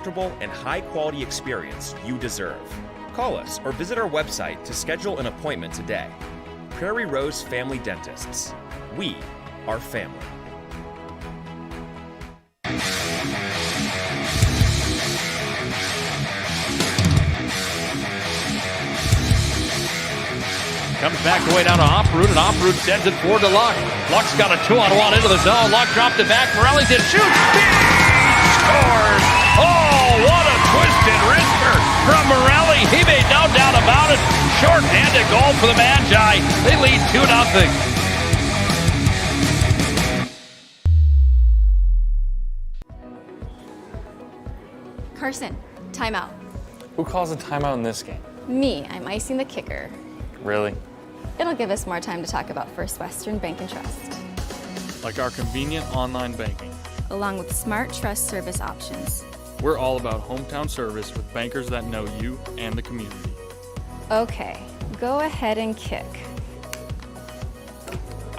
comfortable and high-quality experience you deserve. Call us or visit our website to schedule an appointment today. Prairie Rose Family Dentists. We are family. Comes back away down to Off-Root, and Off-Root sends it forward to Luck. Luck's got a 2-on-1 into the zone. Luck dropped it back. Morelli did shoot. He scores! Oh, what a twisted wrister from Morelli. He made no doubt about it. Short-handed goal for the Magi. They lead 2-0. Carson, timeout. Who calls a timeout in this game? Me, I'm icing the kicker. Really? It'll give us more time to talk about First Western Bank and Trust. Like our convenient online banking. Along with smart trust service options. We're all about hometown service with bankers that know you and the community. Okay, go ahead and kick.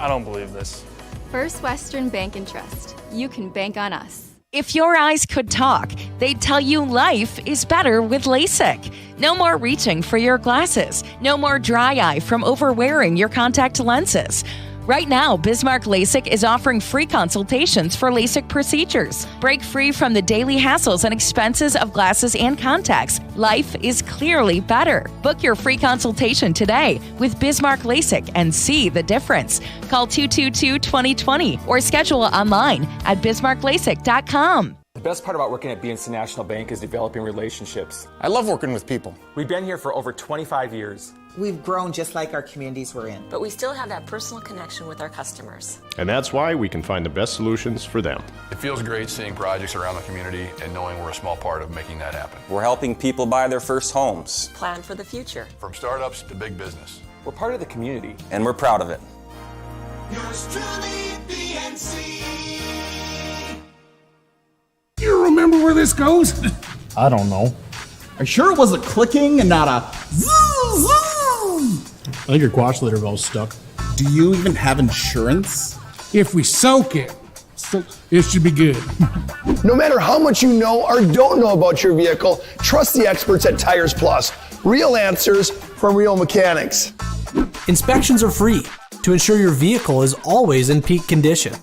I don't believe this. First Western Bank and Trust. You can bank on us. If your eyes could talk, they'd tell you life is better with LASIK. No more reaching for your glasses. No more dry eye from overwearing your contact lenses. Right now, Bismarck LASIK is offering free consultations for LASIK procedures. Break free from the daily hassles and expenses of glasses and contacts. Life is clearly better. Book your free consultation today with Bismarck LASIK and see the difference. Call 222-2020 or schedule online at bismarcklasik.com. The best part about working at BNC National Bank is developing relationships. I love working with people. We've been here for over 25 years. We've grown just like our communities we're in. But we still have that personal connection with our customers. And that's why we can find the best solutions for them. It feels great seeing projects around the community and knowing we're a small part of making that happen. We're helping people buy their first homes. Plan for the future. From startups to big business. We're part of the community. And we're proud of it. Yours truly, BNC. You remember where this goes? I don't know. Are you sure it was a clicking and not a zoom, zoom? I think your quash litter valve's stuck. Do you even have insurance? If we soak it, it should be good. No matter how much you know or don't know about your vehicle, trust the experts at Tires Plus. Real answers from real mechanics. Inspections are free to ensure your vehicle is always in peak condition.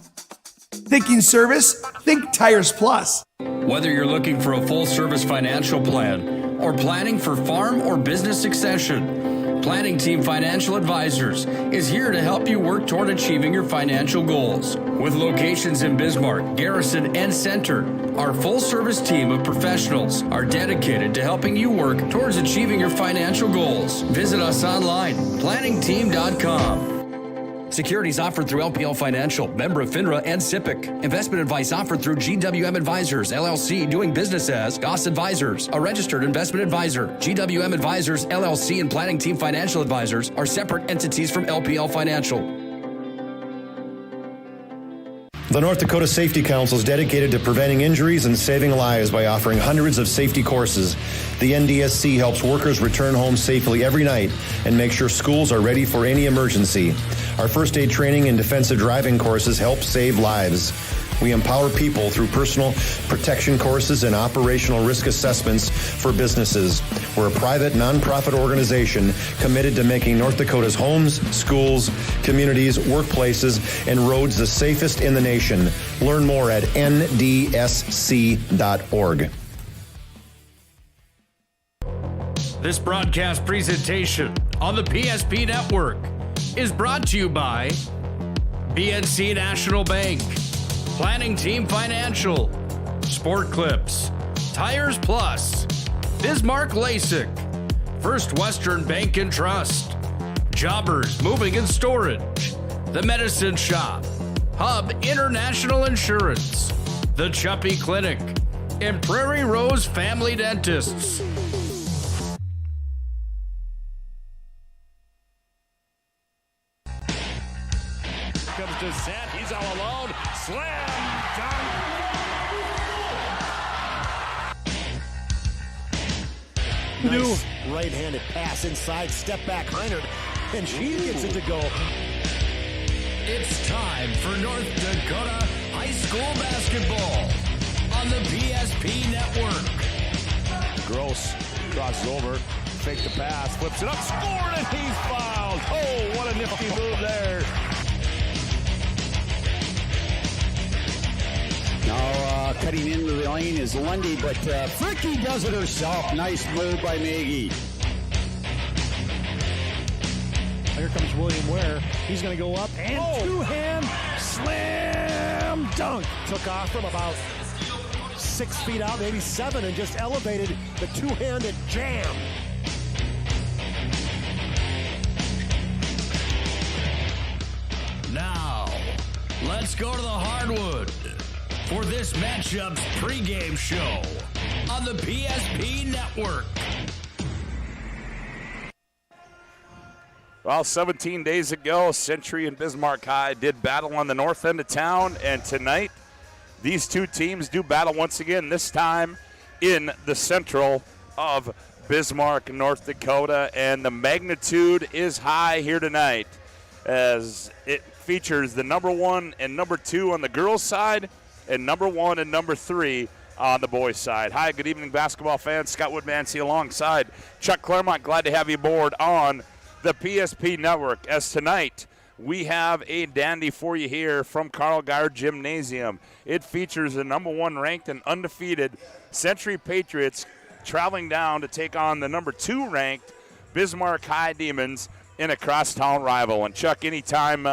Thinking service? Think Tires Plus. Whether you're looking for a full-service financial plan or planning for farm or business succession, Planning Team Financial Advisors is here to help you work toward achieving your financial goals. With locations in Bismarck, Garrison, and Center, our full-service team of professionals are dedicated to helping you work towards achieving your financial goals. Visit us online, planningteam.com. Securities offered through LPL Financial, member of FINRA and SIPC. Investment advice offered through GWM Advisors, LLC, doing business as Goss Advisors, a registered investment advisor. GWM Advisors, LLC, and Planning Team Financial Advisors are separate entities from LPL Financial. The North Dakota Safety Council is dedicated to preventing injuries and saving lives by offering hundreds of safety courses. The NDSC helps workers return home safely every night and make sure schools are ready for any emergency. Our first aid training and defensive driving courses help save lives. We empower people through personal protection courses and operational risk assessments for businesses. We're a private, nonprofit organization committed to making North Dakota's homes, schools, communities, workplaces, and roads the safest in the nation. Learn more at ndsc.org. This broadcast presentation on the PSP Network is brought to you by BNC National Bank, Planning Team Financial, Sport Clips, Tires Plus, Bismarck LASIK, First Western Bank and Trust, Jobbers Moving and Storage, The Medicine Shop, Hub International Insurance, The Chuppy Clinic, and Prairie Rose Family Dentists. Comes to set, he's all alone, slam dunk. Nice right-handed pass inside, step back, Reinhardt, and she gets it to go. It's time for North Dakota high school basketball on the PSP Network. Gross crosses over, fake the pass, flips it up, scored, and he's fouled. Oh, what a nifty move there. Now cutting into the lane is Lundy, but Fricky does it herself. Nice move by Maggie. Here comes William Ware. He's going to go up and two-hand slam dunk. Took off from about 6 feet out, maybe 7, and just elevated the two-handed jam. Now, let's go to the hardwood for this matchup's pregame show on the PSP Network. Well, 17 days ago, Century and Bismarck High did battle on the north end of town, and tonight these two teams do battle once again, this time in the central of Bismarck, North Dakota, and the magnitude is high here tonight as it features the number 1 and number 2 on the girls' side and number 1 and number 3 on the boys' side. Hi, good evening, basketball fans. Scott Woodmansey alongside Chuck Claremont. Glad to have you aboard on the PSP Network, as tonight we have a dandy for you here from Carl Guard Gymnasium. It features the number 1 ranked and undefeated Century Patriots traveling down to take on the number 2 ranked Bismarck High Demons in a crosstown rival. And Chuck, anytime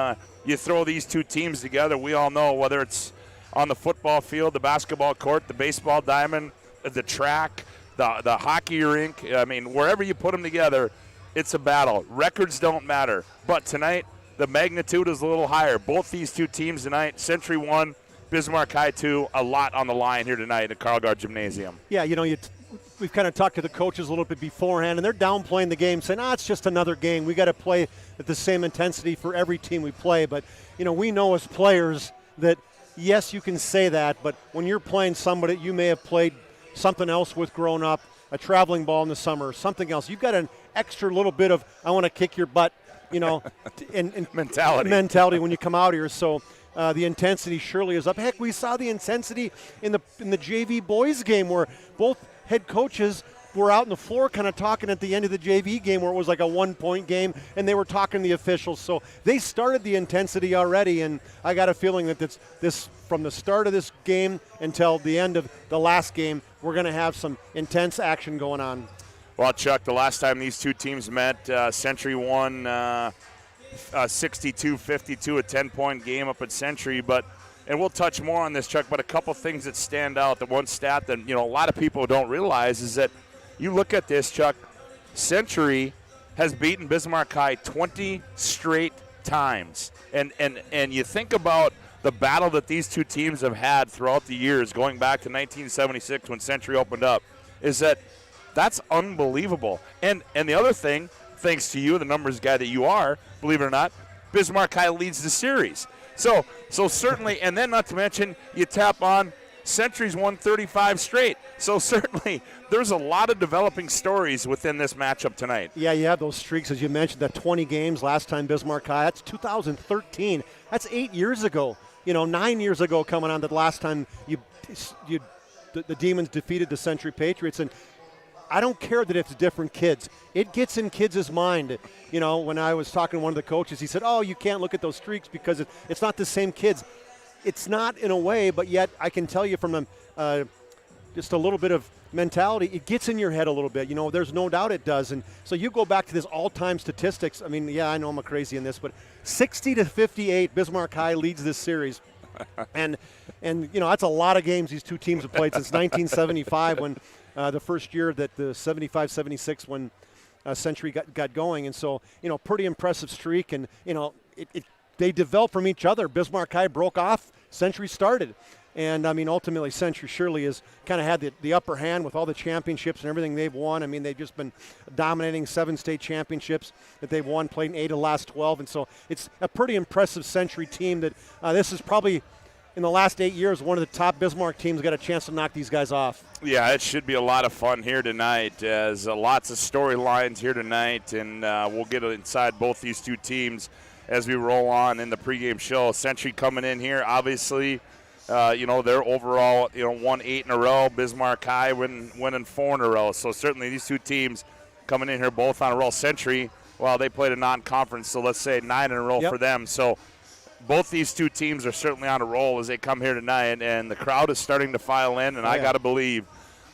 you throw these two teams together, we all know whether it's on the football field, the basketball court, the baseball diamond, the track, the hockey rink, I mean, wherever you put them together, it's a battle. Records don't matter. But tonight, the magnitude is a little higher. Both these two teams tonight, Century 1, Bismarck High 2, a lot on the line here tonight at Carl Guard Gymnasium. Yeah, you know, we've kind of talked to the coaches a little bit beforehand, and they're downplaying the game, saying, it's just another game. We got to play at the same intensity for every team we play. But, you know, we know as players that, yes, you can say that, but when you're playing somebody you may have played something else with growing up, a traveling ball in the summer, something else, you've got an extra little bit of I want to kick your butt, you know, and mentality when you come out here. So the intensity surely is up. Heck, we saw the intensity in the JV boys game where both head coaches were out on the floor kind of talking at the end of the JV game where it was like a 1-point game, and they were talking to the officials. So they started the intensity already, and I got a feeling that this from the start of this game until the end of the last game, we're going to have some intense action going on. Well, Chuck, the last time these two teams met, Century won 62-52, a 10-point game up at Century. And we'll touch more on this, Chuck, but a couple things that stand out. The one stat that, you know, a lot of people don't realize is that you look at this, Chuck, Century has beaten Bismarck High 20 straight times. And you think about the battle that these two teams have had throughout the years, going back to 1976 when Century opened up, is that's unbelievable. And the other thing, thanks to you, the numbers guy that you are, believe it or not, Bismarck High leads the series. So certainly, and then not to mention, you tap on Century's won 35 straight. So certainly, there's a lot of developing stories within this matchup tonight. Yeah, you have those streaks, as you mentioned, that 20 games last time Bismarck High. That's 2013. That's 8 years ago. 9 years ago coming on, the last time the Demons defeated the Century Patriots. And I don't care that it's different kids. It gets in kids' mind. When I was talking to one of the coaches, he said, you can't look at those streaks because it's not the same kids. It's not in a way, but yet I can tell you from just a little bit of mentality, it gets in your head a little bit. There's no doubt it does. And so you go back to this all-time statistics. I mean, yeah, I know I'm crazy in this, but 60-58, Bismarck High leads this series. and that's a lot of games these two teams have played since 1975 when the first year that the 75-76 when Century got going. And so, pretty impressive streak. And, they developed from each other. Bismarck High broke off. Century started. And, ultimately Century surely has kind of had the upper hand with all the championships and everything they've won. They've just been dominating 7 state championships that they've won, played in 8 of the last 12. And so it's a pretty impressive Century team that this is probably, in the last 8 years, one of the top Bismarck teams got a chance to knock these guys off. Yeah, it should be a lot of fun here tonight, as lots of storylines here tonight, and we'll get inside both these two teams as we roll on in the pregame show. Century coming in here, obviously Their overall, won 8 in a row. Bismarck High winning 4 in a row. So certainly these two teams coming in here both on a roll. Century, well, they played a non-conference, so let's say 9 in a row for them. So both these two teams are certainly on a roll as they come here tonight, and the crowd is starting to file in, and I got to believe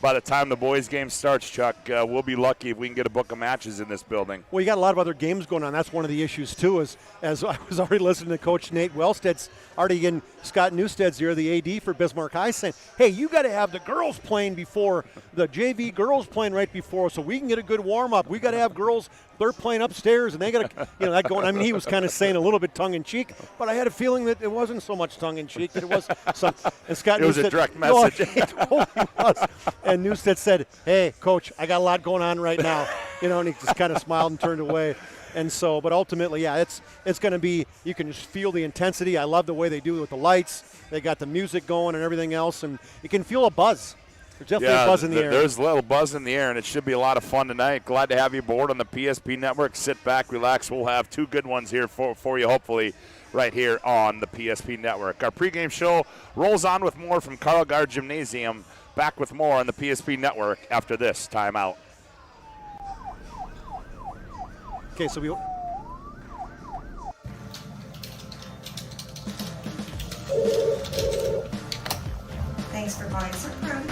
by the time the boys' game starts, Chuck, we'll be lucky if we can get a book of matches in this building. Well, you got a lot of other games going on. That's one of the issues, too, as I was already listening to Coach Nate Wellstead's already in Scott Newstead's here, the AD for Bismarck High, saying, hey, you got to have the girls playing before, the JV girls playing right before, so we can get a good warm-up. We got to have girls, they're playing upstairs, and they got to, that going. I mean, he was kind of saying a little bit tongue-in-cheek, but I had a feeling that it wasn't so much tongue-in-cheek, that it was some. And Scott it was Newstead, a direct message. No, it totally was. And Newstead said, hey, Coach, I got a lot going on right now. And he just kind of smiled and turned away. And so, but ultimately, it's going to be, you can just feel the intensity. I love the way they do it with the lights. They got the music going and everything else, and you can feel a buzz. There's definitely a buzz in the air. There's a little buzz in the air, and it should be a lot of fun tonight. Glad to have you aboard on the PSP Network. Sit back, relax. We'll have 2 good ones here for you, hopefully, right here on the PSP Network. Our pregame show rolls on with more from Carl Gard Gymnasium. Back with more on the PSP Network after this timeout. Okay, so we. Thanks for buying some room.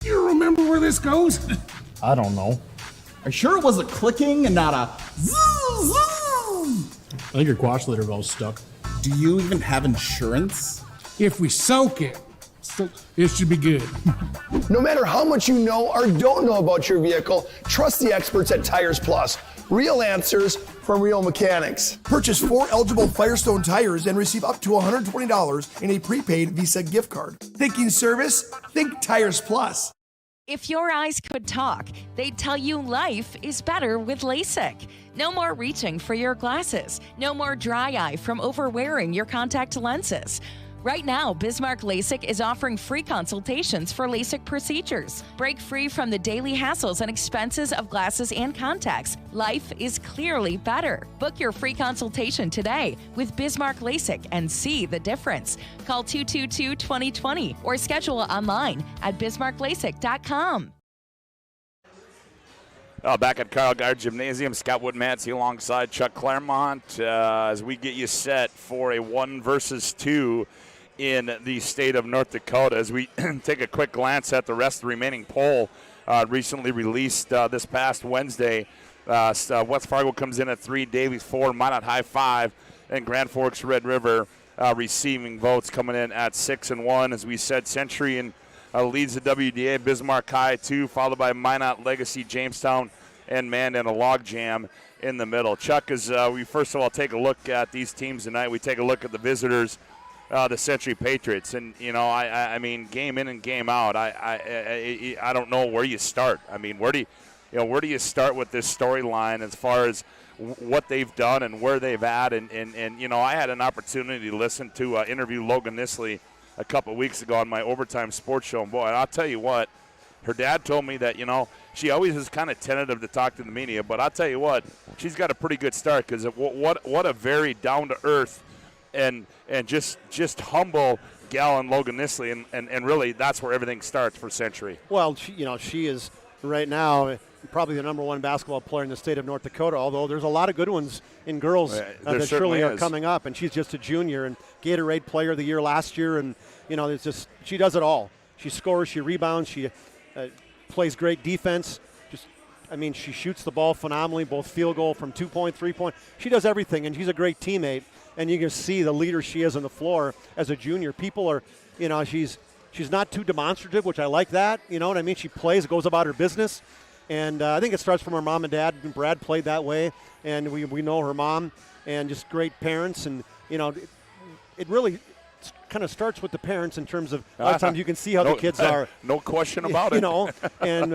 You remember where this goes? I don't know. Are you sure it was a clicking and not a zzz, zzz? I think your quash litter valve's stuck. Do you even have insurance? If we soak it, it should be good. No matter how much you know or don't know about your vehicle, trust the experts at Tires Plus. Real answers from real mechanics. Purchase 4 eligible Firestone tires and receive up to $120 in a prepaid Visa gift card. Thinking service? Think Tires Plus. If your eyes could talk, they'd tell you life is better with LASIK. No more reaching for your glasses. No more dry eye from overwearing your contact lenses. Right now, Bismarck LASIK is offering free consultations for LASIK procedures. Break free from the daily hassles and expenses of glasses and contacts. Life is clearly better. Book your free consultation today with Bismarck LASIK and see the difference. Call 222-2020 or schedule online at bismarcklasik.com. Back at Carl Gard Gymnasium, Scott Woodmansey alongside Chuck Claremont as we get you set for a 1 versus 2 in the state of North Dakota. As we take a quick glance at the rest of the remaining poll recently released this past Wednesday. West Fargo comes in at 3, Davies 4, Minot High 5, and Grand Forks Red River receiving votes coming in at 6 and 1. As we said, Century and leads the WDA, Bismarck High 2, followed by Minot, Legacy, Jamestown, and Mandan, a log jam in the middle. Chuck, as we first of all take a look at these teams tonight, we take a look at the visitors, the Century Patriots, and I mean, game in and game out. I don't know where you start. I mean, where do you start with this storyline as far as what they've done and where they've at? And I had an opportunity to listen to interview Logan Nisley a couple of weeks ago on my Overtime Sports Show, and boy, I'll tell you what, her dad told me that, she always is kind of tentative to talk to the media, but I'll tell you what, she's got a pretty good start because what a very down-to-earth and just humble gal in Logan Nisley, and really that's where everything starts for Century. Well, she is right now probably the number 1 basketball player in the state of North Dakota, although there's a lot of good ones in girls that surely are coming up, and she's just a junior and Gatorade Player of the Year last year, and it's just, she does it all. She scores, she rebounds, she plays great defense. She shoots the ball phenomenally, both field goal from 2-point, 3-point. She does everything, and she's a great teammate, and you can see the leader she is on the floor as a junior. People are, she's not too demonstrative, which I like that, you know what I mean? She plays, goes about her business. And I think it starts from her mom and dad. Brad played that way, and we know her mom, and just great parents. And, it really kind of starts with the parents in terms of a lot of times you can see how the kids are. No question about it. And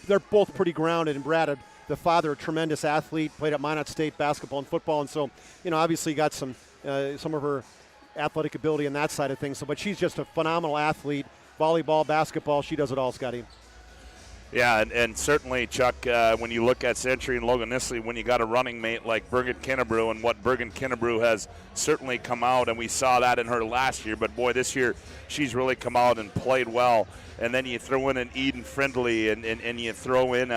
they're both pretty grounded. And Brad, the father, a tremendous athlete, played at Minot State basketball and football, and so, obviously got some of her athletic ability on that side of things. So, but she's just a phenomenal athlete. Volleyball, basketball, she does it all, Scotty. Yeah, and certainly, Chuck, when you look at Century and Logan Nisley, when you got a running mate like Bergen Kinnebrew and what Bergen Kinnebrew has certainly come out, and we saw that in her last year, but boy, this year she's really come out and played well. And then you throw in an Eden Friendly and you throw in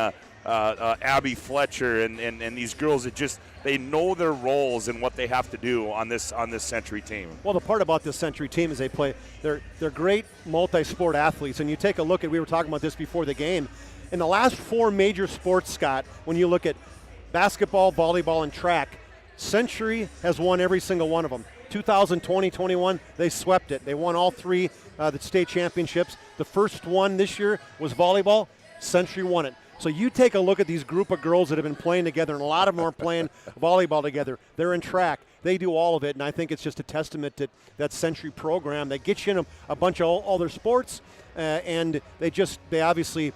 Abby Fletcher and these girls that just, they know their roles and what they have to do on this Century team. Well, the part about this Century team is they're great multi-sport athletes, and you take a look at, we were talking about this before the game, in the last 4 major sports, Scott, when you look at basketball, volleyball, and track, Century has won every single one of them. 2020-21, they swept it. They won all 3 the state championships. The first one this year was volleyball. Century won it. So you take a look at these group of girls that have been playing together, and a lot of them are playing volleyball together. They're in track. They do all of it, and I think it's just a testament to that Century program. They get you in a bunch of other sports, and they obviously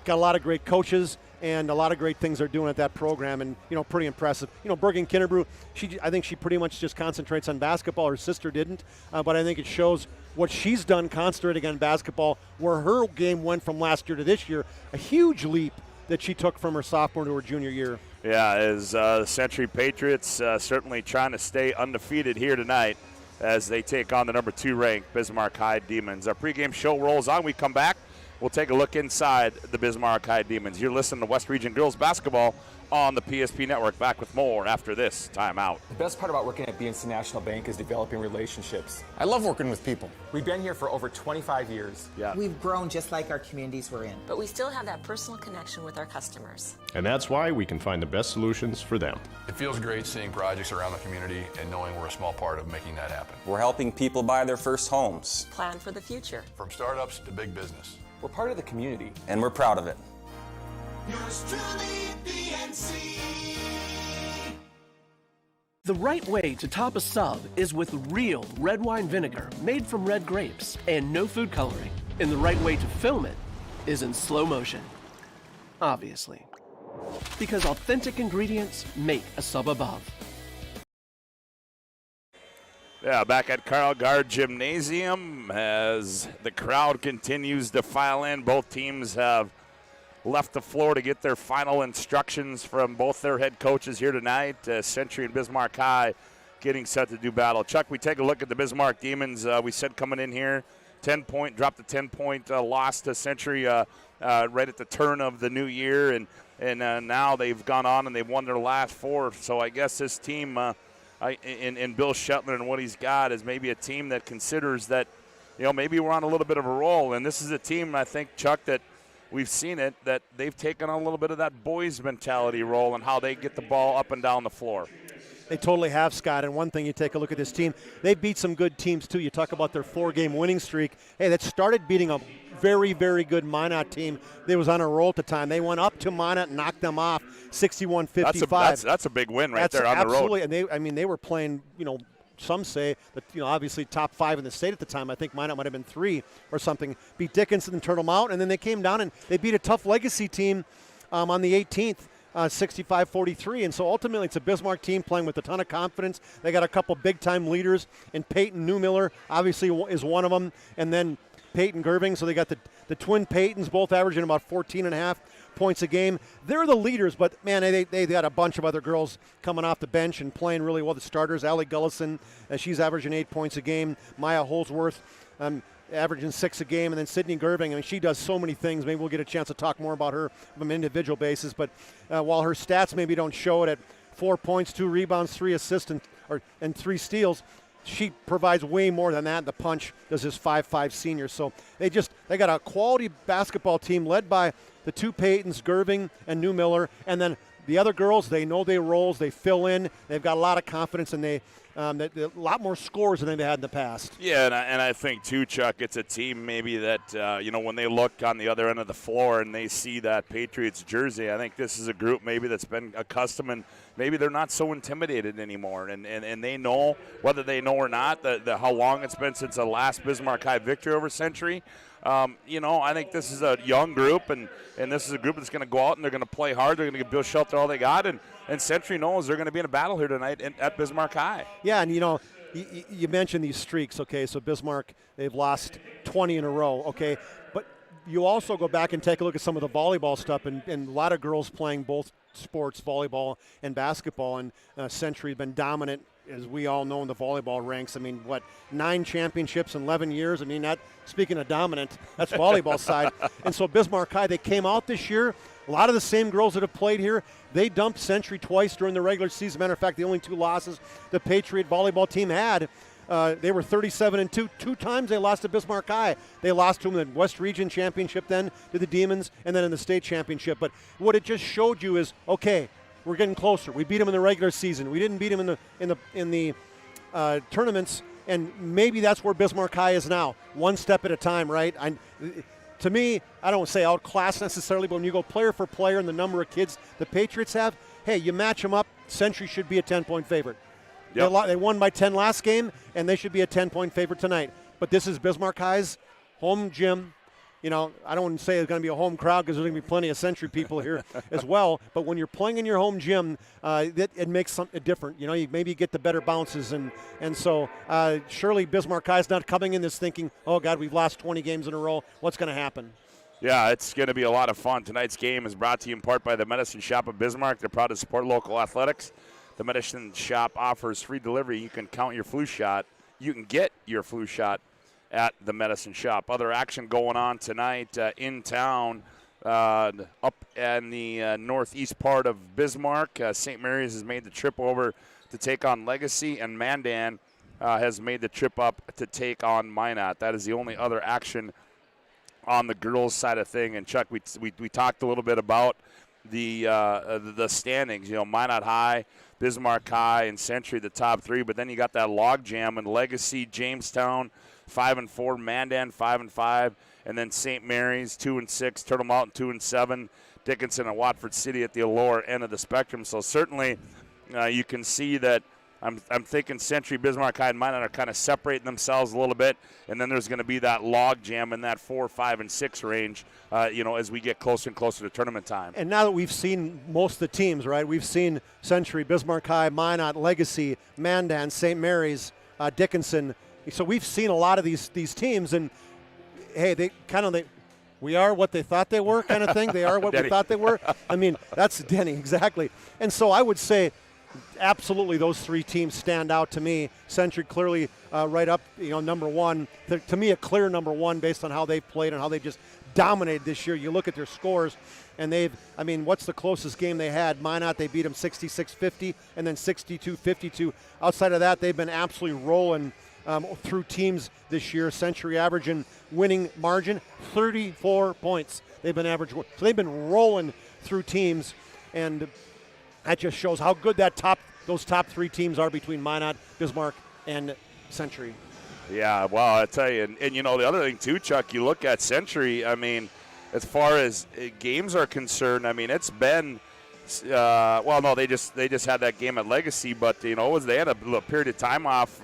got a lot of great coaches and a lot of great things they're doing at that program, and pretty impressive. Bergen Kinnebrew, I think she pretty much just concentrates on basketball. Her sister didn't, but I think it shows what she's done concentrating on basketball, where her game went from last year to this year, a huge leap that she took from her sophomore to her junior year. Yeah, as the Century Patriots certainly trying to stay undefeated here tonight as they take on the number 2 ranked Bismarck High Demons. Our pregame show rolls on. We come back. We'll take a look inside the Bismarck High Demons. You're listening to West Region Girls Basketball on the PSP Network. Back with more after this timeout. The best part about working at BNC National Bank is developing relationships. I love working with people. We've been here for over 25 years. Yeah. We've grown just like our communities we're in. But we still have that personal connection with our customers. And that's why we can find the best solutions for them. It feels great seeing projects around the community and knowing we're a small part of making that happen. We're helping people buy their first homes. Plan for the future. From startups to big business. We're part of the community. And we're proud of it. Yours truly, BNC. The right way to top a sub is with real red wine vinegar made from red grapes and no food coloring. And the right way to film it is in slow motion. Obviously. Because authentic ingredients make a sub above. Yeah, back at Carl Gard Gymnasium as the crowd continues to file in. Both teams have left the floor to get their final instructions from both their head coaches here tonight. Century and Bismarck High getting set to do battle. Chuck, we take a look at the Bismarck Demons. We said coming in here, dropped a 10-point loss to Century right at the turn of the new year, and now they've gone on and they've won their last 4. So I guess this team, in Bill Shetler and what he's got, is maybe a team that considers that, maybe we're on a little bit of a roll. And this is a team, I think, Chuck, that we've seen it, that they've taken on a little bit of that boys mentality role and how they get the ball up and down the floor. They totally have, Scott. And one thing, you take a look at this team, they beat some good teams, too. You talk about their 4-game winning streak. Hey, that started beating a very, very good Minot team. They was on a roll at the time. They went up to Minot and knocked them off 61-55. That's a big win right there on the road. Absolutely. And they were playing, some say that, obviously top 5 in the state at the time. I think Minot might have been 3 or something. Beat Dickinson and turned them out, and then they came down and they beat a tough Legacy team on the 18th. 65-43, and so ultimately it's a Bismarck team playing with a ton of confidence. They got a couple big-time leaders, and Peyton Newmiller obviously is one of them, and then Peyton Gerving, so they got the twin Peytons both averaging about 14.5 points a game. They're the leaders, but, man, they got a bunch of other girls coming off the bench and playing really well. The starters, Allie Gullison, she's averaging 8 points a game. Maya Holsworth, averaging 6 a game, and then Sydney Gerving. She does so many things. Maybe we'll get a chance to talk more about her on an individual basis. But while her stats maybe don't show it at 4 points, 2 rebounds, 3 assists, and 3 steals, she provides way more than that. The punch does this 5'5" senior. So they got a quality basketball team led by the 2 Peytons, Gerving and Newmiller, and then the other girls, they know their roles, they fill in, they've got a lot of confidence, and they're a lot more scores than they've had in the past. Yeah, and I think, too, Chuck, it's a team maybe that, when they look on the other end of the floor and they see that Patriots jersey, I think this is a group maybe that's been accustomed maybe they're not so intimidated anymore, and they know, whether they know or not, how long it's been since the last Bismarck High victory over Century. I think this is a young group, and this is a group that's going to go out and they're going to play hard. They're going to build shelter all they got, and Century knows they're going to be in a battle here tonight at Bismarck High. Yeah, and you mentioned these streaks, okay? So Bismarck, they've lost 20 in a row, okay? But you also go back and take a look at some of the volleyball stuff, and a lot of girls playing both sports, volleyball and basketball, and Century has been dominant, as we all know, in the volleyball ranks. I mean, 9 championships in 11 years? I mean, speaking of dominant, that's volleyball side. And so Bismarck High, they came out this year. A lot of the same girls that have played here, they dumped Century twice during the regular season. Matter of fact, the only 2 losses the Patriot volleyball team had, they were 37-2. 2 times they lost to Bismarck High. They lost to them in the West Region Championship, then to the Demons, and then in the state championship. But what it just showed you is, okay, we're getting closer. We beat them in the regular season. We didn't beat them in the tournaments, and maybe that's where Bismarck High is now, one step at a time, right? To me, I don't say outclassed necessarily, but when you go player for player and the number of kids the Patriots have, hey, you match them up, Century should be a 10-point favorite. Yep. They won by 10 last game, and they should be a 10-point favorite tonight. But this is Bismarck High's home gym. I don't want to say it's going to be a home crowd because there's going to be plenty of Century people here as well. But when you're playing in your home gym, it makes something different. Maybe you get the better bounces. And so surely Bismarck High is not coming in this thinking, oh, God, we've lost 20 games in a row. What's going to happen? Yeah, it's going to be a lot of fun. Tonight's game is brought to you in part by the Medicine Shop of Bismarck. They're proud to support local athletics. The Medicine Shop offers free delivery. You can count your flu shot. You can get your flu shot at the Medicine Shop. Other action going on tonight in town up in the northeast part of Bismarck. St. Mary's has made the trip over to take on Legacy, and Mandan has made the trip up to take on Minot. That is the only other action on the girls' side of thing. And Chuck, we talked a little bit about the standings. Minot High, Bismarck High, and Century, the top 3. But then you got that log jam and Legacy, Jamestown, 5-4, Mandan 5-5, and then St. Mary's 2-6, Turtle Mountain 2-7, Dickinson and Watford City at the lower end of the spectrum. So certainly you can see that I'm thinking Century, Bismarck High, and Minot are kind of separating themselves a little bit, and then there's going to be that log jam in that 4, 5, and 6 range, as we get closer and closer to tournament time. And now that we've seen most of the teams, right? We've seen Century, Bismarck High, Minot, Legacy, Mandan, St. Mary's, Dickinson. So we've seen a lot of these teams, and hey, we are what they thought they were, kind of thing. They are what we thought they were. I mean, that's Denny, exactly. And so I would say, absolutely, those 3 teams stand out to me. Century clearly right up, number 1. To me, a clear number 1 based on how they've played and how they just dominated this year. You look at their scores, and what's the closest game they had? Minot, they beat them 66-50 and then 62-52. Outside of that, they've been absolutely rolling through teams this year. Century average in winning margin, 34 points. They've been averaging. So they've been rolling through teams, and that just shows how good those top 3 teams are between Minot, Bismarck, and Century. Yeah, well, I tell you, and the other thing too, Chuck, you look at Century, as far as games are concerned, it's been, they just had that game at Legacy, but, they had a period of time off,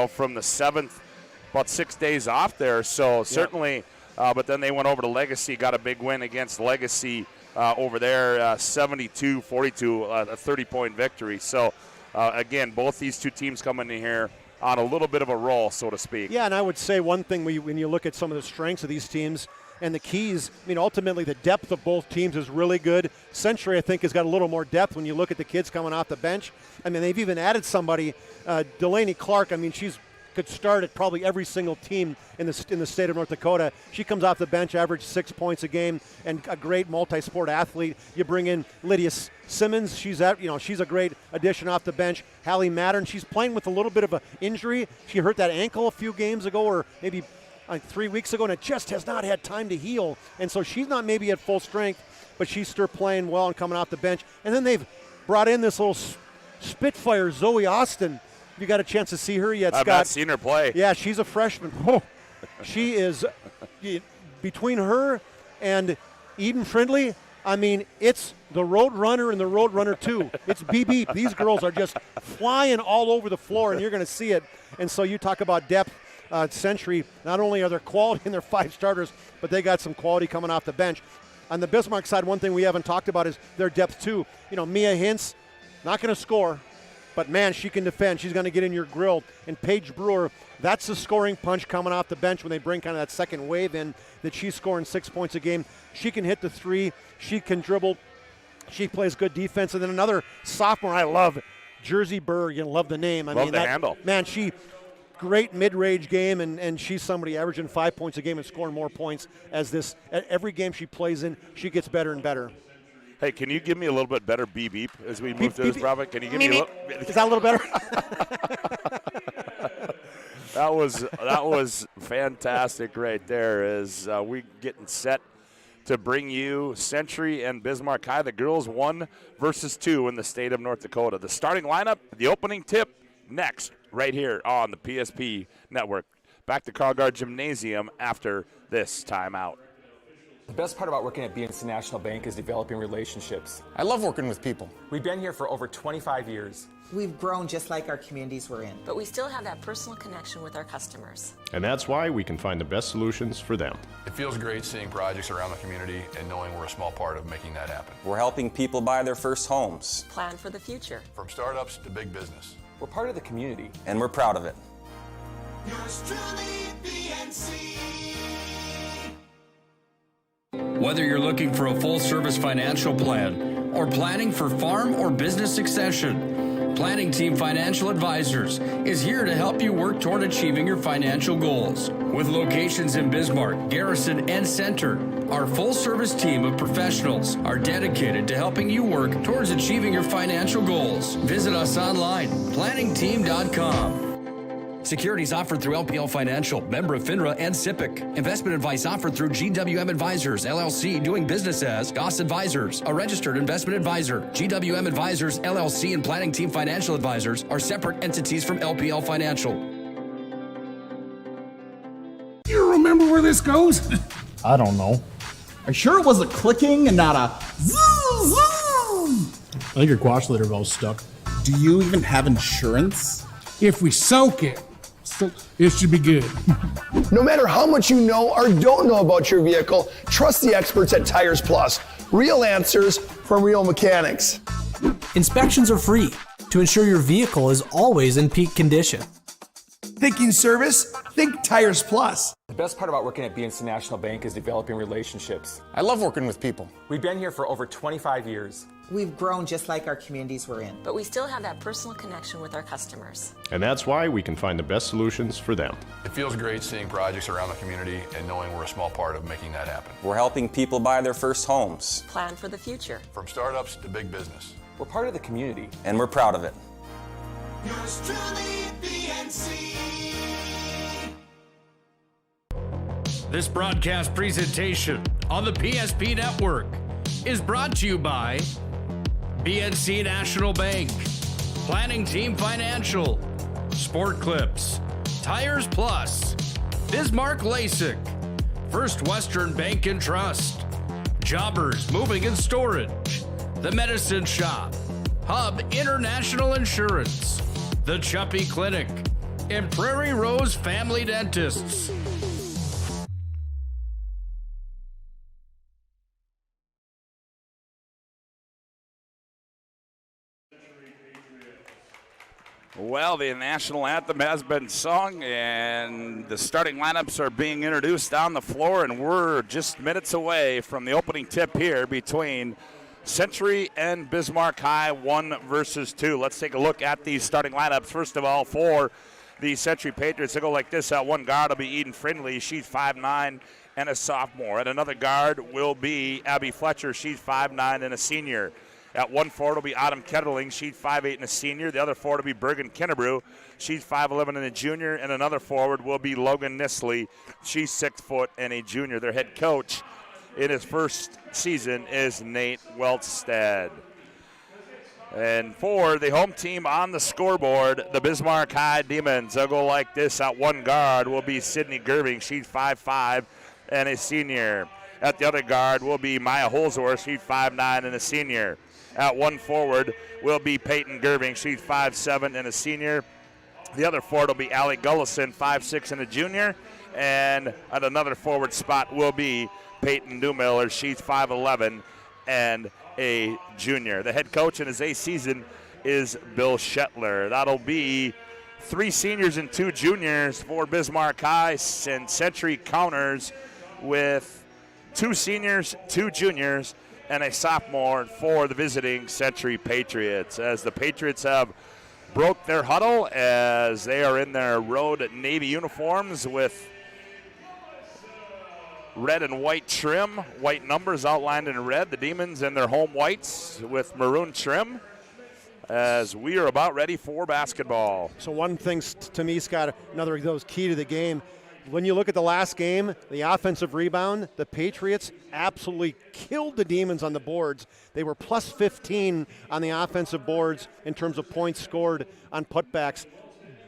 from the 7th, about 6 days off there, so certainly, but then they went over to Legacy, got a big win against Legacy over there, 72-42, a 30-point victory. So, again, both these 2 teams coming in here on a little bit of a roll, so to speak. Yeah, and I would say one thing when you look at some of the strengths of these teams and the keys, ultimately the depth of both teams is really good. Century, I think, has got a little more depth when you look at the kids coming off the bench. They've even added somebody, Delaney Clark. She's could start at probably every single team in the state of North Dakota. She comes off the bench, averaged 6 points a game, and a great multi-sport athlete. You bring in Lydia Simmons. She's a great addition off the bench. Hallie Mattern, she's playing with a little bit of an injury. She hurt that ankle a few games ago, or maybe 3 weeks ago, and it just has not had time to heal. And so she's not maybe at full strength, but she's still playing well and coming off the bench. And then they've brought in this little Spitfire, Zoe Austin. You got a chance to see her yet, Scott? I've not seen her play. Yeah, she's a freshman. Oh, she is between her and Eden Friendly. It's the Road Runner and the Road Runner 2. It's beep. These girls are just flying all over the floor, and you're going to see it. And so you talk about depth. Century, not only are there quality in their 5 starters, but they got some quality coming off the bench. On the Bismarck side, one thing we haven't talked about is their depth too. You know, Mia Hintz, not going to score, but man, she can defend. She's going to get in your grill. And Paige Brewer, that's the scoring punch coming off the bench when they bring kind of that second wave in, that she's scoring 6 points a game. She can hit the 3. She can dribble. She plays good defense. And then another sophomore I love, Jersey Berg. You love the name. Love the handle. Man, great mid-range game, and she's somebody averaging 5 points a game and scoring more points as this. Every game she plays in, she gets better and better. Hey, can you give me a little bit better beep as we move through this, Robert? Can you give me a little? Is that a little better? That was fantastic right there as we getting set to bring you Century and Bismarck High. The girls 1 versus 2 in the state of North Dakota. The starting lineup, the opening tip, next, right here on the PSP Network. Back to Carguard Gymnasium after this timeout. The best part about working at BNC National Bank is developing relationships. I love working with people. We've been here for over 25 years. We've grown just like our communities we're in. But we still have that personal connection with our customers. And that's why we can find the best solutions for them. It feels great seeing projects around the community and knowing we're a small part of making that happen. We're helping people buy their first homes. Plan for the future. From startups to big business. We're part of the community. And we're proud of it. Yours truly, BNC. Whether you're looking for a full-service financial plan or planning for farm or business succession, Planning Team Financial Advisors is here to help you work toward achieving your financial goals. With locations in Bismarck, Garrison, and Center, our full-service team of professionals are dedicated to helping you work towards achieving your financial goals. Visit us online, planningteam.com. Securities offered through LPL Financial, member of FINRA and SIPC. Investment advice offered through GWM Advisors, LLC, doing business as Goss Advisors, a registered investment advisor. GWM Advisors, LLC, and Planning Team Financial Advisors are separate entities from LPL Financial. You remember where this goes? I don't know. Are you sure it was a clicking and not a zzz, zzz? I think your quash later valve's stuck. Do you even have insurance? If we soak it, it should be good. No matter how much you know or don't know about your vehicle, trust the experts at Tires Plus. Real answers from real mechanics. Inspections are free to ensure your vehicle is always in peak condition. Thinking service? Think Tires Plus. The best part about working at BNC National Bank is developing relationships. I love working with people. We've been here for over 25 years. We've grown just like our communities we're in. But we still have that personal connection with our customers. And that's why we can find the best solutions for them. It feels great seeing projects around the community and knowing we're a small part of making that happen. We're helping people buy their first homes. Plan for the future. From startups to big business. We're part of the community. And we're proud of it. Yours truly, BNC. This broadcast presentation on the PSP Network is brought to you by BNC National Bank, Planning Team Financial, Sport Clips, Tires Plus, Bismarck LASIK, First Western Bank and Trust, Jobbers Moving and Storage, The Medicine Shop, Hub International Insurance, The Chuppy Clinic, and Prairie Rose Family Dentists. Well, the national anthem has been sung, and the starting lineups are being introduced on the floor, and we're just minutes away from the opening tip here between Century and Bismarck High, 1 versus 2. Let's take a look at these starting lineups. First of all, for the Century Patriots, they go like this. At one guard will be Eden Friendly. She's 5'9" and a sophomore. At another guard will be Abby Fletcher. She's 5'9" and a senior. At 1 forward will be Autumn Kettling. She's 5'8" and a senior. The other forward will be Bergen Kinnebrew. She's 5'11" and a junior. And another forward will be Logan Nisley. She's 6 foot and a junior. Their head coach in his first season is Nate Weltstad. And for the home team on the scoreboard, the Bismarck High Demons, they'll go like this. At one guard will be Sydney Gerbing. She's 5'5" and a senior. At the other guard will be Maya Holsworth. She's 5'9" and a senior. At one forward will be Peyton Gerving. She's 5'7" and a senior. The other forward will be Allie Gullison, 5'6" and a junior. And at another forward spot will be Peyton Newmiller. She's 5'11" and a junior. The head coach in his eighth season is Bill Shetler. That'll be 3 seniors and 2 juniors for Bismarck High, and Century counters with 2 seniors, 2 juniors, and a sophomore for the visiting Century Patriots, as the Patriots have broke their huddle as they are in their road navy uniforms with red and white trim, white numbers outlined in red. The Demons in their home whites with maroon trim, as we are about ready for basketball. So one thing to me, Scott, another of those key to the game, when you look at the last game, the offensive rebound, the Patriots absolutely killed the Demons on the boards. They were plus 15 on the offensive boards in terms of points scored on putbacks.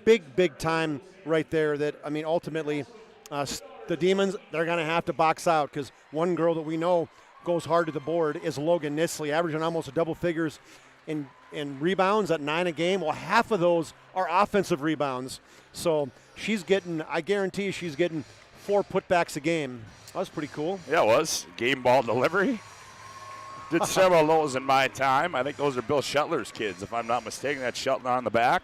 Big time right there that, I mean, ultimately the Demons, they're going to have to box out, because one girl that we know goes hard to the board is Logan Nisley, averaging almost a double figures in rebounds at 9 a game. Well, half of those are offensive rebounds. So she's getting, I guarantee she's getting 4 putbacks a game. That was pretty cool. Yeah, it was. Game ball delivery. Did several of those in my time. I think those are Bill Shetler's kids, if I'm not mistaken. That's Shetler on the back.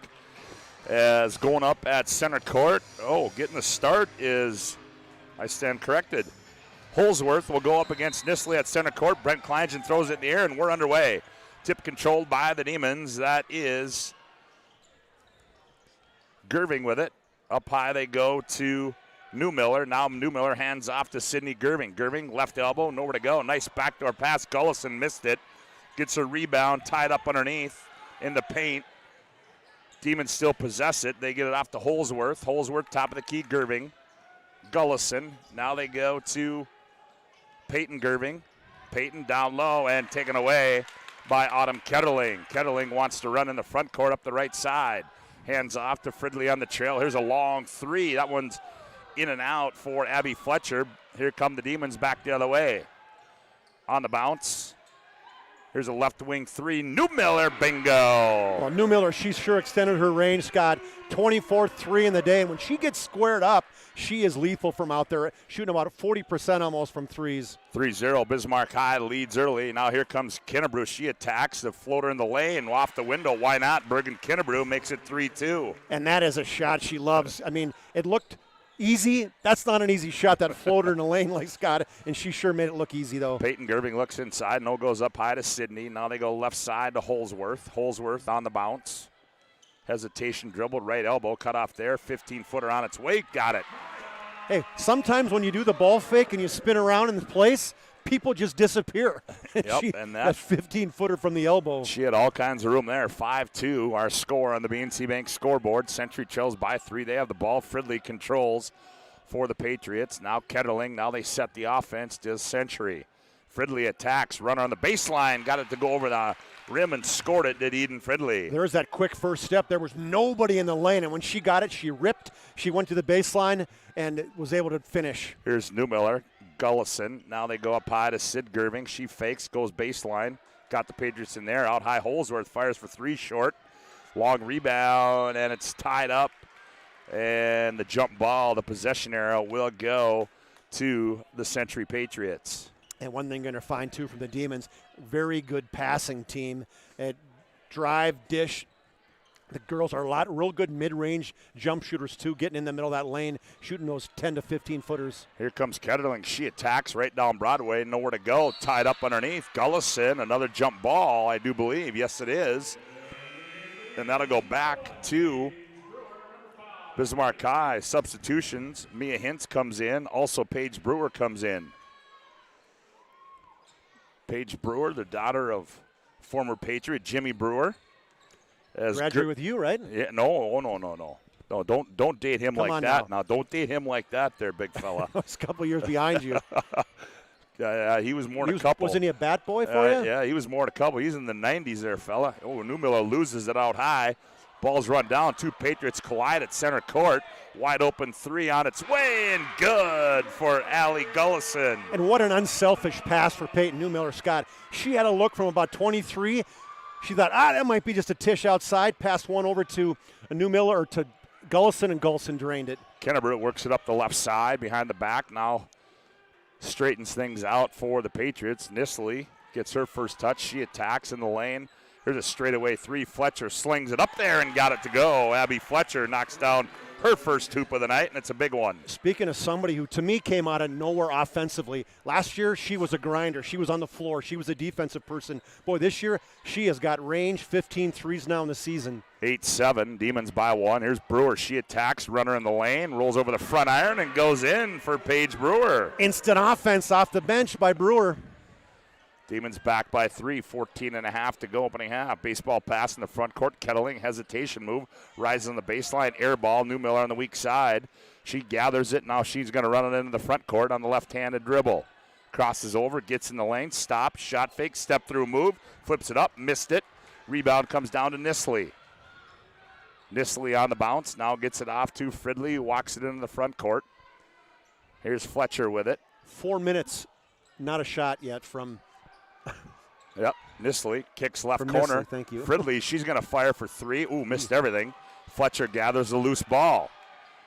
As going up at center court. Oh, getting the start is, I stand corrected, Holsworth will go up against Nisley at center court. Brent Kleingen throws it in the air, and we're underway. Tip controlled by the Demons. That is Gerving with it. Up high they go to Newmiller. Now Newmiller hands off to Sydney Gerving. Gerving, left elbow, nowhere to go. Nice backdoor pass. Gullison missed it. Gets a rebound, tied up underneath in the paint. Demons still possess it. They get it off to Holsworth. Holsworth, top of the key, Gerving. Gullison. Now they go to Peyton Gerving. Peyton down low and taken away by Autumn Ketterling. Ketterling wants to run in the front court up the right side. Hands off to Fridley on the trail. Here's a long 3. That one's in and out for Abby Fletcher. Here come the Demons back the other way. On the bounce. Here's a left wing 3. Newmiller, bingo. Well, Newmiller, she sure extended her range, Scott. 24-3 in the day. And when she gets squared up, she is lethal from out there, shooting about 40% almost from threes. 3-0, Bismarck High leads early. Now here comes Kennebrew. She attacks the floater in the lane, off the window. Why not? Bergen Kennebrew makes it 3-2. And that is a shot she loves. I mean, it looked easy. That's not an easy shot, that floater in the lane like Scott, and she sure made it look easy, though. Peyton Gerving looks inside. No goes up high to Sydney. Now they go left side to Holsworth. Holsworth on the bounce. Hesitation, dribbled, right elbow, cut off there. 15-footer on its way. Got it. Hey, sometimes when you do the ball fake and you spin around in place, people just disappear. Yep, and that 15-footer from the elbow. She had all kinds of room there. 5-2, our score on the BNC Bank scoreboard. Century trails by 3. They have the ball. Fridley controls for the Patriots. Now Ketterling. Now they set the offense to Century. Fridley attacks. Runner on the baseline. Got it to go over the rim and scored it, did Eden Fridley. There's that quick first step. There was nobody in the lane, and when she got it, she ripped. She went to the baseline and was able to finish. Here's Newmiller. Gullison. Now they go up high to Sid Gerving. She fakes, goes baseline. Got the Patriots in there. Out high, Holsworth fires for 3 short. Long rebound, and it's tied up. And the jump ball, the possession arrow, will go to the Century Patriots. And one thing you're going to find, too, from the Demons, very good passing team at drive, dish. The girls are real good mid-range jump shooters, too, getting in the middle of that lane, shooting those 10 to 15-footers. Here comes Ketterling. She attacks right down Broadway. Nowhere to go. Tied up underneath. Gullison, another jump ball, I do believe. Yes, it is. And that'll go back to Bismarck High. Substitutions. Mia Hintz comes in. Also, Paige Brewer comes in. Paige Brewer, the daughter of former Patriot Jimmy Brewer. Graduate with you, right? Yeah, no. No, don't date him like that. Now, don't date him like that there, big fella. He's a couple years behind you. He was more than a couple. Wasn't he a bat boy for you? Yeah, he was more than a couple. He's in the 90s there, fella. Oh, Newmiller loses it out high. Ball's run down. Two Patriots collide at center court. Wide open three on its way and good for Allie Gullison. And what an unselfish pass for Peyton Newmiller, Scott. She had a look from about 23. She thought, that might be just a tish outside. Passed one over to Newmiller or to Gullison, and Gullison drained it. Kennebrew works it up the left side behind the back. Now straightens things out for the Patriots. Nisley gets her first touch. She attacks in the lane. Here's a straightaway three. Fletcher slings it up there and got it to go. Abby Fletcher knocks down her first hoop of the night, and it's a big one. Speaking of somebody who, to me, came out of nowhere offensively. Last year, she was a grinder. She was on the floor. She was a defensive person. Boy, this year, she has got range, 15 threes now in the season. 8-7, Demons by one. Here's Brewer. She attacks, runner in the lane, rolls over the front iron, and goes in for Paige Brewer. Instant offense off the bench by Brewer. Demons back by 3, 14.5 to go opening half. Baseball pass in the front court. Kettling, hesitation move. Rises on the baseline, air ball. Newmiller on the weak side. She gathers it. Now she's going to run it into the front court on the left-handed dribble. Crosses over, gets in the lane, stops, shot fake, step through move, flips it up, missed it. Rebound comes down to Nisley. Nisley on the bounce, now gets it off to Fridley, who walks it into the front court. Here's Fletcher with it. 4 minutes, not a shot yet from... Yep, Nisley kicks left From corner. Nisley, thank you. Fridley, she's going to fire for three. Ooh, missed everything. Fletcher gathers the loose ball.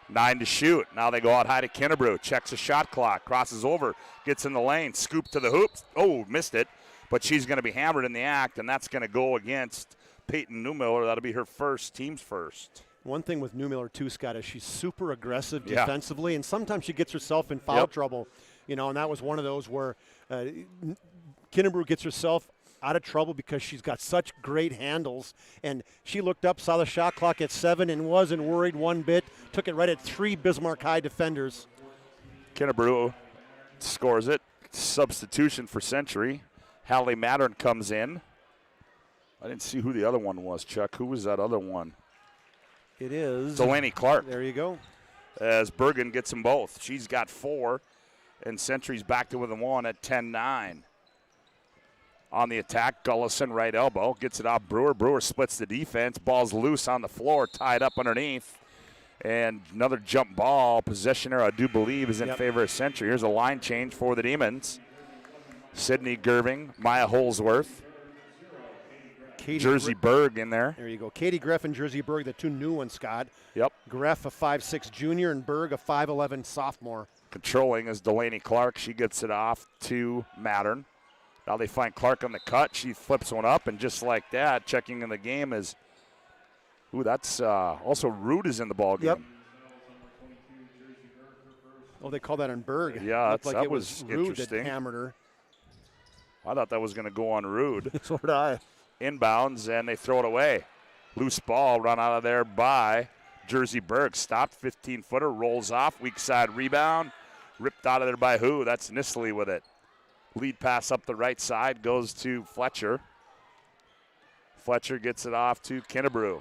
9 to shoot. Now they go out high to Kennebrew. Checks the shot clock. Crosses over. Gets in the lane. Scoop to the hoops. Oh, missed it. But she's going to be hammered in the act, and that's going to go against Peyton Newmiller. That'll be her first, team's first. One thing with Newmiller, too, Scott, is she's super aggressive Yeah. defensively, and sometimes she gets herself in foul trouble. You know, and that was one of those where Kennebrew gets herself out of trouble because she's got such great handles. And she looked up, saw the shot clock at 7, and wasn't worried one bit. Took it right at 3 Bismarck High defenders. Kennebrew scores it. Substitution for Century. Hallie Mattern comes in. I didn't see who the other one was, Chuck. Who was that other one? It is Delaney Clark. There you go. As Bergen gets them both. She's got 4, and Century's back to within 1 at 10-9. On the attack, Gullison right elbow. Gets it off Brewer. Brewer splits the defense. Ball's loose on the floor, tied up underneath. And another jump ball. Possessioner, I do believe, is in favor of Century. Here's a line change for the Demons. Sydney Gerving, Maya Holsworth. Jersey Berg in there. There you go. Katie Greff and Jersey Berg, the 2 new ones, Scott. Yep. Greff, a 5'6" junior, and Berg, a 5'11" sophomore. Controlling is Delaney Clark. She gets it off to Mattern. Now they find Clark on the cut. She flips one up, and just like that, checking in the game is, that's also Rude is in the ball game. Yep. Oh, they call that on Berg. Yeah, Looked like that it was Rude interesting. that hammered her. I thought that was going to go on Rude. So did I. Inbounds, and they throw it away. Loose ball run out of there by Jersey Berg. Stopped, 15-footer, rolls off, weak side rebound. Ripped out of there by who? That's Nisley with it. Lead pass up the right side goes to Fletcher. Fletcher gets it off to Kennebrew.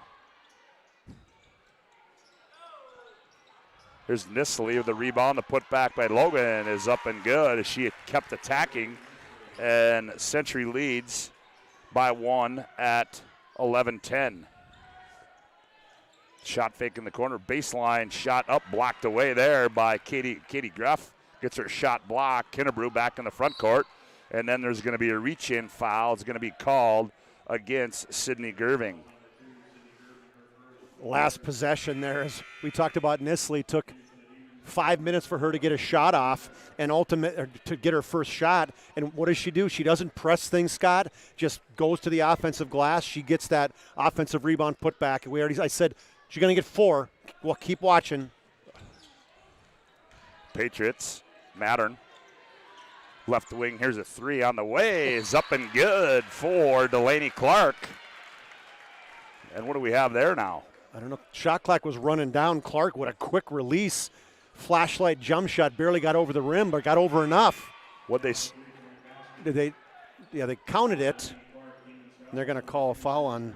Here's Nisley with the rebound. The putback by Logan is up and good as she kept attacking. And Century leads by 1 at 11-10. Shot fake in the corner. Baseline shot up, blocked away there by Katie Greff. Gets her shot blocked. Kennebrew back in the front court. And then there's going to be a reach-in foul. It's going to be called against Sydney Gerving. Last possession there, as we talked about, Nisley took 5 minutes for her to get a shot off and to get her first shot. And what does she do? She doesn't press things, Scott. Just goes to the offensive glass. She gets that offensive rebound put back. I said she's going to get 4. Well, keep watching. Patriots, Mattern. Left wing, here's a 3 on the way. Is up and good for Delaney Clark. And what do we have there now? I don't know. Shot clock was running down. Clark with a quick release. Flashlight jump shot. Barely got over the rim, but got over enough. They counted it. And they're going to call a foul on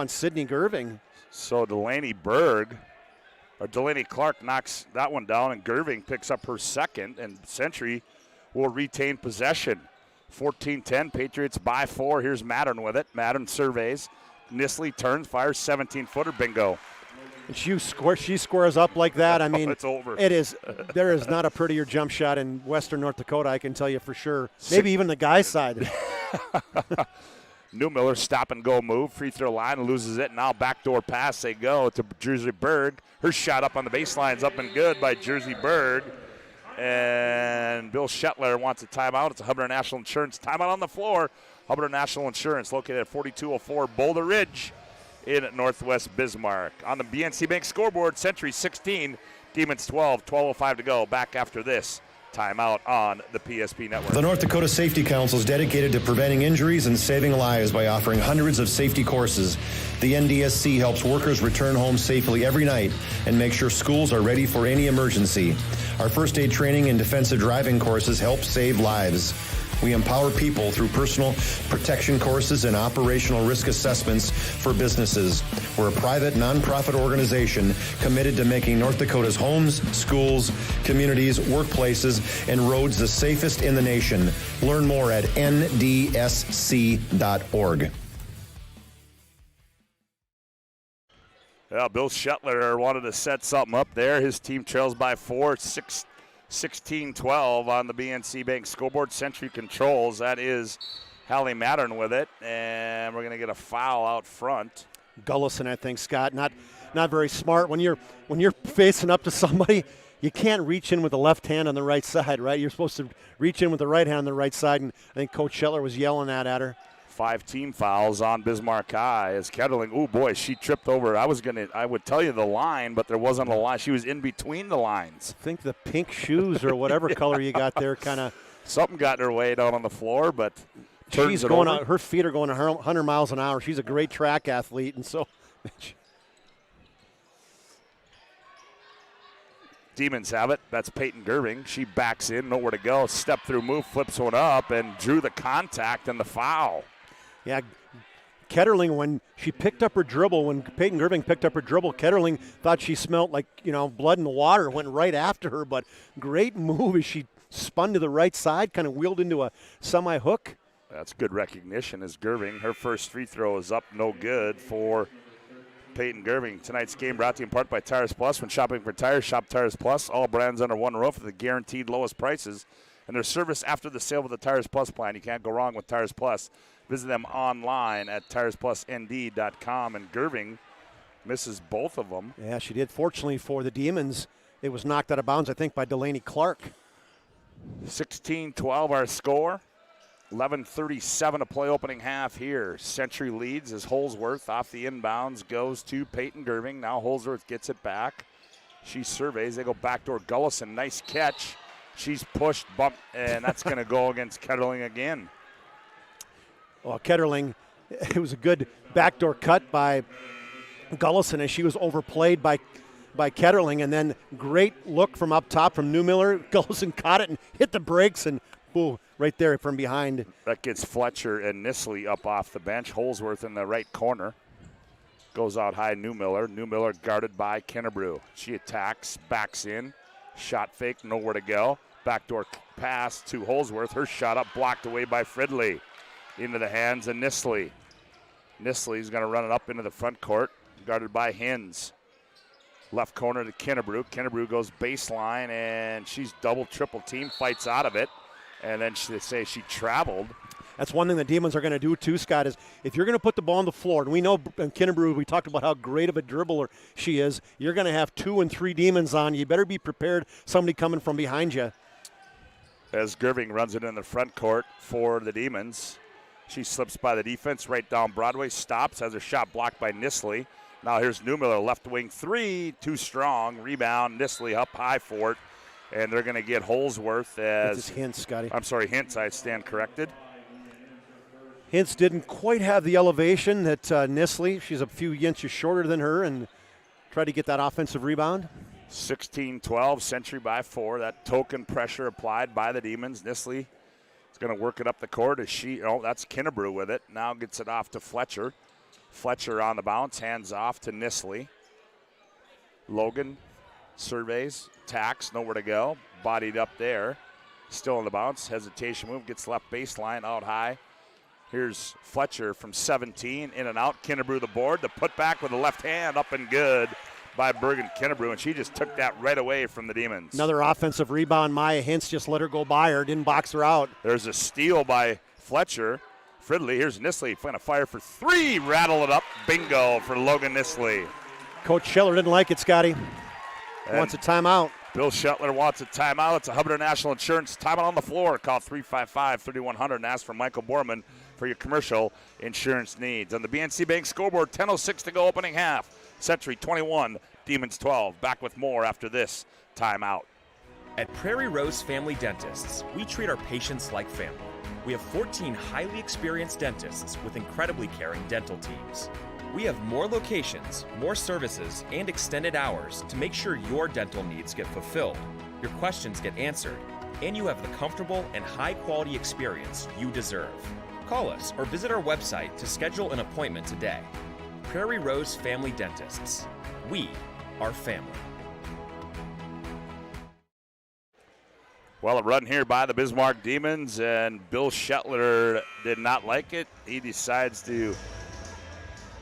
Sydney Gerving. So Delaney Clark knocks that one down, and Gerving picks up her second, and Century will retain possession. 14-10, Patriots by 4. Here's Mattern with it. Mattern surveys, Nisley turns, fires 17-footer, bingo. And she squares up like that. I mean, it's over. It is. There is not a prettier jump shot in Western North Dakota, I can tell you for sure. Maybe even the guy's side. Newmiller stop and go move, free throw line, loses it. Now backdoor pass they go to Jersey Berg. Her shot up on the baseline's up and good by Jersey Berg. And Bill Shetler wants a timeout. It's a Hubbard National Insurance timeout on the floor. Hubbard National Insurance located at 4204 Boulder Ridge in Northwest Bismarck. On the BNC Bank scoreboard, Century 16, Demons 12, 12:05 to go. Back after this timeout on the PSP Network. The North Dakota Safety Council is dedicated to preventing injuries and saving lives by offering hundreds of safety courses. The NDSC helps workers return home safely every night and make sure schools are ready for any emergency. Our first aid training and defensive driving courses help save lives. We empower people through personal protection courses and operational risk assessments for businesses. We're a private, nonprofit organization committed to making North Dakota's homes, schools, communities, workplaces, and roads the safest in the nation. Learn more at ndsc.org. Well, Bill Shetler wanted to set something up there. His team trails by 4, 16-12 on the BNC Bank scoreboard. Century controls. That is Hallie Mattern with it, and we're going to get a foul out front. Gullison, I think, Scott, not very smart. When you're facing up to somebody, you can't reach in with the left hand on the right side, right? You're supposed to reach in with the right hand on the right side, and I think Coach Shetler was yelling that at her. 5 team fouls on Bismarck High as Kettling. Oh boy, she tripped over. I would tell you the line, but there wasn't a line. She was in between the lines. I think the pink shoes or whatever color you got there kind of. Something got in her way down on the floor, but she's going on. Her feet are going 100 miles an hour. She's a great track athlete, and so. Demons have it. That's Peyton Gerving. She backs in, nowhere to go. Step through move, flips one up, and drew the contact and the foul. Yeah, Ketterling, when she picked up her dribble, when Peyton Gerving picked up her dribble, Ketterling thought she smelled like, blood in the water, went right after her, but great move as she spun to the right side, kind of wheeled into a semi-hook. That's good recognition as Gerving. Her first free throw is up, no good for Peyton Gerving. Tonight's game brought to you in part by Tires Plus. When shopping for tires, shop Tires Plus. All brands under one roof at the guaranteed lowest prices. And their service after the sale with the Tires Plus plan. You can't go wrong with Tires Plus. Visit them online at TiresPlusND.com. And Gerving misses both of them. Yeah, she did. Fortunately for the Demons, it was knocked out of bounds, I think, by Delaney Clark. 16-12 our score. 11:37 to play opening half here. Century leads as Holsworth off the inbounds goes to Peyton Gerving. Now Holsworth gets it back. She surveys. They go backdoor. Gullison, nice catch. She's pushed, bumped, and that's going to go against Ketterling again. Well, Ketterling, it was a good backdoor cut by Gullison as she was overplayed by Ketterling, and then great look from up top from Newmiller. Gullison caught it and hit the brakes, and boom, right there from behind. That gets Fletcher and Nisley up off the bench. Holsworth in the right corner. Goes out high, Newmiller. Newmiller guarded by Kennebrew. She attacks, backs in. Shot fake, nowhere to go. Backdoor pass to Holsworth. Her shot up, blocked away by Fridley. Into the hands of Nisley. Nisley's going to run it up into the front court, guarded by Hins. Left corner to Kennebrew. Kennebrew goes baseline, and she's double, triple team, fights out of it. And then they say she traveled. That's one thing the Demons are going to do too, Scott, is if you're going to put the ball on the floor, and we know Kennebrew, we talked about how great of a dribbler she is, you're going to have 2 and 3 Demons on. You better be prepared, somebody coming from behind you. As Gerving runs it in the front court for the Demons. She slips by the defense right down Broadway, stops, has her shot blocked by Nisley. Now here's Newmiller, left wing three, too strong. Rebound, Nisley up high for it. And they're going to get Holsworth as... This is Hintz, Scotty. I'm sorry, Hintz, I stand corrected. Hintz didn't quite have the elevation that Nisley. She's a few inches shorter than her and tried to get that offensive rebound. 16-12, Century by 4. That token pressure applied by the Demons. Nisley is going to work it up the court as that's Kennebrew with it. Now gets it off to Fletcher. Fletcher on the bounce, hands off to Nisley. Logan surveys, tacks, nowhere to go. Bodied up there. Still on the bounce, hesitation move, gets left baseline, out high. Here's Fletcher from 17, in and out. Kinnebrew the board. The putback with the left hand, up and good by Bergen Kinnebrew, and she just took that right away from the Demons. Another offensive rebound. Maya Hintz just let her go by her, didn't box her out. There's a steal by Fletcher. Fridley, here's Nisley, going to fire for 3, rattle it up. Bingo for Logan Nisley. Coach Scheller didn't like it, Scotty. Wants a timeout. Bill Shetler wants a timeout. It's a Hubbard National Insurance timeout on the floor. Call 355-3100 and ask for Michael Borman for your commercial insurance needs. On the BNC Bank scoreboard, 10:06 to go, opening half. Century 21, Demons 12. Back with more after this timeout. At Prairie Rose Family Dentists, we treat our patients like family. We have 14 highly experienced dentists with incredibly caring dental teams. We have more locations, more services, and extended hours to make sure your dental needs get fulfilled, your questions get answered, and you have the comfortable and high-quality experience you deserve. Call us or visit our website to schedule an appointment today. Prairie Rose Family Dentists. We are family. Well, a run here by the Bismarck Demons, and Bill Shetler did not like it. He decides to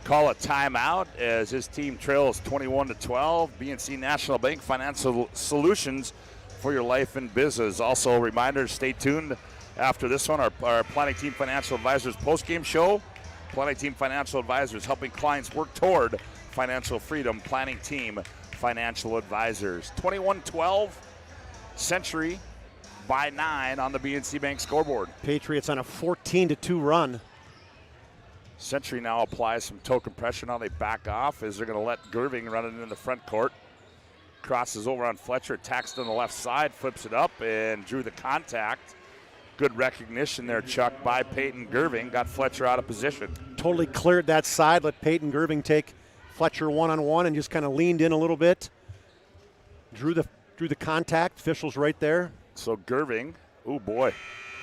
call a timeout as his team trails 21-12. BNC National Bank Financial Solutions for your life and business. Also, a reminder, stay tuned after this one, our Planning Team Financial Advisors postgame show. Planning Team Financial Advisors, helping clients work toward financial freedom. Planning Team Financial Advisors. 21-12, Century by 9 on the BNC Bank scoreboard. Patriots on a 14-2 run. Century now applies some toe compression. Now they back off as they're going to let Gerving run it in the front court. Crosses over on Fletcher, attacks on the left side, flips it up, and drew the contact. Good recognition there, Chuck, by Peyton Gerving. Got Fletcher out of position. Totally cleared that side, let Peyton Gerving take Fletcher one-on-one and just kind of leaned in a little bit. Drew the contact. Officials right there. So Gerving, oh boy,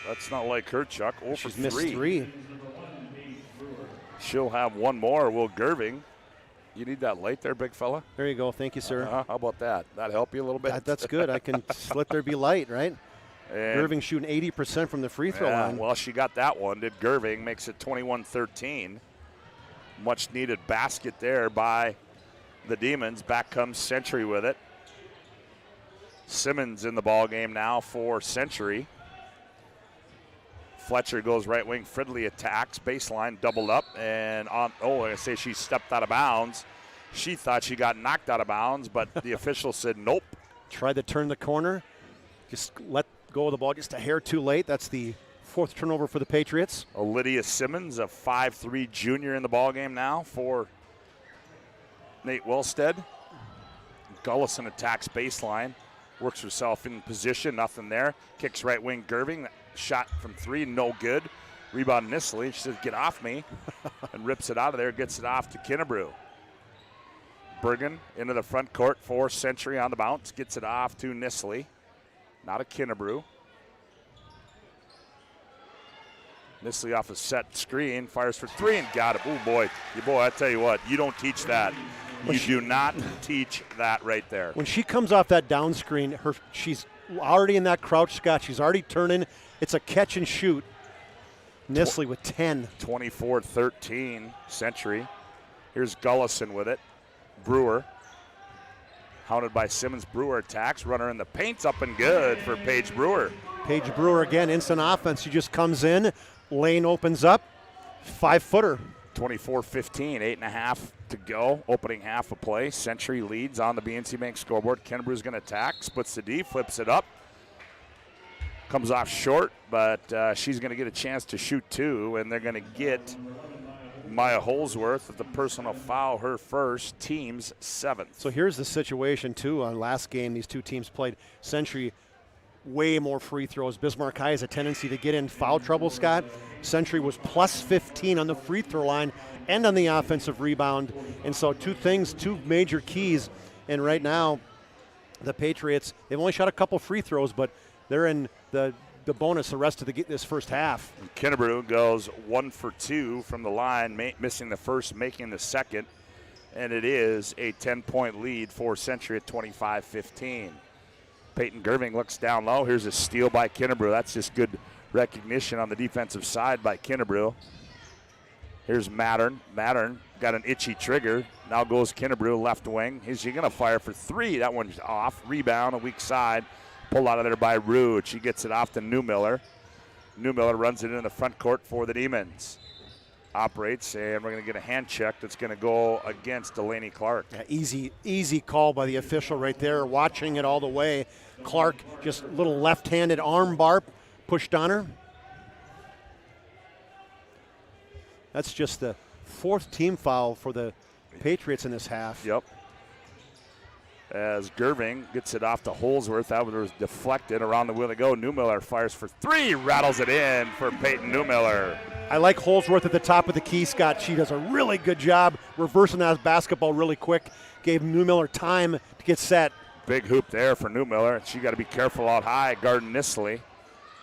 that's not like her, Chuck. Oh, she's for missed 3. She'll have one more, Will Gerving. You need that light there, big fella? There you go. Thank you, sir. How about that? That help you a little bit? That's good. I can let there be light, right? And Gerving shooting 80% from the free throw line. Well, she got that one. Did Gerving, makes it 21-13. Much needed basket there by the Demons. Back comes Century with it. Simmons in the ball game now for Century. Fletcher goes right wing. Fridley attacks. Baseline doubled up. And I say she stepped out of bounds. She thought she got knocked out of bounds, but the official said nope. Tried to turn the corner. Just let go of the ball just a hair too late. That's the 4th turnover for the Patriots. Lydia Simmons, a 5'3" junior in the ball game now for Nate Wellstead. Gullison attacks baseline. Works herself in position, nothing there. Kicks right wing Gerving. Shot from 3, no good. Rebound Nisley. She says, get off me. And rips it out of there, gets it off to Kinnebrew. Bergen into the front court for Century on the bounce. Gets it off to Nisley. Not a Kinnebrew. Nisley off a set screen. Fires for 3 and got it. Oh, boy. I tell you what, you don't teach that. You do not teach that right there. When she comes off that down screen, she's already in that crouch, Scott. She's already turning. It's a catch and shoot. Nisley with 10. 24-13, Century. Here's Gullison with it. Brewer. Hounded by Simmons. Brewer attacks. Runner in the paint's up and good for Paige Brewer. Paige Brewer again, instant offense. She just comes in. Lane opens up. 5-footer. 24-15, 8.5 to go. Opening half of play. Century leads on the BNC Bank scoreboard. Kennebrew's going to attack. Splits the D. Flips it up. Comes off short, but she's going to get a chance to shoot 2, and they're going to get Maya Holsworth with the personal foul, her first, team's 7th. So here's the situation, too. On last game, these two teams played. Century, way more free throws. Bismarck High has a tendency to get in foul trouble, Scott. Century was plus 15 on the free throw line and on the offensive rebound. And so two major keys. And right now, the Patriots, they've only shot a couple free throws, but they're in the bonus the rest of this first half. Kinnebrew goes 1 for 2 from the line, missing the first, making the second. And it is a 10-point lead for Century at 25-15. Peyton Gerving looks down low. Here's a steal by Kinnebrew. That's just good recognition on the defensive side by Kinnebrew. Here's Mattern. Mattern got an itchy trigger. Now goes Kinnebrew, left wing. Is she going to fire for three? That one's off. Rebound, a weak side. Pulled out of there by Rude. She gets it off to Newmiller. Newmiller runs it into the front court for the Demons. Operates, and we're going to get a hand check that's going to go against Delaney Clark. Yeah, easy call by the official right there, watching it all the way. Clark, just a little left-handed arm bar pushed on her. That's just the fourth team foul for the Patriots in this half. Yep. As Gerving gets it off to Holsworth. That was deflected. Around the wheel to go. Newmiller fires for three. Rattles it in for Peyton Newmiller. I like Holsworth at the top of the key, Scott. She does a really good job reversing that basketball really quick. Gave Newmiller time to get set. Big hoop there for Newmiller. She got to be careful out high. Guarding Nisley.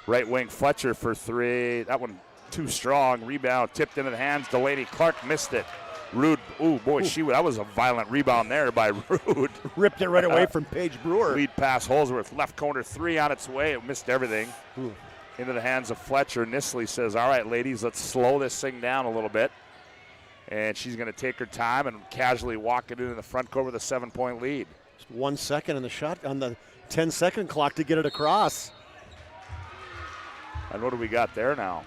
Right wing Fletcher for three. That one too strong. Rebound tipped into the hands. Delaney Clark missed it. Rude, that was a violent rebound there by Rude. Ripped it right away from Paige Brewer. Lead pass, Holsworth, left corner three on its way. It missed everything. Into the hands of Fletcher. Nisley says, all right, ladies, let's slow this thing down a little bit. And she's going to take her time and casually walk it into the front court with a 7-point lead. Just 1 second on the shot, on the 10-second clock to get it across. And what do we got there now?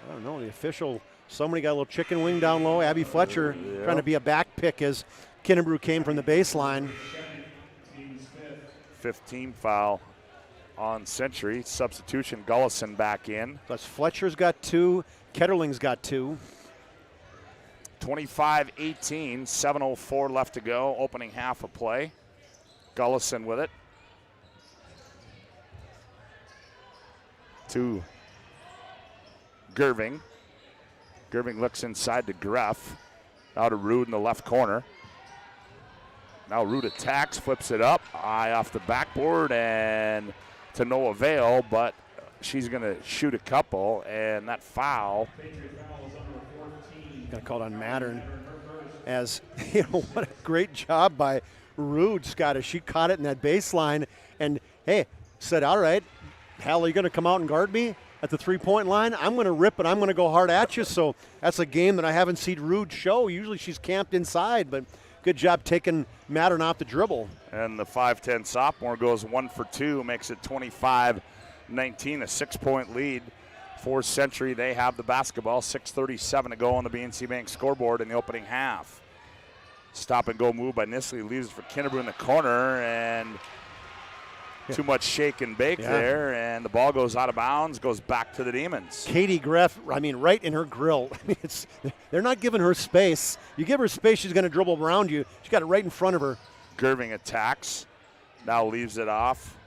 I don't know, the official... Somebody got a little chicken wing down low. Abby Fletcher trying to be a back pick as Kinnebrew came from the baseline. 15 foul on Century. Substitution, Gullison back in. Plus Fletcher's got two. Ketterling's got two. 25-18, 7:04 left to go. Opening half of play. Gullison with it. To Gerving. Gerving looks inside to Greff. Now to Rude in the left corner. Now Rude attacks, flips it up. Eye off the backboard and to no avail, but she's going to shoot a couple, and that foul. Got called on Mattern. As, what a great job by Rude, Scott, as she caught it in that baseline and, hey, said, all right, hell, are you going to come out and guard me at the three-point line? I'm going to rip it. I'm going to go hard at you. So that's a game that I haven't seen Rude show. Usually she's camped inside, but good job taking Mattern off the dribble. And the 5'10 sophomore goes 1 for 2, makes it 25-19, a 6-point lead for Century. They have the basketball. 6:37 to go on the BNC Bank scoreboard in the opening half. Stop and go move by Nisley, leaves it for Kinnebrew in the corner, and too much shake and bake there, and the ball goes out of bounds, goes back to the Demons. Katie Greff, right in her grill. They're not giving her space. You give her space, she's going to dribble around you. She got it right in front of her. Gerving attacks, now leaves it off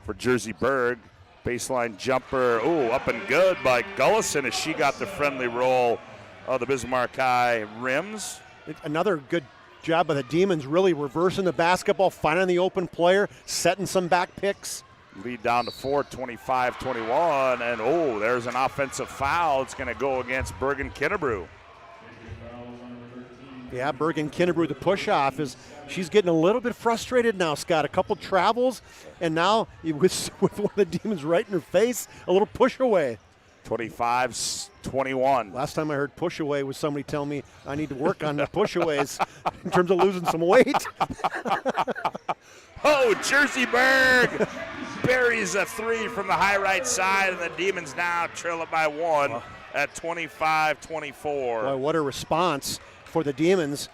for Jersey Berg. Baseline jumper, up and good by Gullison as she got the friendly roll of the Bismarck High rims. Another good job by the Demons, really reversing the basketball, finding the open player, setting some back picks. Lead down to 4, 25-21, and there's an offensive foul. It's going to go against Bergen Kinnebrew. Yeah, Bergen Kinnebrew, the push-off, she's getting a little bit frustrated now, Scott. A couple travels, and now with one of the Demons right in her face, a little push away. 25-21. Last time I heard push away was somebody tell me I need to work on the push aways in terms of losing some weight. Jersey Berg buries a three from the high right side, and the Demons now trail it by 1 at 25-24. Boy, what a response for the Demons.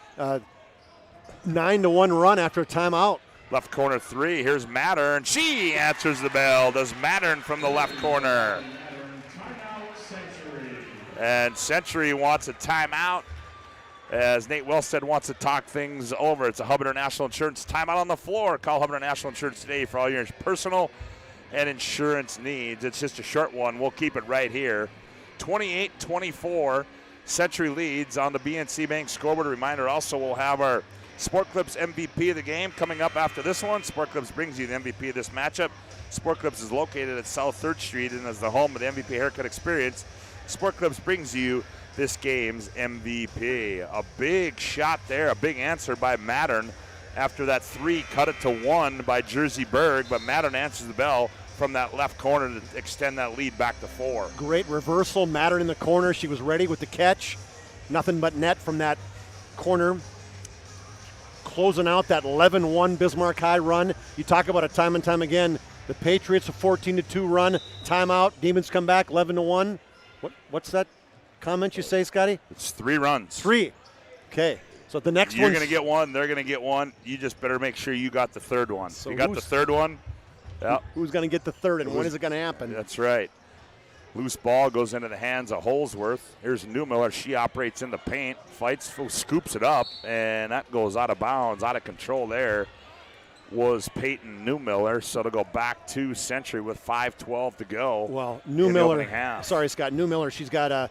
9-1 run after a timeout. Left corner three. Here's Mattern. She answers the bell. Does Mattern from the left corner. And Century wants a timeout as Nate Wellstead wants to talk things over. It's a Hub International Insurance timeout on the floor. Call Hub International Insurance today for all your personal and insurance needs. It's just a short one. We'll keep it right here. 28-24, Century leads on the BNC Bank scoreboard. A reminder also, we'll have our Sport Clips MVP of the game coming up after this one. Sport Clips brings you the MVP of this matchup. Sport Clips is located at South 3rd Street and is the home of the MVP haircut experience. Sport Clips brings you this game's MVP. A big shot there, a big answer by Mattern after that three cut it to 1 by Jersey Berg, but Mattern answers the bell from that left corner to extend that lead back to 4. Great reversal. Mattern in the corner. She was ready with the catch. Nothing but net from that corner. Closing out that 11-1 Bismarck High run. You talk about it time and time again. The Patriots, a 14-2 run. Timeout. Demons come back 11-1. What's that comment you say, Scotty? It's 3 runs. 3. Okay. So the next one. You're going to get one. They're going to get one. You just better make sure you got the third one. So you got the third one. Yeah. Who's going to get the third, and when is it going to happen? That's right. Loose ball goes into the hands of Holsworth. Here's Newmiller. She operates in the paint, fights, scoops it up, and that goes out of bounds, out of control there. Was Peyton Newmiller, so to go back to Century with 5:12 to go. Well, Newmiller, sorry, Scott, Newmiller, she's got a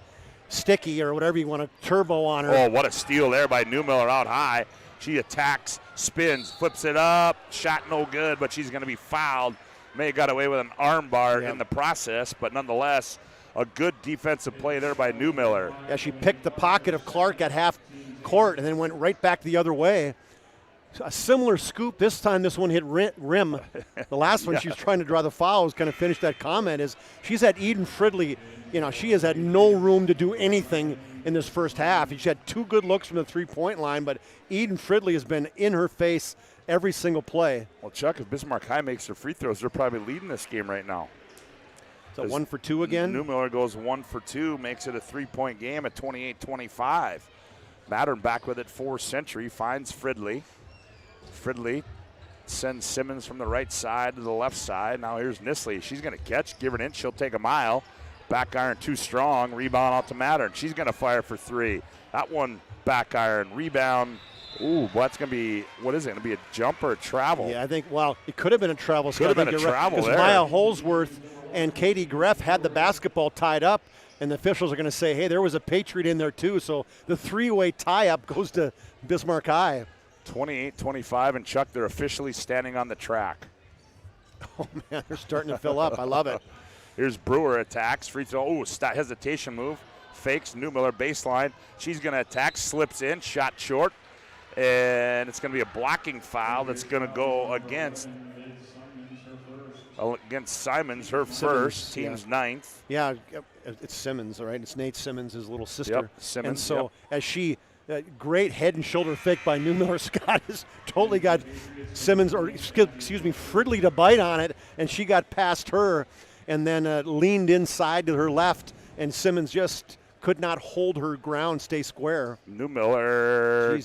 sticky or whatever you want, a turbo on her. Oh, what a steal there by Newmiller out high. She attacks, spins, flips it up, shot no good, but she's going to be fouled. May have got away with an arm bar in the process, but nonetheless, a good defensive play there by Newmiller. Yeah, she picked the pocket of Clark at half court and then went right back the other way. A similar scoop. This time this one hit rim. The last one she was trying to draw the foul. Was going to finish that comment is she's had Eden Fridley. You know, she has had no room to do anything in this first half. She had 2 good looks from the three-point line, but Eden Fridley has been in her face every single play. Well, Chuck, if Bismarck High makes their free throws, they're probably leading this game right now. So 1 for 2 again? Newmiller goes 1 for 2, makes it a 3-point game at 28-25. Mattern back with it for Century, finds Fridley. Fridley sends Simmons from the right side to the left side. Now here's Nisley. She's going to catch, give her an inch, she'll take a mile. Back iron too strong, rebound out to Mattern. She's going to fire for 3. That one back iron, rebound. Ooh, that's going to be, what is it, going to be a jump or a travel? Yeah, I think, well, it could have been a travel. Could have been a travel there. Because Maya Holsworth and Katie Greff had the basketball tied up, and the officials are going to say, hey, there was a Patriot in there too. So the 3-way tie-up goes to Bismarck High. 28-25, and Chuck, they're officially standing on the track. Oh, man, they're starting to fill up. I love it. Here's Brewer, attacks, free throw. Oh, hesitation move. Fakes, Newmiller baseline. She's going to attack, slips in, shot short. And it's going to be a blocking foul that's going to go against Simons, her first, team's 9th. Yeah, it's Simmons, all right? It's Nate Simmons, his little sister. Yep, Simmons. And so as she, great head and shoulder fake by Newmiller. Scott has totally got Simmons, or excuse me, Fridley to bite on it, and she got past her and then leaned inside to her left, and Simmons just could not hold her ground, stay square. Newmiller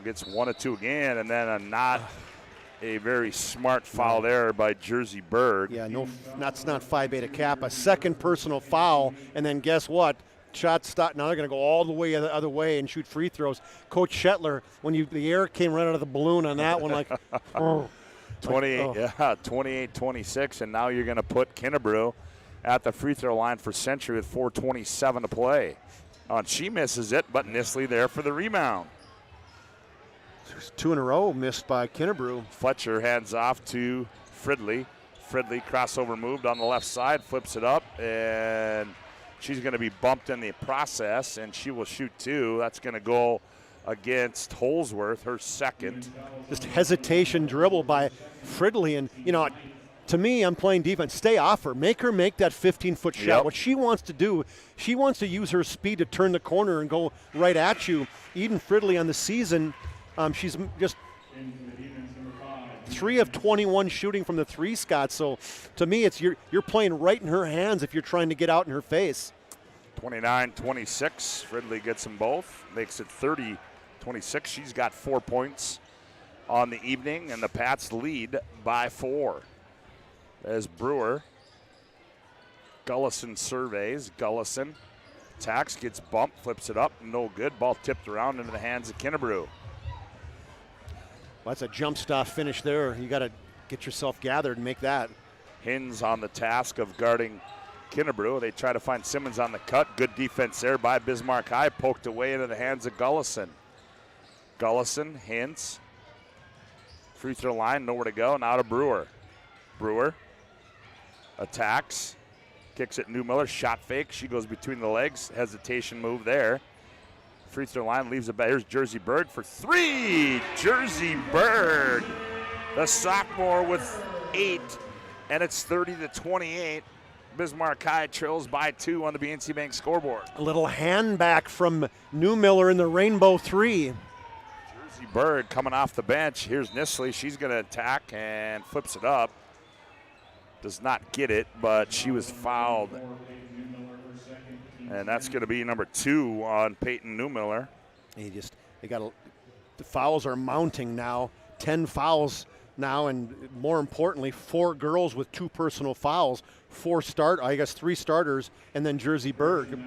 gets 1 or 2 again, and then a very smart foul there by Jersey Berg. Yeah, that's not Phi Beta Kappa. Second personal foul, and then guess what? Shot stop. Now they're going to go all the way the other way and shoot free throws. Coach Shetler, when the air came right out of the balloon on that one, like, oh. 28-26, and now you're going to put Kinnebrew at the free throw line for Century with 4:27 to play. She misses it, but Nisley there for the rebound. There's 2 in a row missed by Kinnebrew. Fletcher hands off to Fridley. Fridley crossover moved on the left side, flips it up, and she's going to be bumped in the process, and she will shoot 2. That's going to go against Holsworth, her second. Just hesitation dribble by Fridley, and, to me, I'm playing defense. Stay off her. Make her make that 15-foot shot. Yep. What she wants to do, she wants to use her speed to turn the corner and go right at you. Eden Fridley on the season, she's just 3 of 21 shooting from the 3, Scott. So to me, it's you're playing right in her hands if you're trying to get out in her face. 29-26. Fridley gets them both. Makes it 30-26. She's got 4 points on the evening, and the Pats lead by 4. As Brewer, Gullison surveys. Gullison attacks, gets bumped, flips it up, no good. Ball tipped around into the hands of Kinnebrew. Well, that's a jump stop finish there. You got to get yourself gathered and make that. Hins on the task of guarding Kinnebrew. They try to find Simmons on the cut. Good defense there by Bismarck High. Poked away into the hands of Gullison. Gullison, Hins. Free throw line, nowhere to go. Now to Brewer. Brewer attacks. Kicks it Newmiller. Shot fake. She goes between the legs. Hesitation move there. Free throw line leaves it back. Here's Jersey Berg for 3. Jersey Berg, the sophomore with 8. And it's 30-28. Bismarck High trails by 2 on the BNC Bank scoreboard. A little hand back from Newmiller in the Rainbow 3. Jersey Bird coming off the bench. Here's Nisley. She's going to attack and flips it up. Does not get it, but she was fouled. And that's going to be number 2 on Peyton Newmiller. The fouls are mounting now. 10 fouls now, and more importantly, 4 girls with 2 personal fouls. 3 starters, and then Jersey Berg.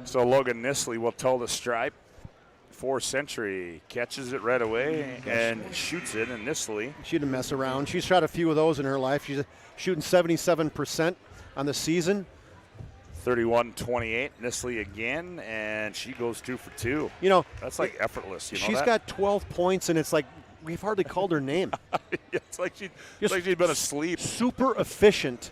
So Logan Nisley will toe the stripe for Century. Catches it right away and shoots it, and Nisley. She didn't mess around. She's shot a few of those in her life. She's shooting 77% on the season. 31-28, Nisley again, and she goes 2 for 2. You know, that's like effortless. You know she's that? got 12 points, and it's like we've hardly called her name. It's like she'd been asleep. Super efficient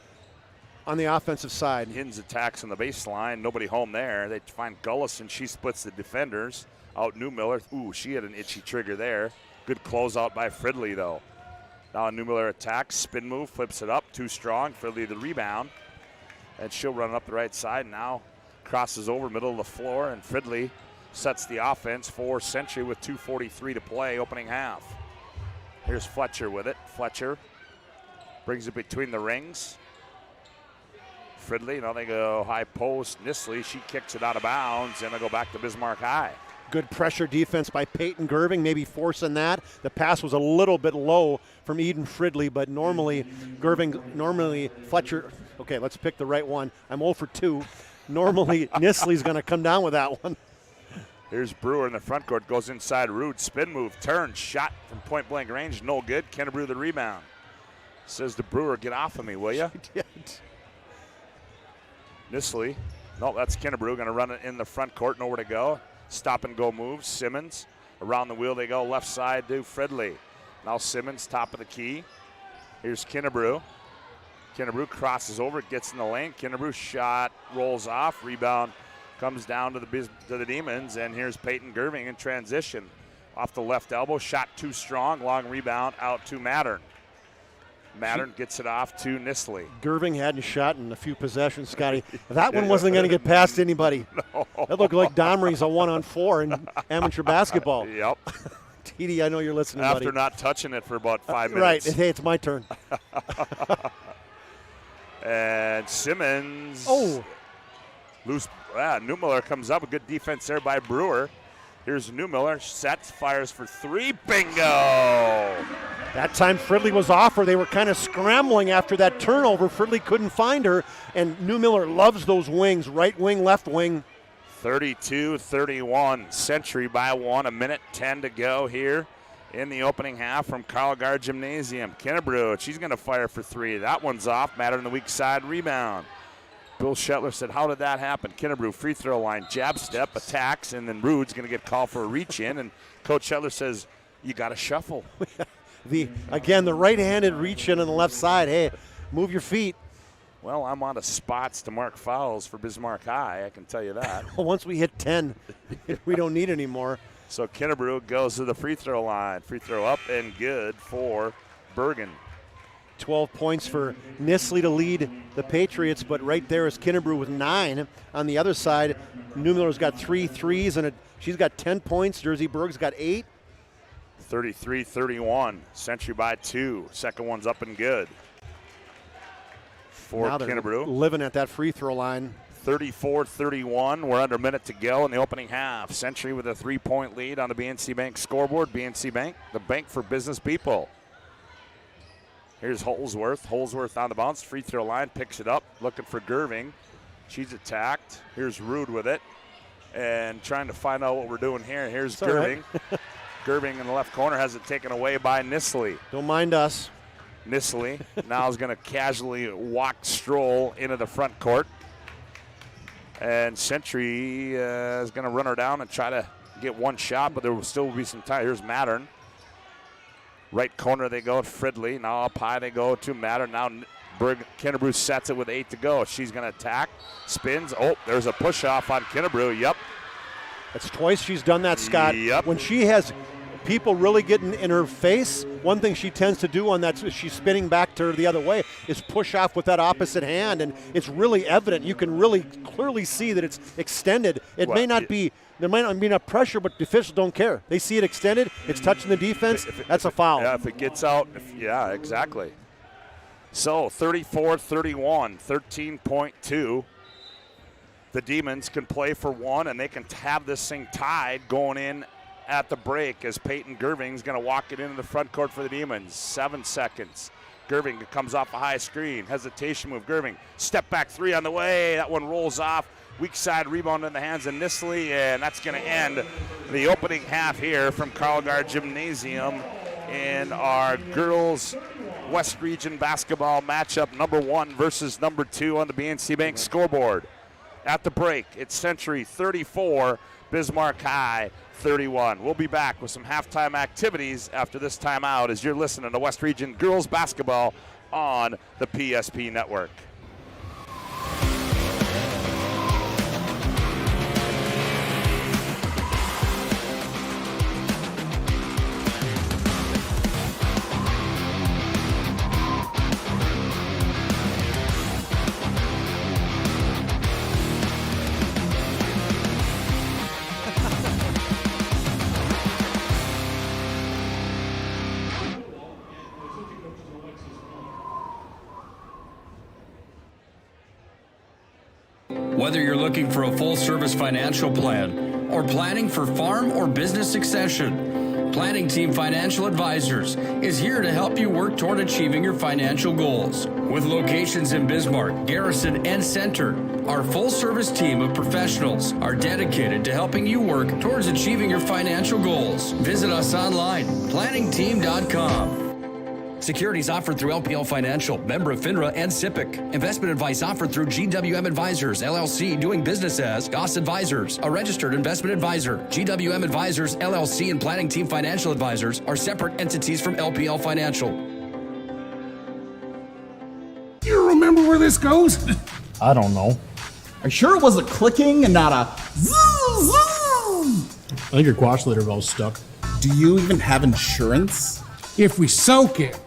on the offensive side. Hins attacks on the baseline. Nobody home there. They find Gullis, and she splits the defenders. Out Newmiller. Ooh, she had an itchy trigger there. Good closeout by Fridley, though. Now Newmiller attacks. Spin move. Flips it up. Too strong. Fridley the rebound. And she'll run up the right side now. Crosses over middle of the floor, and Fridley sets the offense for Century with 2:43 to play, opening half. Here's Fletcher with it. Fletcher brings it between the rings. Fridley, now they go high post. Nisley, she kicks it out of bounds, and they'll go back to Bismarck High. Good pressure defense by Peyton Gerving, maybe forcing that. The pass was a little bit low from Eden Fridley, but normally Fletcher, okay, let's pick the right one. I'm 0 for 2. Normally Nisley's going to come down with that one. Here's Brewer in the front court, goes inside Rude, spin move, turn, shot from point blank range, no good. Kennebrew the rebound. Says to Brewer, get off of me, will ya? Nisley, no, that's Kennebrew, going to run it in the front court, nowhere to go. Stop and go moves. Simmons around the wheel they go, left side to Fridley. Now Simmons, top of the key. Here's Kennebrew. Kennebrew crosses over, gets in the lane. Kennebrew shot rolls off, rebound comes down to the Demons, and here's Peyton Gerving in transition. Off the left elbow, shot too strong, long rebound out to Mattern. Mattern gets it off to Nisley. Gerving hadn't shot in a few possessions, Scotty. That one wasn't going to get past anybody. No. That looked like Domrey's a 1-on-4 in amateur basketball. Yep. TD, I know you're listening, After buddy. not touching it for about 5 Right. minutes. Hey, it's my turn. And Simmons. Oh. Loose. Newmiller comes up. A good defense there by Brewer. Here's Newmiller. Sets, fires for 3. Bingo! That time Fridley was off her. They were kind of scrambling after that turnover. Fridley couldn't find her, and Newmiller loves those wings, right wing, left wing. 32-31. Century by 1. 1:10 to go here in the opening half from Carl Gard Gymnasium. Kennebrew, she's going to fire for 3. That one's off. Matter on the weak side rebound. Bill Shetler said, how did that happen? Kennebrew, free throw line, jab step, attacks, and then Rude's going to get called for a reach in. And Coach Shetler says, you got to shuffle. The right-handed reach in on the left side. Hey, move your feet. Well, I'm on the spots to mark fouls for Bismarck High, I can tell you that. Once we hit 10, we don't need any more. So Kennebrew goes to the free throw line. Free throw up and good for Bergen. 12 points for Nisley to lead the Patriots, but right there is Kennebrew with 9. On the other side, Newmiller's got 3 threes, and she's got 10 points. Jersey Berg's got 8. 33-31. Century by 2. Second one's up and good for Kennebrew. Living at that free throw line. 34-31. We're under a minute to go in the opening half. Century with a 3-point lead on the BNC Bank scoreboard. BNC Bank, the bank for business people. Here's Holsworth. Holsworth on the bounce. Free throw line. Picks it up. Looking for Gerving. She's attacked. Here's Rude with it. And trying to find out what we're doing here. Here's Gerving. Right. Gerving in the left corner has it taken away by Nisley. Don't mind us. Nisley now is going to casually stroll into the front court. And Century is going to run her down and try to get one shot, but there will still be some time. Here's Mattern. Right corner they go to Fridley. Now up high they go to Mattern. Now Kennebrew sets it with 8 to go. She's going to attack. Spins. Oh, there's a push off on Kennebrew. Yep. That's twice she's done that, Scott. Yep. When she has people really getting in her face, one thing she tends to do on that, she's spinning back to her the other way, is push off with that opposite hand, and it's really evident. You can really clearly see that it's extended. It may not be, there might not be enough pressure, but the officials don't care. They see it extended, it's touching the defense, that's a foul. Yeah, if it gets out, yeah, exactly. So 34-31, 13.2. The Demons can play for one, and they can have this thing tied going in at the break as Peyton Gerving's going to walk it into the front court for the Demons. 7 seconds. Gerving comes off a high screen. Hesitation move. Gerving. Step back three on the way. That one rolls off. Weak side rebound in the hands of Nisley, and that's going to end the opening half here from Carl Gard Gymnasium in our girls West Region basketball matchup, number 1 versus number 2 on the BNC Bank scoreboard. At the break, it's Century 34, Bismarck High 31. We'll be back with some halftime activities after this timeout as you're listening to West Region girls basketball on the PSP Network. Whether you're looking for a full-service financial plan or planning for farm or business succession, Planning Team Financial Advisors is here to help you work toward achieving your financial goals. With locations in Bismarck, Garrison, and Center, our full-service team of professionals are dedicated to helping you work towards achieving your financial goals. Visit us online, planningteam.com. Securities offered through LPL Financial, member of FINRA and SIPC. Investment advice offered through GWM Advisors, LLC, doing business as Goss Advisors, a registered investment advisor. GWM Advisors, LLC, and Planning Team Financial Advisors are separate entities from LPL Financial. You remember where this goes? I don't know. Are you sure it wasn't clicking and not a zoom, zoom? I think your quash later valve's stuck. Do you even have insurance? If we soak it,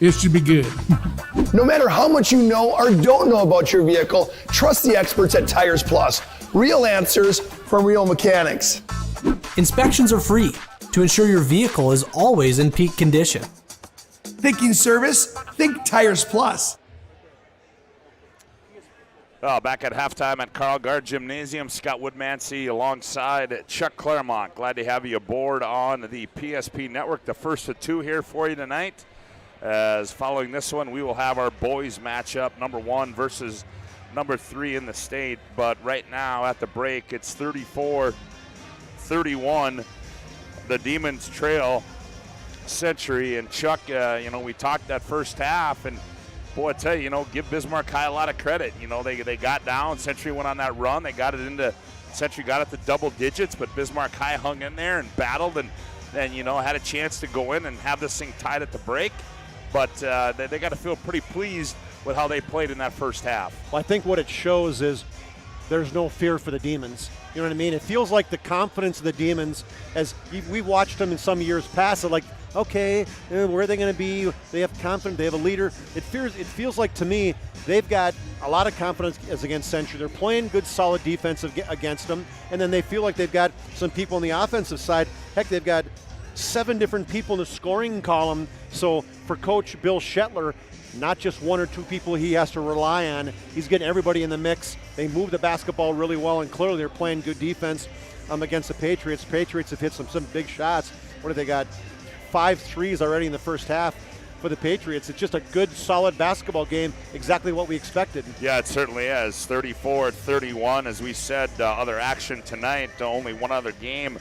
it should be good. No matter how much you know or don't know about your vehicle, trust the experts at Tires Plus. Real answers from real mechanics. Inspections are free to ensure your vehicle is always in peak condition. Thinking service? Think Tires Plus. Back at halftime at Carl Gard Gymnasium, Scott Woodmansey alongside Chuck Claremont. Glad to have you aboard on the PSP Network. The first of 2 here for you tonight. As following this one, we will have our boys matchup, number 1 versus number 3 in the state. But right now at the break, it's 34-31. The Demons trail Century. And Chuck, we talked that first half, and boy, I tell you, give Bismarck High a lot of credit. They got down. Century went on that run. They got it into Century, got it to double digits, but Bismarck High hung in there and battled and had a chance to go in and have this thing tied at the break. But they got to feel pretty pleased with how they played in that first half. Well, I think what it shows is there's no fear for the Demons. You know what I mean? It feels like the confidence of the Demons, as we watched them in some years past, like, okay, where are they going to be? They have confidence. They have a leader. It feels like to me they've got a lot of confidence as against Century. They're playing good, solid defense against them, and then they feel like they've got some people on the offensive side. Heck, they've got 7 different people in the scoring column. So for Coach Bill Shetler, not just 1 or 2 people he has to rely on. He's getting everybody in the mix. They move the basketball really well, and clearly they're playing good defense against the Patriots. Patriots have hit some big shots. What have they got? 5 threes already in the first half for the Patriots. It's just a good, solid basketball game, exactly what we expected. Yeah, it certainly is. 34-31, as we said, other action tonight. Only one other game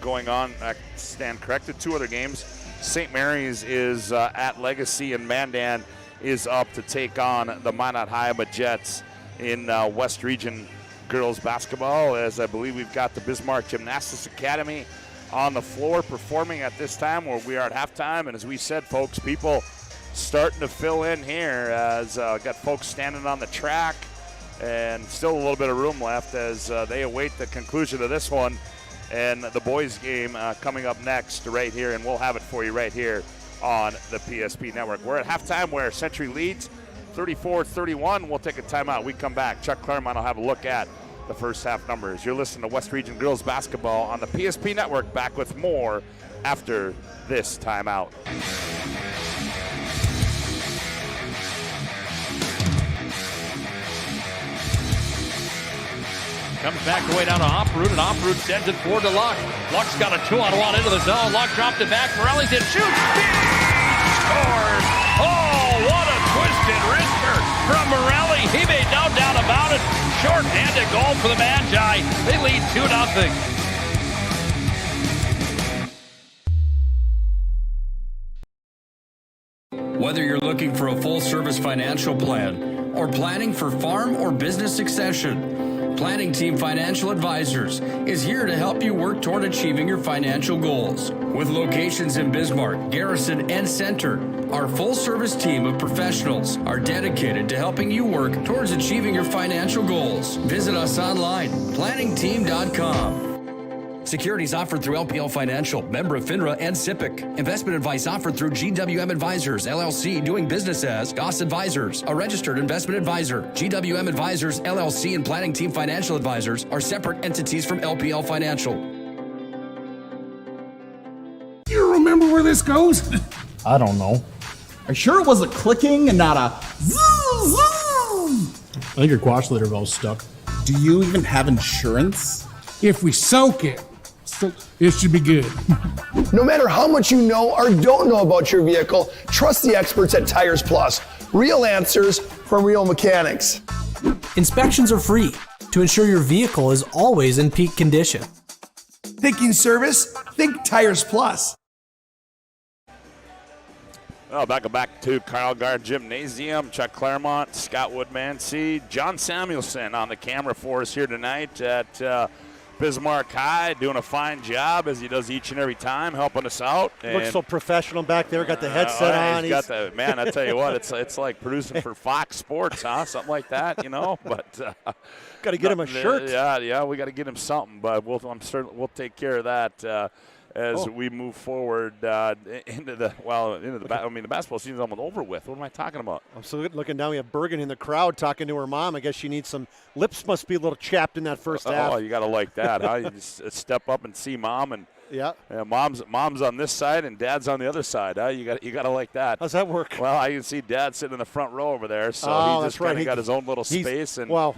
going on. I stand corrected, 2 other games. St. Mary's is at Legacy, and Mandan is up to take on the Minot Haiba Jets in West Region girls basketball, as I believe we've got the Bismarck Gymnastics Academy on the floor performing at this time where we are at halftime. And as we said, folks, people starting to fill in here as got folks standing on the track and still a little bit of room left as they await the conclusion of this one and the boys game coming up next right here, and we'll have it for you right here on the PSP Network. We're at halftime where Century leads 34-31. We'll take a timeout. We come back. Chuck Claremont will have a look at the first half numbers. You're listening to West Region Girls Basketball on the PSP Network. Back with more after this timeout. Comes back the way down to Oproot, and Oproot sends it forward to Luck. Luck's got a 2-on-1 into the zone. Luck dropped it back. Morellington shoots. Scores! Oh, what a twisted wrister from Morelli. He made no doubt about it. Short-handed goal for the Magi. They lead 2-0. Whether you're looking for a full-service financial plan or planning for farm or business succession, Planning Team Financial Advisors is here to help you work toward achieving your financial goals. With locations in Bismarck, Garrison, and Center, our full-service team of professionals are dedicated to helping you work towards achieving your financial goals. Visit us online, planningteam.com. Securities offered through LPL Financial, member of FINRA and SIPC. Investment advice offered through GWM Advisors, LLC, doing business as Goss Advisors, a registered investment advisor. GWM Advisors, LLC, and Planning Team Financial Advisors are separate entities from LPL Financial. You remember where this goes? I don't know. Are you sure it was a clicking and not a zoom, zoom? I think your quash litter valve's stuck. Do you even have insurance? If we soak it, it should be good. No matter how much you know or don't know about your vehicle, trust the experts at Tires Plus. Real answers from real mechanics. Inspections are free to ensure your vehicle is always in peak condition. Thinking service? Think Tires Plus. Well, back to Carl Gard Gymnasium. Chuck Claremont, Scott Woodmansee, John Samuelson on the camera for us here tonight at Bismarck High, doing a fine job as he does each and every time, helping us out. Looks so professional back there. Got the headset on. He's got the man. I tell you what, it's like producing for Fox Sports, huh? Something like that, you know. But got to get him a shirt. Yeah, we got to get him something. But we'll take care of that as we move forward into the basketball season's almost over with. What am I talking about? I'm still looking down. We have Bergen in the crowd talking to her mom. I guess she needs some lips. Must be a little chapped in that first half. Oh, you got to like that, huh? You just step up and see mom, and mom's on this side and dad's on the other side, huh? You got to like that. How's that work? Well, I can see dad sitting in the front row over there, so he just kind of got his own little space. And Mark,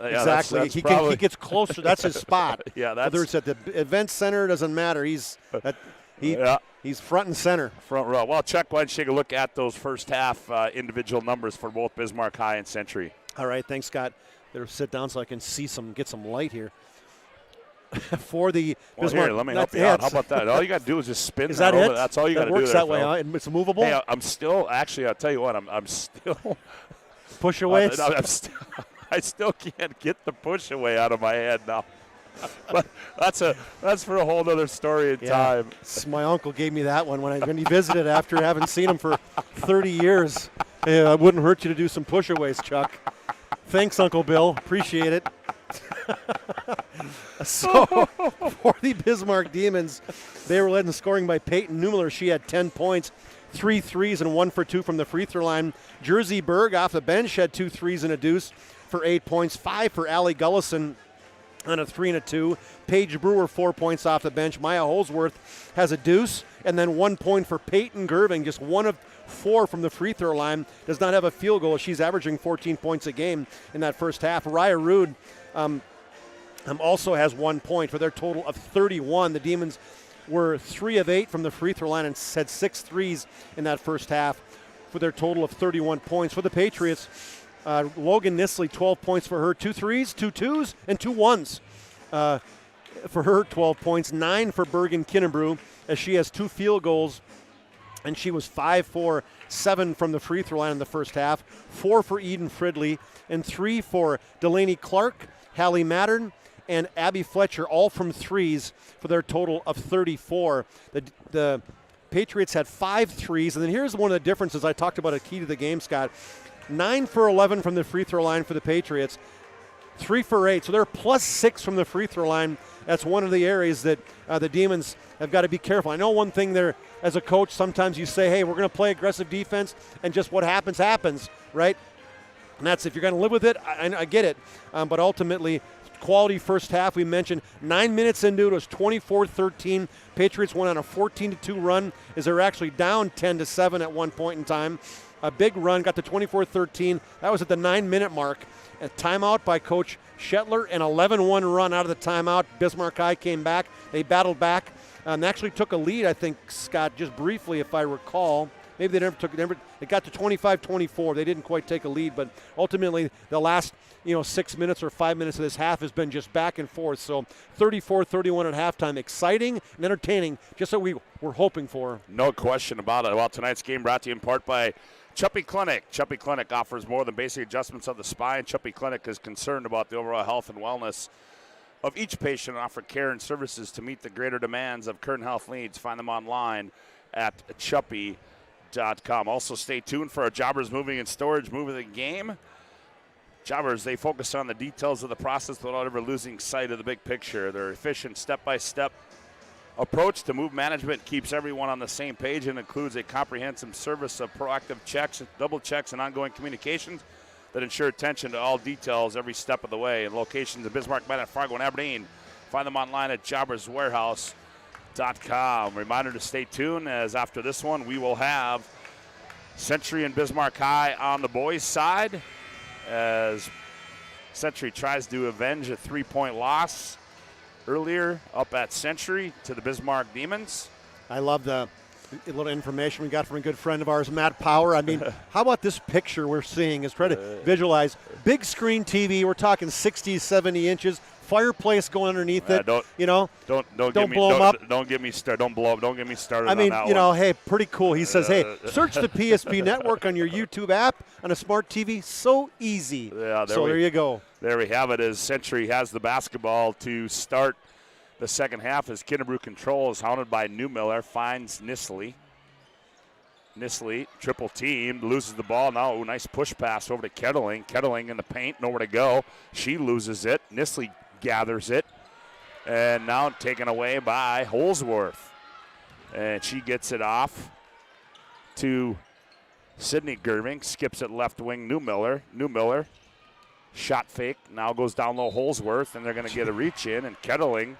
exactly. That's he probably gets closer. That's his spot. Whether it's at the event center, doesn't matter. He's front and center. Front row. Well, Chuck, why don't you take a look at those first half individual numbers for both Bismarck High and Century? All right, thanks, Scott. Better sit down so I can get some light here. For the Bismarck. Here, let me help you out. How about that? All you got to do is just spin is that over. It? That's all you got to do. Works that way, huh? It's movable. Hey, I'm still actually. I'll tell you what. I'm still push away. I still can't get the push away out of my head now. But that's for a whole other story in time. My uncle gave me that one when he visited after having seen him for 30 years. Yeah, it wouldn't hurt you to do some push-aways, Chuck. Thanks, Uncle Bill. Appreciate it. So, for the Bismarck Demons, they were led in scoring by Peyton Newmiller. She had 10 points, 3 threes, and 1 for 2 from the free throw line. Jersey Berg off the bench had 2 threes and a deuce for 8 points, 5 for Allie Gullison on a 3 and a 2. Paige Brewer, 4 points off the bench. Maya Holsworth has a deuce, and then 1 point for Peyton Gerving, just 1 of 4 from the free throw line. Does not have a field goal. She's averaging 14 points a game in that first half. Raya Rude also has 1 point for their total of 31. The Demons were 3 of 8 from the free throw line and had 6 threes in that first half for their total of 31 points. For the Patriots, Logan Nisley, 12 points for her, 2 threes, 2 twos, and 2 ones. For her, 12 points, 9 for Bergen Kinnebrew, as she has 2 field goals, and she was 5 for 7 from the free throw line in the first half, 4 for Eden Fridley, and 3 for Delaney Clark, Hallie Mattern, and Abby Fletcher, all from threes for their total of 34. The Patriots had 5 threes, and then here's one of the differences. I talked about a key to the game, Scott. 9 for 11 from the free throw line for the Patriots. 3 for 8. So they're +6 from the free throw line. That's one of the areas that the Demons have got to be careful. I know one thing there as a coach, sometimes you say, hey, we're going to play aggressive defense, and just what happens, right? And that's if you're going to live with it, I get it. But ultimately, quality first half, we mentioned 9 minutes into it was 24-13. Patriots went on a 14-2 run as they were actually down 10-7 at one point in time. A big run, got to 24-13. That was at the 9-minute mark. A timeout by Coach Shetler, an 11-1 run out of the timeout. Bismarck High came back. They battled back. They actually took a lead, I think, Scott, just briefly, if I recall. Maybe they never took it. It got to 25-24. They didn't quite take a lead, but ultimately the last 6 minutes or 5 minutes of this half has been just back and forth. So 34-31 at halftime. Exciting and entertaining, just what we were hoping for. No question about it. Well, tonight's game brought to you in part by Chuppy Clinic. Chuppy Clinic offers more than basic adjustments of the spine. Chuppy Clinic is concerned about the overall health and wellness of each patient and offer care and services to meet the greater demands of current health needs. Find them online at chuppy.com. Also, stay tuned for our Jobbers Moving and Storage Move of the Game. Jobbers, they focus on the details of the process without ever losing sight of the big picture. Their efficient step-by-step approach to move management keeps everyone on the same page and includes a comprehensive service of proactive checks, double checks, and ongoing communications that ensure attention to all details every step of the way. And locations in Bismarck, Manette, Fargo, and Aberdeen. Find them online at jobberswarehouse.com. Reminder to stay tuned, as after this one we will have Century and Bismarck High on the boys' side as Century tries to avenge a 3-point loss earlier up at Century to the Bismarck Demons. I love the little information we got from a good friend of ours, Matt Power. I mean, how about this picture we're seeing? Is try to visualize. Big screen TV, we're talking 60, 70 inches, fireplace going underneath it. Don't blow them up. Don't get me started. Don't get me started. I mean, on that one. hey, pretty cool. He says, hey, search the PSP network on your YouTube app on a smart TV. So easy. Yeah, there you go. There we have it, as Century has the basketball to start the second half as Kinnebrew controls, hounded by Newmiller, finds Nisley. Nisley, triple teamed, loses the ball. Now, nice push pass over to Kettling. Kettling in the paint, nowhere to go. She loses it. Nisley gathers it. And now taken away by Holsworth. And she gets it off to Sydney Gerving. Skips it left wing, Newmiller. Newmiller. Shot fake, now goes down low Holsworth, and they're going to get a reach in, and Kettling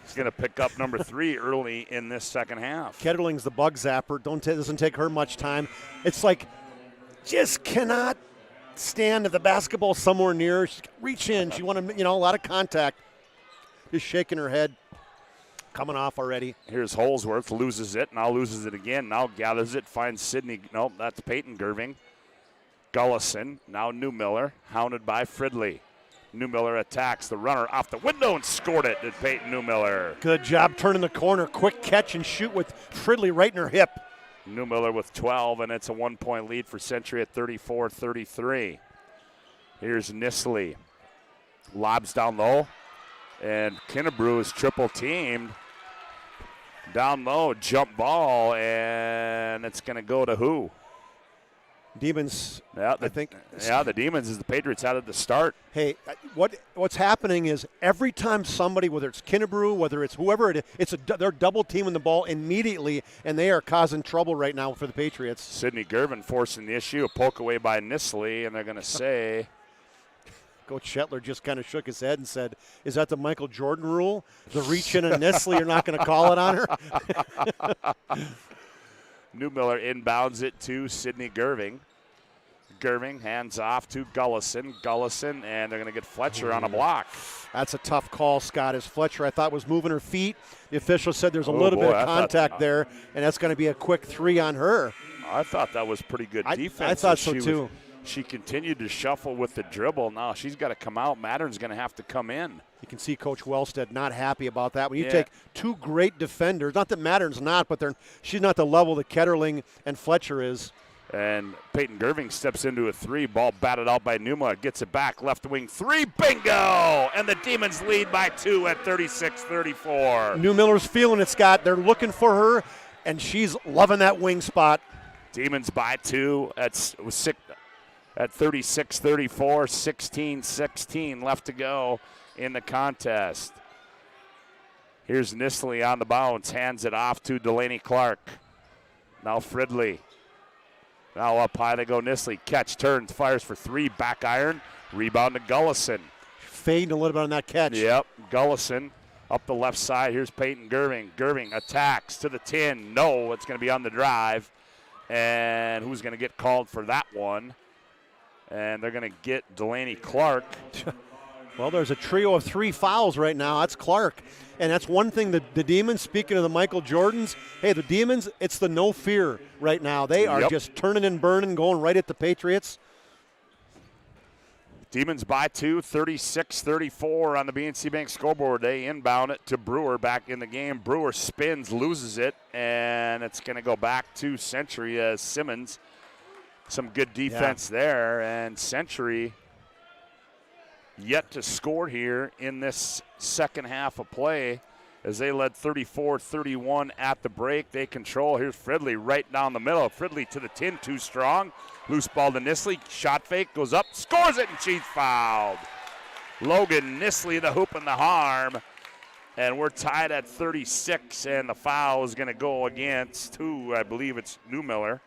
is going to pick up number 3 early in this second half. Kettling's the bug zapper. Doesn't take her much time. It's like, just cannot stand at the basketball somewhere near. She reach in. She wanted, a lot of contact. Just shaking her head. Coming off already. Here's Holsworth, loses it, now loses it again. Now gathers it, finds Sydney. Nope, that's Peyton Gerving. Gullison, now Newmiller, hounded by Fridley. Newmiller attacks the runner off the window and scored it to Peyton Newmiller. Good job turning the corner. Quick catch and shoot with Fridley right in her hip. Newmiller with 12, and it's a 1-point lead for Century at 34-33. Here's Nisley. Lobs down low, and Kinnebrew is triple teamed. Down low, jump ball, and it's going to go to who? Demons, yeah, I think. Yeah, the Demons, as the Patriots had at the start. Hey, what's happening is every time somebody, whether it's Kinnebrew, whether it's whoever it is, they're double teaming the ball immediately, and they are causing trouble right now for the Patriots. Sydney Gervin forcing the issue, a poke away by Nisley, and they're going to say. Coach Shetler just kind of shook his head and said, is that the Michael Jordan rule? The reach in a Nisley, you're not going to call it on her? Newmiller inbounds it to Sydney Gerving. Gerving hands off to Gullison. Gullison, and they're going to get Fletcher on a block. That's a tough call, Scott, as Fletcher, I thought, was moving her feet. The official said there's a little bit of contact there, and that's going to be a quick 3 on her. I thought that was pretty good defense. I thought so, too. She continued to shuffle with the dribble. Now she's got to come out. Mattern's going to have to come in. You can see Coach Wellstead not happy about that. When you take two great defenders, not that Mattern's not, but she's not the level that Ketterling and Fletcher is. And Peyton Gerving steps into a 3. Ball batted out by Numa. Gets it back. Left wing 3. Bingo! And the Demons lead by 2 at 36-34. Newmiller's feeling it, Scott. They're looking for her, and she's loving that wing spot. Demons by 2 at at 36-34, 16-16 left to go in the contest. Here's Nisley on the bounce, hands it off to Delaney Clark. Now Fridley. Now up high they go Nisley. Catch, turns, fires for three, back iron. Rebound to Gullison. Fading a little bit on that catch. Yep, Gullison up the left side. Here's Peyton Gerving. Gerving attacks to the 10. No, it's going to be on the drive. And who's going to get called for that one? And they're going to get Delaney Clark. Well, there's a trio of 3 fouls right now. That's Clark. And that's one thing that the Demons, speaking of the Michael Jordans, hey, the Demons, it's the no fear right now. They are just turning and burning, going right at the Patriots. Demons by 2, 36-34 on the BNC Bank scoreboard. They inbound it to Brewer back in the game. Brewer spins, loses it, and it's going to go back to Century as Simmons. Some good defense there, and Century yet to score here in this second half of play as they led 34-31 at the break. They control. Here's Fridley right down the middle. Fridley to the 10, too strong. Loose ball to Nisley. Shot fake, goes up, scores it, and she's fouled. Logan Nisley, the hoop and the harm. And we're tied at 36, and the foul is going to go against who? I believe it's Newmiller.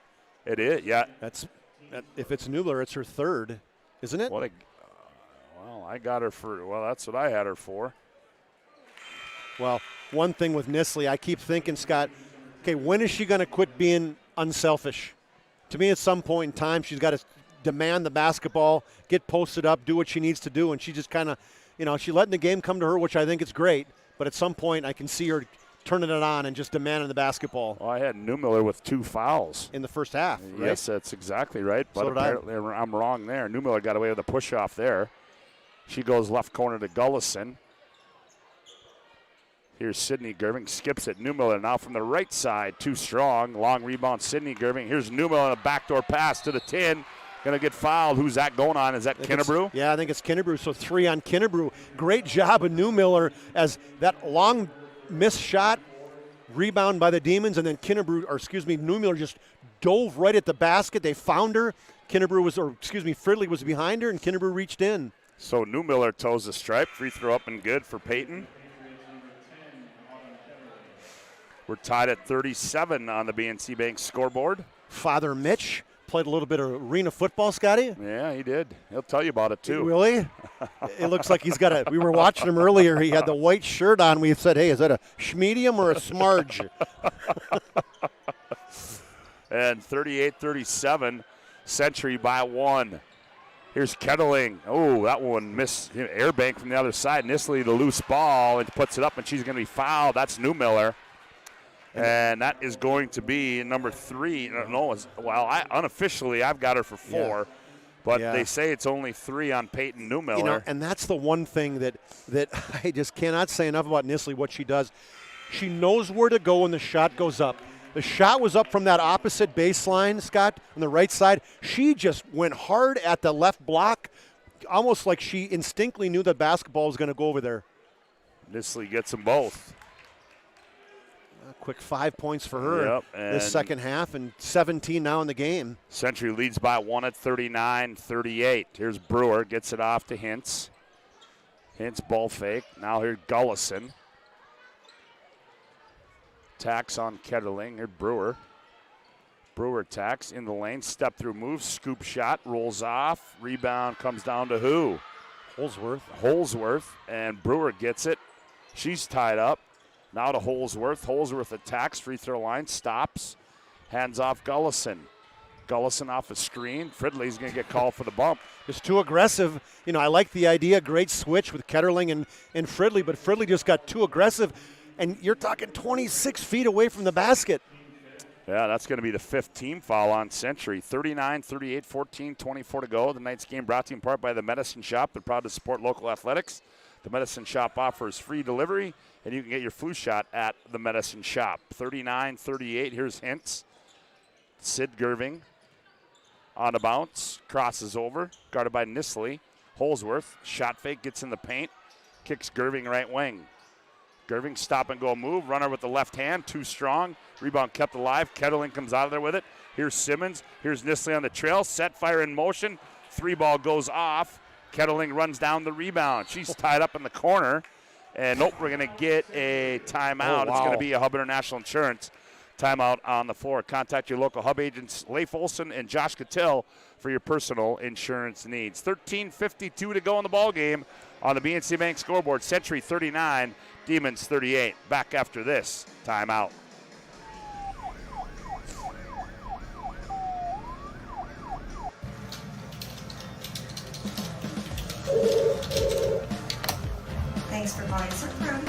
It is, yeah. If it's Newmiller, it's her third, isn't it? Well, I got her for, that's what I had her for. Well, one thing with Nisley, I keep thinking, Scott, okay, when is she going to quit being unselfish? To me, at some point in time, she's got to demand the basketball, get posted up, do what she needs to do, and she just kind of, she's letting the game come to her, which I think is great, but at some point I can see her turning it on and just demanding the basketball. Well, I had Newmiller with 2 fouls. In the first half, right? Yes, that's exactly right, but So did apparently I'm wrong there. Newmiller got away with a push-off there. She goes left corner to Gullison. Here's Sydney Gerving, skips it. Newmiller now from the right side, too strong. Long rebound, Sydney Gerving. Here's Newmiller, a backdoor pass to the 10. Going to get fouled. Who's that going on? Is that Kinnebrew? Yeah, I think it's Kinnebrew. So 3 on Kinnebrew. Great job of Newmiller as that long missed shot, rebound by the Demons, and then Newmiller just dove right at the basket. They found her. Fridley was behind her, and Kinnebrew reached in. So Newmiller toes the stripe. Free throw up and good for Peyton. We're tied at 37 on the BNC Bank scoreboard. Father Mitch played a little bit of arena football, Scotty. Yeah, he did. He'll tell you about it, too. Really? It looks like he's got we were watching him earlier. He had the white shirt on. We said, hey, is that a schmedium or a smarge? And 38-37, Century by 1. Here's Kettling. Oh, that one missed. Airbank from the other side. Nisley, the loose ball, and puts it up, and she's going to be fouled. That's Newmiller. And that is going to be number 3. Unofficially, I've got her for 4. But they say it's only 3 on Peyton Newmiller. And that's the one thing that I just cannot say enough about Nisley, what she does. She knows where to go when the shot goes up. The shot was up from that opposite baseline, Scott, on the right side. She just went hard at the left block, almost like she instinctively knew the basketball was going to go over there. Nisley gets them both. A quick 5 points for her this second half, and 17 now in the game. Century leads by 1 at 39-38. Here's Brewer, gets it off to Hintz. Hintz ball fake. Now here's Gullison. Attacks on Kettling. Here's Brewer. Brewer attacks in the lane. Step through move. Scoop shot. Rolls off. Rebound comes down to who? Holsworth. And Brewer gets it. She's tied up. Now to Holsworth. Holsworth attacks. Free throw line. Stops. Hands off Gullison. Gullison off a screen. Fridley's going to get called for the bump. It's too aggressive. I like the idea. Great switch with Kettling and Fridley, but Fridley just got too aggressive. And you're talking 26 feet away from the basket. Yeah, that's going to be the 5th team foul on Century. 39-38, 14-24 to go. The night's game brought to you in part by the Medicine Shop. They're proud to support local athletics. The Medicine Shop offers free delivery, and you can get your flu shot at the Medicine Shop. 39-38, here's Hintz. Sid Gerving on a bounce, crosses over, guarded by Nisley. Holsworth, shot fake, gets in the paint, kicks Gerving right wing. Gerving stop and go move, runner with the left hand, too strong. Rebound kept alive. Kettling comes out of there with it. Here's Simmons. Here's Nisley on the trail. Set, fire in motion. Three ball goes off. Kettling runs down the rebound. She's tied up in the corner. And nope, we're going to get a timeout. It's going to be a Hub International Insurance timeout on the floor. Contact your local Hub agents, Leif Olson and Josh Cattell, for your personal insurance needs. 13:52 to go in the ball game on the BNC Bank scoreboard. Century 39, Demons 38. Back after this timeout. Thanks for calling Surprise.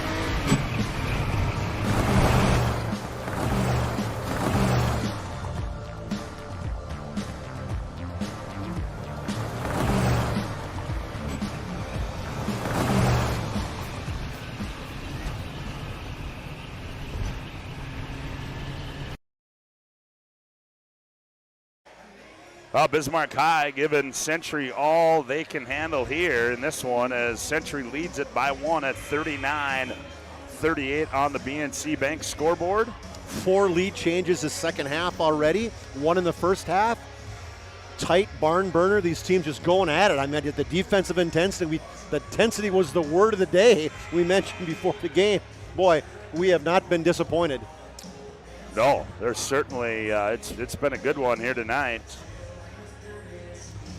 Well, Bismarck High giving Century all they can handle here in this one as Century leads it by one at 39-38 on the BNC Bank scoreboard. 4 lead changes the second half already, 1 in the first half. Tight barn burner, these teams just going at it. I mean, the defensive intensity, the intensity was the word of the day we mentioned before the game. Boy, we have not been disappointed. No, there's certainly, it's been a good one here tonight.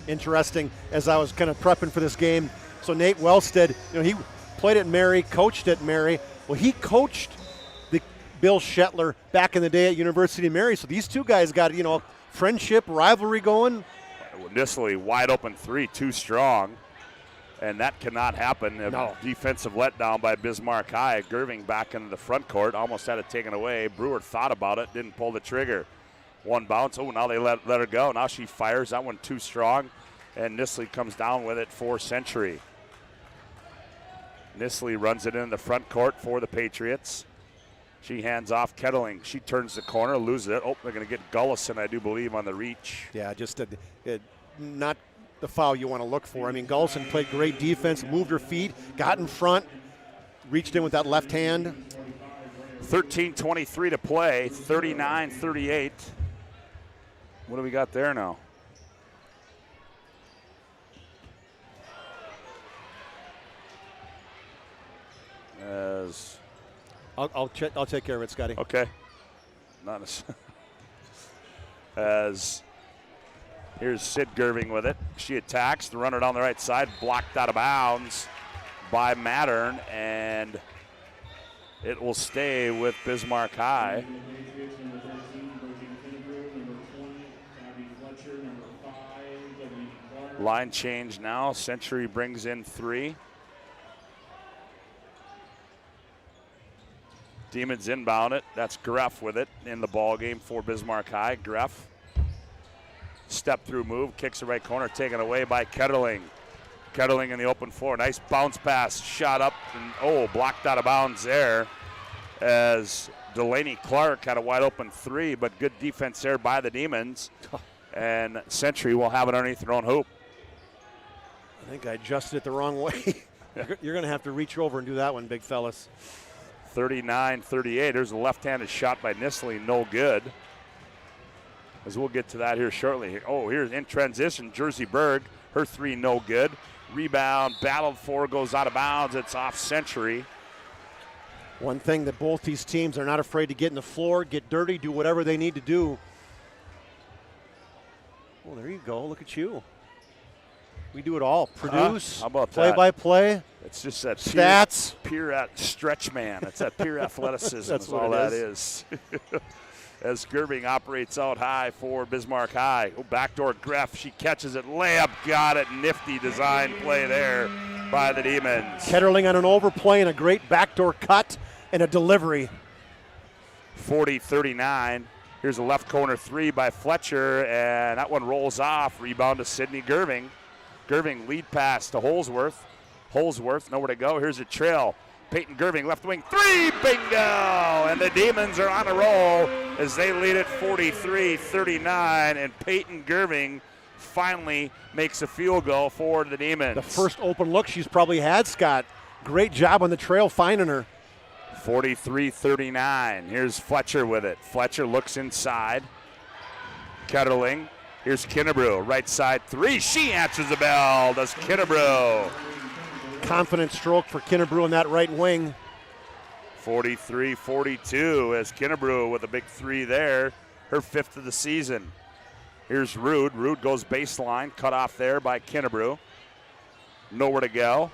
Interesting, as I was kind of prepping for this game. So Nate Wellstead, he played at Mary, coached at Mary. Well, he coached the Bill Shetler back in the day at University of Mary. So these two guys got, friendship, rivalry going. Nisley wide open three, too strong. And that cannot happen. No. Defensive letdown by Bismarck High. Gerving back into the front court, almost had it taken away. Brewer thought about it, didn't pull the trigger. One bounce. Oh, now they let her go. Now she fires. That one too strong. And Nisley comes down with it for Century. Nisley runs it in the front court for the Patriots. She hands off Kettling. She turns the corner, loses it. Oh, they're going to get Gullison, I do believe, on the reach. Yeah, just not the foul you want to look for. I mean, Gullison played great defense, moved her feet, got in front, reached in with that left hand. 13:23 to play, 39-38. What do we got there now? As I'll take care of it, Scotty. Okay. As here's Sid Gerving with it. She attacks. The runner down the right side, blocked out of bounds by Mattern, and it will stay with Bismarck High. Line change now. Century brings in 3. Demons inbound it. That's Greff with it in the ball game for Bismarck High. Greff, step through move, kicks the right corner, taken away by Kettling. Kettling in the open floor. Nice bounce pass, shot up, and blocked out of bounds there as Delaney Clark had a wide open 3, but good defense there by the Demons. And Century will have it underneath their own hoop. I think I adjusted it the wrong way. You're going to have to reach over and do that one, big fellas. 39-38. There's a left-handed shot by Nisley, no good. As we'll get to that here shortly. Oh, here's in transition, Jersey Berg. Her 3, no good. Rebound, battled for, goes out of bounds. It's off Century. One thing that both these teams are not afraid to get in the floor, get dirty, do whatever they need to do. Well, there you go. Look at you. We do it all. Produce, how about play-by-play. It's just that stats. Pure stretch man. It's that pure athleticism. That's all that is. As Gerving operates out high for Bismarck High. Oh, backdoor Greff. She catches it. Layup. Got it. Nifty design play there by the Demons. Kettling on an overplay and a great backdoor cut and a delivery. 40-39. Here's a left corner 3 by Fletcher, and that one rolls off. Rebound to Sydney Gerving. Gerving lead pass to Holsworth. Holsworth, nowhere to go. Here's a trail. Peyton Gerving, left wing 3, bingo! And the Demons are on a roll as they lead it 43-39, and Peyton Gerving finally makes a field goal for the Demons. The first open look she's probably had, Scott. Great job on the trail finding her. 43-39. Here's Fletcher with it. Fletcher looks inside. Kettling Here's Kinnebrew, right side three. She answers the bell, does Kinnebrew. Confident stroke for Kinnebrew in that right wing. 43-42 as Kinnebrew with a big three there, her 5th of the season. Here's Rude. Rude goes baseline, cut off there by Kinnebrew. Nowhere to go.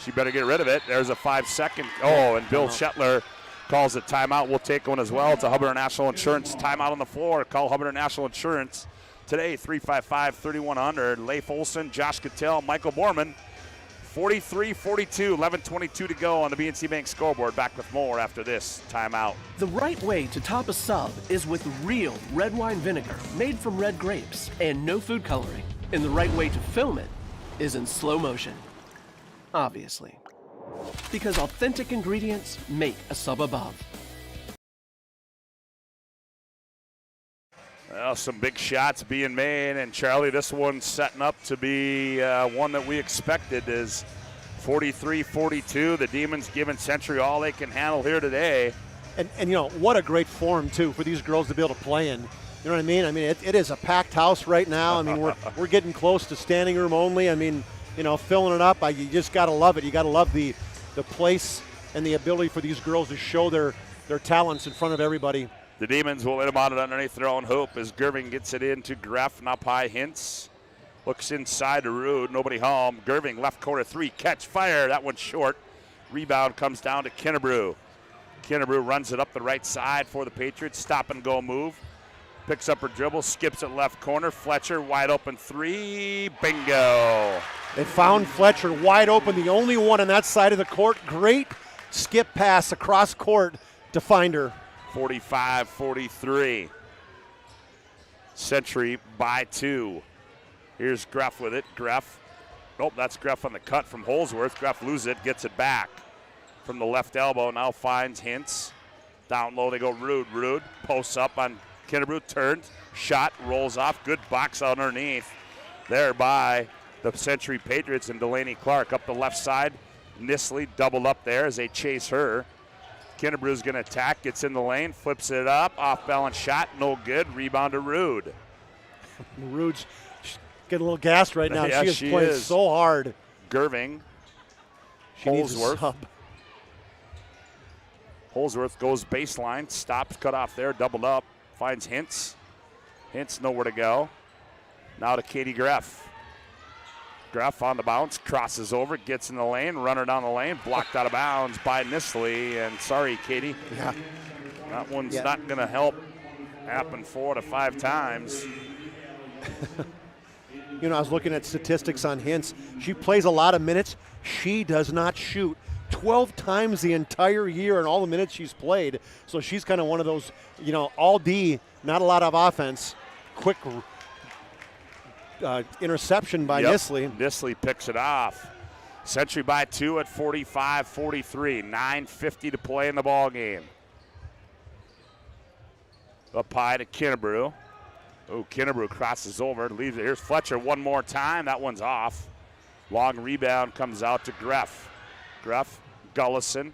She better get rid of it. There's a 5-second. Oh, and Bill Shetler calls a timeout. We'll take one as well. It's a Hubbard International Insurance timeout on the floor. Call Hubbard International Insurance today, 355-3100. Leif Olson, Josh Cattell, Michael Borman. 43-42, 11:22 to go on the BNC Bank scoreboard. Back with more after this timeout. The right way to top a sub is with real red wine vinegar made from red grapes and no food coloring. And the right way to film it is in slow motion. Obviously. Because authentic ingredients make a sub above. Well, some big shots being made, and Charlie, this one's setting up to be one that we expected is 43-42. The Demons giving Century all they can handle here today. And you know, what a great form, too, for these girls to be able to play in. You know what I mean? I mean, it is a packed house right now. I mean, we're getting close to standing room only. I mean, you know, filling it up, you just got to love it. You got to love the place and the ability for these girls to show their talents in front of everybody. The Demons will let them on it underneath their own hoop as Gerving gets it into Greff. Now Pie Hintz looks inside to Rude. Nobody home. Gerving left corner three. Catch fire. That one's short. Rebound comes down to Kinnebrew. Kinnebrew runs it up the right side for the Patriots. Stop and go move. Picks up her dribble. Skips it left corner. Fletcher wide open three. Bingo. They found Fletcher wide open. The only one on that side of the court. Great skip pass across court to find her. 45-43. Century by 2. Here's Greff with it. Greff. Nope, that's Greff on the cut from Holsworth. Greff loses it, gets it back from the left elbow. Now finds Hintz. Down low they go Rude. Rude posts up on Kinnebrew. Turns. Shot. Rolls off. Good box underneath. There by the Century Patriots and Delaney Clark. Up the left side. Nisley doubled up there as they chase her. Kinnebrew's going to attack, gets in the lane, flips it up, off balance shot, no good. Rebound to Rude. Rude's getting a little gassed right now. Yeah, she is playing so hard. Gerving. Holsworth. Holsworth goes baseline, stops, cut off there, doubled up, finds Hintz. Hintz nowhere to go. Now to Katie Greff. Greff on the bounce, crosses over, gets in the lane, runner down the lane, blocked out of bounds by Nisley. And sorry, Katie. Yeah. That one's not going to help happen 4 to 5 times. You know, I was looking at statistics on Hintz. She plays a lot of minutes. She does not shoot 12 times the entire year in all the minutes she's played. So she's kind of one of those, you know, all D, not a lot of offense, quick interception by Nisley. Nisley picks it off. Century by 2 at 45-43. 9:50 to play in the ball game. Up high to Kinnebrew. Oh, Kinnebrew crosses over, leaves it. Here's Fletcher one more time. That one's off. Long rebound comes out to Greff. Greff, Gullison.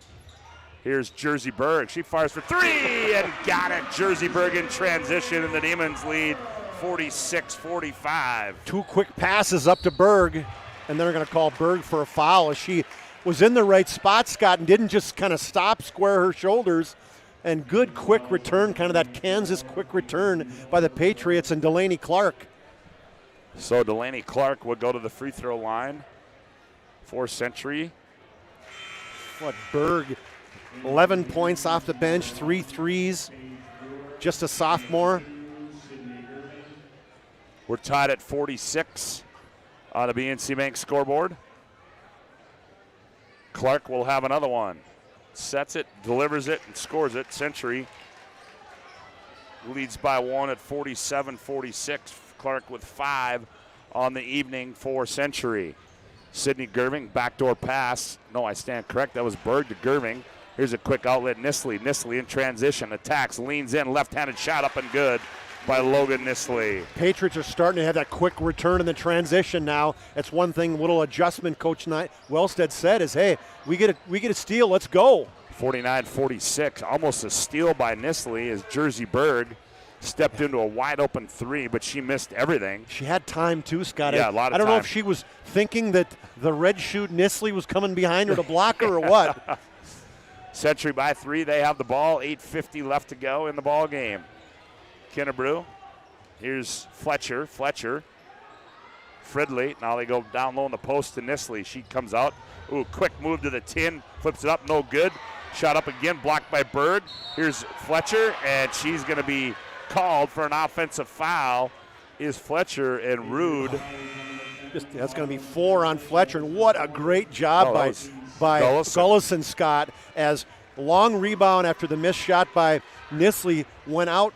Here's Jersey Berg. She fires for 3 and got it. Jersey Berg in transition, and the Demons lead 46-45. 2 quick passes up to Berg, and they're going to call Berg for a foul as she was in the right spot, Scott, and didn't just kind of stop, square her shoulders. And good quick return, kind of that Kansas quick return by the Patriots and Delaney Clark. So Delaney Clark would go to the free throw line for Century. What, Berg, 11 points off the bench, 3 threes, just a sophomore. We're tied at 46 on the BNC Bank scoreboard. Clark will have another one. Sets it, delivers it, and scores it. Century leads by 1 at 47-46. Clark with 5 on the evening for Century. Sydney Gerving, backdoor pass. No, I stand correct. That was Berg to Gerving. Here's a quick outlet. Nisley. Nisley in transition. Attacks, leans in. Left-handed shot up and good by Logan Nisley. Patriots are starting to have that quick return in the transition now. That's one thing, little adjustment Coach Wellstead said is, hey, we get a steal, let's go. 49-46, almost a steal by Nisley as Jersey Berg stepped into a wide open three, but she missed everything. She had time too, Scott. Yeah, a lot of I don't know time. if she was thinking that the red shoe Nisley was coming behind her to block her or what. Century by 3. They have the ball. 8:50 left to go in the ball game. Kinnebrew. Here's Fletcher. Fridley. Now they go down low in the post to Nisley. She comes out. Ooh, quick move to the tin. Flips it up. No good. Shot up again. Blocked by Berg. Here's Fletcher, and she's going to be called for an offensive foul. Is Fletcher and Rude. That's going to be 4 on Fletcher, and what a great job by Gullison, Scott, as long rebound after the missed shot by Nisley went out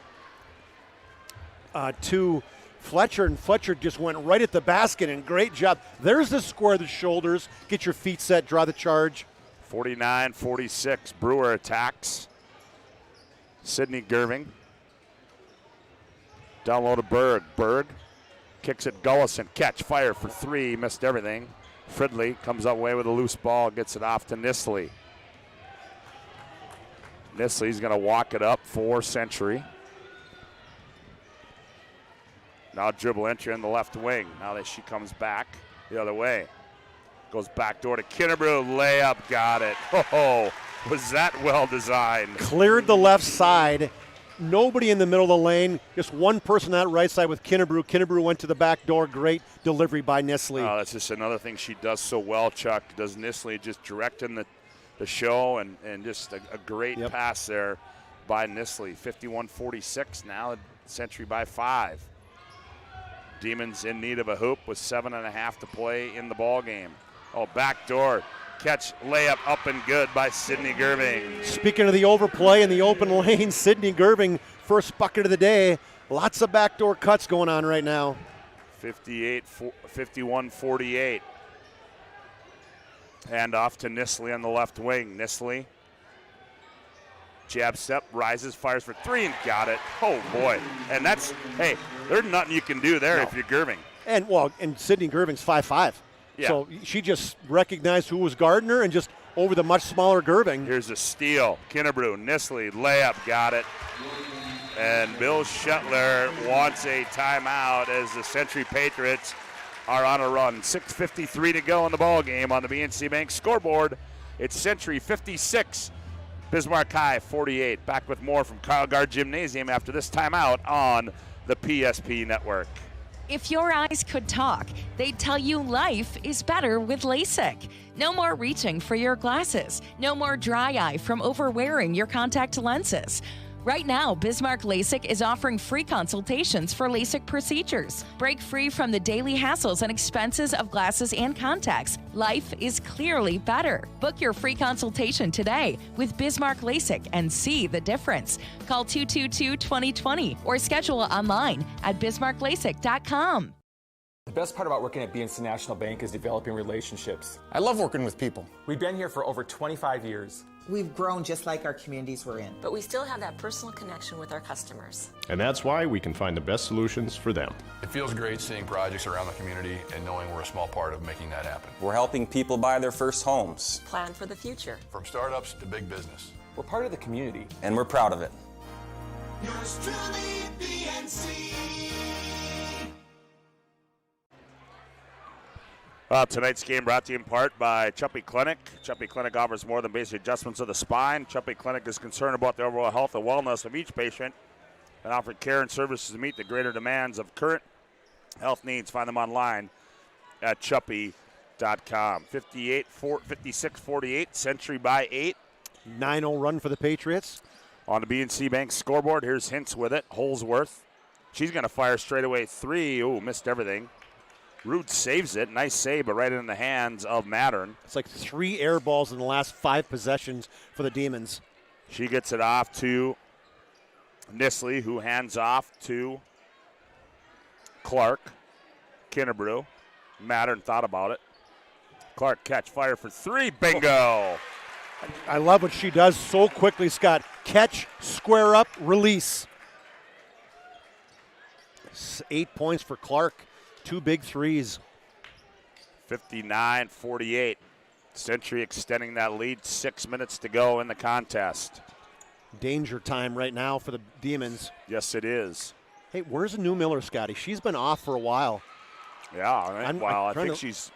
to Fletcher, and Fletcher just went right at the basket, and great job. There's the square the shoulders, get your feet set, draw the charge. 49-46, Brewer attacks. Sydney Gerving. Down low to Berg. Berg kicks it, Gullison. Catch, fire for 3, missed everything. Fridley comes away with a loose ball, gets it off to Nisley. Nisley's going to walk it up for Century. Now dribble entry in the left wing. Now that she comes back the other way. Goes back door to Kinnebrew. Layup, got it. Oh, was that well designed. Cleared the left side. Nobody in the middle of the lane. Just one person on that right side with Kinnebrew. Kinnebrew went to the back door. Great delivery by Nisley. Oh, that's just another thing she does so well, Chuck. Does Nisley just directing the show and just a great pass there by Nisley. 51-46 now. Century by 5. Demons in need of a hoop with 7.5 to play in the ball game. Oh, backdoor catch, layup up and good by Sydney Gerving. Speaking of the overplay in the open lane, Sydney Gerving, first bucket of the day. Lots of backdoor cuts going on right now. 51-48. Hand off to Nisley on the left wing. Nisley, jab step, rises, fires for 3 and got it. Oh boy, and that's, hey, there's nothing you can do there if you're Gerving. And Sydney Gerving's 5'5". Yeah. So she just recognized who was guarding her and just over the much smaller Gerving. Here's a steal. Kinnebrew, Nisley, layup, got it. And Bill Shetler wants a timeout as the Century Patriots are on a run. 6:53 to go in the ball game on the BNC Bank scoreboard. It's Century 56, Bismarck High 48. Back with more from Kyle Guard Gymnasium after this timeout on the PSP Network. If your eyes could talk, they'd tell you life is better with LASIK. No more reaching for your glasses. No more dry eye from overwearing your contact lenses. Right now, Bismarck LASIK is offering free consultations for LASIK procedures. Break free from the daily hassles and expenses of glasses and contacts. Life is clearly better. Book your free consultation today with Bismarck LASIK and see the difference. Call 222-2020 or schedule online at bismarcklasik.com. The best part about working at BNC National Bank is developing relationships. I love working with people. We've been here for over 25 years. We've grown just like our communities we're in. But we still have that personal connection with our customers. And that's why we can find the best solutions for them. It feels great seeing projects around the community and knowing we're a small part of making that happen. We're helping people buy their first homes. Plan for the future. From startups to big business. We're part of the community. And we're proud of it. Yours truly, BNC. Tonight's game brought to you in part by Chuppy Clinic. Chuppy Clinic offers more than basic adjustments of the spine. Chuppy Clinic is concerned about the overall health and wellness of each patient and offer care and services to meet the greater demands of current health needs. Find them online at chuppy.com. 56-48, Century by 8. 9-0 run for the Patriots. On the BNC Bank scoreboard, here's Hintz with it. Holsworth. She's going to fire straight away 3. Ooh, missed everything. Rude saves it. Nice save, but right in the hands of Mattern. It's like 3 air balls in the last 5 possessions for the Demons. She gets it off to Nisley, who hands off to Clark. Kinnebrew. Mattern thought about it. Clark catch, fire for 3. Bingo! I love what she does so quickly, Scott. Catch, square up, release. 8 points for Clark. 2 big threes. 59-48. Century extending that lead. 6 minutes to go in the contest. danger time right now for the Demons. Yes, it is. Hey, where's Newmiller, Scotty? She's been off for a while. Yeah, I think she's.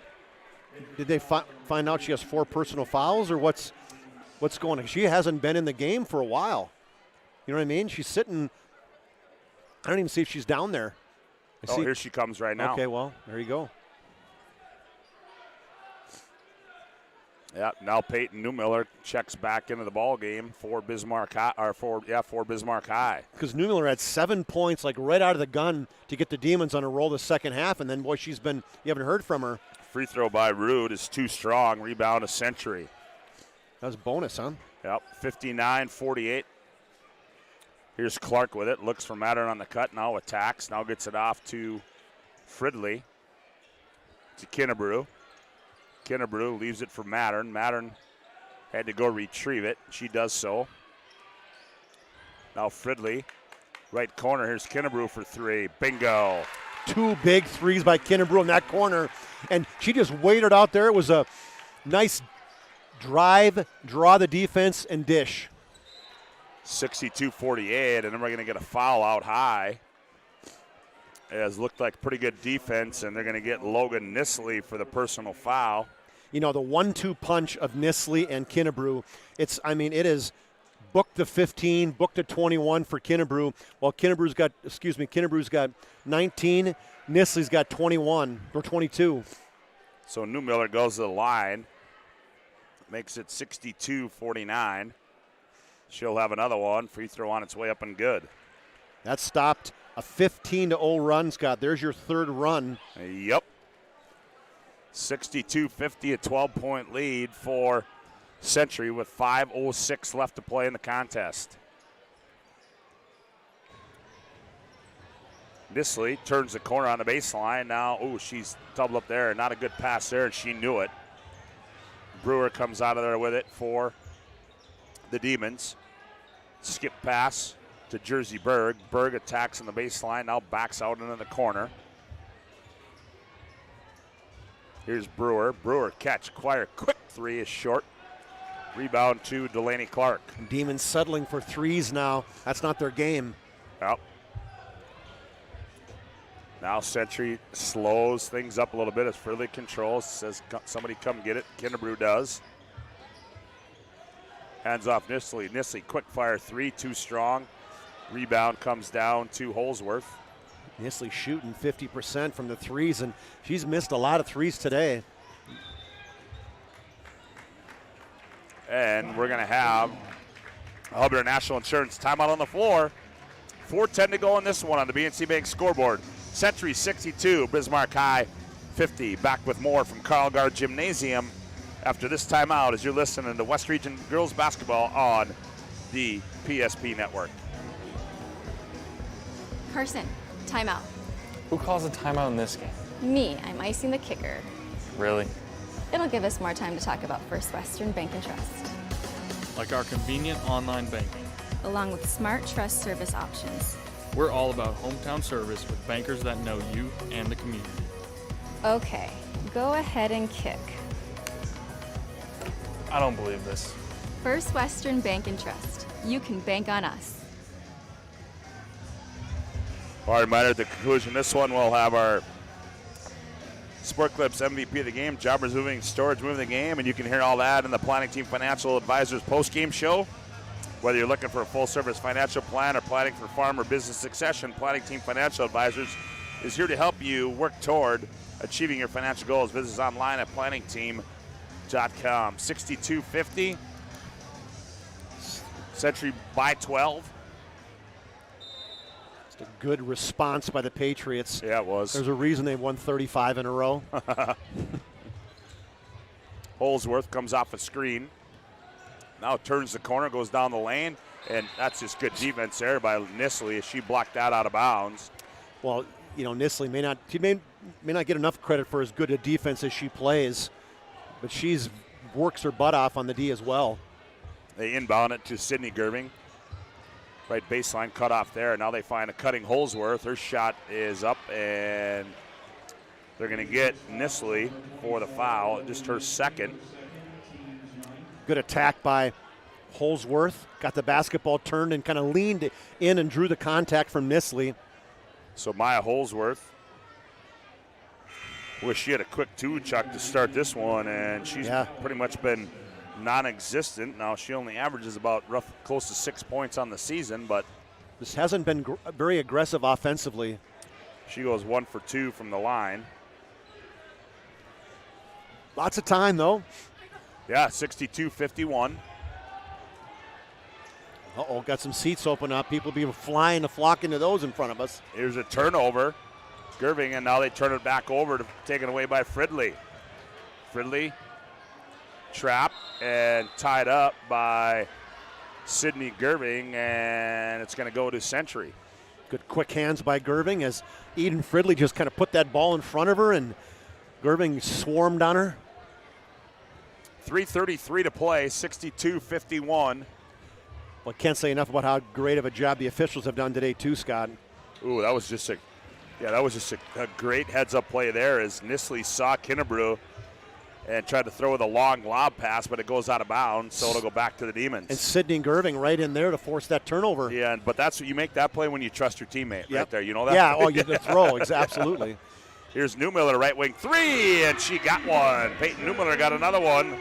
Did they find out she has 4 personal fouls, or what's going on? She hasn't been in the game for a while. You know what I mean? She's sitting. I don't even see if she's down there. Here she comes right now. Okay, well, there you go. Yeah, now Peyton Newmiller checks back into the ball game for Bismarck High, for Bismarck High. Because Newmiller had 7 points, like right out of the gun, to get the Demons on a roll the second half, and then boy, you haven't heard from her. Free throw by Rude is too strong. Rebound a Century. That was bonus, huh? Yep, 59-48. Here's Clark with it. Looks for Mattern on the cut. Now attacks. Now gets it off to Fridley. To Kinnebrew. Kinnebrew leaves it for Mattern. Mattern had to go retrieve it. She does so. Now Fridley. Right corner. Here's Kinnebrew for 3. Bingo. 2 big threes by Kinnebrew in that corner. And she just waited out there. It was a nice drive, draw the defense, and dish. 62-48, and then we're going to get a foul out high. It has looked like pretty good defense, and they're going to get Logan Nisley for the personal foul. You know, the 1-2 punch of Nisley and Kinnebrew, it is book to 15, book to 21 for Kinnebrew, while Kinnebrew's got 19, Nisley's got 21 or 22. So Newmiller goes to the line, makes it 62-49. She'll have another one. Free throw on its way up and good. That stopped a 15-0 run, Scott. There's your third run. Yep. 62-50, a 12-point lead for Century with 5:06 left to play in the contest. Nisley turns the corner on the baseline. Now, she's doubled up there. Not a good pass there, and she knew it. Brewer comes out of there with it for the Demons. Skip pass to Jersey Berg. Berg attacks on the baseline, now backs out into the corner. Here's Brewer. Brewer catch. Quick 3 is short. Rebound to Delaney Clark. Demons settling for threes now. That's not their game. Yep. Now Century slows things up a little bit as Fridley controls. Says somebody come get it. Kinnebrew does. Hands off Nisley. Nisley, quick fire 3, too strong. Rebound comes down to Holsworth. Nisley shooting 50% from the threes, and she's missed a lot of threes today. And we're going to have Hubbard National Insurance timeout on the floor. 4:10 to go on this one on the BNC Bank scoreboard. Century 62, Bismarck High 50. Back with more from Carl Gard Gymnasium after this timeout as you're listening to West Region Girls Basketball on the PSP Network. Carson, timeout. Who calls a timeout in this game? Me, I'm icing the kicker. Really? It'll give us more time to talk about First Western Bank and Trust. Like our convenient online banking. Along with smart trust service options. We're all about hometown service with bankers that know you and the community. Okay, go ahead and kick. I don't believe this. First Western Bank and Trust. You can bank on us. All right, reminder at the conclusion of this one, we'll have our Sport Clips MVP of the game, Jobbers Moving Storage moving the game, and you can hear all that in the Planning Team Financial Advisors post-game show. Whether you're looking for a full-service financial plan or planning for farm or business succession, Planning Team Financial Advisors is here to help you work toward achieving your financial goals. Visit us online at planningteam.com. 62-50. Century by 12. Just a good response by the Patriots. Yeah, it was. There's a reason they won 35 in a row. Holsworth comes off a screen. Now turns the corner, goes down the lane, and that's just good defense there by Nisley as she blocked that out of bounds. Well, you know, Nisley may not get enough credit for as good a defense as she plays, but she's works her butt off on the D as well. They inbound it to Sydney Gerving. Right baseline cut off there. Now they find a cutting Holsworth. Her shot is up, and they're going to get Nisley for the foul, just her second. Good attack by Holsworth got the basketball turned and kind of leaned in and drew the contact from Nisley. So Maya Holsworth. Wish she had a quick two-chuck to start this one, and she's pretty much been non-existent. Now she only averages about close to 6 points on the season, but this hasn't been very aggressive offensively. She goes 1 for 2 from the line. Lots of time, though. Yeah, 62-51. Uh-oh, got some seats open up. People be flying to flock into those in front of us. Here's a turnover. Gerving, and now they turn it back over to taken away by Fridley. Fridley trapped and tied up by Sydney Gerving, and it's going to go to Century. Good quick hands by Gerving as Eden Fridley just kind of put that ball in front of her, and Gerving swarmed on her. 3:33 to play, 62-51. Well, can't say enough about how great of a job the officials have done today, too, Scott. Ooh, that was just a great heads-up play there as Nisley saw Kinnebrew and tried to throw with a long lob pass, but it goes out of bounds, so it'll go back to the Demons. And Sydney Gerving right in there to force that turnover. Yeah, but that's what you make that play when you trust your teammate right there. You know that? Yeah, you throw, absolutely. Here's Newmiller, right wing three, and she got one. Peyton Newmiller got another one.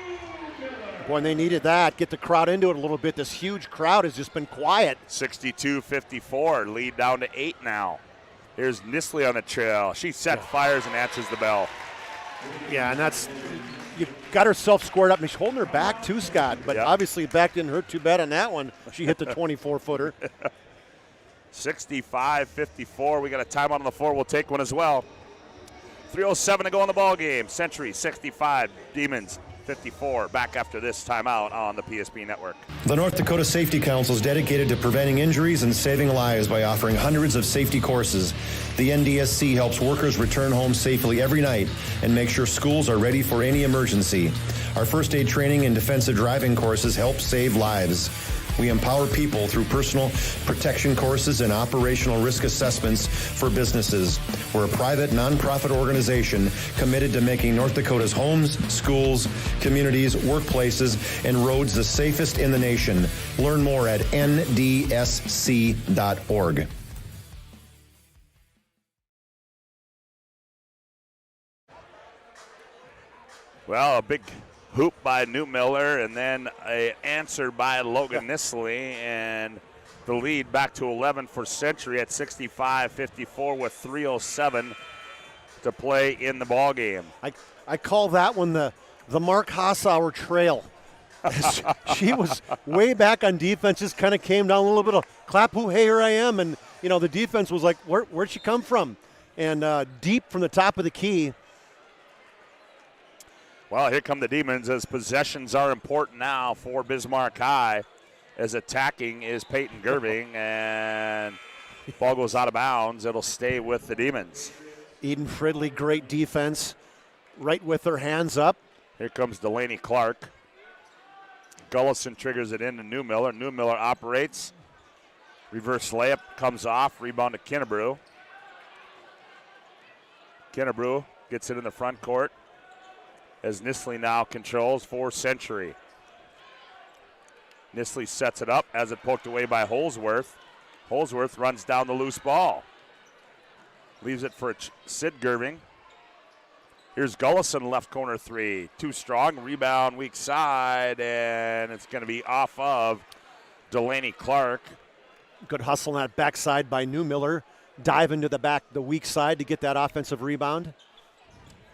Boy, they needed that. Get the crowd into it a little bit. This huge crowd has just been quiet. 62-54, lead down to 8 now. Here's Nisley on the trail. She fires and answers the bell. Yeah, and that's, you got herself squared up. And she's holding her back too, Scott. But obviously back didn't hurt too bad on that one. She hit the 24-footer. 65-54. We got a timeout on the floor. We'll take one as well. 3:07 to go in the ball game. Century 65, Demons 54. Back after this timeout on the PSP Network. The North Dakota Safety Council is dedicated to preventing injuries and saving lives by offering hundreds of safety courses. The NDSC helps workers return home safely every night and make sure schools are ready for any emergency. Our first aid training and defensive driving courses help save lives. We empower people through personal protection courses and operational risk assessments for businesses. We're a private, nonprofit organization committed to making North Dakota's homes, schools, communities, workplaces, and roads the safest in the nation. Learn more at ndsc.org. Well, a big hoop by Newmiller, and then an answer by Logan Nisley, and the lead back to 11 for Century at 65-54 with 3:07 to play in the ball game. I call that one the Mark Hassauer trail. She was way back on defense, just kind of came down a little bit of clap, hoo, hey, here I am, and the defense was like, where'd she come from? And deep from the top of the key. Well, here come the Demons as possessions are important now for Bismarck High, as attacking is Peyton Gerving, and ball goes out of bounds. It'll stay with the Demons. Eden Fridley, great defense, right with her hands up. Here comes Delaney Clark. Gullison triggers it into Newmiller. Newmiller operates. Reverse layup comes off. Rebound to Kinnebrew. Kinnebrew gets it in the front court as Nisley now controls for Century. Nisley sets it up as it poked away by Holsworth. Holsworth runs down the loose ball. Leaves it for Sid Gerving. Here's Gullison, left corner three. Too strong, rebound, weak side, and it's going to be off of Delaney Clark. Good hustle on that backside by Newmiller. Dive into the weak side to get that offensive rebound.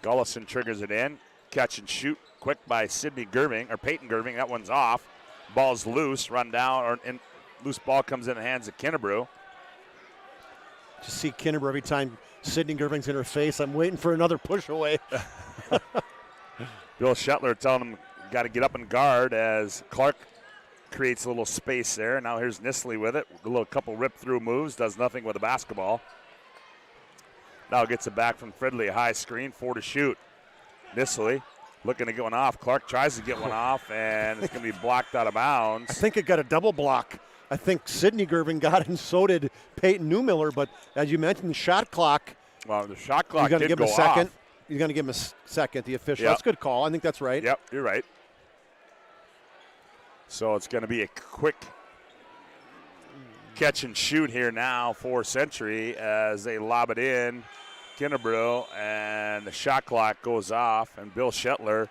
Gullison triggers it in. Catch and shoot quick by Peyton Gerving. That one's off. Ball's loose, run down, and loose ball comes in the hands of Kinnebrew. Just see Kinnebrew every time Sydney Gerving's in her face. I'm waiting for another push away. Bill Shetler telling him got to get up and guard as Clark creates a little space there. Now here's Nisley with it. A little couple rip-through moves, does nothing with the basketball. Now gets it back from Fridley. High screen, 4 to shoot. Nisley looking to get one off. Clark tries to get one off, and it's going to be blocked out of bounds. I think it got a double block. I think Sydney Gerving got it, and so did Peyton Newmiller. But as you mentioned, the shot clock. Well, the shot clock did go give him a second. Off. You're going to give him a second, the official. Yep. That's a good call. I think that's right. Yep, you're right. So it's going to be a quick catch and shoot here now for Century as they lob it in. Kinnebrew, and the shot clock goes off, and Bill Shetler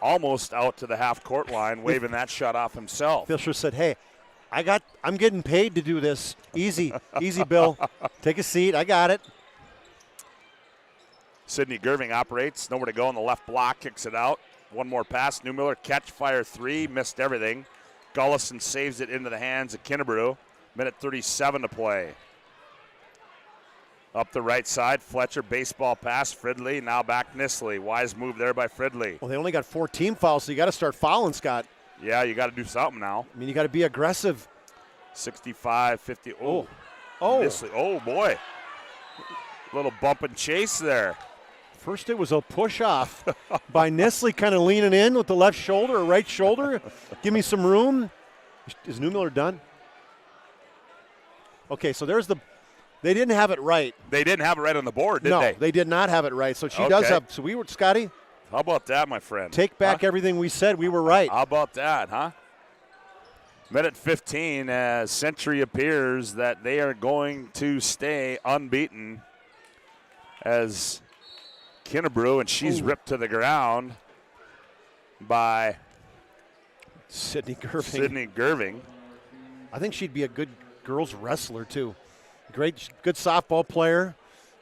almost out to the half-court line, waving that shot off himself. Fisher said, hey, I'm getting paid to do this. Easy, Bill. Take a seat. I got it. Sidney Gerving operates. Nowhere to go on the left block. Kicks it out. One more pass. Newmiller catch, fire three. Missed everything. Gullison saves it into the hands of Kinnebrew. Minute 37 to play. Up the right side, Fletcher, baseball pass, Fridley, now back Nisley. Wise move there by Fridley. Well, they only got 4 team fouls, so you got to start fouling, Scott. Yeah, you got to do something now. I mean, you got to be aggressive. 65-50. Oh. Nisley. Oh, boy. Little bump and chase there. First it was a push-off by Nisley, kind of leaning in with the left shoulder or right shoulder. Give me some room. Is Newmiller done? Okay, so there's the – they didn't have it right. They didn't have it right on the board, did they? No, they did not have it right. So she does have – so we were – Scotty? How about that, my friend? Take back everything we said. We were right. How about that, huh? Minute 15 as Century appears that they are going to stay unbeaten as Kinnebrew, and she's ripped to the ground by Sidney Gerving. I think she'd be a good girls wrestler, too. Good softball player.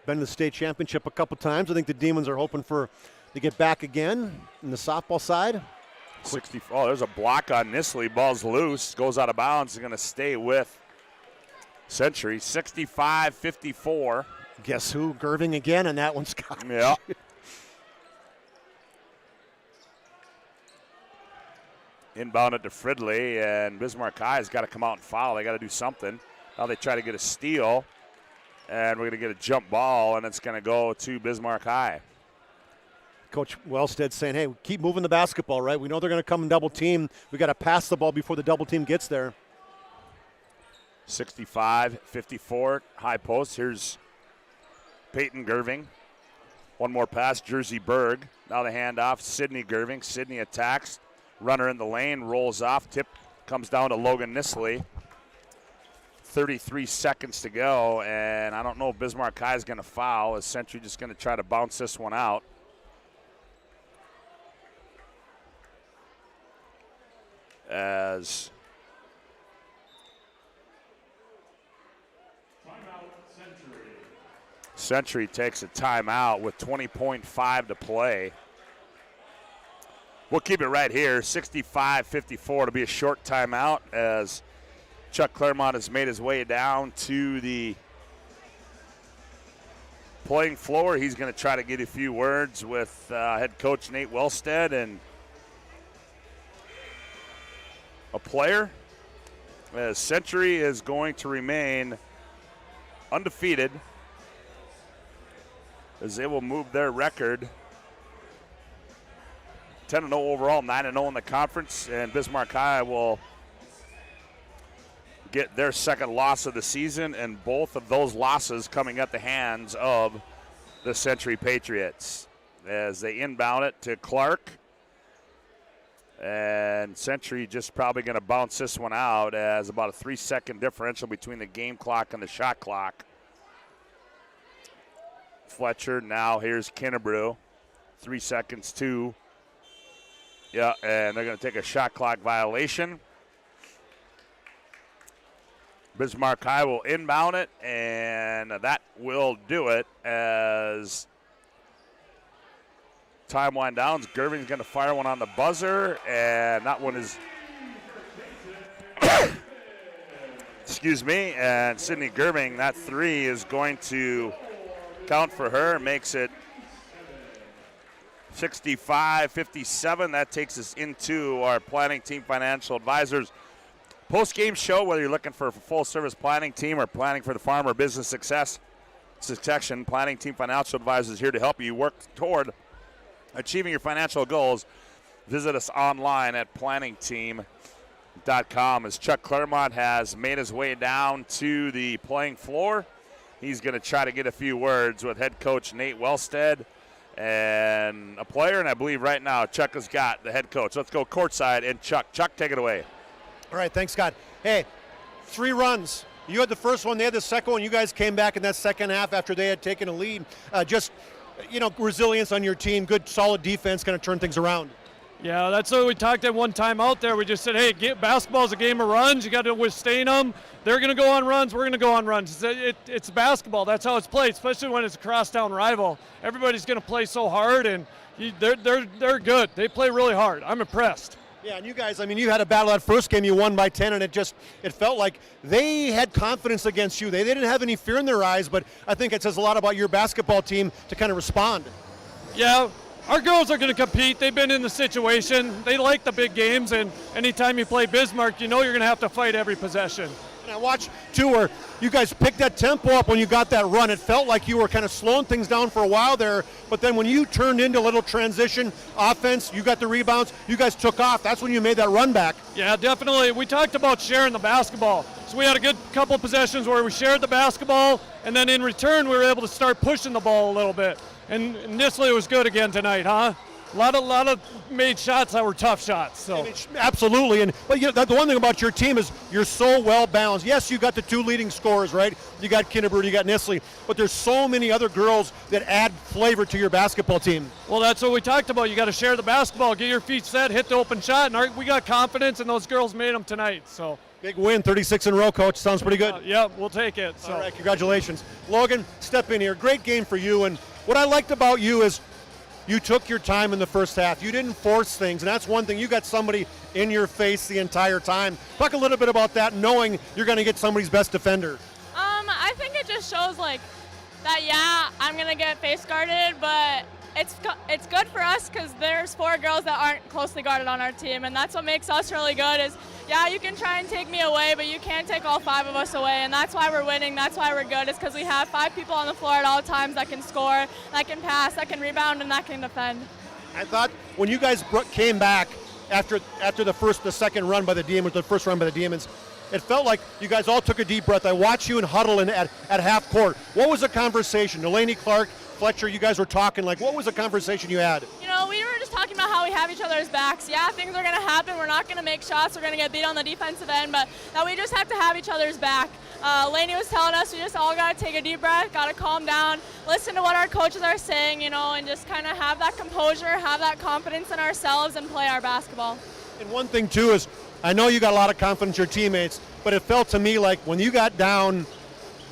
Been to the state championship a couple times. I think the Demons are hoping to get back again in the softball side. 60. Oh, there's a block on Nisley. Ball's loose. Goes out of bounds. Is going to stay with Century. 65-54. Guess who? Gerving again, and that one's Scott. Yeah. Inbound it to Fridley, and Bismarck High has got to come out and foul. They got to do something. Now they try to get a steal, and we're going to get a jump ball, and it's going to go to Bismarck High. Coach Wellstead saying, hey, keep moving the basketball, right? We know they're going to come and double team. We got to pass the ball before the double team gets there. 65-54, high post. Here's Peyton Gerving. One more pass, Jersey Berg. Now the handoff, Sidney Gerving. Sidney attacks. Runner in the lane, rolls off. Tip comes down to Logan Nisley. 33 seconds to go, and I don't know if Bismarck High is going to foul. Is Century just going to try to bounce this one out? As Century takes a timeout with 20.5 to play. We'll keep it right here, 65-54 to be a short timeout as Chuck Claremont has made his way down to the playing floor. He's going to try to get a few words with head coach Nate Wellstead and a player. As Century is going to remain undefeated as they will move their record 10-0 overall, 9-0 in the conference, and Bismarck High will get their second loss of the season, and both of those losses coming at the hands of the Century Patriots as they inbound it to Clark. And Century just probably going to bounce this one out as about a 3-second differential between the game clock and the shot clock. Fletcher, now here's Kinnebrew. 3 seconds, 2. Yeah, and they're going to take a shot clock violation. Bismarck High will inbound it, and that will do it as time wind downs. Gerving's going to fire one on the buzzer, and that one is, excuse me, and Sidney Gerving, that three is going to count for her, makes it 65-57. That takes us into our planning team financial advisors post-game show. Whether you're looking for a full-service planning team or planning for the farm or business succession, planning team financial advisors is here to help you work toward achieving your financial goals. Visit us online at planningteam.com. As Chuck Claremont has made his way down to the playing floor, he's going to try to get a few words with head coach Nate Wellstead and a player, and I believe right now Chuck has got the head coach. Let's go courtside, and Chuck, take it away. All right, thanks, Scott. Hey, 3 runs. You had the first one, they had the second one. You guys came back in that second half after they had taken a lead. Resilience on your team, good, solid defense, kind of turn things around. Yeah, that's what we talked at one time out there. We just said, hey, basketball's a game of runs. You got to withstand them. They're going to go on runs. We're going to go on runs. It's basketball. That's how it's played, especially when it's a crosstown rival. Everybody's going to play so hard, and they're good. They play really hard. I'm impressed. Yeah, and you guys, you had a battle that first game. You won by 10, and it felt like they had confidence against you. They didn't have any fear in their eyes, but I think it says a lot about your basketball team to kind of respond. Yeah. Our girls are going to compete. They've been in the situation. They like the big games, and anytime you play Bismarck, you know you're going to have to fight every possession. And I watched, too, where you guys picked that tempo up when you got that run. It felt like you were kind of slowing things down for a while there, but then when you turned into a little transition offense, you got the rebounds, you guys took off. That's when you made that run back. Yeah, definitely. We talked about sharing the basketball. So we had a good couple possessions where we shared the basketball, and then in return, we were able to start pushing the ball a little bit. And Nisley was good again tonight, huh? A lot of made shots that were tough shots. So absolutely, but the one thing about your team is you're so well balanced. Yes, you got the 2 leading scorers, right? You got Kinneberg, you got Nisley, but there's so many other girls that add flavor to your basketball team. Well, that's what we talked about. You got to share the basketball, get your feet set, hit the open shot, and we got confidence, and those girls made them tonight. So. Big win, 36 in a row, Coach. Sounds pretty good. Yeah, we'll take it. So. All right, congratulations. Logan, step in here. Great game for you, and what I liked about you is you took your time in the first half. You didn't force things, and that's one thing. You got somebody in your face the entire time. Talk a little bit about that, knowing you're going to get somebody's best defender. I think it just shows that, yeah, I'm going to get face guarded, but it's good for us because there's 4 girls that aren't closely guarded on our team, and that's what makes us really good is, yeah, you can try and take me away, but you can't take all 5 of us away, and that's why we're winning. That's why we're good, is because we have 5 people on the floor at all times that can score, that can pass, that can rebound, and that can defend. I thought when you guys came back after the second run by the Demons, the first run by the Demons, it felt like you guys all took a deep breath. I watched you in huddle at half court. What was the conversation? Delaney, Clark, Fletcher, you guys were talking. What was the conversation you had? We were just talking about how we have each other's backs. Yeah, things are going to happen. We're not going to make shots. We're going to get beat on the defensive end, but that we just have to have each other's back. Laney was telling us we just all got to take a deep breath, got to calm down, listen to what our coaches are saying, and just kind of have that composure, have that confidence in ourselves, and play our basketball. And one thing, too, is I know you got a lot of confidence in your teammates, but it felt to me like when you got down,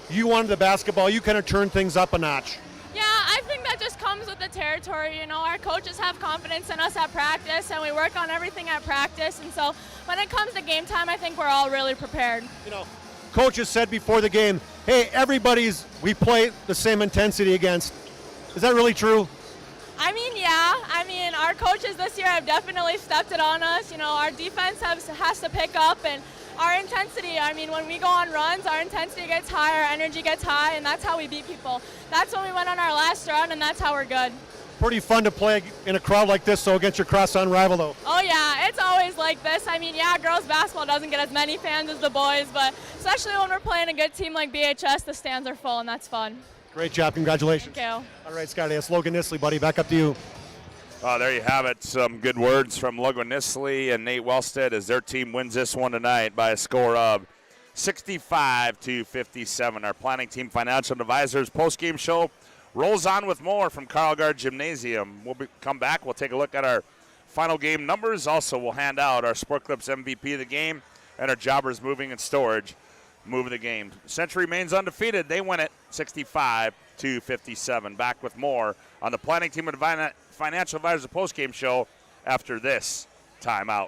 you wanted the basketball, you kind of turned things up a notch. Yeah, I think that just comes with the territory. Our coaches have confidence in us at practice, and we work on everything at practice. And so when it comes to game time, I think we're all really prepared. Coaches said before the game, hey, we play the same intensity against. Is that really true? Yeah. Our coaches this year have definitely stepped it on us. Our defense has to pick up, and our intensity, when we go on runs, our intensity gets high, our energy gets high, and that's how we beat people. That's when we went on our last run, and that's how we're good. Pretty fun to play in a crowd like this, so against your crosstown rival, though. Oh, yeah, it's always like this. Girls basketball doesn't get as many fans as the boys, but especially when we're playing a good team like BHS, the stands are full, and that's fun. Great job. Congratulations. Thank you. All right, Scotty, that's Logan Nisley, buddy. Back up to you. There you have it. Some good words from Logan Nisley and Nate Wellstead as their team wins this one tonight by a score of 65-57. Our planning team financial advisors post-game show rolls on with more from Carl Gard Gymnasium. We'll come back. We'll take a look at our final game numbers. Also, we'll hand out our Sport Clips MVP of the game and our Jobbers Moving and Storage move of the game. Century remains undefeated. They win it 65-57. Back with more on the planning team and financial advisors post-game show after this timeout.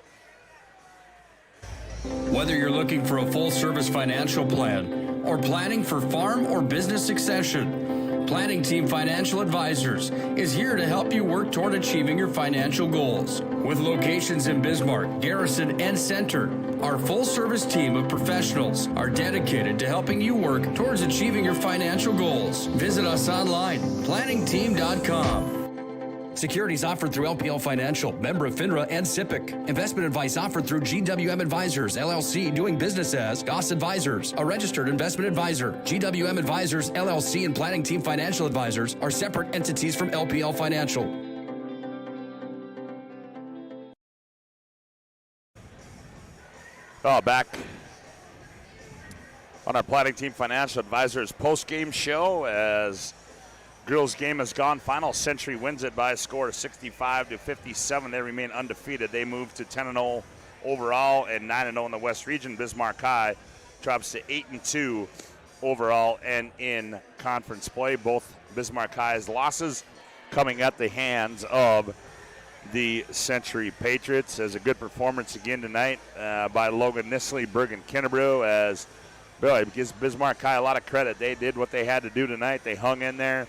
Whether you're looking for a full-service financial plan or planning for farm or business succession, Planning Team Financial Advisors is here to help you work toward achieving your financial goals. With locations in Bismarck, Garrison, and Center, our full-service team of professionals are dedicated to helping you work towards achieving your financial goals. Visit us online, planningteam.com. Securities offered through LPL Financial, member of FINRA and SIPC. Investment advice offered through GWM Advisors, LLC, doing business as Goss Advisors, a registered investment advisor. GWM Advisors, LLC, and Planning Team Financial Advisors are separate entities from LPL Financial. Back on our Planning Team Financial Advisors post-game show as girls game has gone final. Century wins it by a score of 65-57. They remain undefeated. They move to 10-0 overall and 9-0 in the West Region. Bismarck High drops to 8-2 overall and in conference play. Both Bismarck High's losses coming at the hands of the Century Patriots. As a good performance again tonight by Logan Nisley, Bergen Kinnebrew, as Billy gives Bismarck High a lot of credit. They did what they had to do tonight. They hung in there,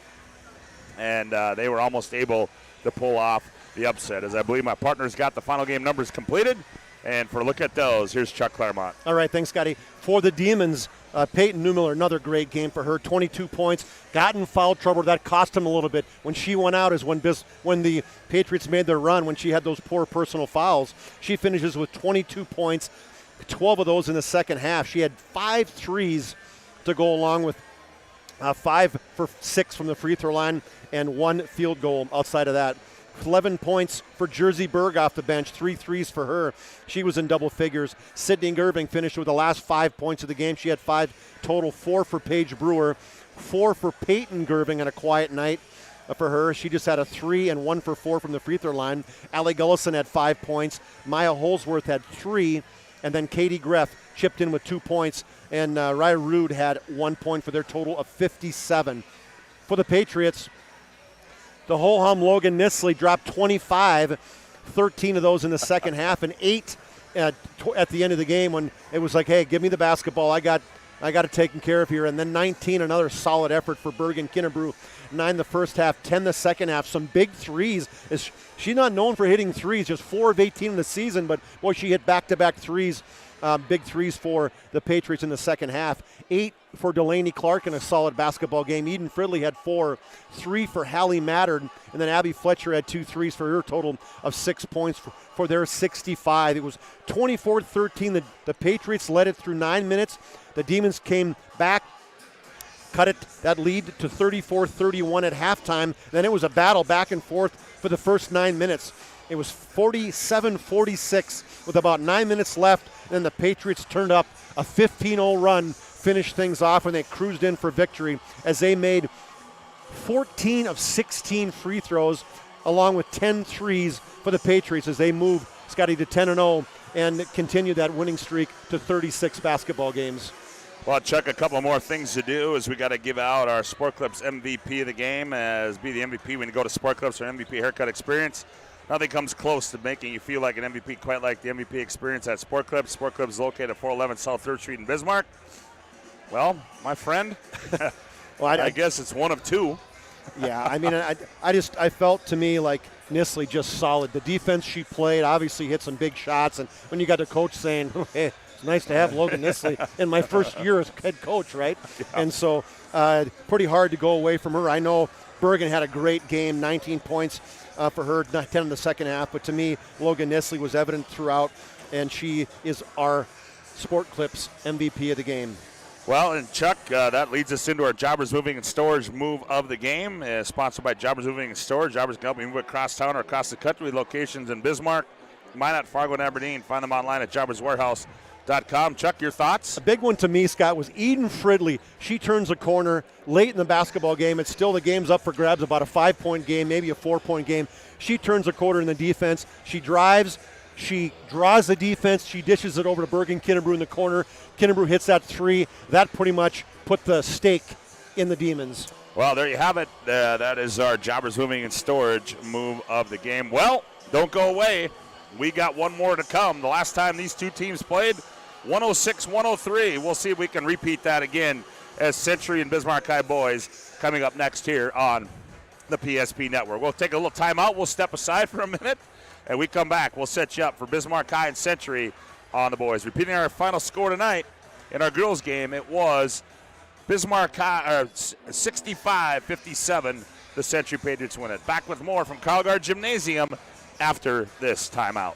and they were almost able to pull off the upset. As I believe my partner's got the final game numbers completed, and for a look at those, here's Chuck Claremont. All right, thanks, Scotty. For the Demons, Peyton Newmiller, another great game for her, 22 points. Got in foul trouble. That cost him a little bit. When she went out is when the Patriots made their run, when she had those poor personal fouls. She finishes with 22 points, 12 of those in the second half. She had 5 threes to go along with 5 for 6 from the free throw line and 1 field goal outside of that. 11 points for Jersey Berg off the bench, 3 threes for her. She was in double figures. Sydney Gerving finished with the last 5 points of the game. She had 5 total, 4 for Paige Brewer, 4 for Peyton Gerving on a quiet night for her. She just had a 3 and 1 for 4 from the free throw line. Allie Gullison had 5 points. Maya Holsworth had 3, and then Katie Greff chipped in with 2 points, and Raya Rude had 1 point for their total of 57. For the Patriots, the ho-hum Logan Nisley dropped 25, 13 of those in the second half, and 8 at the end of the game when it was like, hey, give me the basketball. I got it taken care of here. And then 19, another solid effort for Bergen Kinnebrew. 9 the first half, 10 the second half. Some big threes. She's not known for hitting threes, just 4 of 18 in the season, but boy, she hit back-to-back threes, big threes for the Patriots in the second half. 8 for Delaney Clark in a solid basketball game. Eden Fridley had 4, 3 for Hallie Mattern, and then Abby Fletcher had 2 threes for her total of 6 points for their 65. It was 24-13. The Patriots led it through 9 minutes. The Demons came back, cut that lead to 34-31 at halftime. Then it was a battle back and forth for the first 9 minutes. It was 47-46 with about 9 minutes left. Then the Patriots turned up a 15-0 run, finished things off, and they cruised in for victory as they made 14 of 16 free throws along with 10 threes for the Patriots as they move, Scotty, to 10-0 and continue that winning streak to 36 basketball games. Well, Chuck, a couple more things to do is we got to give out our Sport Clips MVP of the game. As be the MVP when you go to Sport Clips or MVP haircut experience. Nothing comes close to making you feel like an MVP, quite like the MVP experience at Sport Clips. Sport Clips is located at 411 South 3rd Street in Bismarck. Well, my friend, well, I guess it's one of 2. Yeah, I mean, I felt to me like Nisley just solid. The defense she played obviously hit some big shots, and when you got the coach saying, hey, it's nice to have Logan Nisley in my first year as head coach, right? Yeah. And so pretty hard to go away from her. I know Bergen had a great game, 19 points for her, 10 in the second half, but to me, Logan Nisley was evident throughout, and she is our Sport Clips MVP of the game. Well, and Chuck, that leads us into our Jobbers Moving and Storage move of the game, sponsored by Jobbers Moving and Storage. Jobbers can help you move across town or across the country. Locations in Bismarck, Minot, Fargo, and Aberdeen. Find them online at jobberswarehouse.com. Chuck, your thoughts? A big one to me, Scott, was Eden Fridley. She turns a corner late in the basketball game. It's still the game's up for grabs, about a 5-point game, maybe a 4-point game. She turns a corner in the defense. She drives. She draws the defense. She dishes it over to Bergen Kinnebrew in the corner. Kinnebrew hits that 3. That pretty much put the stake in the Demons. Well, there you have it. That is our Jobbers Moving and Storage move of the game. Well, don't go away. We got one more to come. The last time these two teams played, 106-103. We'll see if we can repeat that again as Century and Bismarck High boys coming up next here on the PSP Network. We'll take a little time out. We'll step aside for a minute. And we come back, we'll set you up for Bismarck High and Century on the boys. Repeating our final score tonight in our girls' game, it was Bismarck High 65-57 the Century Patriots win it. Back with more from Carlgard Gymnasium after this timeout.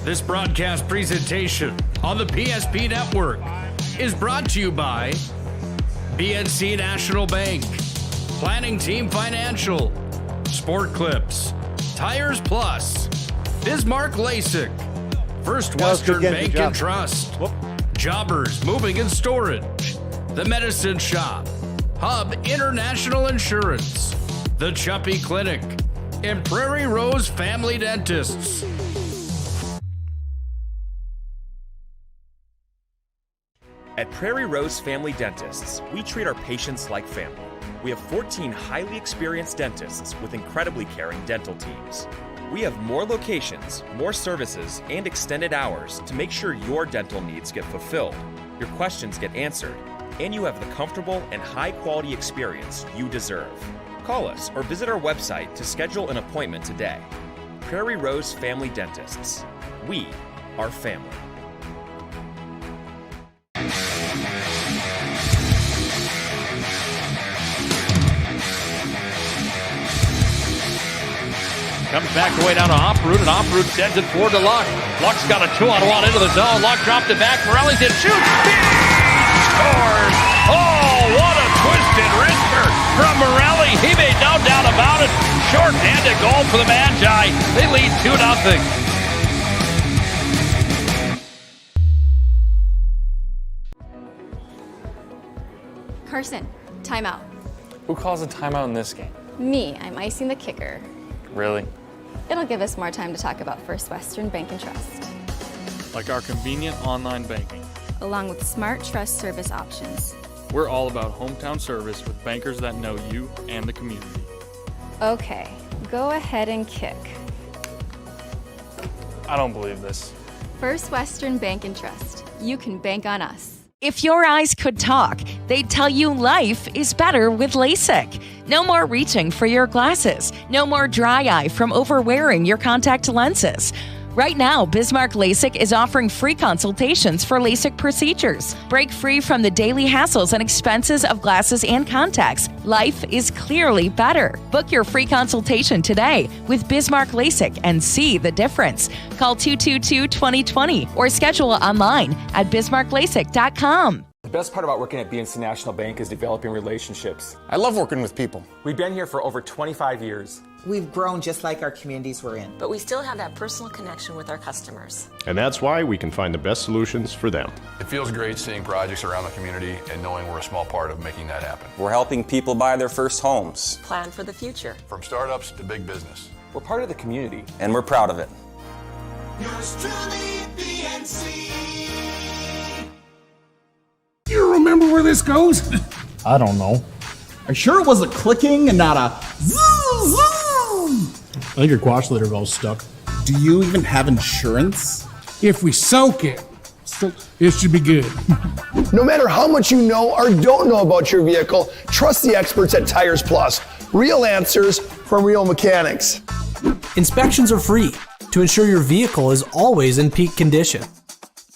This broadcast presentation on the PSP Network is brought to you by BNC National Bank, Planning Team Financial, Sport Clips, Tires Plus, Bismarck LASIK, First Western Bank and Trust, Jobbers Moving and Storage, The Medicine Shop, Hub International Insurance, The Chuppy Clinic, and Prairie Rose Family Dentists. At Prairie Rose Family Dentists, we treat our patients like family. We have 14 highly experienced dentists with incredibly caring dental teams. We have more locations, more services, and extended hours to make sure your dental needs get fulfilled, your questions get answered, and you have the comfortable and high-quality experience you deserve. Call us or visit our website to schedule an appointment today. Prairie Rose Family Dentists. We are family. Comes back away down to Off-Root, and Off-Root sends it forward to Luck. Luck's got a 2-on-1 into the zone. Luck dropped it back. Morellington shoots. Scores! Oh, what a twisted wrister from Morelli. He made no doubt about it. Short-handed goal for the Magi. They lead 2-0. Carson, timeout. Who calls a timeout in this game? Me, I'm icing the kicker. Really? It'll give us more time to talk about First Western Bank and Trust, Like our convenient online banking. along with smart trust service options. We're all about hometown service with bankers that know you and the community. Okay, go ahead and kick. I don't believe this. First Western Bank and Trust. You can bank on us. If your eyes could talk, they'd tell you life is better with LASIK. No more reaching for your glasses. No more dry eye from overwearing your contact lenses. Right now, Bismarck LASIK is offering free consultations for LASIK procedures. Break free from the daily hassles and expenses of glasses and contacts. Life is clearly better. Book your free consultation today with Bismarck LASIK and see the difference. Call 222-2020 or schedule online at bismarcklasik.com. The best part about working at BNC National Bank is developing relationships. I love working with people. We've been here for over 25 years. We've grown just like our communities we're in. But we still have that personal connection with our customers. And that's why we can find the best solutions for them. It feels great seeing projects around the community and knowing we're a small part of making that happen. We're helping people buy their first homes. Plan for the future. From startups to big business. We're part of the community. And we're proud of it. Yours truly, BNC. You remember where this goes? I don't know. Are you sure it was a clicking and not a zoom, zoom? I think your quash litter valve's stuck. Do you even have insurance? If we soak it, it should be good. No matter how much you know or don't know about your vehicle, trust the experts at Tires Plus. Real answers from real mechanics. Inspections are free to ensure your vehicle is always in peak condition.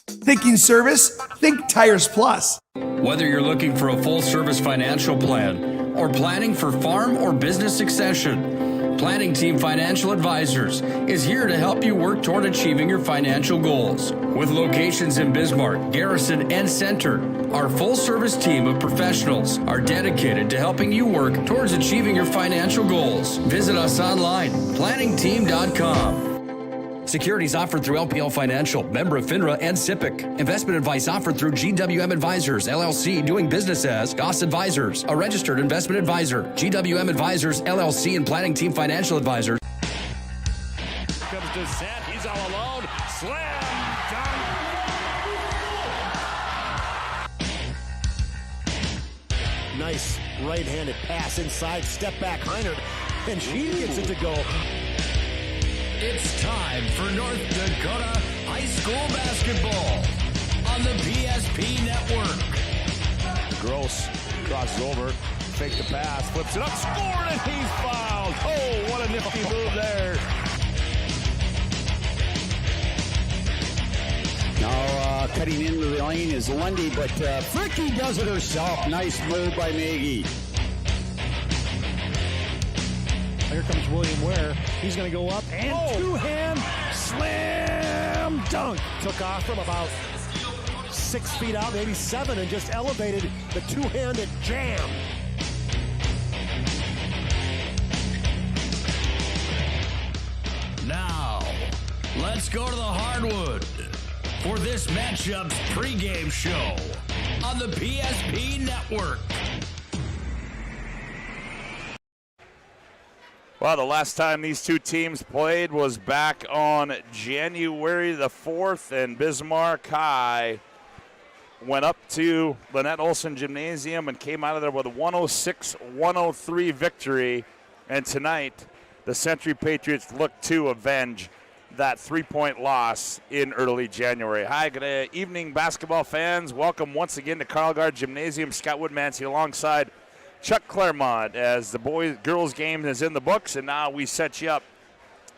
Thinking service? Think Tires Plus. Whether you're looking for a full-service financial plan or planning for farm or business succession, Planning Team Financial Advisors is here to help you work toward achieving your financial goals. With locations in Bismarck, Garrison, and Center, our full-service team of professionals are dedicated to helping you work towards achieving your financial goals. Visit us online, planningteam.com. Securities offered through LPL Financial, member of FINRA and SIPC. Investment advice offered through GWM Advisors, LLC, doing business as Goss Advisors, a registered investment advisor. GWM Advisors, LLC, and Planning Team Financial Advisors. Comes to Zet. He's all alone. Slam dunk. Nice right-handed pass inside, step back, Heinert, and she gets it to go. It's time for North Dakota high school basketball on the PSP Network. Gross crosses over, fake the pass, flips it up, scored, and he's fouled. Oh, what a nifty move there. Now cutting into the lane is Lundy, but Fricky does it herself. Nice move by Maggie. here comes William Ware. He's going to go up and two-hand slam dunk. Took off from about 6 feet out, maybe 7, and just elevated the two-handed jam. Now, let's go to the hardwood for this matchup's pregame show on the PSP Network. Well, the last time these two teams played was back on January the 4th, and Bismarck High went up to Lynette Olson Gymnasium and came out of there with a 106-103 victory. And tonight, the Century Patriots look to avenge that 3-point loss in early January. Hi, good evening, basketball fans. Welcome once again to Carl Gard Gymnasium. Scott Woodmansey alongside Chuck Claremont as the girls game is in the books, and now we set you up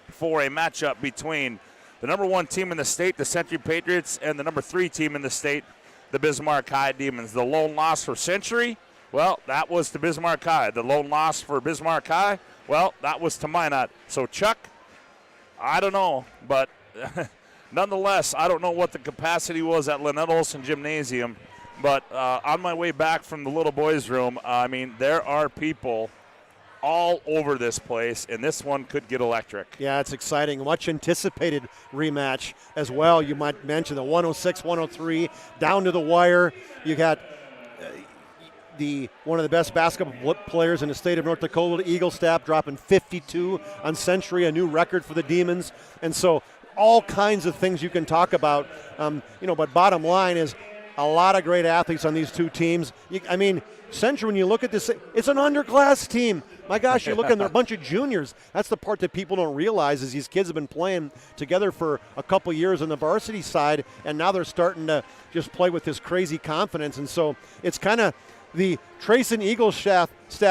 for a matchup between the number 1 team in the state, the Century Patriots, and the number 3 team in the state, the Bismarck High Demons. The lone loss for Century, well, that was to Bismarck High. The lone loss for Bismarck High, well, that was to Minot. So, Chuck, I don't know, but nonetheless, I don't know what the capacity was at Lynette Olson Gymnasium. But on my way back from the little boys' room, I mean, there are people all over this place, and this one could get electric. Yeah, it's exciting. Much anticipated rematch as well. You might mention the 106-103 down to the wire. You got one of the best basketball players in the state of North Dakota, Eagle Staff, dropping 52 on Century, a new record for the Demons. And so all kinds of things you can talk about. But bottom line is, a lot of great athletes on these two teams. Century, when you look at this, it's an underclass team. My gosh, you're looking at a bunch of juniors. That's the part that people don't realize is these kids have been playing together for a couple years on the varsity side, and now they're starting to just play with this crazy confidence. And so it's kind of the Trace and Eagle staff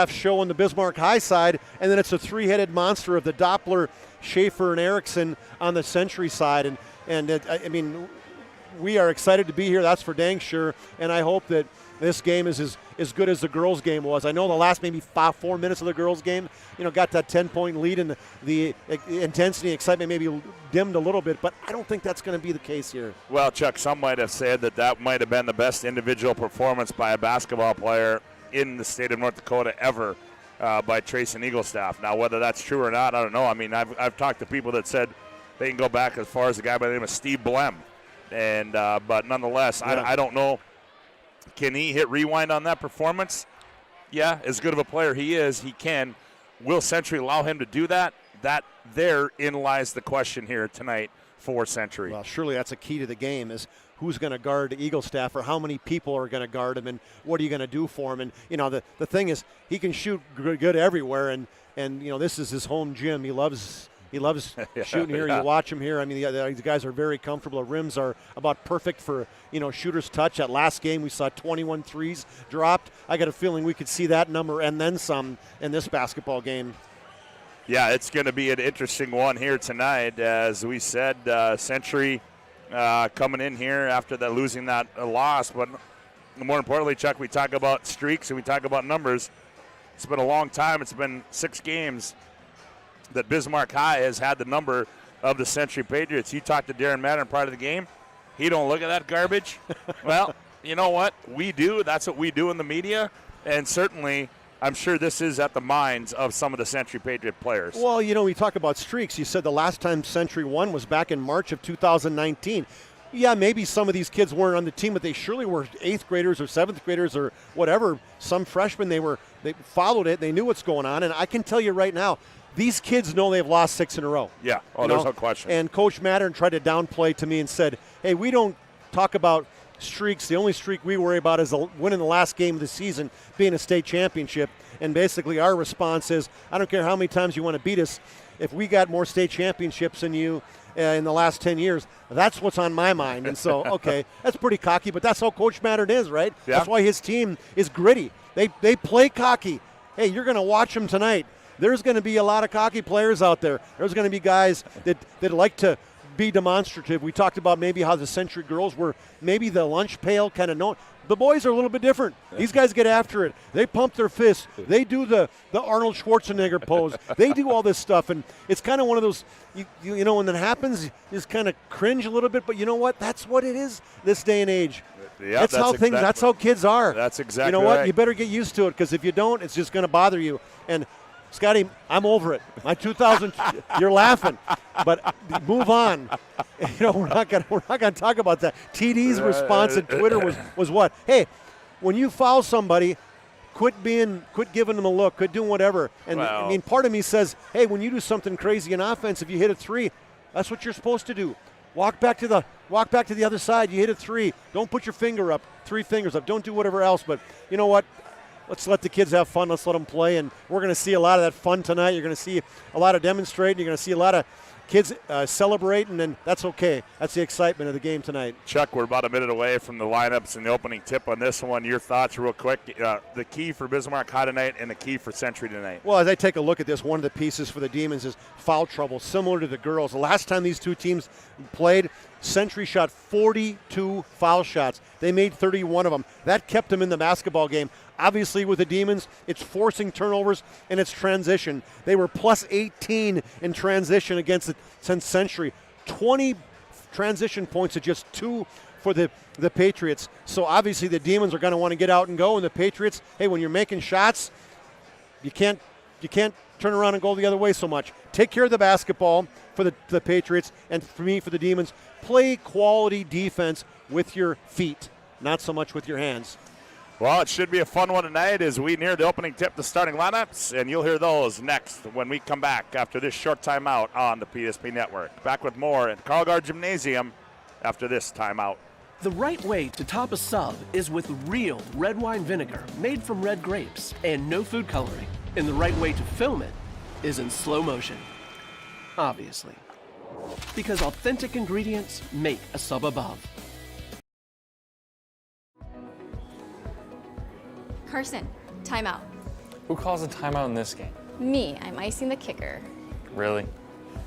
show on the Bismarck High side, and then it's a three-headed monster of the Doppler, Schaefer, and Erickson on the Century side. We are excited to be here, that's for dang sure, and I hope that this game is as good as the girls' game was. I know the last maybe 4 minutes of the girls' game, got that 10-point lead, and the intensity, excitement maybe dimmed a little bit, but I don't think that's going to be the case here. Well, Chuck, some might have said that might have been the best individual performance by a basketball player in the state of North Dakota ever by Trace and Eagle staff. Now, whether that's true or not, I don't know. I mean, I've talked to people that said they can go back as far as a guy by the name of Steve Blem. And but nonetheless, yeah. I don't know. Can he hit rewind on that performance? Yeah, as good of a player he is, he can. Will Century allow him to do that? Therein lies the question here tonight for Century. Well, surely that's a key to the game is who's going to guard Eagle staff, or how many people are going to guard him, and what are you going to do for him? And the thing is, he can shoot good everywhere, and this is his home gym. He loves shooting here. You watch him here. I mean, the guys are very comfortable. The rims are about perfect for, shooter's touch. That last game, we saw 21 threes dropped. I got a feeling we could see that number and then some in this basketball game. Yeah, it's going to be an interesting one here tonight. As we said, Century coming in here after losing that loss. But more importantly, Chuck, we talk about streaks and we talk about numbers. It's been a long time. It's been 6 games that Bismarck High has had the number of the Century Patriots. You talked to Darren Madden prior to the game. He don't look at that garbage. Well, you know what? We do. That's what we do in the media. And certainly, I'm sure this is at the minds of some of the Century Patriot players. Well, we talk about streaks. You said the last time Century won was back in March of 2019. Yeah, maybe some of these kids weren't on the team, but they surely were 8th graders or 7th graders or whatever. Some freshmen, they followed it. They knew what's going on. And I can tell you right now, these kids know they've lost 6 in a row. Yeah, there's no question. And Coach Mattern tried to downplay to me and said, hey, we don't talk about streaks. The only streak we worry about is winning the last game of the season, being a state championship. And basically our response is, I don't care how many times you want to beat us. If we got more state championships than you in the last 10 years, that's what's on my mind. And so, okay, that's pretty cocky, but that's how Coach Mattern is, right? Yeah. That's why his team is gritty. They play cocky. Hey, you're going to watch them tonight. There's going to be a lot of cocky players out there. There's going to be guys that like to be demonstrative. We talked about maybe how the Century girls were maybe the lunch pail kind of known. The boys are a little bit different. These guys get after it. They pump their fists. They do the Arnold Schwarzenegger pose. They do all this stuff, and it's kind of one of those, you know, when that happens, you just kind of cringe a little bit, but you know what? That's what it is this day and age. Yeah, that's how kids are. That's exactly You know what? right. You better get used to it, because if you don't, it's just going to bother you. And Scotty, I'm over it. My 2000, you're laughing, but move on. You know, we're not gonna talk about that. TD's response on Twitter was what? Hey, when you foul somebody, quit giving them a look, quit doing whatever. And I mean, part of me says, hey, when you do something crazy in offense, if you hit a three, that's what you're supposed to do. Walk back to the other side. You hit a three. Don't put your finger up, 3 fingers up. Don't do whatever else. But you know what? Let's let the kids have fun. Let's let them play. And we're going to see a lot of that fun tonight. You're going to see a lot of demonstrating. You're going to see a lot of kids celebrating, and that's okay. That's the excitement of the game tonight. Chuck, we're about a minute away from the lineups and the opening tip on this one. Your thoughts real quick. The key for Bismarck High tonight and the key for Century tonight. Well, as I take a look at this, one of the pieces for the Demons is foul trouble, similar to the girls. The last time these two teams played, Century shot 42 foul shots. They made 31 of them. That kept them in the basketball game. Obviously, with the Demons, it's forcing turnovers and it's transition. They were plus 18 in transition against the Century. 20 transition points to just 2 for the Patriots. So obviously the Demons are going to want to get out and go, and the Patriots, hey, when you're making shots, you can't turn around and go the other way so much. Take care of the basketball for the Patriots, and for me, for the Demons, play quality defense with your feet, not so much with your hands. Well, it should be a fun one tonight as we near the opening tip, the starting lineups, and you'll hear those next when we come back after this short timeout on the PSP Network. Back with more at Carl Guard Gymnasium after this timeout. The right way to top a sub is with real red wine vinegar made from red grapes and no food coloring. And the right way to film it is in slow motion, obviously. Because authentic ingredients make a sub above. Carson, timeout. Who calls a timeout in this game? Me, I'm icing the kicker. Really?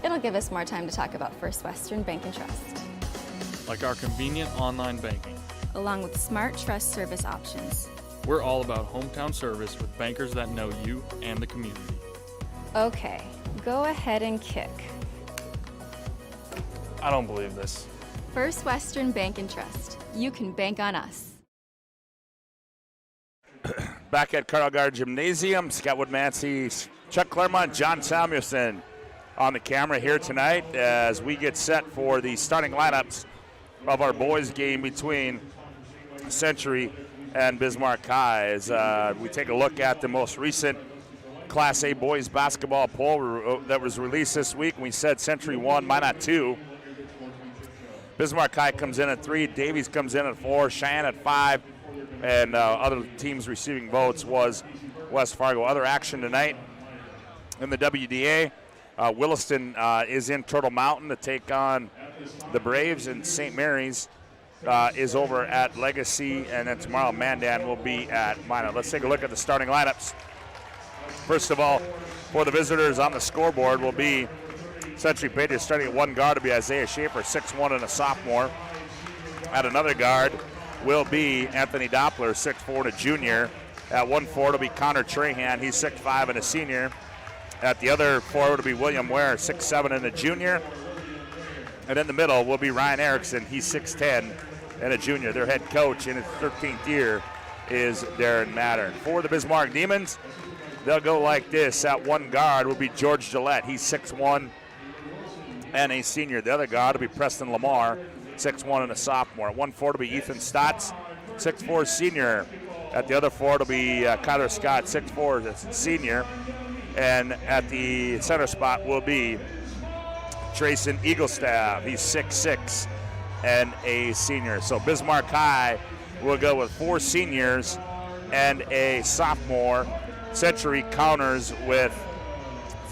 It'll give us more time to talk about First Western Bank and Trust, Like our convenient online banking. along with smart trust service options. We're all about hometown service with bankers that know you and the community. Okay, go ahead and kick. I don't believe this. First Western Bank and Trust. You can bank on us. Back at Carl Guard Gymnasium, Scott Woodmansey, Chuck Claremont, John Samuelson on the camera here tonight as we get set for the starting lineups of our boys game between Century and Bismarck High. As we take a look at the most recent Class A boys basketball poll that was released this week, we said Century 1, Minot 2. Bismarck High comes in at 3, Davies comes in at 4, Cheyenne at 5, and other teams receiving votes was West Fargo. Other action tonight in the WDA, Williston is in Turtle Mountain to take on the Braves, and St. Mary's is over at Legacy, and then tomorrow Mandan will be at Minot. Let's take a look at the starting lineups. First of all, for the visitors on the scoreboard will be Century Patriots starting at one guard to be Isaiah Schaefer, 6'1" and a sophomore. At another guard will be Anthony Doppler, 6'4" and a junior. At 1 it'll be Connor Trahan, he's 6'5" and a senior. At the other forward will be William Ware, 6'7" and a junior. And in the middle will be Ryan Erickson, he's 6'10" and a junior. Their head coach in his 13th year is Darren Mattern. For the Bismarck Demons, they'll go like this. At one guard will be George Gillette, he's 6'1" and a senior. The other guard will be Preston Lamar, 6'1" and a sophomore. At 1 will be Ethan Stotts, 6'4" senior. At the other forward will be Kyler Scott, 6'4", that's a senior. And at the center spot will be Trayson Eaglestaff, he's 6'6" and a senior. So Bismarck High will go with 4 seniors and a sophomore. Century counters with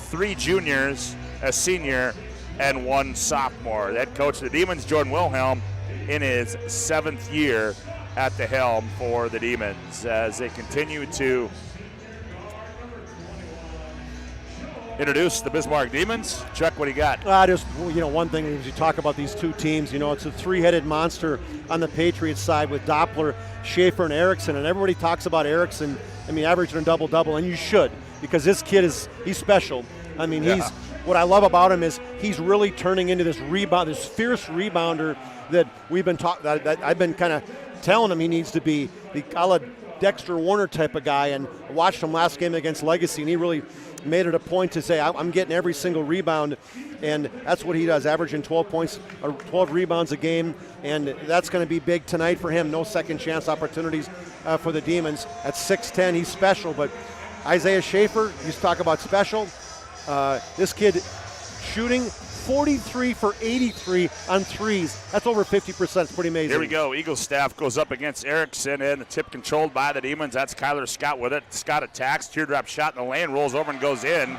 3 juniors, a senior, and 1 sophomore. The head coach of the Demons, Jordan Wilhelm, in his 7th year at the helm for the Demons as they continue to introduce the Bismarck Demons. Chuck, what do you got? Just, one thing as you talk about these two teams, it's a three-headed monster on the Patriots side with Doppler, Schaefer, and Erickson. And everybody talks about Erickson, averaging a double-double, and you should, because this kid he's special. What I love about him is he's really turning into this fierce rebounder that we've been that I've been kind of telling him he needs to be, the a la Dexter Warner type of guy. And I watched him last game against Legacy, and he really made it a point to say, I'm getting every single rebound, and that's what he does, averaging 12 points or 12 rebounds a game, and that's going to be big tonight for him. No second chance opportunities for the Demons. At 6'10", he's special, but Isaiah Schaefer, you talk about special. This kid shooting 43 for 83 on threes. That's over 50%. It's pretty amazing. Here we go. Eagle staff goes up against Erickson, and the tip controlled by the Demons. That's Kyler Scott with it. Scott attacks, teardrop shot in the lane, rolls over and goes in.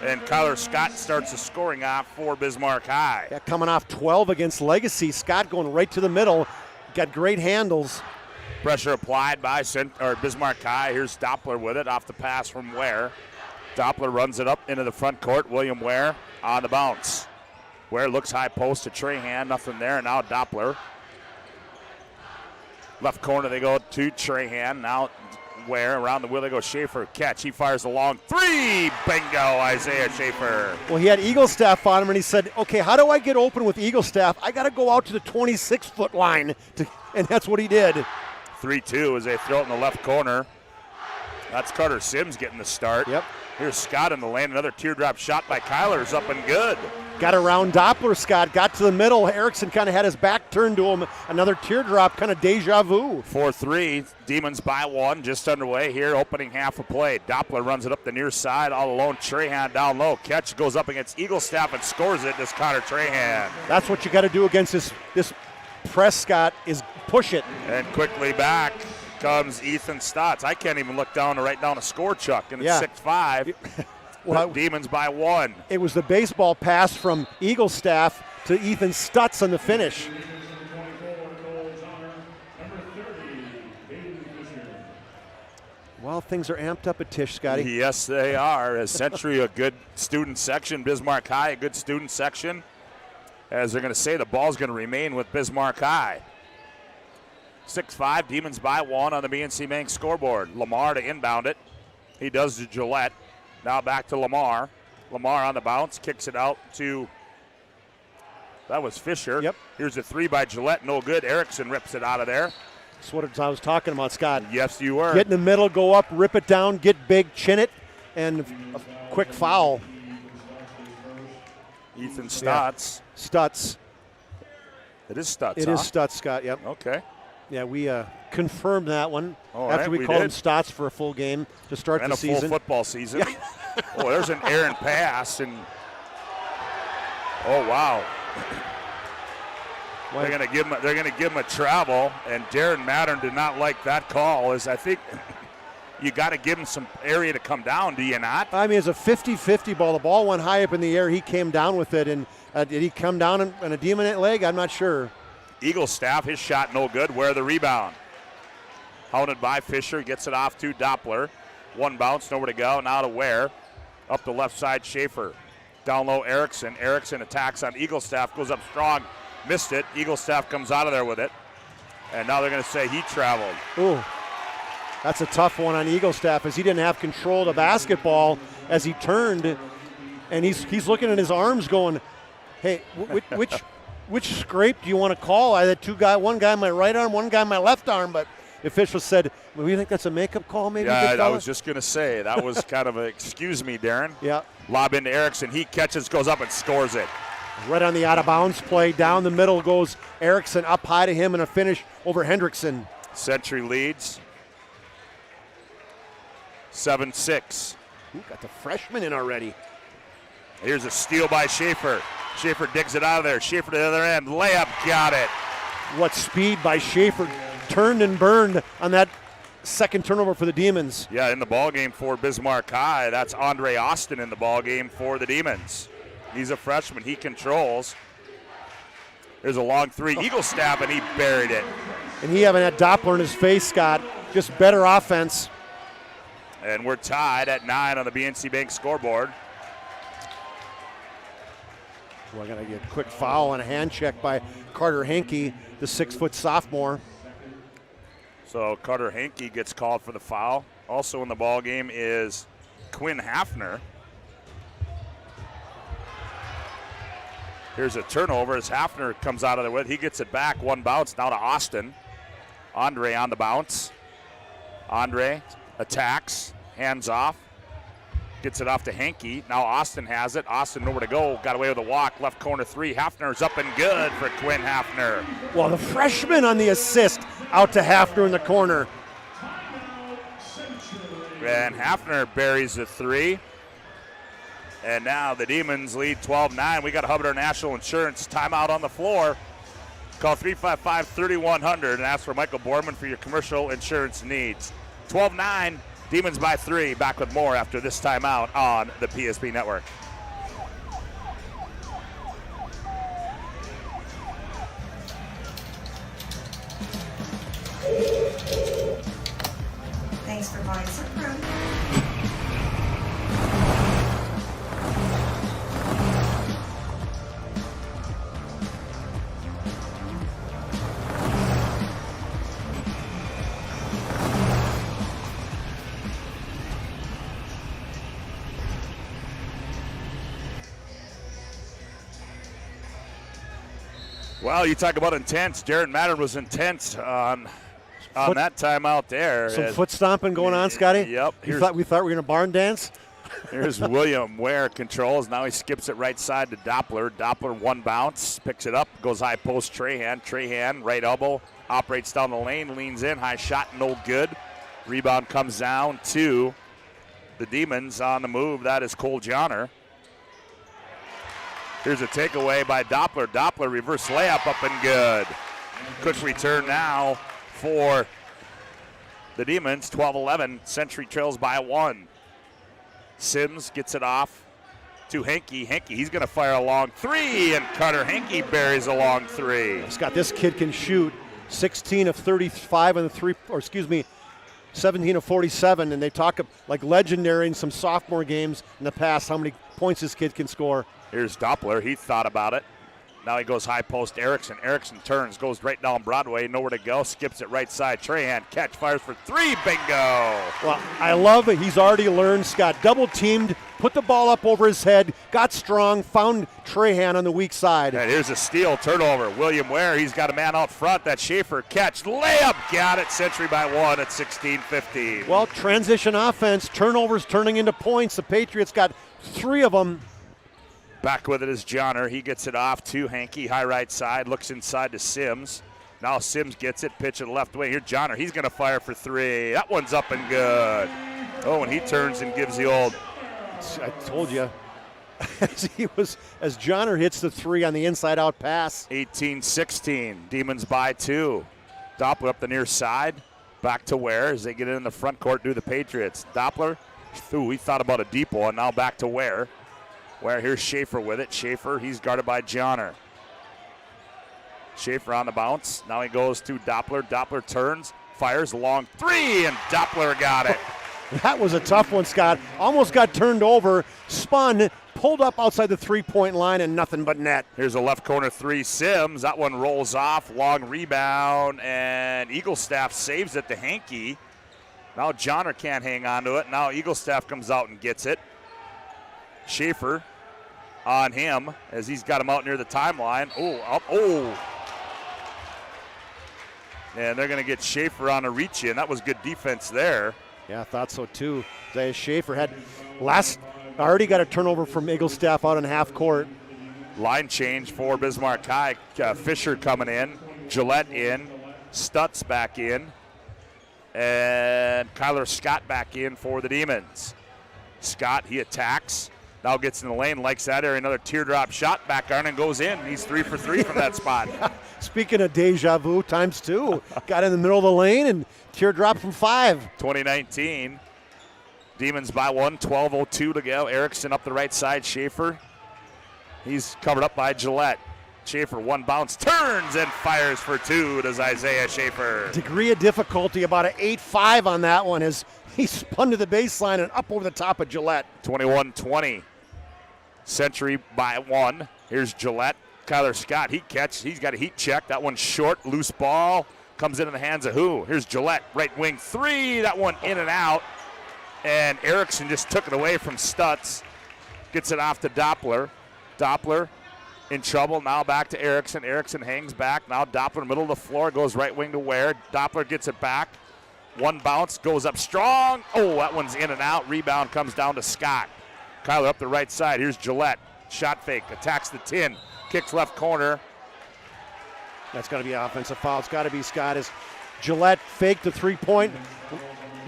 And Kyler Scott starts the scoring off for Bismarck High. Yeah, coming off 12 against Legacy. Scott going right to the middle. Got great handles. Pressure applied by Bismarck High. Here's Doppler with it off the pass from Ware. Doppler runs it up into the front court. William Ware on the bounce. Ware looks high post to Trahan. Nothing there. Now Doppler. Left corner they go to Trahan. Now Ware around the wheel they go. Schaefer catch. He fires a long three. Bingo, Isaiah Schaefer. Well, he had Eagle staff on him, and he said, okay, how do I get open with Eagle staff? I got to go out to the 26-foot line. And that's what he did. 3-2 as they throw it in the left corner. That's Carter Sims getting the start. Yep. Here's Scott in the lane. Another teardrop shot by Kyler's up and good. Got around Doppler, Scott. Got to the middle. Erickson kind of had his back turned to him. Another teardrop, kind of deja vu. 4-3. Demons by one. Just underway here. Opening half of play. Doppler runs it up the near side. All alone. Trahan down low. Catch goes up against Eagle staff and scores it. This Connor Trahan. That's what you got to do against this press, Scott, is push it. And quickly back comes Ethan Stotts. I can't even look down to write down a score, Chuck, and it's 6-5. Well, Demons by one. It was the baseball pass from Eagle staff to Ethan Stutz on the finish. Well, things are amped up at Tisch, Scotty. Yes, they are. As Century, a good student section. Bismarck High, a good student section. As they're going to say, the ball's going to remain with Bismarck High. 6-5, Demons by one on the BNC Bank scoreboard. Lamar to inbound it. He does to Gillette. Now back to Lamar. Lamar on the bounce, kicks it out to, that was Fisher. Yep. Here's a three by Gillette, no good. Erickson rips it out of there. That's what I was talking about, Scott. Yes, you were. Get in the middle, go up, rip it down, get big, chin it, and a quick foul. Ethan Stutz. Yeah. Stutz. It is Stutz, It is Stutz, Scott, yep. Okay. Yeah, we confirmed that one after right, we called him Stotts for a full game to start the season. And a full football season. Yeah. Oh, there's an errant pass, and oh wow. They're going to give him a travel, and Darren Mattern did not like that call. As I think you got to give him some area to come down, do you not? I mean, it's a 50-50 ball. The ball went high up in the air. He came down with it, and did he come down on a demon leg? I'm not sure. Eagle staff, his shot no good. Where the rebound? Hounded by Fisher, gets it off to Doppler. One bounce, nowhere to go. Now to Ware. Up the left side, Schaefer. Down low, Erickson. Erickson attacks on Eagle staff, goes up strong. Missed it. Eagle staff comes out of there with it. And now they're going to say he traveled. Ooh, that's a tough one on Eagle staff, as he didn't have control of the basketball as he turned. And he's looking at his arms going, hey, which scrape do you want to call? I had one guy on my right arm, one guy on my left arm, but the official said, well, you think that's a makeup call maybe? Yeah, I was just going to say, that was kind of a, excuse me, Darren. Yeah. Lob into Erickson. He catches, goes up and scores it. Right on the out-of-bounds play. Down the middle goes Erickson, up high to him, and a finish over Hendrickson. Century leads 7-6. Got the freshman in already. Here's a steal by Schaefer. Schaefer digs it out of there. Schaefer to the other end. Layup, got it. What speed by Schaefer. Turned and burned on that second turnover for the Demons. Yeah, in the ballgame for Bismarck High. That's Andre Austin in the ballgame for the Demons. He's a freshman. He controls. There's a long three. Eagle stab, and he buried it. And he having that Doppler in his face, Scott. Just better offense. And we're tied at 9 on the BNC Bank scoreboard. We're going to get a quick foul and a hand check by Carter Henke, the 6-foot sophomore. So Carter Henke gets called for the foul. Also in the ball game is Quinn Hafner. Here's a turnover as Hafner comes out of the way. He gets it back, one bounce, now to Austin. Andre on the bounce. Andre attacks, hands off, gets it off to Henke. Now Austin has it. Austin nowhere to go, got away with a walk, left corner three. Hafner's up and good for Quinn Hafner. Well, the freshman on the assist out to Hafner in the corner. And Hafner buries the three. And now the Demons lead 12-9. We got a Hubbard National Insurance timeout on the floor. Call 355-3100 and ask for Michael Borman for your commercial insurance needs. 12-9, Demons by 3. Back with more after this timeout on the PSP Network. Thanks for buying some room. Well, you talk about intense. Jared Mattern was intense on that timeout there. Some foot stomping going on, Scotty? Yep. We thought we were going to barn dance? Here's William Ware controls. Now he skips it right side to Doppler. Doppler one bounce, picks it up, goes high post Trahan. Trahan, right elbow, operates down the lane, leans in, high shot, no good. Rebound comes down to the Demons on the move. That is Cole Johnner. Here's a takeaway by Doppler. Doppler reverse layup up and good. Quick return now for the Demons. 12-11. Century trails by 1. Sims gets it off to Henke. Henke, he's going to fire a long three, and Carter Henke buries a long three. Scott, this kid can shoot 16 of 35 on the three, or excuse me, 17 of 47, and they talk like legendary in some sophomore games in the past how many points this kid can score. Here's Doppler. He thought about it. Now he goes high post Erickson. Erickson turns, goes right down Broadway, nowhere to go, skips it right side. Trahan catch, fires for three, bingo. Well, I love it. He's already learned, Scott. Double teamed, put the ball up over his head, got strong, found Trahan on the weak side. And here's a steal, turnover. William Ware, he's got a man out front. That Schaefer catch, layup, got it. Century by 1 at 16-15. Well, transition offense, turnovers turning into points. The Patriots got 3 of them. Back with it is Johnner. He gets it off to Henke, high right side, looks inside to Sims. Now Sims gets it, pitch it left way. Here Johnner, he's going to fire for three. That one's up and good. Oh, and he turns and gives the old. I told you. As Johnner hits the three on the inside out pass. 18-16, Demons by 2. Doppler up the near side, back to Ware as they get in the front court to the Patriots. Doppler, he thought about a deep one, now back to Ware. Where here's Schaefer with it. Schaefer, he's guarded by Johnner. Schaefer on the bounce. Now he goes to Doppler. Doppler turns, fires long three, and Doppler got it. That was a tough one, Scott. Almost got turned over, spun, pulled up outside the three-point line, and nothing but net. Here's a left corner three, Sims. That one rolls off, long rebound, and Eaglestaff saves it to Henke. Now Johnner can't hang on to it. Now Eaglestaff comes out and gets it. Schaefer on him as he's got him out near the timeline. And they're going to get Schaefer on a reach in. That was good defense there. Yeah, I thought so too. Isaiah Schaefer had already got a turnover from Eaglestaff out in half court. Line change for Bismarck High. Fisher coming in, Gillette in, Stutz back in, and Kyler Scott back in for the Demons. Scott, he attacks. Now gets in the lane, likes that area. Another teardrop shot back on and goes in. He's 3 for 3 from that spot. Speaking of deja vu, times 2. Got in the middle of the lane and teardrop from 5. 2019. Demons by 1, 12:02 to go. Erickson up the right side. Schaefer. He's covered up by Gillette. Schaefer, one bounce, turns and fires for 2. Does Isaiah Schaefer. Degree of difficulty, about an 8-5 on that one as he spun to the baseline and up over the top of Gillette. 21-20. Century by 1. Here's Gillette. Kyler Scott, he's got a heat check. That one's short, loose ball. Comes into the hands of who? Here's Gillette, right wing 3. That one in and out. And Erickson just took it away from Stutz. Gets it off to Doppler. Doppler in trouble. Now back to Erickson. Erickson hangs back. Now Doppler in the middle of the floor. Goes right wing to Ware. Doppler gets it back. One bounce. Goes up strong. Oh, that one's in and out. Rebound comes down to Scott. Kyler up the right side. Here's Gillette. Shot fake. Attacks the tin. Kicks left corner. That's got to be an offensive foul. It's got to be Scott. As Gillette faked the three-point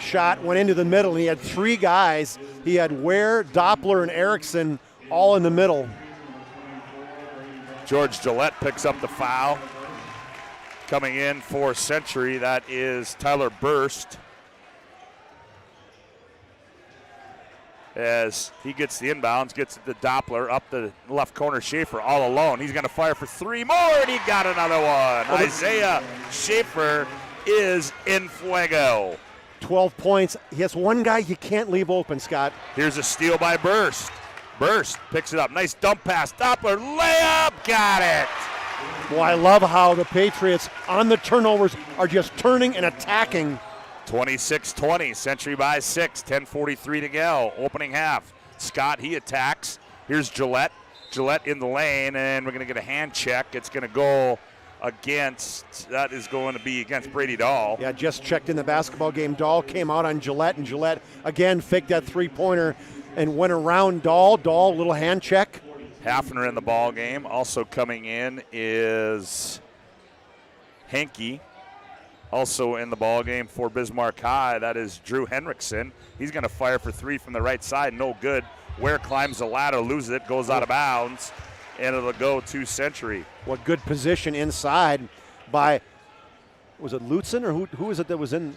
shot, went into the middle, and he had 3 guys. He had Ware, Doppler, and Erickson all in the middle. George Gillette picks up the foul. Coming in for Century, that is Tyler Burst. As he gets the inbounds, gets the Doppler up the left corner. Schaefer all alone. He's going to fire for 3 more, and he got another one. Isaiah Schaefer is in fuego. 12 points. He has one guy you can't leave open, Scott. Here's a steal by Burst. Burst picks it up. Nice dump pass. Doppler layup. Got it. Well, I love how the Patriots on the turnovers are just turning and attacking. 26-20, Century by 6, 10:43 to go. Opening half. Scott, he attacks. Here's Gillette. Gillette in the lane, and we're going to get a hand check. It's going to go against, that is going to be against Brady Dahl. Yeah, just checked in the basketball game. Dahl came out on Gillette, and Gillette again faked that three-pointer and went around Dahl. Dahl, little hand check. Hafner in the ball game. Also coming in is Henke. Also in the ball game for Bismarck High, that is Drew Henriksen. He's going to fire for 3 from the right side. No good. Ware climbs the ladder, loses it, goes out of bounds, and it'll go to Century. What good position inside by, was it Lutzen or who was it that was in?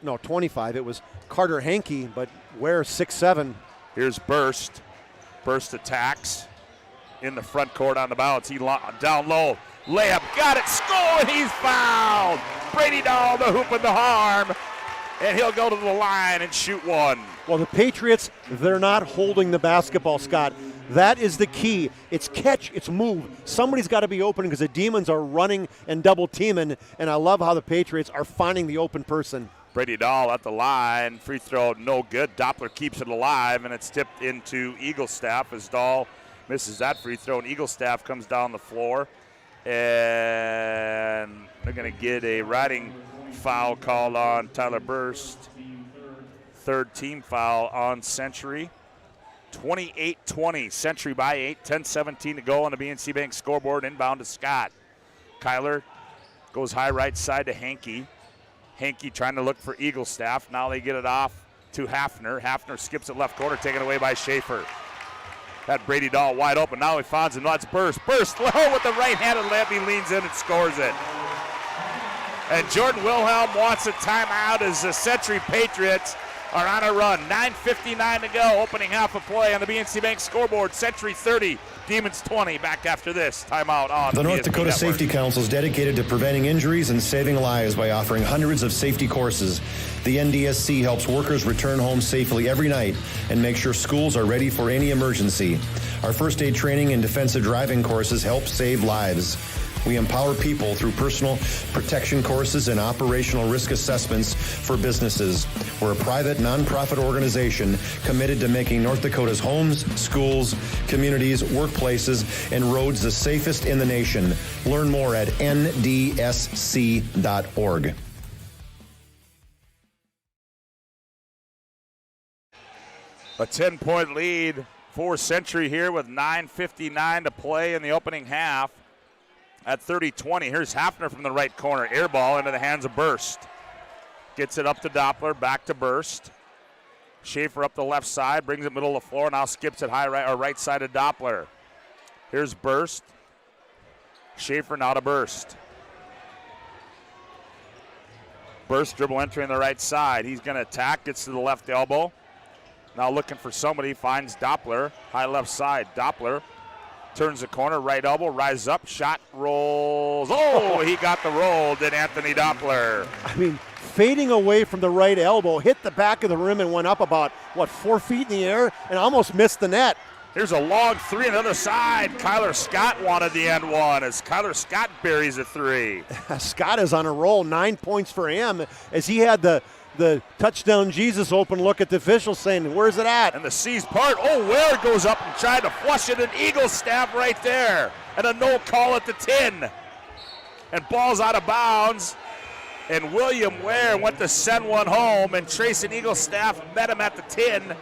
No, 25. It was Carter Henke, but Ware 6'7". Here's Burst. Burst attacks in the front court on the bounce. He down low. Layup, got it, score, and he's fouled. Brady Dahl, the hoop and the harm, and he'll go to the line and shoot one. Well, the Patriots, they're not holding the basketball, Scott. That is the key. It's catch, it's move. Somebody's got to be open because the Demons are running and double teaming, and I love how the Patriots are finding the open person. Brady Dahl at the line, free throw, no good. Doppler keeps it alive, and it's tipped into Eaglestaff as Dahl misses that free throw, and Eaglestaff comes down the floor. And they're going to get a riding foul called on Tyler Burst. 3rd team foul on Century. 28-20, Century by 8, 10:17 to go on the BNC Bank scoreboard. Inbound to Scott. Kyler goes high right side to Henke. Henke trying to look for Eaglestaff. Now they get it off to Hafner. Hafner skips it left corner, taken away by Schaefer. Had Brady Dahl wide open. Now he finds him. That's Burst. Burst low with the right-handed layup. He leans in and scores it. And Jordan Wilhelm wants a timeout as the Century Patriots are on a run. 9:59 to go. Opening half of play on the BNC Bank scoreboard. Century 30, Demons 20. Back after this. Timeout on the North BSB Dakota Network. Safety Council is dedicated to preventing injuries and saving lives by offering hundreds of safety courses. The NDSC helps workers return home safely every night and make sure schools are ready for any emergency. Our first aid training and defensive driving courses help save lives. We empower people through personal protection courses and operational risk assessments for businesses. We're a private, nonprofit organization committed to making North Dakota's homes, schools, communities, workplaces, and roads the safest in the nation. Learn more at ndsc.org. A 10-point lead for Century here with 9:59 to play in the opening half. At 30-20, here's Hafner from the right corner. Air ball into the hands of Burst. Gets it up to Doppler, back to Burst. Schaefer up the left side, brings it middle of the floor, now skips it high right side to Doppler. Here's Burst. Schaefer now to Burst. Burst dribble entering the right side. He's going to attack, gets to the left elbow. Now looking for somebody, finds Doppler, high left side. Doppler turns the corner, right elbow, rises up, shot, rolls. Oh, he got the roll, did Anthony Doppler. I mean, fading away from the right elbow, hit the back of the rim and went up about, 4 feet in the air and almost missed the net. Here's a long three on the other side. Kyler Scott wanted the end one as Kyler Scott buries a three. Scott is on a roll, 9 points for him as he had the touchdown Jesus open look at the officials saying, where's it at? And the C's part. Oh, Ware goes up and tried to flush it. An Eagle staff right there. And a no call at the 10. And ball's out of bounds. And William Ware went to send one home. And Trayson Eagle staff met him at the 10.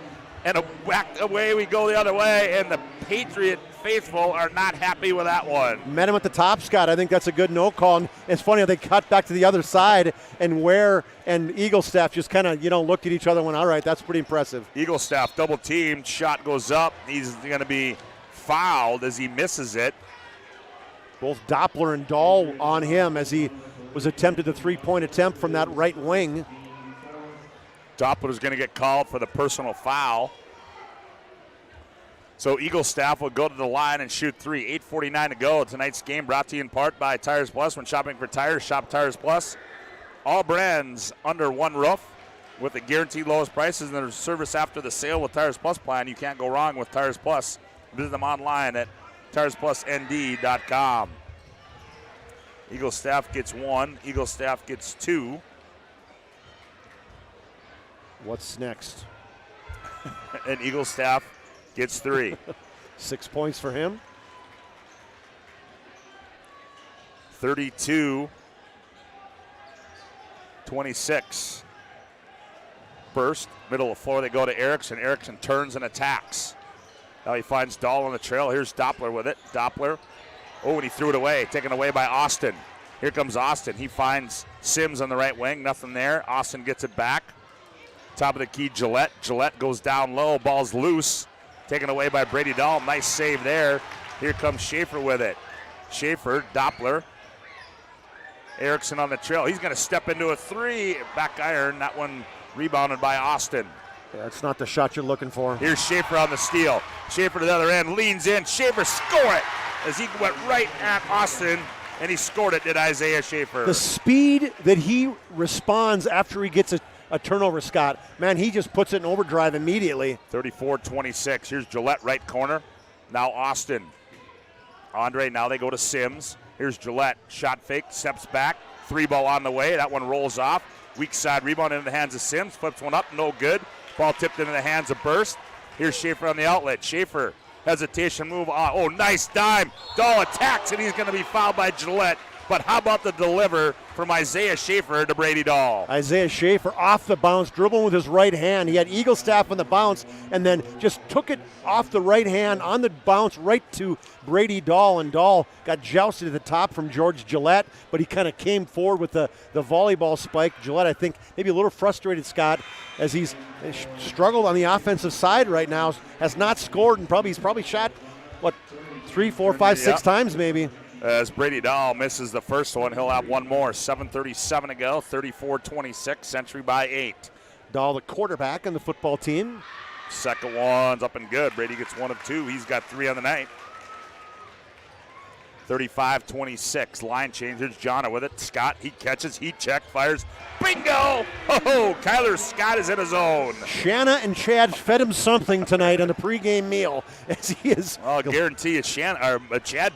And back away we go the other way. And the Patriot faithful are not happy with that one. Met him at the top, Scott. I think that's a good no call. And it's funny how they cut back to the other side, and Ware and Eagle staff just kind of, looked at each other and went, all right, that's pretty impressive. Eagle staff double teamed, shot goes up. He's going to be fouled as he misses it. Both Doppler and Dahl on him as he was attempted the three-point attempt from that right wing. Doppler's going to get called for the personal foul. So Eagle staff will go to the line and shoot three. 8:49 to go. Tonight's game brought to you in part by Tires Plus. When shopping for tires, shop Tires Plus. All brands under one roof with the guaranteed lowest prices and their service after the sale with Tires Plus plan. You can't go wrong with Tires Plus. Visit them online at TiresPlusND.com. Eagle staff gets one. Eagle staff gets two. What's next? And Eagle staff gets three. 6 points for him. 32-26. Burst, middle of the floor, they go to Erickson. Erickson turns and attacks. Now he finds Dahl on the trail. Here's Doppler with it. Doppler. Oh, and he threw it away. Taken away by Austin. Here comes Austin. He finds Sims on the right wing. Nothing there. Austin gets it back. Top of the key, Gillette. Gillette goes down low. Ball's loose. Taken away by Brady Dahl. Nice save there. Here comes Schaefer with it. Schaefer, Doppler. Erickson on the trail. He's going to step into a three. Back iron. That one rebounded by Austin. Yeah, that's not the shot you're looking for. Here's Schaefer on the steal. Schaefer to the other end. Leans in. Schaefer score it as he went right at Austin. And he scored it, did Isaiah Schaefer. The speed that he responds after he gets a turnover, Scott, man, he just puts it in overdrive immediately. 34-26. Here's Gillette, right corner. Now Austin. Andre, now they go to Sims. Here's Gillette. Shot fake, steps back. Three ball on the way. That one rolls off. Weak side rebound into the hands of Sims. Flips one up, no good. Ball tipped into the hands of Burst. Here's Schaefer on the outlet. Schaefer, hesitation move on. Oh, nice dime. Dahl attacks, and he's going to be fouled by Gillette. But how about the deliver from Isaiah Schaefer to Brady Dahl? Isaiah Schaefer off the bounce, dribbling with his right hand. He had Eagle staff on the bounce and then just took it off the right hand on the bounce right to Brady Dahl. And Dahl got jousted at the top from George Gillette, but he kind of came forward with the volleyball spike. Gillette, I think, maybe a little frustrated, Scott, as he's struggled on the offensive side right now, has not scored, and he's probably shot, 3, 4, 5, 6 times maybe. As Brady Dahl misses the first one, he'll have one more. 7:37 to go, 34-26, Century by 8. Dahl, the quarterback on the football team. Second one's up and good. Brady gets 1 of 2. He's got 3 on the night. 35-26, line change. Here's Jonna with it. Scott, he catches, heat check, fires. Bingo! Oh, Kyler Scott is in his own. Shanna and Chad fed him something tonight on the pregame meal, as he is. I'll guarantee you Chad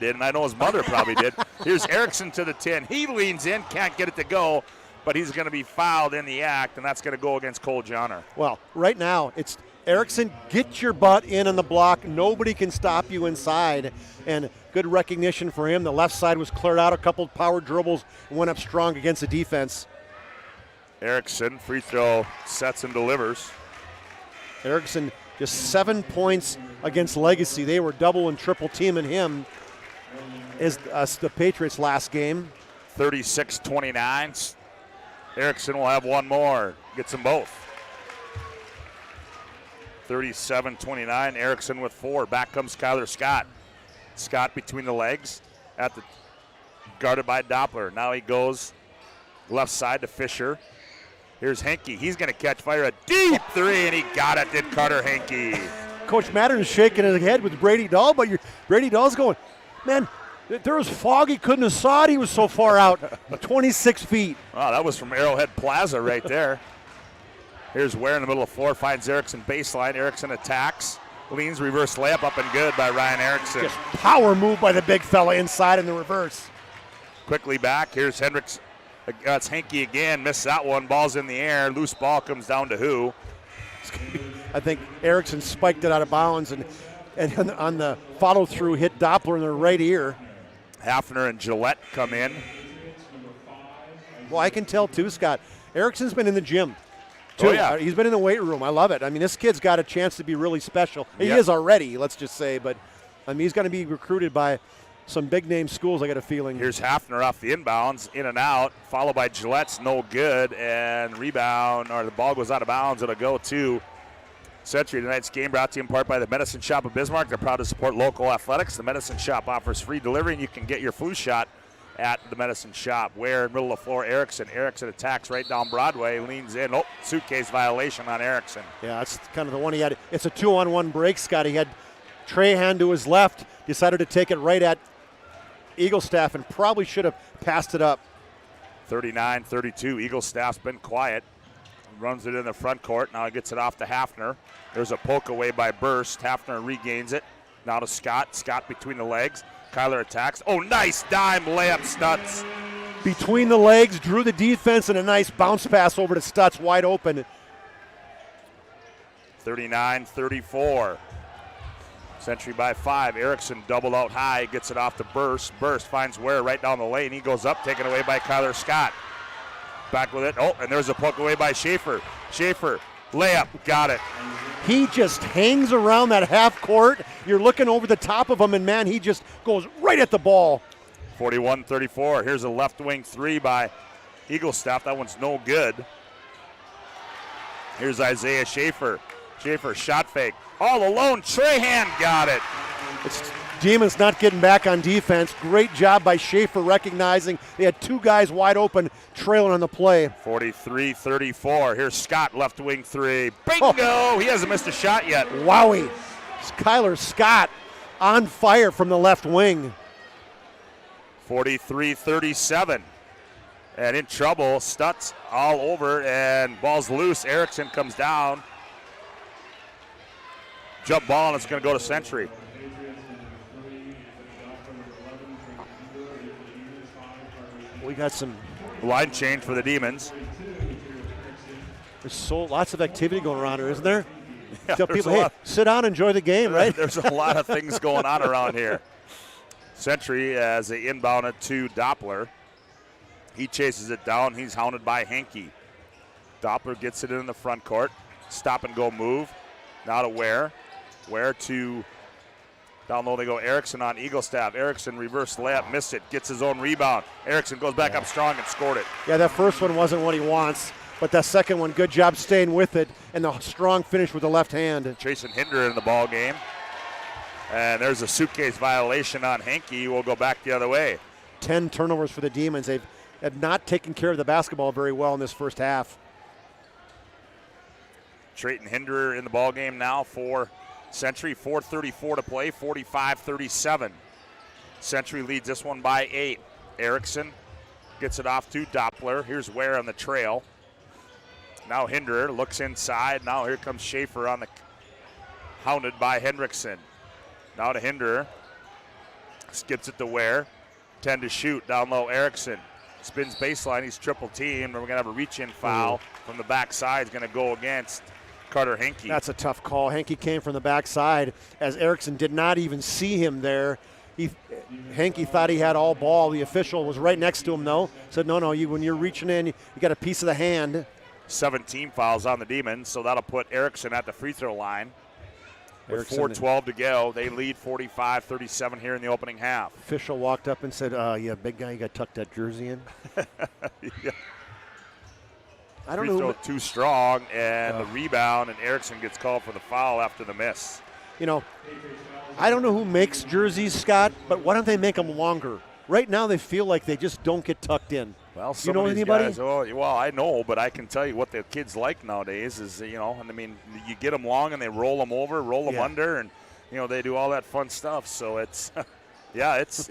did, and I know his mother probably did. Here's Erickson to the 10. He leans in, can't get it to go, but he's going to be fouled in the act, and that's going to go against Cole Johnner. Well, right now, it's Erickson, get your butt in on the block. Nobody can stop you inside. And good recognition for him. The left side was cleared out, a couple power dribbles, and went up strong against the defense. Erickson, free throw, sets and delivers. Erickson just 7 points against Legacy. They were double and triple teaming him as the Patriots last game. 36-29. Erickson will have one more. Gets them both. 37-29. Erickson with 4. Back comes Kyler Scott. Scott between the legs, guarded by Doppler. Now he goes left side to Fisher. Here's Henke. He's going to catch fire. A deep three, and he got it, did Carter Henke. Coach Mattern is shaking his head with Brady Dahl, but Brady Dahl's going, man, there was fog. He couldn't have saw it. He was so far out, 26 feet. Wow, that was from Arrowhead Plaza right there. Here's Ware in the middle of the floor, finds Erickson baseline. Erickson attacks. Leans reverse layup up and good by Ryan Erickson. Just power move by the big fella inside in the reverse. Quickly back. Here's Hendricks. That's Henke again. Missed that one. Ball's in the air. Loose ball comes down to who? I think Erickson spiked it out of bounds and on the follow through hit Doppler in the right ear. Hafner and Gillette come in. Well, I can tell too, Scott. Erickson's been in the gym too. Oh, yeah. He's been in the weight room. I love it. I mean, this kid's got a chance to be really special. He Yep. is already, let's just say, but I mean, he's going to be recruited by some big-name schools, I got a feeling. Here's Hafner off the inbounds, in and out, followed by Gillette's no good, and rebound, or the ball goes out of bounds. It'll go to Century. Tonight's game brought to you in part by the Medicine Shop of Bismarck. They're proud to support local athletics. The Medicine Shop offers free delivery, and you can get your flu shot at the Medicine Shop. Where in middle of the floor, Erickson. Erickson attacks right down Broadway, leans in. Oh, suitcase violation on Erickson. Yeah, that's kind of the one he had. It's a 2-on-1 break, Scott. He had Trahan to his left, decided to take it right at Eaglestaff and probably should have passed it up. 39-32. Eaglestaff's been quiet. Runs it in the front court. Now he gets it off to Hafner. There's a poke away by Burst. Hafner regains it. Now to Scott. Scott between the legs. Kyler attacks. Oh, nice dime layup, Stutz. Between the legs, drew the defense, and a nice bounce pass over to Stutz, wide open. 39-34. Century by 5. Erickson doubled out high, gets it off to Burst. Burst finds Ware right down the lane. He goes up, taken away by Kyler Scott. Back with it. Oh, and there's a poke away by Schaefer. Schaefer, layup, got it. He just hangs around that half court. You're looking over the top of him, and man, he just goes right at the ball. 41-34. Here's a left wing three by Eaglestaff. That one's no good. Here's Isaiah Schaefer. Schaefer, shot fake. All alone, Trahan got it. It's Demons not getting back on defense. Great job by Schaefer recognizing they had two guys wide open trailing on the play. 43-34. Here's Scott, left wing three. Bingo! Oh. He hasn't missed a shot yet. Wowie. Kyler Scott on fire from the left wing. 43-37. And in trouble, Stutz all over, and ball's loose. Erickson comes down. Jump ball, and it's going to go to Century. We got some line change for the Demons. There's lots of activity going around here, isn't there? Yeah, Tell people, hey, sit down, enjoy the game, right? There's a lot of things going on around here. Century as they inbound it to Doppler. He chases it down. He's hounded by Henke. Doppler gets it in the front court. Stop and go move. Now to Ware. Ware to down low they go. Erickson on Eaglestaff. Erickson reverse layup, missed it. Gets his own rebound. Erickson goes back up strong and scored it. Yeah, that first one wasn't what he wants, but that second one, good job staying with it, and the strong finish with the left hand. Jason Hinder in the ball game. And there's a suitcase violation on Henke. We'll go back the other way. 10 turnovers for the Demons. They've not taken care of the basketball very well in this first half. Trayton Hinder in the ball game now for Century. 4:34 to play, 45-37. Century leads this one by 8. Erickson gets it off to Doppler. Here's Ware on the trail. Now Hinder looks inside. Now here comes Schaefer on the hounded by Hendrickson. Now to Hinder. Skips it to Ware. 10 to shoot. Down low, Erickson. Spins baseline. He's triple teamed. We're going to have a reach-in foul from the backside. He's going to go against Carter Henke. That's a tough call. Henke came from the backside as Erickson did not even see him there. Henke thought he had all ball. The official was right next to him, though. Said, no, when you're reaching in, you got a piece of the hand. 17 fouls on the Demons, so that'll put Erickson at the free throw line. With 4:12 to go, they lead 45-37 here in the opening half. Official walked up and said, yeah, big guy, you got to tuck that jersey in. Yeah. I don't free know. Throw too strong, and the rebound, and Erickson gets called for the foul after the miss. I don't know who makes jerseys, Scott, but why don't they make them longer? Right now they feel like they just don't get tucked in. Well, you know anybody? Guys, well, I know, but I can tell you what the kids like nowadays is, and I mean, you get them long and they roll them over, roll them under, and, they do all that fun stuff. So it's, yeah, it's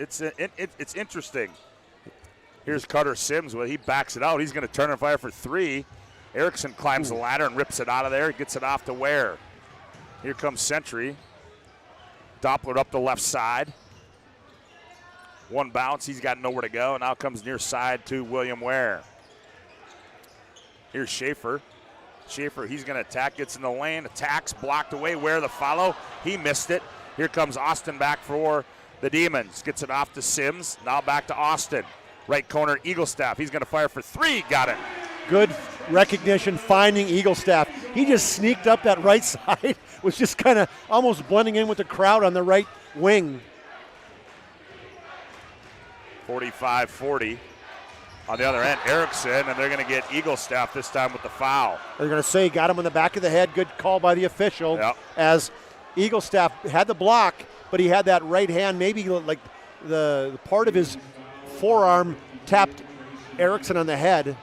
interesting. Here's Carter Sims. Well, he backs it out. He's going to turn and fire for three. Erickson climbs the ladder and rips it out of there. Gets it off to Ware. Here comes Century. Doppler up the left side. One bounce, he's got nowhere to go. Now comes near side to William Ware. Here's Schaefer. Schaefer, he's going to attack, gets in the lane, attacks, blocked away. Ware the follow. He missed it. Here comes Austin back for the Demons. Gets it off to Sims. Now back to Austin. Right corner, Eaglestaff. He's going to fire for three. Got it. Good recognition, finding Eaglestaff. He just sneaked up that right side, was just kind of almost blending in with the crowd on the right wing. 45-40. On the other end, Erickson, and they're going to get Eaglestaff this time with the foul. They're going to say got him in the back of the head. Good call by the official. Yep. As Eaglestaff had the block, but he had that right hand, maybe like the part of his forearm tapped Erickson on the head.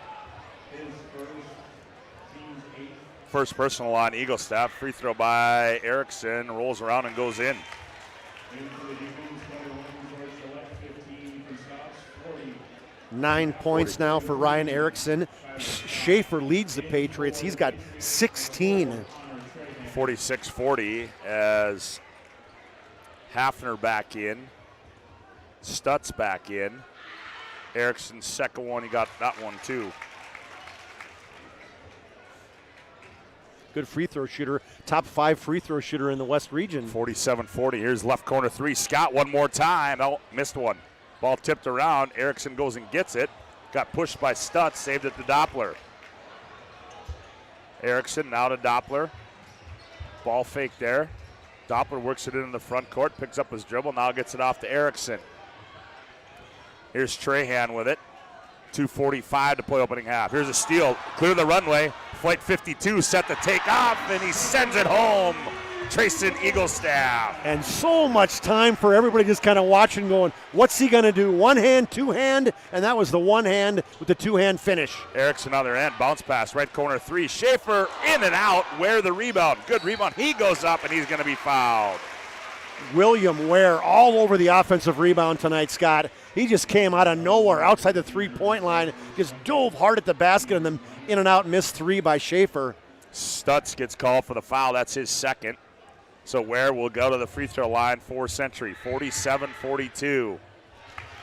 First personal on Eaglestaff. Free throw by Erickson. Rolls around and goes in. 9 points now for Ryan Erickson. Schaefer leads the Patriots. He's got 16. 46-40 as Hafner back in. Stutz back in. Erickson's second one, he got that one too. Good free throw shooter. Top 5 free throw shooter in the West region. 47-40. Here's left corner three. Scott one more time. Oh, missed one. Ball tipped around. Erickson goes and gets it. Got pushed by Stutz. Saved it to Doppler. Erickson now to Doppler. Ball fake there. Doppler works it in the front court. Picks up his dribble. Now gets it off to Erickson. Here's Trahan with it. 2:45 to play opening half. Here's a steal. Clear the runway. Flight 52 set to take off, and he sends it home. Trayson Eaglestaff. And so much time for everybody just kind of watching, going, what's he going to do? One hand, two hand, and that was the one hand with the two hand finish. Erickson other end, bounce pass, right corner three. Schaefer in and out. Ware the rebound. Good rebound. He goes up, and he's going to be fouled. William Ware all over the offensive rebound tonight, Scott. He just came out of nowhere, outside the three-point line, just dove hard at the basket, and then in and out, missed three by Schaefer. Stutz gets called for the foul. That's his second. So Ware will go to the free throw line for Century. 47-42.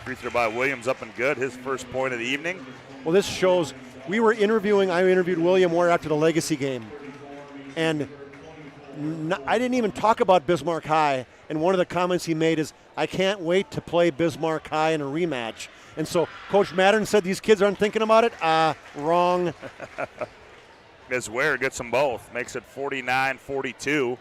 Free throw by Williams up and good. His first point of the evening. Well, this shows I interviewed William Ware after the Legacy game. And I didn't even talk about Bismarck High. And one of the comments he made is, I can't wait to play Bismarck High in a rematch. And so Coach Mattern said these kids aren't thinking about it. Wrong. As Ware gets them both. Makes it 49-42.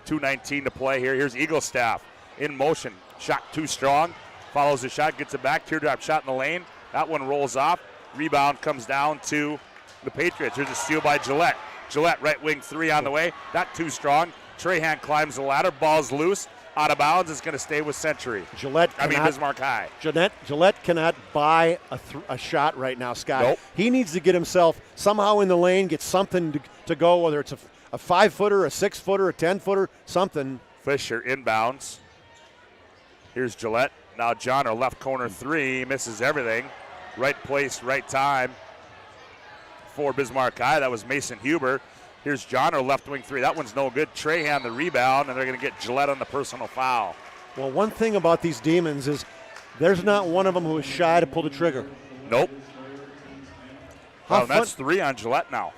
2:19 to play here. Here's Eaglestaff in motion. Shot too strong. Follows the shot, gets it back. Teardrop shot in the lane. That one rolls off. Rebound comes down to the Patriots. Here's a steal by Gillette. Gillette, right wing three on the way. Not too strong. Trahan climbs the ladder. Ball's loose. Out of bounds. It's going to stay with Century. Bismarck High. Gillette cannot buy a shot right now, Scott. Nope. He needs to get himself somehow in the lane, get something to go, whether it's a 5-footer, a 6-footer, a 10-footer, something. Fisher inbounds. Here's Gillette. Now Johnner, left corner three. Misses everything. Right place, right time for Bismarck High. That was Mason Huber. Here's Johnner, left wing three. That one's no good. Trahan the rebound, and they're going to get Gillette on the personal foul. Well, one thing about these Demons is there's not one of them who is shy to pull the trigger. Nope. Well, that's three on Gillette now.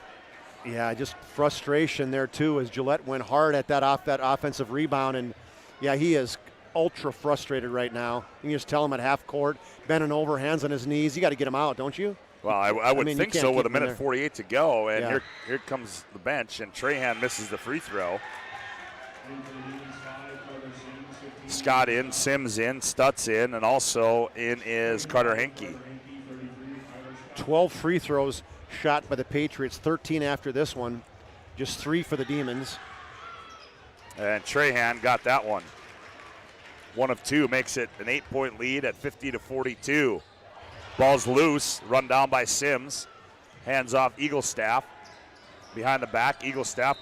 Yeah, just frustration there, too, as Gillette went hard at that offensive rebound. And, yeah, he is ultra frustrated right now. You can just tell him at half court, bending over, hands on his knees. You got to get him out, don't you? Well, I would think so with a minute 48 to go. And here comes the bench, and Trahan misses the free throw. Scott in, Sims in, Stutz in, and also in is Carter Henke. 12 free throws shot by the Patriots, 13 after this one, just 3 for the Demons. And Trahan got that one. 1 of 2 makes it an 8-point lead at 50-42. Ball's loose, run down by Sims. Hands off Eaglestaff. Behind the back, Eaglestaff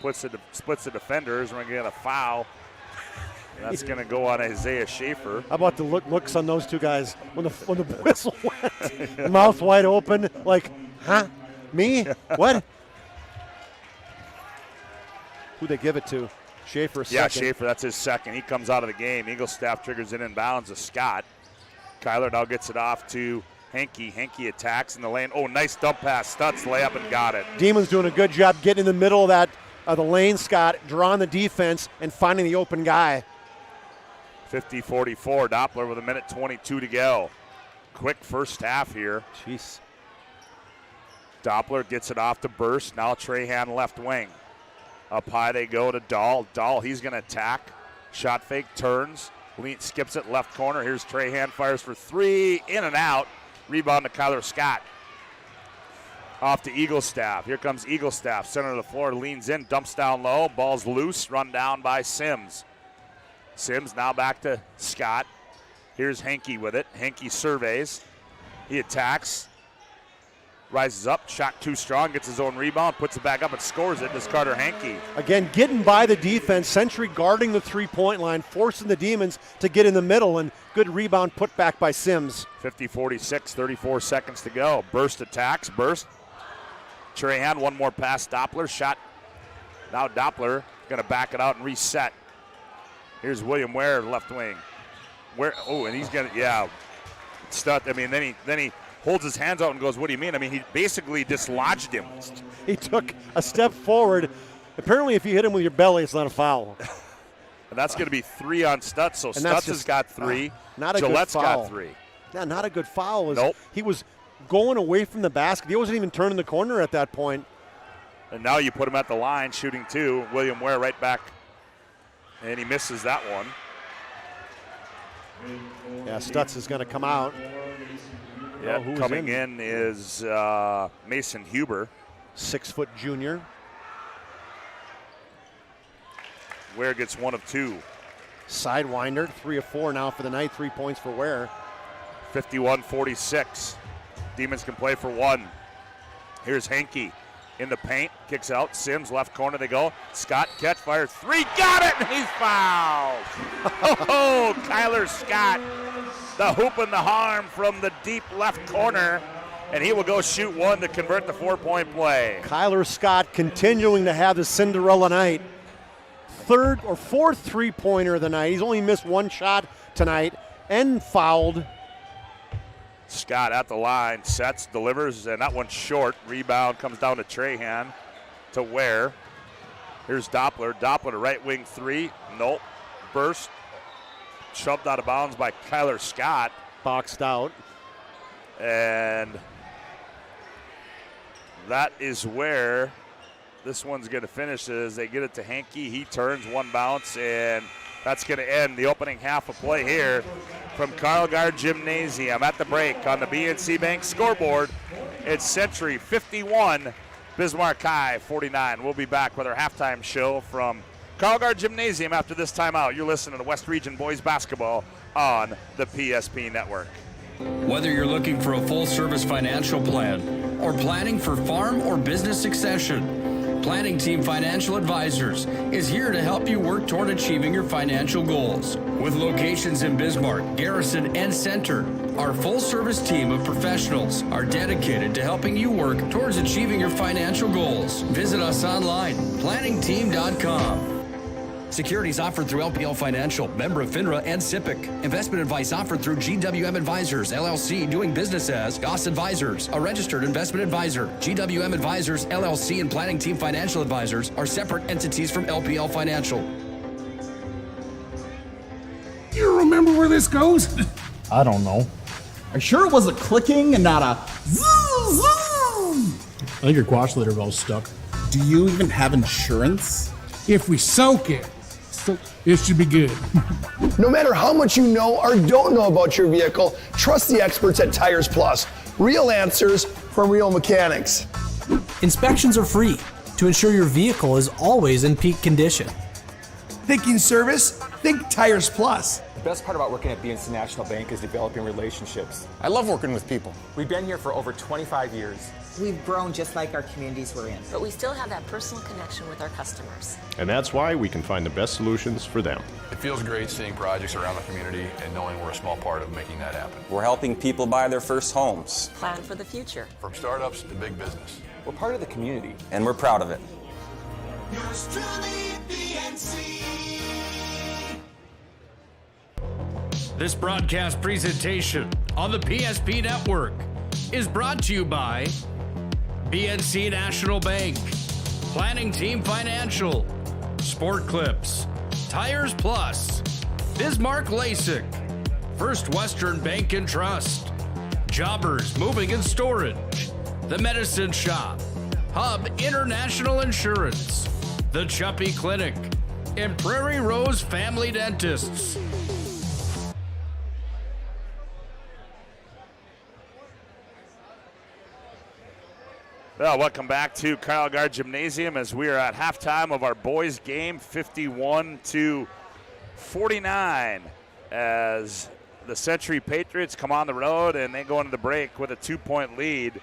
splits the defenders. We're going to get a foul. That's going to go on Isaiah Schaefer. How about the looks on those two guys when the whistle went? Mouth wide open, like, huh? Me? What? Who'd they give it to? Schaefer second. Yeah, Schaefer, that's his second. He comes out of the game. Eagle staff triggers it inbounds to Scott. Kyler now gets it off to Hankey. Hankey attacks in the lane. Oh, nice dump pass. Stutz layup and got it. Demons doing a good job getting in the middle of that the lane, Scott, drawing the defense and finding the open guy. 50-44. Doppler with 1:22 to go. Quick first half here. Jeez. Doppler gets it off to Burst. Now Trahan left wing. Up high they go to Dahl. Dahl, he's going to attack. Shot fake, turns. Lean skips it left corner. Here's Trahan, fires for three. In and out. Rebound to Kyler Scott. Off to Eaglestaff. Here comes Eaglestaff. Center of the floor, leans in, dumps down low. Ball's loose, run down by Sims. Sims now back to Scott. Here's Hankey with it. Hankey surveys. He attacks. Rises up, shot too strong, gets his own rebound, puts it back up and scores it. This Carter Hankey. Again, getting by the defense, Century guarding the three-point line, forcing the Demons to get in the middle, and good rebound put back by Sims. 50-46, 34 seconds to go. Burst attacks, Burst. Trahan, one more pass, Doppler, shot. Now Doppler gonna back it out and reset. Here's William Ware, left wing. And he's gonna, Stut, then he holds his hands out and goes, what do you mean? He basically dislodged him. He took a step forward. Apparently, if you hit him with your belly, it's not a foul. And that's going to be 3 on Stutz. So Stutz has got 3. Not a Gillette's good foul. got 3. Yeah, not a good foul. Nope. He was going away from the basket. He wasn't even turning the corner at that point. And now you put him at the line, shooting 2. William Ware right back. And he misses that one. Yeah, Stutz is going to come out. Yeah, coming in is Mason Huber. 6-foot junior. Ware gets 1 of 2. Sidewinder, 3 of 4 now for the night. 3 points for Ware. 51-46. Demons can play for 1. Here's Hankey in the paint, kicks out. Sims, left corner they go. Scott, catch, fire, 3, got it, and he's fouled. Oh, Kyler Scott. The hoop and the harm from the deep left corner, and he will go shoot 1 to convert the 4-point play. Kyler Scott continuing to have the Cinderella night. 3rd or 4th three-pointer of the night. He's only missed 1 shot tonight and fouled. Scott at the line, sets, delivers, and that one's short. Rebound comes down to Trahan to Ware. Here's Doppler. Doppler to right wing 3. Nope. Burst. Shoved out of bounds by Kyler Scott. Boxed out. And that is where this one's going to finish as they get it to Hankey. He turns, 1 bounce, and that's going to end the opening half of play here from Carl Guard Gymnasium. At the break on the BNC Bank scoreboard, it's Century 51, Bismarck High 49. We'll be back with our halftime show from Carl Guard Gymnasium after this timeout. You're listening to West Region Boys Basketball on the PSP Network. Whether you're looking for a full-service financial plan or planning for farm or business succession, Planning Team Financial Advisors is here to help you work toward achieving your financial goals. With locations in Bismarck, Garrison, and Center, our full-service team of professionals are dedicated to helping you work towards achieving your financial goals. Visit us online, planningteam.com. Securities offered through LPL Financial, member of FINRA and SIPC. Investment advice offered through GWM Advisors, LLC, doing business as Goss Advisors, a registered investment advisor. GWM Advisors, LLC, and Planning Team Financial Advisors are separate entities from LPL Financial. You remember where this goes? I don't know. Are you sure it was a clicking and not a zoom, zoom? I think your quash litter valve's stuck. Do you even have insurance? If we soak it, it should be good. No matter how much you know or don't know about your vehicle, trust the experts at Tires Plus. Real answers from real mechanics. Inspections are free to ensure your vehicle is always in peak condition. Thinking service? Think Tires Plus. The best part about working at BNC National Bank is developing relationships. I love working with people. We've been here for over 25 years. We've grown just like our communities we're in. But we still have that personal connection with our customers. And that's why we can find the best solutions for them. It feels great seeing projects around the community and knowing we're a small part of making that happen. We're helping people buy their first homes. Plan for the future. From startups to big business. We're part of the community. And we're proud of it. Yours truly, PNC. This broadcast presentation on the PSP Network is brought to you by PNC National Bank, Planning Team Financial, Sport Clips, Tires Plus, Bismarck LASIK, First Western Bank and Trust, Jobbers Moving and Storage, The Medicine Shop, Hub International Insurance, The Chuppy Clinic, and Prairie Rose Family Dentists. Well, welcome back to Kyle Gard Gymnasium as we are at halftime of our boys game, 51-49, as the Century Patriots come on the road and they go into the break with a 2-point lead.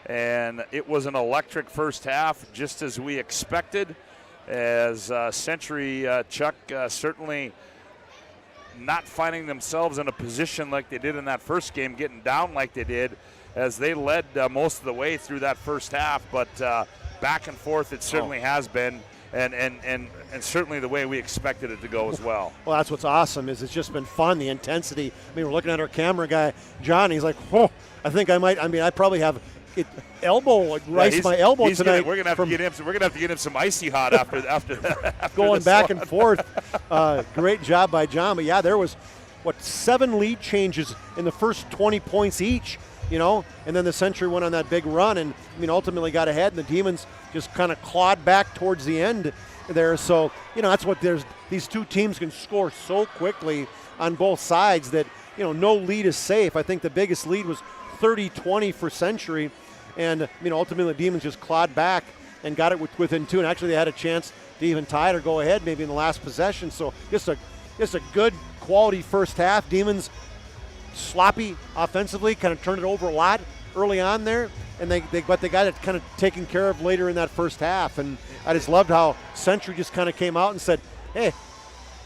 And it was an electric first half, just as we expected, as Century, Chuck, certainly not finding themselves in a position like they did in that first game, getting down like they did, as they led most of the way through that first half, but back and forth it certainly has been, and certainly the way we expected it to go as well. Well, that's what's awesome is it's just been fun, the intensity. I mean, we're looking at our camera guy, John, he's like, oh, I think I might, I probably have my elbow tonight. We're gonna have to get him some icy hot after going back and forth. Great job by John, but yeah, there was 7 lead changes in the first 20 points each. And then the Century went on that big run and, ultimately got ahead, and the Demons just kind of clawed back towards the end there. So, that's what these two teams can score so quickly on both sides that, no lead is safe. I think the biggest lead was 30-20 for Century, and, ultimately the Demons just clawed back and got it within 2, and actually they had a chance to even tie it or go ahead maybe in the last possession. So just a good quality first half. Demons sloppy offensively, kind of turned it over a lot early on there, and they got it kind of taken care of later in that first half. And I just loved how Century just kind of came out and said, hey,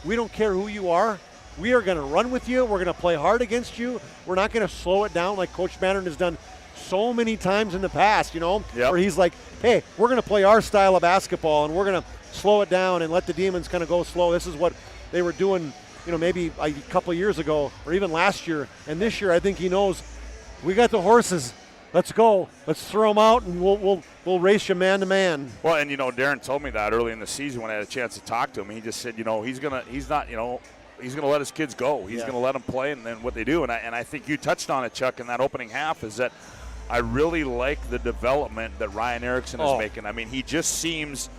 we don't care who you are. We are going to run with you. We're going to play hard against you. We're not going to slow it down like Coach Bannon has done so many times in the past, where he's like, hey, we're going to play our style of basketball, and we're going to slow it down and let the Demons kind of go slow. This is what they were doing maybe a couple of years ago or even last year. And this year I think he knows we got the horses. Let's go. Let's throw them out, and we'll race you man to man. Well, and Darren told me that early in the season when I had a chance to talk to him. He just said, he's gonna let his kids go. He's gonna let them play, and then what they do. And I think you touched on it, Chuck, in that opening half, is that I really like the development that Ryan Erickson is making. I mean, he just seems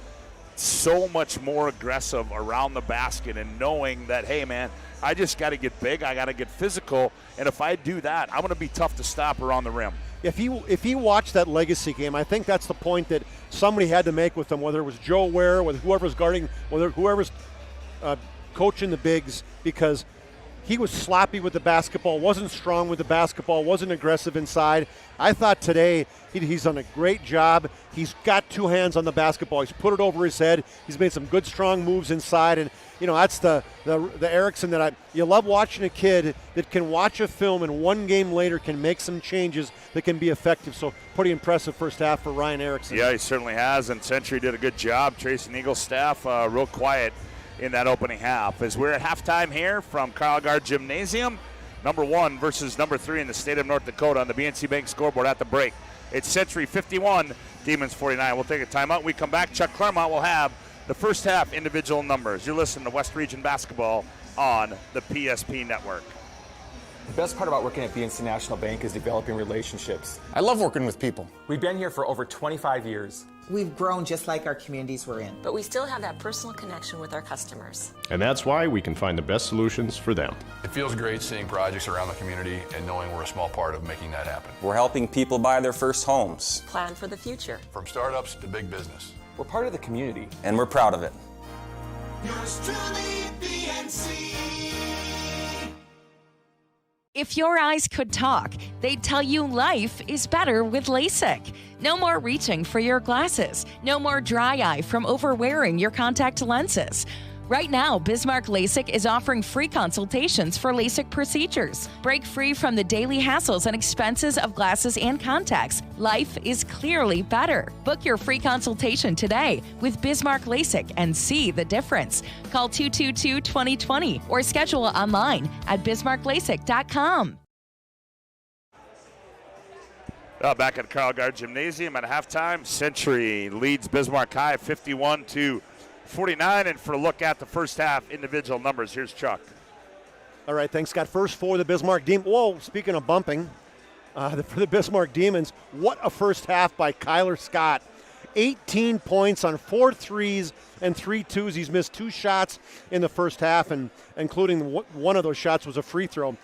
so much more aggressive around the basket and knowing that, hey, man, I just got to get big, I got to get physical, and if I do that, I'm going to be tough to stop around the rim. If he watched that legacy game, I think that's the point that somebody had to make with them, whether it was Joe Ware, whether whoever's guarding, whether whoever's coaching the bigs, because he was sloppy with the basketball, wasn't strong with the basketball, wasn't aggressive inside. I thought today he's done a great job. He's got 2 hands on the basketball. He's put it over his head. He's made some good, strong moves inside. And, that's the Erickson that you love watching, a kid that can watch a film and one game later can make some changes that can be effective. So pretty impressive first half for Ryan Erickson. Yeah, he certainly has. And Century did a good job. Tracy Eagle's staff real quiet in that opening half. As we're at halftime here from Kyle Gard Gymnasium, number 1 versus number 3 in the state of North Dakota on the BNC Bank scoreboard at the break. It's Century 51, Demons 49. We'll take a timeout. We come back. Chuck Claremont will have the first half individual numbers. You're listening to West Region Basketball on the PSP Network. The best part about working at BNC National Bank is developing relationships. I love working with people. We've been here for over 25 years. We've grown just like our communities we're in. But we still have that personal connection with our customers. And that's why we can find the best solutions for them. It feels great seeing projects around the community and knowing we're a small part of making that happen. We're helping people buy their first homes. Plan for the future. From startups to big business. We're part of the community. And we're proud of it. Yours truly, PNC. If your eyes could talk, they'd tell you life is better with LASIK. No more reaching for your glasses. No more dry eye from overwearing your contact lenses. Right now, Bismarck LASIK is offering free consultations for LASIK procedures. Break free from the daily hassles and expenses of glasses and contacts. Life is clearly better. Book your free consultation today with Bismarck LASIK and see the difference. Call 222-2020 or schedule online at bismarcklasik.com. Back at Carl Gard Gymnasium at halftime, Century leads Bismarck High 51-49. And for a look at the first half individual numbers, here's Chuck. All right, thanks, Scott. First for the Bismarck Demons. Whoa, speaking of bumping, for the Bismarck Demons, what a first half by Kyler Scott. 18 points on 4 threes and 3 twos. He's missed 2 shots in the first half, and including one of those shots was a free throw.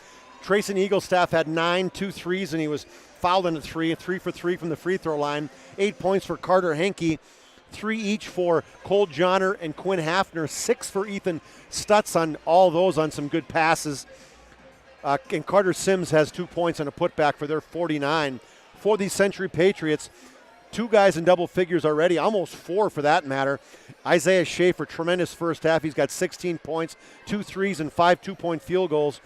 Trayson Eaglestaff had 9, 2 threes, and he was fouled in a 3 for 3 from the free throw line. 8 points for Carter Henke, 3 each for Cole Johnner and Quinn Hafner, 6 for Ethan Stutz on all those on some good passes. And Carter Sims has 2 points on a putback for their 49. For the Century Patriots, 2 guys in double figures already, almost 4 for that matter. Isaiah Schaefer, tremendous first half. He's got 16 points, 2 threes, and 5 2-point field goals.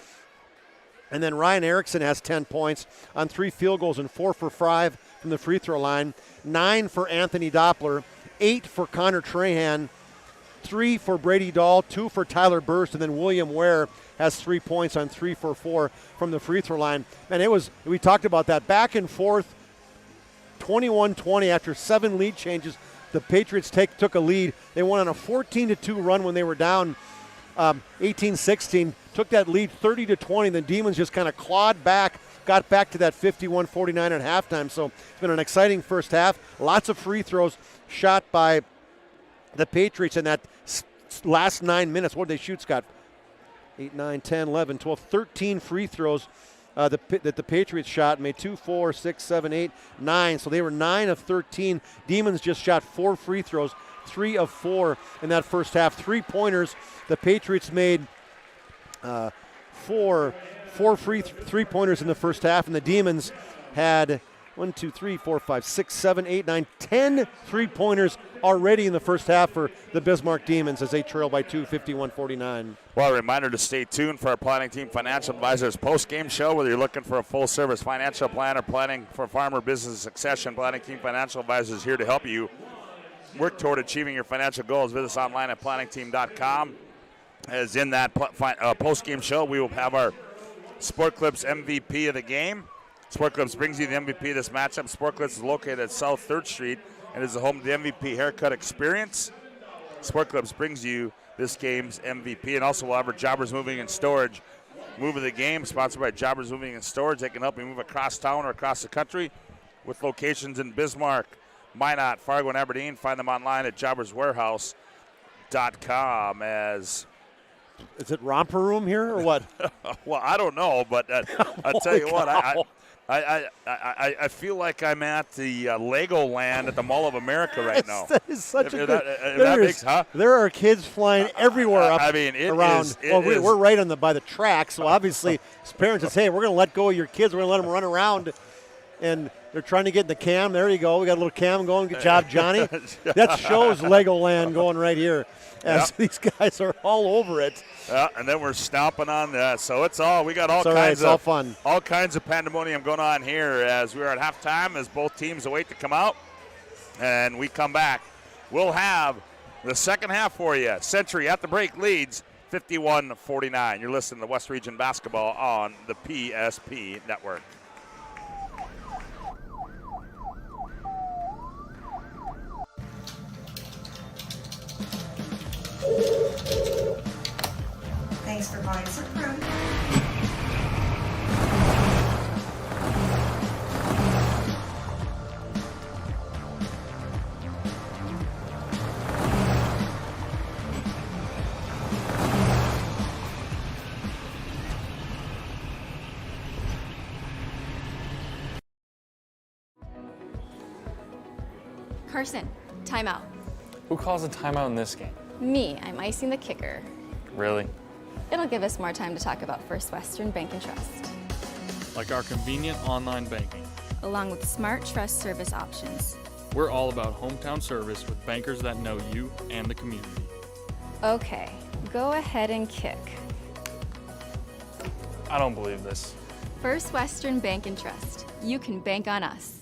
And then Ryan Erickson has 10 points on 3 field goals and 4 for 5 from the free throw line. 9 for Anthony Doppler, 8 for Connor Trahan, 3 for Brady Dahl, 2 for Tyler Burst, and then William Ware has 3 points on 3 for 4 from the free throw line. And we talked about that back and forth, 21-20 after 7 lead changes. The Patriots took a lead. They went on a 14-2 run when they were down 18-16. Took that lead 30-20. The Demons just kind of clawed back, got back to that 51-49 at halftime. So it's been an exciting first half. Lots of free throws shot by the Patriots in that last 9 minutes. What did they shoot, Scott? 8, 9, 10, 11, 12, 13 free throws that the Patriots shot. Made 2, 4, 6, 7, 8, 9. So they were 9 of 13. Demons just shot 4 free throws, 3 of 4 in that first half. 3-pointers. The Patriots made 4 free 3-pointers in the first half, and the Demons had 1, 2, 3, 4, 5, 6, 7, 8, 9, 10 3-pointers already in the first half for the Bismarck Demons as they trail by 2, 51-49. Well, a reminder to stay tuned for our Planning Team Financial Advisors post-game show. Whether you're looking for a full-service financial plan or planning for farm or business succession, Planning Team Financial Advisors is here to help you work toward achieving your financial goals. Visit us online at planningteam.com. As in that post-game show, we will have our Sport Clips MVP of the game. Sport Clips brings you the MVP of this matchup. Sport Clips is located at South 3rd Street and is the home to the MVP haircut experience. Sport Clips brings you this game's MVP. And also we'll have our Jobbers Moving and Storage move of the game, sponsored by Jobbers Moving and Storage. They can help you move across town or across the country with locations in Bismarck, Minot, Fargo, and Aberdeen. Find them online at jobberswarehouse.com. Is it romper room here or what? Well, I don't know, but I'll tell you what, I feel like I'm at the Legoland at the Mall of America right now. That is such a good. There are kids flying everywhere up around. We're right by the track, so obviously parents say, hey, we're going to let go of your kids. We're going to let them run around. And they're trying to get in the cam. There you go. We got a little cam going. Good job, Johnny. That shows Legoland going right here as these guys are all over it. Yeah, and then we're stomping on that. So we got all fun. All kinds of pandemonium going on here as we are at halftime as both teams await to come out. And we come back. We'll have the second half for you. Century at the break leads 51-49. You're listening to West Region Basketball on the PSP Network. Thanks for buying some room. Carson, timeout. Who calls a timeout in this game? Me, I'm icing the kicker. Really? It'll give us more time to talk about First Western Bank and Trust. Like our convenient online banking. Along with smart trust service options. We're all about hometown service with bankers that know you and the community. Okay, Go ahead and kick. I don't believe this. First Western Bank and Trust. You can bank on us.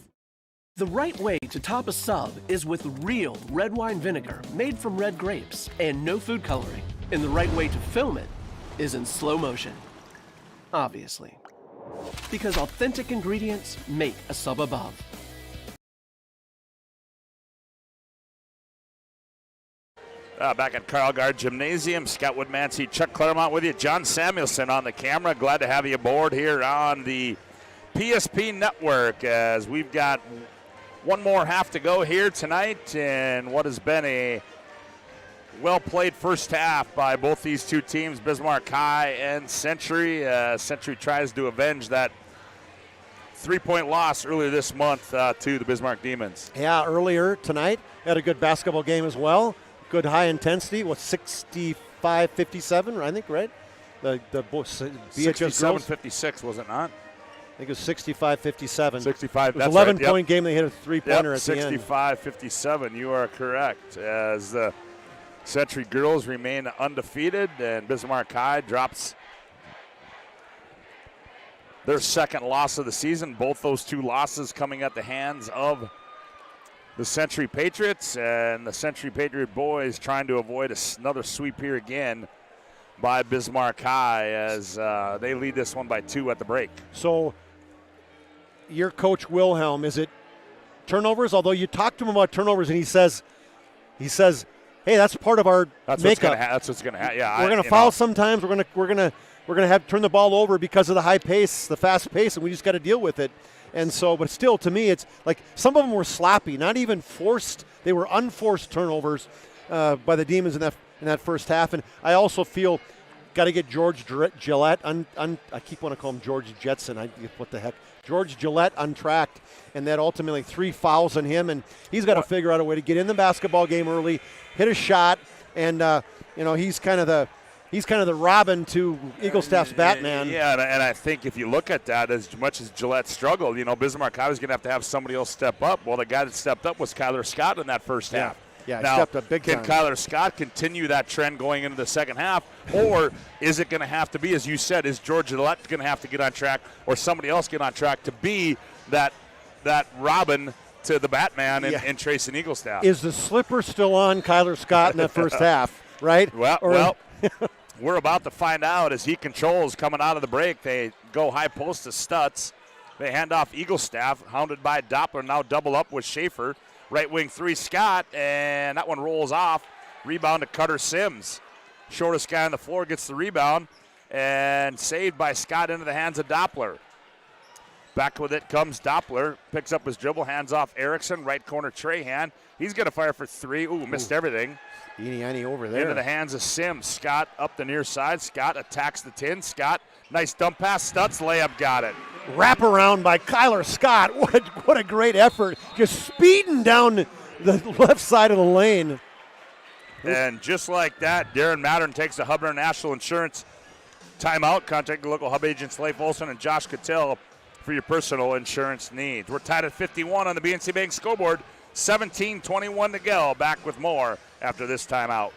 The right way to top a sub is with real red wine vinegar made from red grapes and no food coloring. And the right way to film it is in slow motion. Obviously. Because authentic ingredients make a sub above. Back at Carl Gard Gymnasium, Scott Woodmansey, Chuck Claremont with you. John Samuelson on the camera. Glad to have you aboard here on the PSP Network as we've got one more half to go here tonight in what has been a well-played first half by both these two teams, Bismarck High and Century. Century tries to avenge that 3-point loss earlier this month to the Bismarck Demons. Yeah, earlier tonight, had a good basketball game as well. Good high intensity, 65-57, I think, right? The BHS girls. 67-56, was it not? I think it was 65-57. 65, it was 11-point game. They hit a three-pointer at the end. 65-57, you are correct. As the Century girls remain undefeated, and Bismarck High drops their second loss of the season. Both those two losses coming at the hands of the Century Patriots, and the Century Patriot boys trying to avoid another sweep here again by Bismarck High as they lead this one by 2 at the break. So your coach Wilhelm, is it turnovers? Although you talk to him about turnovers and he says, hey, that's part of our makeup. That's what's going to happen. Yeah, we're going to foul sometimes. We're going to have to turn the ball over because of the high pace, the fast pace, and we just got to deal with it. And so, but still, to me, it's like some of them were sloppy, not even forced. They were unforced turnovers by the Demons in that first half. And I also feel got to get George Gillette. I keep wanting to call him George Jetson. What the heck? George Gillette untracked, and that ultimately 3 fouls on him. And he's got to figure out a way to get in the basketball game early, hit a shot, and he's kind of the Robin to Eaglestaff's Batman. Yeah, and I think if you look at that, as much as Gillette struggled, Bismarck High was going to have somebody else step up. Well, the guy that stepped up was Kyler Scott in that first half. Yeah, now, stepped up big time. Can Kyler Scott continue that trend going into the second half, or is it going to have to be, as you said, is George Gillette going to have to get on track, or somebody else get on track to be that Robin to the Batman in Trace and Eaglestaff? Is the slipper still on Kyler Scott in that first half, right? Well, we're about to find out as he controls coming out of the break. They go high post to Stutz. They hand off Eaglestaff, hounded by Doppler, now double up with Schaefer. Right wing 3, Scott, and that one rolls off. Rebound to Cutter Sims. Shortest guy on the floor gets the rebound, and saved by Scott into the hands of Doppler. Back with it comes Doppler, picks up his dribble, hands off Erickson, right corner Trahan. He's going to fire for 3. Missed everything. Eeny over there. Into the hands of Sims. Scott up the near side. Scott attacks the 10. Scott, nice dump pass. Stutz, layup, got it. Wrap around by Kyler Scott. What a great effort. Just speeding down the left side of the lane. And just like that, Darren Mattern takes a Hubbard National Insurance timeout. Contact the local Hub agents Leif Olson and Josh Cattell for your personal insurance needs. We're tied at 51 on the BNC Bank scoreboard. 17:21 to go. Back with more after this timeout.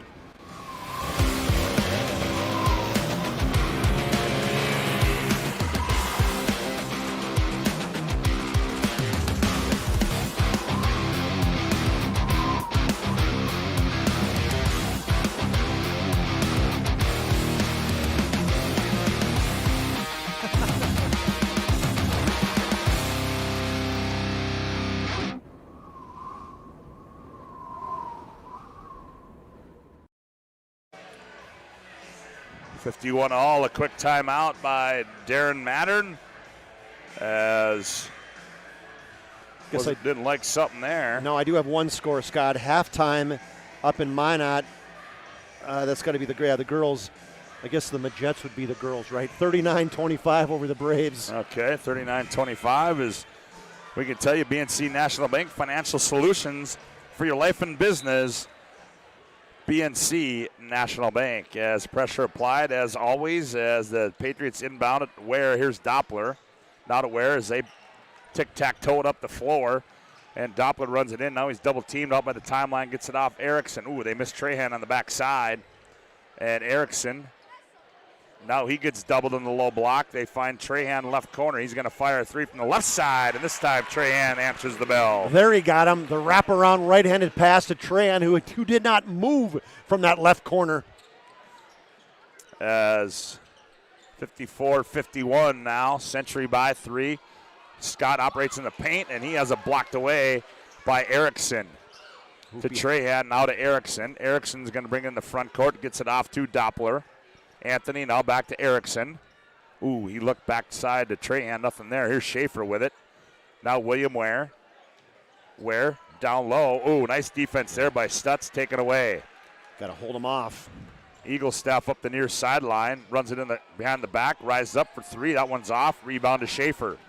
$51 all. A quick timeout by Darren Mattern as Guess I didn't like something there. No, I do have one score, Scott. Halftime up in Minot. That's got to be the girls. I guess the Majettes would be the girls, right? 39-25 over the Braves. Okay, 39-25 is, we can tell you, BNC National Bank Financial Solutions for your life and business. BNC National Bank as pressure applied as always as the Patriots inbound at Ware. Here's Doppler. Not aware as they tic-tac-toe it up the floor. And Doppler runs it in. Now he's double-teamed out by the timeline. Gets it off Erickson. Ooh, they missed Trahan on the backside. And Erickson, now he gets doubled in the low block. They find Trahan left corner. He's going to fire a three from the left side, and this time Trahan answers the bell. There he got him. The wraparound right-handed pass to Trahan, who did not move from that left corner. As 54-51 now, Century by 3. Scott operates in the paint, and he has it blocked away by Erickson. To Trahan, now to Erickson. Erickson's going to bring in the front court, gets it off to Doppler. Anthony now back to Erickson. Ooh, he looked backside to Trahan, nothing there. Here's Schaefer with it. Now William Ware. Ware down low. Ooh, nice defense there by Stutz, taken away. Got to hold him off. Eagle staff up the near sideline, runs it in the behind the back, rises up for three. That one's off. Rebound to Schaefer.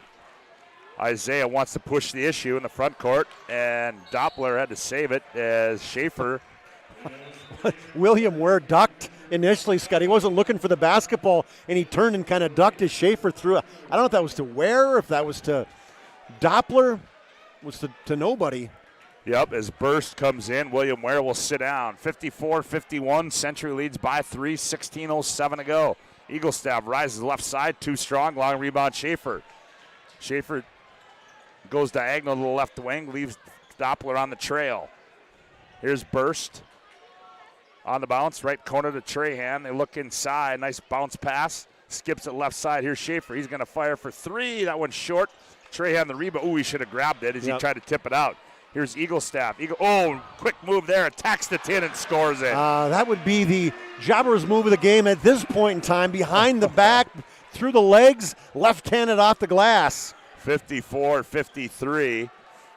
Isaiah wants to push the issue in the front court, and Doppler had to save it as Schaefer. William Ware ducked initially, Scott. He wasn't looking for the basketball, and he turned and kind of ducked as Schaefer threw it. I don't know if that was to Ware or if that was to Doppler. It was to nobody. Yep, as burst comes in, William Ware will sit down. 54-51, Century leads by 3, 16:07 to go. Eagle staff rises left side, too strong, long rebound Schaefer. Schaefer goes diagonal to the left wing, leaves Doppler on the trail. Here's Burst on the bounce, right corner to Trahan. They look inside, nice bounce pass, skips it left side. Here's Schaefer, he's going to fire for three. That one's short. Trahan the rebound. Ooh, he should have grabbed it as he tried to tip it out. Here's Eagle staff. Quick move there, attacks the tin and scores it. That would be the jobber's move of the game at this point in time. Behind the back, through the legs, left-handed off the glass. 54-53,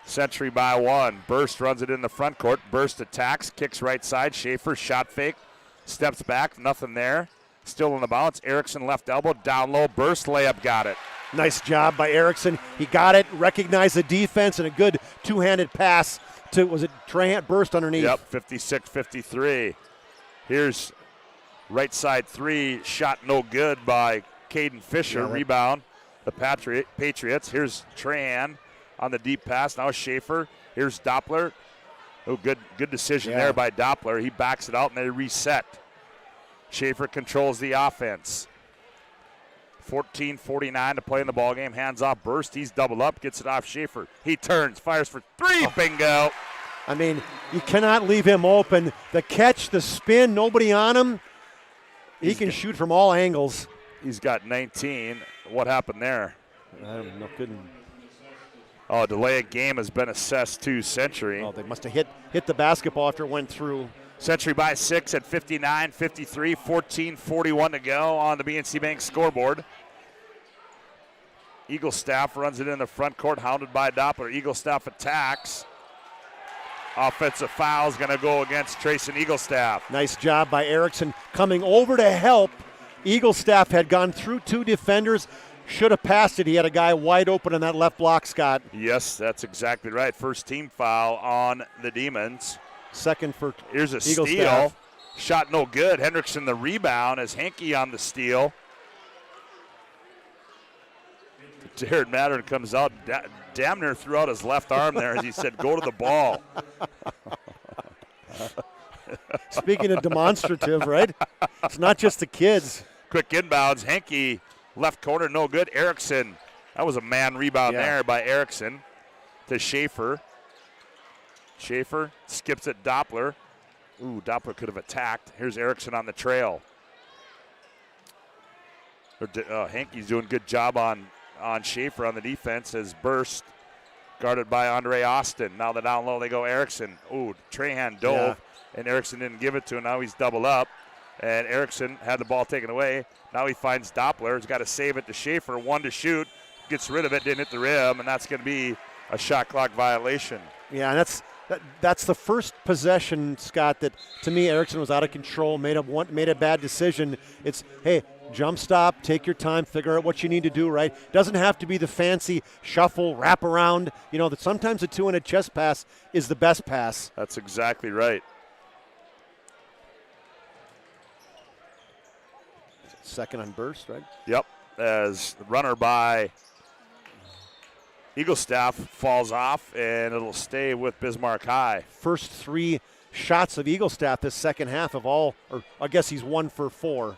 Century by 1. Burst runs it in the front court. Burst attacks, kicks right side. Schaefer shot fake, steps back, nothing there. Still in the bounce. Erickson left elbow, down low. Burst layup, got it. Nice job by Erickson. He got it, recognized the defense, and a good two-handed pass to, was it Trahan? Burst underneath. Yep, 56-53. Here's right side three, shot no good by Caden Fisher. Rebound, the Patriots. Here's Trahan on the deep pass. Now Schaefer. Here's Doppler. Oh, good decision there by Doppler. He backs it out, and they reset. Schaefer controls the offense. 14:49 to play in the ballgame. Hands off Burst. He's doubled up, gets it off Schaefer. He turns, fires for three. Bingo. I mean, you cannot leave him open. The catch, the spin, nobody on him. He can shoot from all angles. He's got 19. What happened there? No good. Oh, delay of game has been assessed to Century. Oh, they must have hit the basketball after it went through. Century by 6 at 59-53, 14:41 to go on the BNC Bank scoreboard. Eagle staff runs it in the front court, hounded by Doppler. Eagle staff attacks. Offensive foul is going to go against Trayson Eaglestaff. Nice job by Erickson coming over to help. Eaglestaff had gone through two defenders. Should have passed it. He had a guy wide open in that left block, Scott. Yes, that's exactly right. First team foul on the Demons. Second for Here's a Eagle steal. Staff. Shot no good. Hendrickson the rebound as Hankey on the steal. Jared Mattern comes out, damn near threw out his left arm there as he said, go to the ball. Speaking of demonstrative, right? It's not just the kids. Quick inbounds. Hankey, left corner, no good. Erickson, that was a man rebound there by Erickson to Schaefer. Schaefer skips at Doppler. Ooh, Doppler could have attacked. Here's Erickson on the trail. Hankey's doing a good job on Schaefer on the defense as Burst guarded by Andre Austin. Now the down low they go Erickson. Ooh, Trahan dove and Erickson didn't give it to him. Now he's doubled up and Erickson had the ball taken away. Now he finds Doppler. He's got to save it to Schaefer. One to shoot. Gets rid of it, didn't hit the rim, and that's going to be a shot clock violation. Yeah, and that's the first possession, Scott, that to me Erickson was out of control, made a bad decision. It's, hey, jump stop, take your time, figure out what you need to do, right? Doesn't have to be the fancy shuffle, wrap around. You know, that sometimes a two-handed chest pass is the best pass. That's exactly right. Second on Burst, right? Yep, as the runner by Eaglestaff falls off, and it'll stay with Bismarck High. First three shots of Eagle Staff this second half of all, or I guess he's 1 for 4.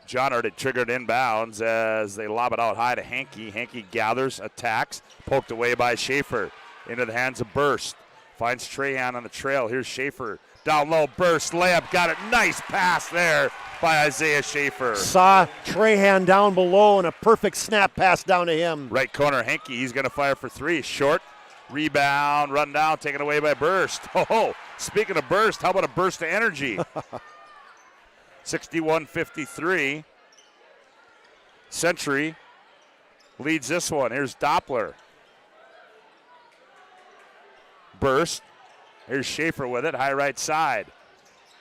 Johnard had triggered inbounds as they lob it out high to Hankey. Hankey gathers, attacks, poked away by Schaefer. Into the hands of Burst. Finds Trahan on the trail. Here's Schaefer. Down low, Burst, layup, got it. Nice pass there by Isaiah Schaefer. Saw Trahan down below and a perfect snap pass down to him. Right corner, Hankey, he's going to fire for 3. Short, rebound, run down, taken away by Burst. Oh, speaking of Burst, how about a burst of energy? 61-53. Century leads this one. Here's Doppler. Burst. Here's Schaefer with it, high right side.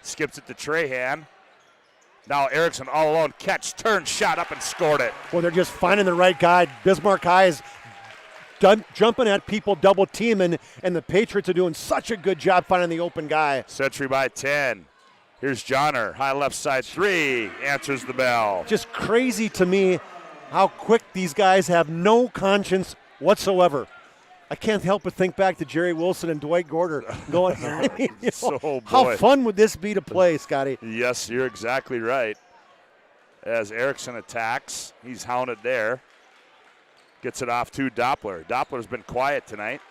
Skips it to Trahan. Now Erickson all alone, catch, turn, shot up and scored it. Well, they're just finding the right guy. Bismarck High is jumping at people, double teaming, and the Patriots are doing such a good job finding the open guy. Century by 10. Here's Johnner, high left side 3, answers the bell. Just crazy to me how quick these guys have no conscience whatsoever. I can't help but think back to Jerry Wilson and Dwight Gorder going, how fun would this be to play, Scotty? Yes, you're exactly right. As Erickson attacks, he's hounded there. Gets it off to Doppler. Doppler's been quiet tonight.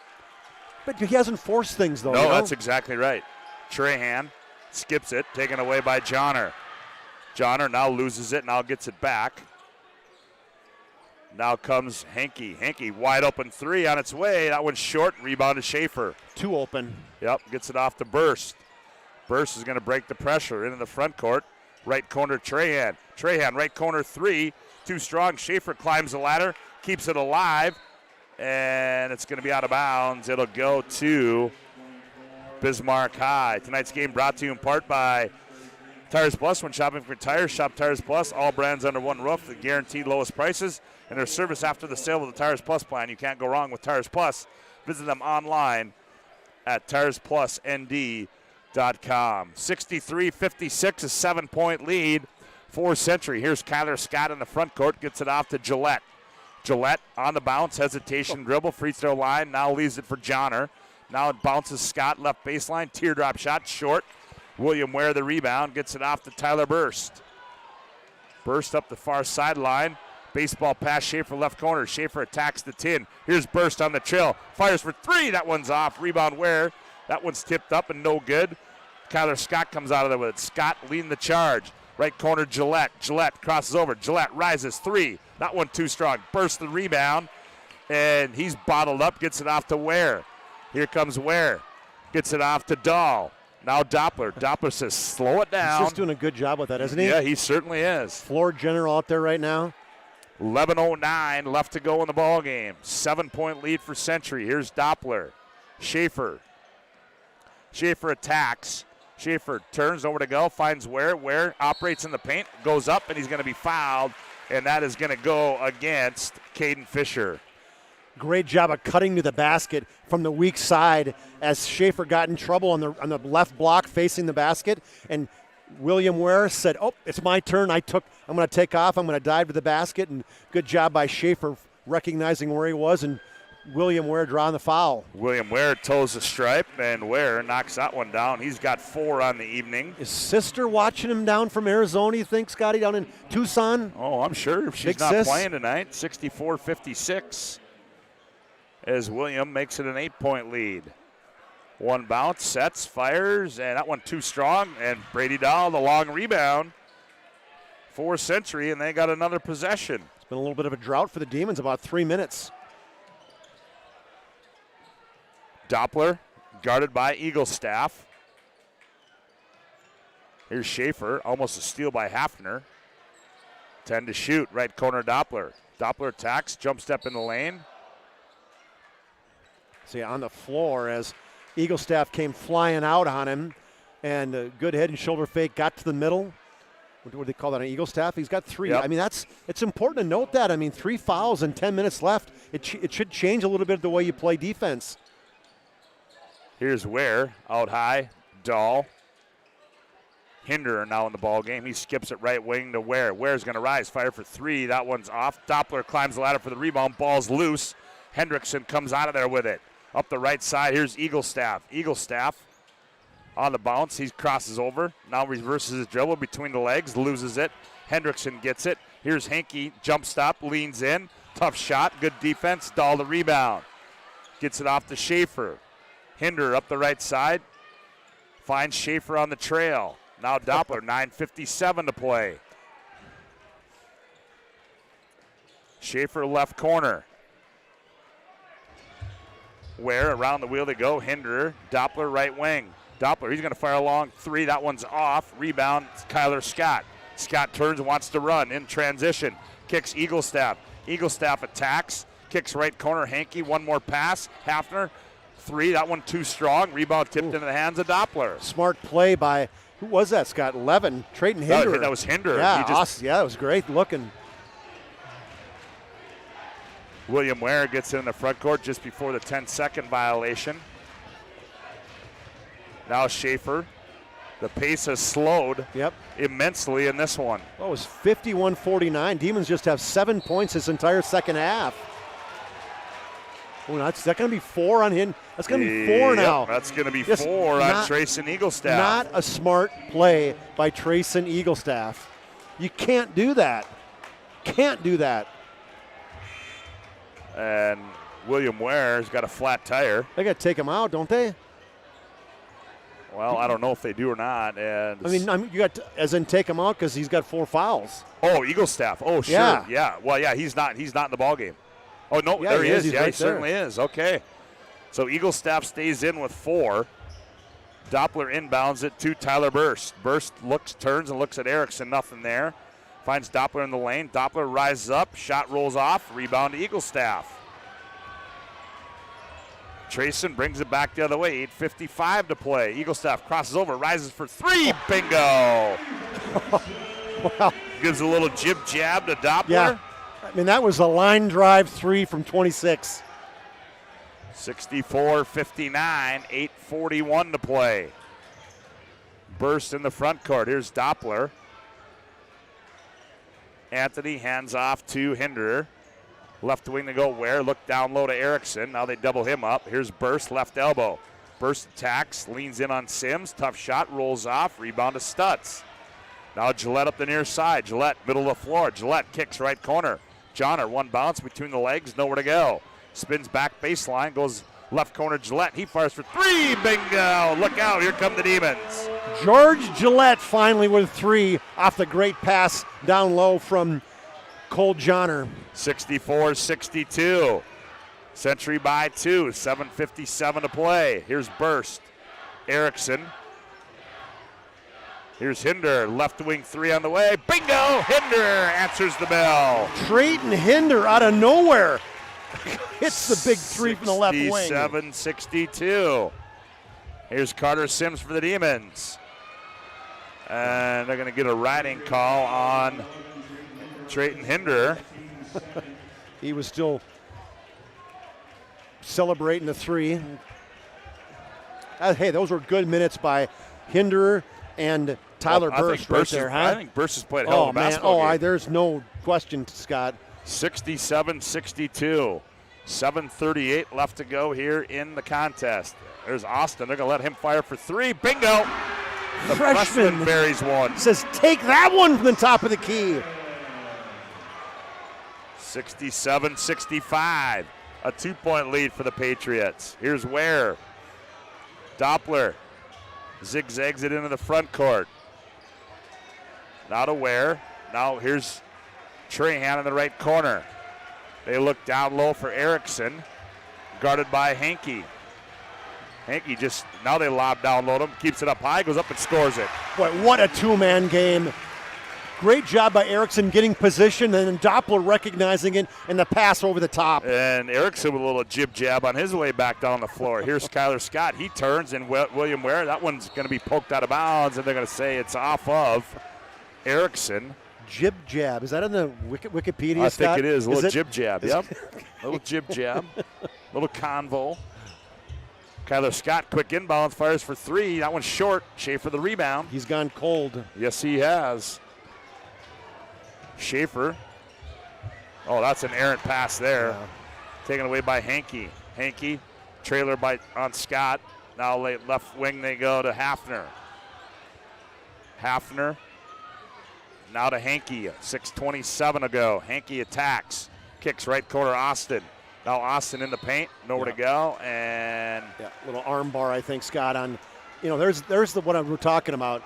But he hasn't forced things, though. No, that's exactly right. Trahan skips it, taken away by Johnner. Johnner now loses it, now gets it back. Now comes Hankey. Hankey, wide open 3 on its way. That one's short, rebound to Schaefer. 2 open. Yep, gets it off to Burst. Burst is going to break the pressure into the front court. Right corner, Trahan. Trahan, right corner 3. Too strong. Schaefer climbs the ladder, keeps it alive, and it's going to be out of bounds. It'll go to Bismarck High. Tonight's game brought to you in part by Tires Plus. When shopping for tires, shop Tires Plus. All brands under one roof, the guaranteed lowest prices, and their service after the sale of the Tires Plus plan. You can't go wrong with Tires Plus. Visit them online at TiresPlusND.com. 63-56, a 7-point lead for Century. Here's Kyler Scott in the front court, gets it off to Gillette. Gillette on the bounce, hesitation, dribble, free throw line, now leaves it for Johnner. Now it bounces Scott, left baseline, teardrop shot, short. William Ware the rebound, gets it off to Tyler Burst. Burst up the far sideline. Baseball pass, Schaefer left corner. Schaefer attacks the tin. Here's Burst on the trail. Fires for 3. That one's off. Rebound Ware. That one's tipped up and no good. Kyler Scott comes out of there with it. Scott leading the charge. Right corner, Gillette. Gillette crosses over. Gillette rises 3. That one too strong. Burst the rebound. And he's bottled up. Gets it off to Ware. Here comes Ware. Gets it off to Dahl. Now Doppler. Doppler says slow it down. He's just doing a good job with that, isn't he? Yeah, he certainly is. Floor general out there right now. 11:09 left to go in the ball game. 7-point lead for Century. Here's Doppler. Schaefer. Schaefer attacks. Schaefer turns over to go, finds Ware. Ware operates in the paint, goes up, and he's going to be fouled, and that is going to go against Caden Fisher. Great job of cutting to the basket from the weak side as Schaefer got in trouble on the left block facing the basket, and William Ware said, oh, it's my turn. I'm going to take off. I'm going to dive to the basket, and good job by Schaefer recognizing where he was, and William Ware drawing the foul. William Ware toes the stripe, and Ware knocks that one down. He's got 4 on the evening. Is sister watching him down from Arizona, you think, Scotty, down in Tucson? Oh, I'm sure if she's not playing tonight. 64-56 as William makes it an 8-point lead. One bounce, sets, fires, and that one too strong. And Brady Dahl, the long rebound for Century, and they got another possession. It's been a little bit of a drought for the Demons, about 3 minutes. Doppler, guarded by Eaglestaff. Here's Schaefer, almost a steal by Hafner. 10 to shoot, right corner Doppler. Doppler attacks, jump step in the lane. See, on the floor as Eaglestaff came flying out on him, and a good head and shoulder fake, got to the middle. What do they call that, an Eaglestaff? He's got 3. Yep. I mean, it's important to note that. I mean, 3 fouls and 10 minutes left. It should change a little bit the way you play defense. Here's Ware, out high, Dahl. Hinderer now in the ball game. He skips it right wing to Ware. Ware's going to rise, fire for 3. That one's off. Doppler climbs the ladder for the rebound. Ball's loose. Hendrickson comes out of there with it. Up the right side, here's Eaglestaff. Eaglestaff on the bounce. He crosses over. Now reverses his dribble between the legs, loses it. Hendrickson gets it. Here's Hankey, jump stop, leans in. Tough shot, good defense. Dahl the rebound. Gets it off to Schaefer. Hinder up the right side. Finds Schaefer on the trail. Now Doppler, 9:57 to play. Schaefer left corner. Where around the wheel they go. Hinder, Doppler right wing. Doppler, he's going to fire a long three. That one's off. Rebound, Kyler Scott. Scott turns and wants to run in transition. Kicks Eaglestaff. Eaglestaff attacks. Kicks right corner. Hankey, one more pass. Hafner, three. That one too strong. Rebound tipped into the hands of Doppler. Smart play by, who was that, Scott? 11. Trayton Hinder. That was Hinder. Yeah, that was great looking. William Ware gets it in the front court just before the 10-second violation. Now Schaefer. The pace has slowed immensely in this one. Well, it was 51-49. Demons just have 7 points this entire second half. Oh, is that going to be 4 on him? That's going to be 4 now. That's going to be 4 on Trayson Eaglestaff. Not a smart play by Trayson Eaglestaff. You can't do that. Can't do that. And William Ware's got a flat tire. They got to take him out, don't they? Well, I don't know if they do or not. And I mean, you got to, as in take him out because he's got 4 fouls. Oh, Eaglestaff. Oh, sure. Yeah. Well, yeah, he's not in the ball game. Oh no, there he is. Yeah, he certainly is. Okay. So Eaglestaff stays in with 4. Doppler inbounds it to Tyler Burst. Burst turns and looks at Erickson. Nothing there. Finds Doppler in the lane. Doppler rises up. Shot rolls off. Rebound to Eaglestaff. Trayson brings it back the other way. 8:55 to play. Eaglestaff crosses over, rises for 3. Bingo! Wow. Gives a little jib jab to Doppler. Yeah. I mean, that was a line drive 3 from 26. 64-59, 8:41 to play. Burst in the front court. Here's Doppler. Anthony hands off to Hinderer. Left wing to go Ware. Look down low to Erickson. Now they double him up. Here's Burst, left elbow. Burst attacks, leans in on Sims. Tough shot, rolls off. Rebound to Stutz. Now Gillette up the near side. Gillette, middle of the floor. Gillette kicks right corner. Johnner, one bounce between the legs, nowhere to go. Spins back baseline, goes left corner Gillette. He fires for 3. Bingo! Look out, here come the Demons. George Gillette finally with 3 off the great pass down low from Cole Johnner. 64-62. Century by 2. 7:57 to play. Here's Burst. Erickson. Here's Hinder. Left wing 3 on the way. Bingo! Hinder answers the bell. Trayton Hinder out of nowhere. Hits the big 3 from the left wing. 67-62. Here's Carter Sims for the Demons. And they're going to get a riding call on Trayton Hinder. He was still celebrating the 3. Hey, those were good minutes by Hinder and Tyler Burst right there, huh? I think Burst has played a hell of a basketball game. There's no question, Scott. 67-62. 7:38 left to go here in the contest. There's Austin. They're going to let him fire for 3. Bingo! The freshman buries one. Says, take that one from the top of the key. 67-65. A 2-point lead for the Patriots. Here's Ware. Doppler zigzags it into the front court. Now to Ware. Now here's Trahan in the right corner. They look down low for Erickson, guarded by Hankey. Hankey just, now they lob down low him, keeps it up high, goes up and scores it. Boy, what a 2-man game. Great job by Erickson getting position, and then Doppler recognizing it, and the pass over the top. And Erickson with a little jib jab on his way back down the floor. Here's Kyler Scott. He turns, and William Ware, that one's going to be poked out of bounds, and they're going to say it's off of Erickson. Jib jab. Is that in the Wikipedia, I Scott? think it is. A little jib jab, yep. Little jib jab. Little convo. Kyler Scott, quick inbound, fires for 3. That one's short. Schaefer the rebound. He's gone cold. Yes, he has. Schaefer. Oh, that's an errant pass there. Yeah. Taken away by Hankey. Hankey trailer on Scott. Now left wing they go to Hafner. Hafner now to Hankey. 6:27 to go. Hankey attacks. Kicks right corner Austin. Now Austin in the paint. Nowhere to go. And little arm bar, I think, Scott, on, there's what we're talking about.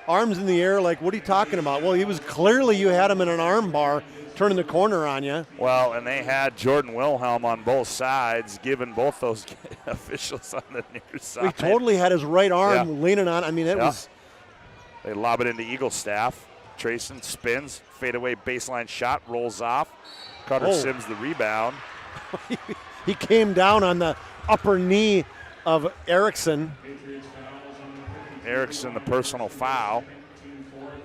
Arms in the air, like, what are you talking about? Well, he was clearly, you had him in an arm bar turning the corner on you. Well, and they had Jordan Wilhelm on both sides, giving both those officials on the near side. He totally had his right arm leaning on. I mean, it was. They lob it into Eagle staff. Trayson spins, fadeaway baseline shot, rolls off. Carter Sims the rebound. He came down on the upper knee of Erickson. Erickson, the personal foul.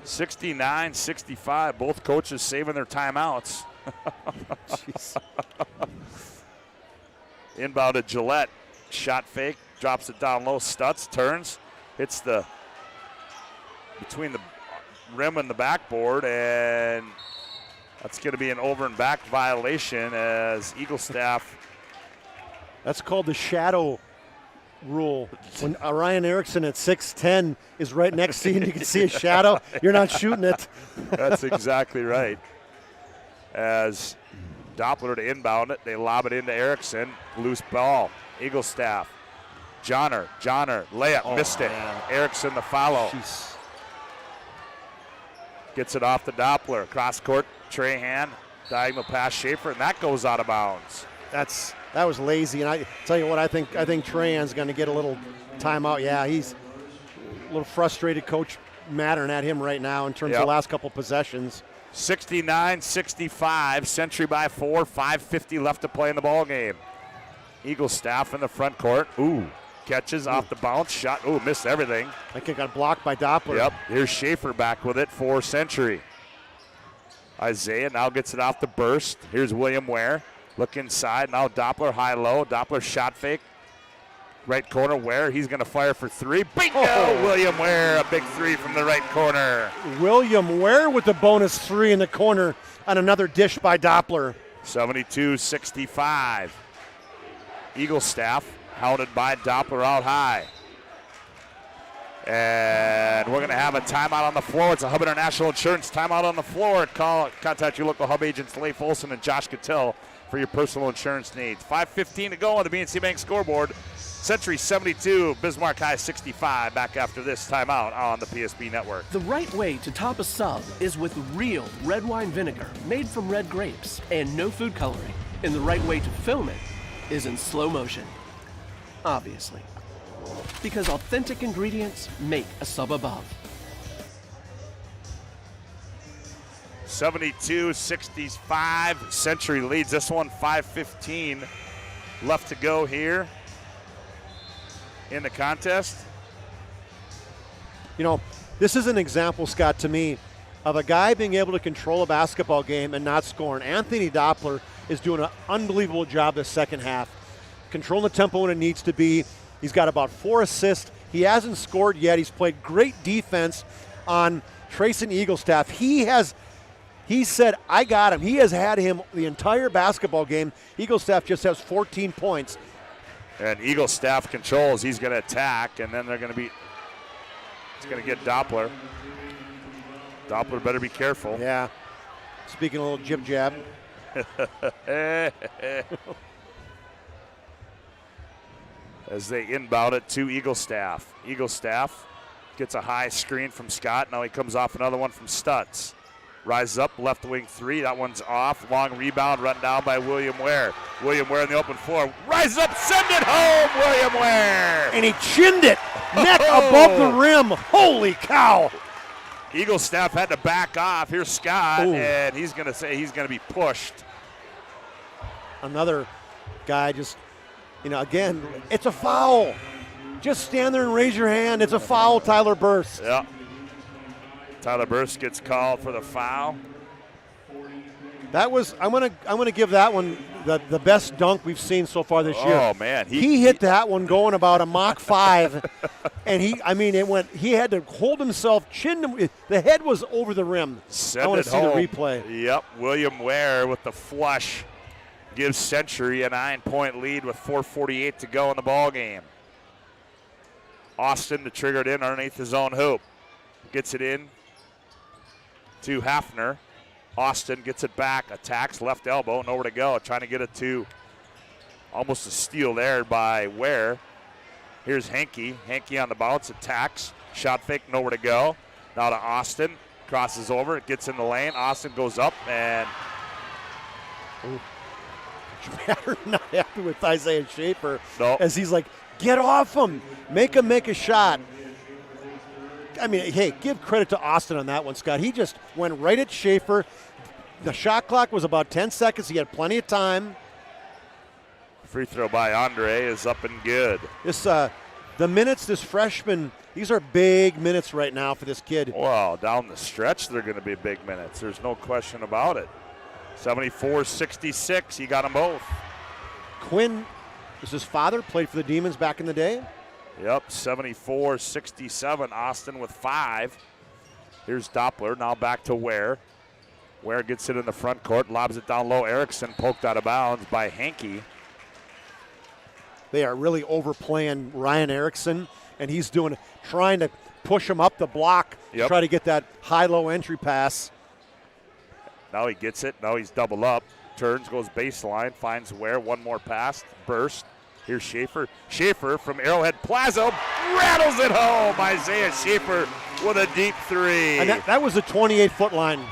69-65, both coaches saving their timeouts. Inbound to Gillette. Shot fake, drops it down low. Stutz turns, hits between the rim and the backboard, and that's going to be an over and back violation as Eagle staff. That's called the shadow rule. When Ryan Erickson at 6'10" is right next to you and you can see a shadow, you're not shooting it. That's exactly right. As Doppler to inbound it, they lob it into Erickson. Loose ball. Eagle staff. Johnner, layup, missed it. Man. Erickson the follow. Jeez. Gets it off the Doppler. Cross court, Trahan, diagonal pass Schaefer, and that goes out of bounds. That was lazy, and I tell you what, I think Trahan's going to get a little timeout. Yeah, he's a little frustrated. Coach mattering at him right now in terms of the last couple possessions. 69-65, Century by 4, 5:50 left to play in the ball game. Eagle staff in the front court. Catches off the bounce shot. Missed everything. I think it got blocked by Doppler. Yep. Here's Schaefer back with it for Century. Isaiah now gets it off the burst. Here's William Ware. Look inside. Now Doppler high-low. Doppler shot fake. Right corner, Ware. He's going to fire for three. Bingo! William Ware, a big three from the right corner. William Ware with the bonus three in the corner on another dish by Doppler. 72-65. Eagle staff hounded by Doppler out high. And we're going to have a timeout on the floor. It's a Hub International Insurance timeout on the floor. Contact your local Hub agents, Leif Olson and Josh Cattell, for your personal insurance needs. 5:15 to go on the BNC Bank scoreboard. Century 72, Bismarck High 65. Back after this timeout on the PSB Network. The right way to top a sub is with real red wine vinegar made from red grapes and no food coloring. And the right way to film it is in slow motion. Obviously. Because authentic ingredients make a sub above. 72-65. Century leads this one. 5:15 left to go here in the contest. This is an example, Scott, to me, of a guy being able to control a basketball game and not scoring. Anthony Doppler is doing an unbelievable job this second half. Controlling the tempo when it needs to be. He's got about 4 assists. He hasn't scored yet. He's played great defense on Trayson Eaglestaff. He said, I got him. He has had him the entire basketball game. Eaglestaff just has 14 points. And Eaglestaff controls. He's going to attack, and then it's going to get Doppler. Doppler better be careful. Yeah. Speaking a little jib jab. As they inbound it to Eaglestaff. Eaglestaff gets a high screen from Scott. Now he comes off another one from Stutz. Rises up, left wing three. That one's off. Long rebound, run down by William Ware. William Ware in the open floor. Rises up, send it home, William Ware. And he chinned it, neck above the rim. Holy cow. Eaglestaff had to back off. Here's Scott, and he's going to say he's going to be pushed. Another guy just, again, it's a foul. Just stand there and raise your hand. It's a foul, Tyler Burst. Yeah. Tyler Burst gets called for the foul. That was, I'm gonna give that one the best dunk we've seen so far this year. Oh man, he hit that one going about a Mach 5, and he had to hold himself, the head was over the rim. I want to see the replay. Yep, William Ware with the flush. gives Century a 9-point lead with 4:48 to go in the ball game. Austin to trigger it in underneath his own hoop. Gets it in to Hafner. Austin gets it back, attacks left elbow, nowhere to go. Trying to get it to almost a steal there by Ware. Here's Henke. Henke on the bounce, attacks. Shot fake, nowhere to go. Now to Austin. Crosses over, it gets in the lane. Austin goes up and. Matter not happy with Isaiah Schaefer. No. As he's like, get off him. Make him make a shot. I mean, hey, give credit to Austin on that one, Scott. He just went right at Schaefer. The shot clock was about 10 seconds. He had plenty of time. Free throw by Andre is up and good. This, the minutes this freshman, these are big minutes right now for this kid. Well, down the stretch, they're going to be big minutes. There's no question about it. 74-66, he got them both. Quinn, is his father, played for the Demons back in the day? Yep, 74-67, Austin with 5. Here's Doppler, now back to Ware. Ware gets it in the front court, lobs it down low. Erickson poked out of bounds by Henke. They are really overplaying Ryan Erickson, and he's trying to push him up the block to try to get that high-low entry pass. Now he gets it. Now he's doubled up. Turns, goes baseline, finds Ware. One more pass, burst. Here's Schaefer. Schaefer from Arrowhead Plaza rattles it home. Isaiah Schaefer with a deep three. And that was a 28-foot line.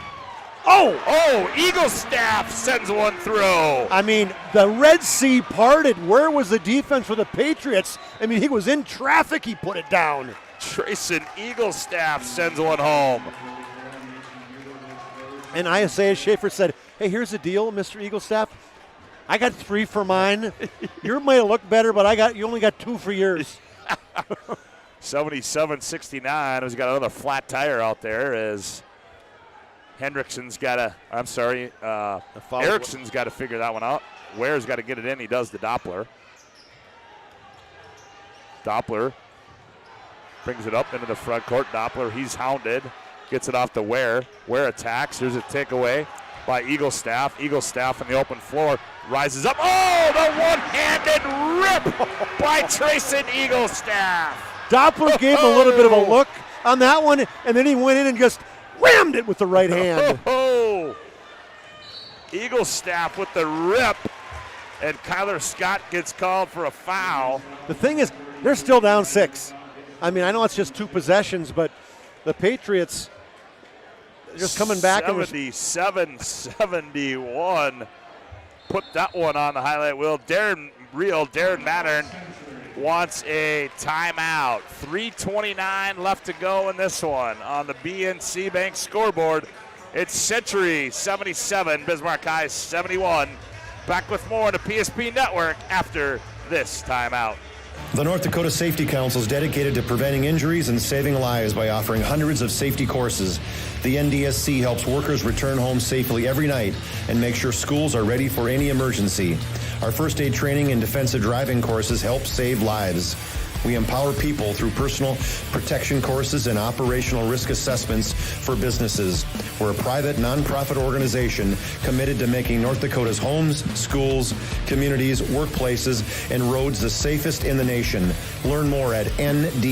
Oh, Eagle Staff sends one through. I mean, the Red Sea parted. Where was the defense for the Patriots? I mean, he was in traffic. He put it down. Trayson Eagle Staff sends one home. And Isaiah Schaefer said, hey, here's the deal, Mr. Eaglestaff. I got 3 for mine. Yours might look better, but you only got 2 for yours. 77-69. He's got another flat tire out there as Erickson's got to figure that one out. Ware's got to get it in. He does the Doppler. Doppler brings it up into the front court. Doppler, he's hounded. Gets it off to Ware. Ware attacks. Here's a takeaway by Eagle Staff. Eagle Staff on the open floor. Rises up. Oh, the one-handed rip by Trayson Eagle Staff. Doppler gave him a little bit of a look on that one, and then he went in and just rammed it with the right hand. Eagle Staff with the rip, and Kyler Scott gets called for a foul. The thing is, they're still down 6. I mean, I know it's just 2 possessions, but the Patriots just coming back. 77-71. Put that one on the highlight wheel. Darren Mattern wants a timeout. 3:29 left to go in this one on the BNC Bank scoreboard. It's Century 77, Bismarck High 71. Back with more on the PSP Network after this timeout. The North Dakota Safety Council is dedicated to preventing injuries and saving lives by offering hundreds of safety courses. The NDSC helps workers return home safely every night and make sure schools are ready for any emergency. Our first aid training and defensive driving courses help save lives. We empower people through personal protection courses and operational risk assessments for businesses. We're a private, nonprofit organization committed to making North Dakota's homes, schools, communities, workplaces, and roads the safest in the nation. Learn more at ndsc.org.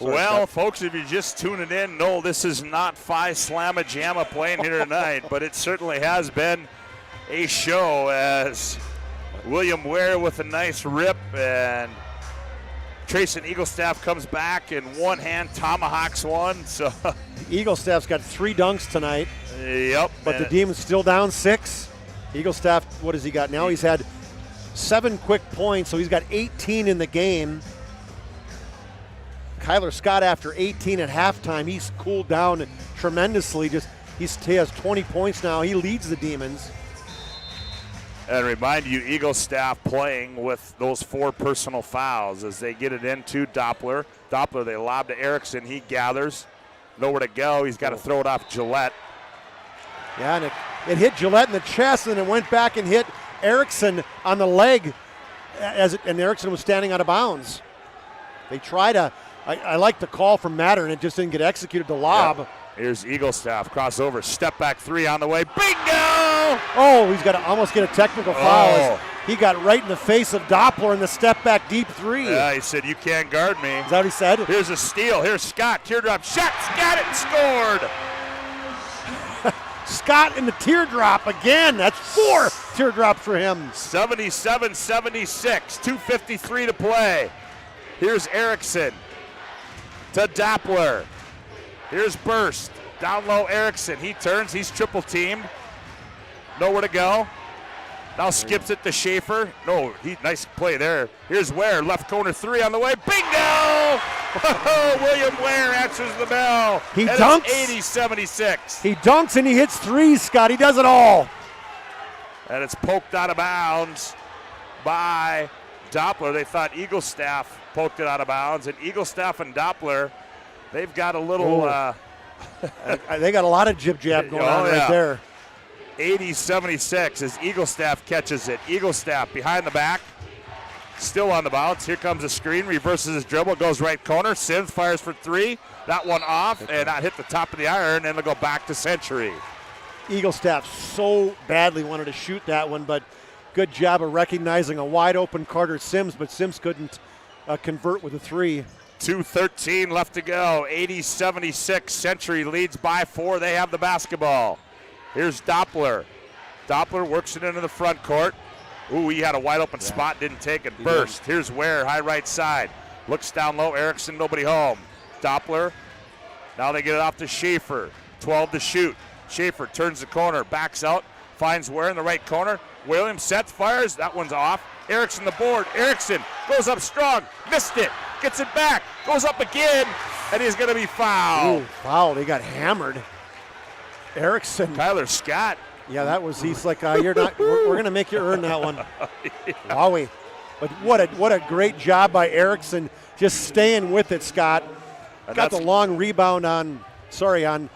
Well, folks, if you're just tuning in, no, this is not Phi Slamma Jamma playing here tonight, but it certainly has been a show as William Ware with a nice rip, and Trayson Eaglestaff comes back in one hand, tomahawks one. So Eaglestaff's got 3 dunks tonight. Yep. But the Demons still down 6. Eaglestaff, what has he got now? He's had 7 quick points, so he's got 18 in the game. Kyler Scott, after 18 at halftime, he's cooled down tremendously. He has 20 points now. He leads the Demons. And remind you, Eaglestaff playing with those 4 personal fouls as they get it into Doppler. Doppler, they lob to Erickson. He gathers. Nowhere to go. He's got to throw it off Gillette. Yeah, and it hit Gillette in the chest, and it went back and hit Erickson on the leg, and Erickson was standing out of bounds. They try to, I like the call from Matter, and it just didn't get executed, the lob. Yep. Here's Eaglestaff, crossover, step back three on the way. Bingo! Oh, he's got to almost get a technical foul. As he got right in the face of Doppler in the step back deep three. Yeah, he said, you can't guard me. Is that what he said? Here's a steal. Here's Scott. Teardrop shot. Got it. Scored. Scott in the teardrop again. That's 4 teardrops for him. 77-76. 2:53 to play. Here's Erickson to Doppler. Here's Burst. Down low, Erickson. He turns. He's triple teamed. Nowhere to go. Now skips it to Schaefer. No, nice play there. Here's Ware. Left corner three on the way. Bingo! William Ware answers the bell. He and dunks. It's 80-76. He dunks and he hits threes, Scott. He does it all. And it's poked out of bounds by Doppler. They thought Eaglestaff poked it out of bounds. And Eaglestaff and Doppler, they've got a little... they got a lot of jib-jab going on right there. 80-76 as Eaglestaff catches it. Eaglestaff behind the back, still on the bounce. Here comes a screen, reverses his dribble, goes right corner. Sims fires for three. That one off and not hit the top of the iron, and they'll go back to Century. Eaglestaff so badly wanted to shoot that one, but good job of recognizing a wide open Carter Sims, but Sims couldn't convert with a three. 2:13 left to go. 80-76. Century leads by 4. They have the basketball. Here's Doppler. Doppler works it into the front court. Ooh, he had a wide open spot, didn't take it. Burst. Here's Ware, high right side. Looks down low. Erickson, nobody home. Doppler. Now they get it off to Schaefer. 12 to shoot. Schaefer turns the corner, backs out, finds Ware in the right corner. Williams sets, fires. That one's off. Erickson the board. Erickson goes up strong. Missed it. Gets it back. Goes up again. And he's going to be fouled. Ooh, fouled. He got hammered. Erickson. Tyler Scott. Yeah, that was, he's like, you're not, we're going to make you earn that one. Yeah. Wowie. But what a great job by Erickson just staying with it, Scott. And got the long rebound on William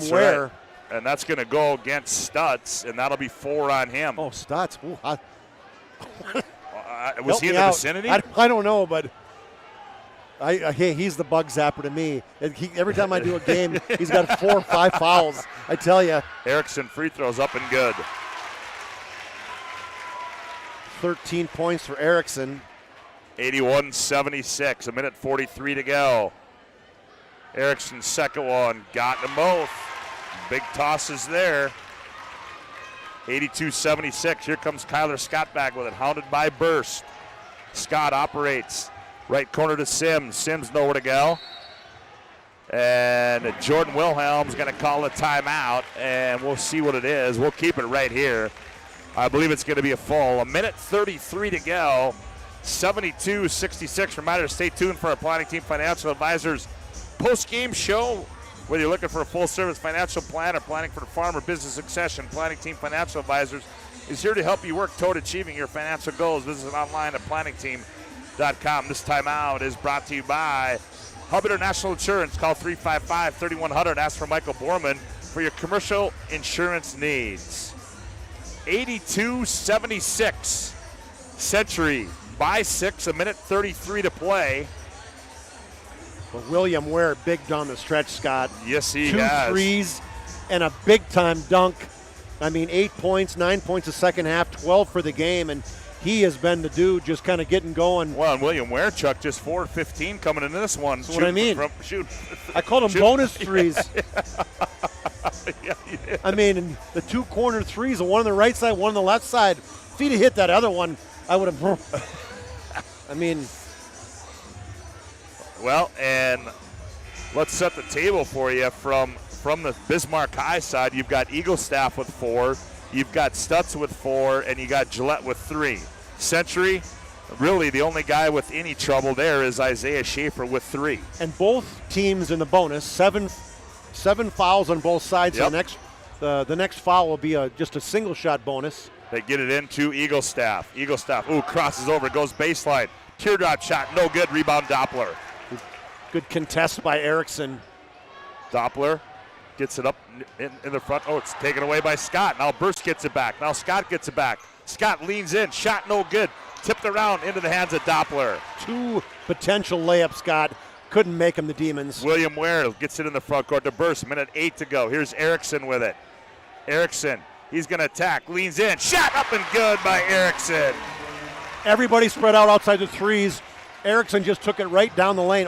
Ware. Right. And that's going to go against Stutz, and that'll be 4 on him. Oh, Stutz. Ooh, was he in the vicinity? I don't know, but he's the bug zapper to me. Every time I do a game, he's got 4 or 5 fouls. I tell you. Erickson free throws up and good. 13 points for Erickson. 81-76, a minute 43 to go. Erickson's second one, got them both. Big tosses there. 82-76, here comes Kyler Scott back with it, hounded by Burst. Scott operates, right corner to Sims. Sims nowhere to go. And Jordan Wilhelm's going to call a timeout, and we'll see what it is. We'll keep it right here. I believe it's going to be a full. A minute 33 to go. 72-66. Reminder to stay tuned for our Planning Team Financial Advisors post-game show. Whether you're looking for a full-service financial plan or planning for farm or business succession, Planning Team Financial Advisors is here to help you work toward achieving your financial goals. Visit online at planningteam.com. This timeout is brought to you by Hub International Insurance. Call 355-3100. Ask for Michael Borman for your commercial insurance needs. 82-76. Century by 6, a minute 33 to play. But William Ware big down the stretch, Scott. Yes, he 2 has. threes and a big-time dunk. I mean, 8 points, 9 points the second half, 12 for the game, and he has been the dude just kind of getting going. Well, and William Ware, Chuck, just 4-15 coming into this one. That's what I mean. Shoot. I called them bonus threes. Yeah, you did. I mean, the 2 corner threes, the one on the right side, one on the left side. If he'd have hit that other one, I would have. I mean. Well, and let's set the table for you from the Bismarck High side. You've got Eaglestaff with 4, you've got Stutz with 4, and you got Gillette with 3. Century, really the only guy with any trouble there is Isaiah Schaefer with 3. And both teams in the bonus, seven fouls on both sides. Yep. So the next foul will be just a single shot bonus. They get it into Eaglestaff. Eaglestaff, crosses over, goes baseline. Teardrop shot, no good. Rebound Doppler. Good contest by Erickson. Doppler gets it up in the front. Oh, it's taken away by Scott. Now Burst gets it back. Now Scott gets it back. Scott leans in. Shot no good. Tipped around into the hands of Doppler. 2 potential layups, Scott. couldn't make them, the Demons. William Ware gets it in the front court to burst. Minute 8 to go. Here's Erickson with it. Erickson, he's going to attack, leans in, shot up and good by Erickson. Everybody spread out outside the threes. Erickson just took it right down the lane.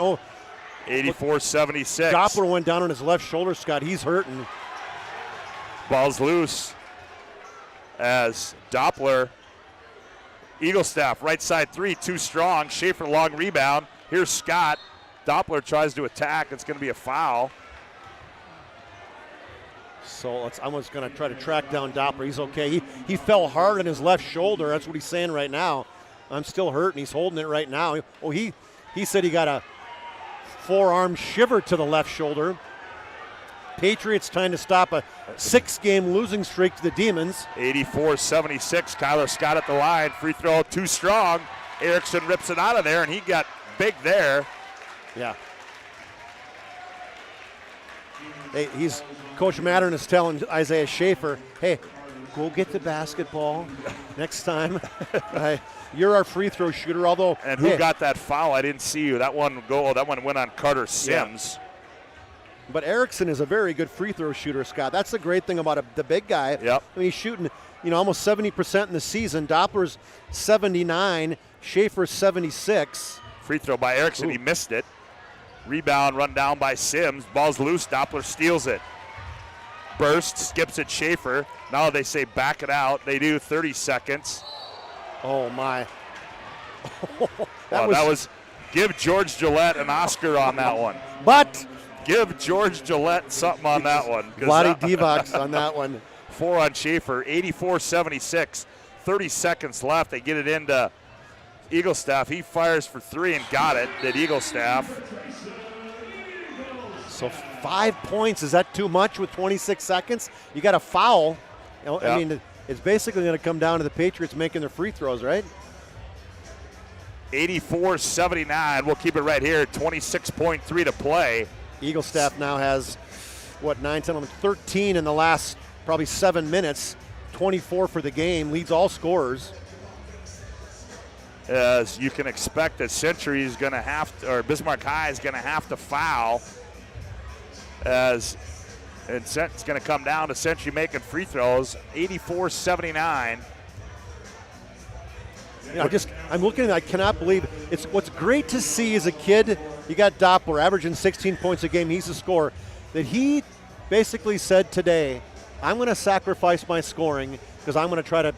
84-76. Doppler went down on his left shoulder, Scott. He's hurting. Ball's loose as Doppler, Eagle staff, right side three, too strong. Schaefer long rebound. Here's Scott. Doppler tries to attack. It's going to be a foul. So I'm just going to try to track down Doppler. He's okay. He fell hard on his left shoulder. That's what he's saying right now. I'm still hurt, and he's holding it right now. He said he got a forearm shiver to the left shoulder. Patriots trying to stop a 6-game losing streak to the Demons. 84-76. Kyler Scott at the line. Free throw too strong. Erickson rips it out of there, and he got big there. Yeah. Hey, Coach Mattern is telling Isaiah Schaefer, hey, go get the basketball next time. You're our free throw shooter, although. And who got that foul? I didn't see you. That one went on Carter Sims. Yeah. But Erickson is a very good free throw shooter, Scott. That's the great thing about the big guy. Yep. I mean, he's shooting, almost 70% in the season. Doppler's 79, Schaefer's 76. Free throw by Erickson. Ooh. He missed it. Rebound run down by Sims. Ball's loose. Doppler steals it. Burst, skips it, Schaefer. Now they say back it out. They do 30 seconds. Oh, my. that was give George Gillette an Oscar on that one. But give George Gillette something on that one. Vlade Divac on that one. 4 on Schaefer, 84-76. 30 seconds left. They get it into Eagle Staff. He fires for 3 and got it. Did Eagle Staff. So 5 points, is that too much with 26 seconds? You got a foul. I mean, it's basically going to come down to the Patriots making their free throws, right? 84-79. We'll keep it right here. 26.3 to play. Eagle Staff now has, 9, 10, 11, 13 in the last probably 7 minutes. 24 for the game, leads all scorers. As you can expect, that Century is going to have to, or Bismarck High is going to have to foul. As it's going to come down to Century making free throws. 84-79. I'm looking at it, I cannot believe it's what's great to see as a kid. You got Doppler averaging 16 points a game. He's a scorer. That he basically said today, I'm going to sacrifice my scoring because I'm going to try to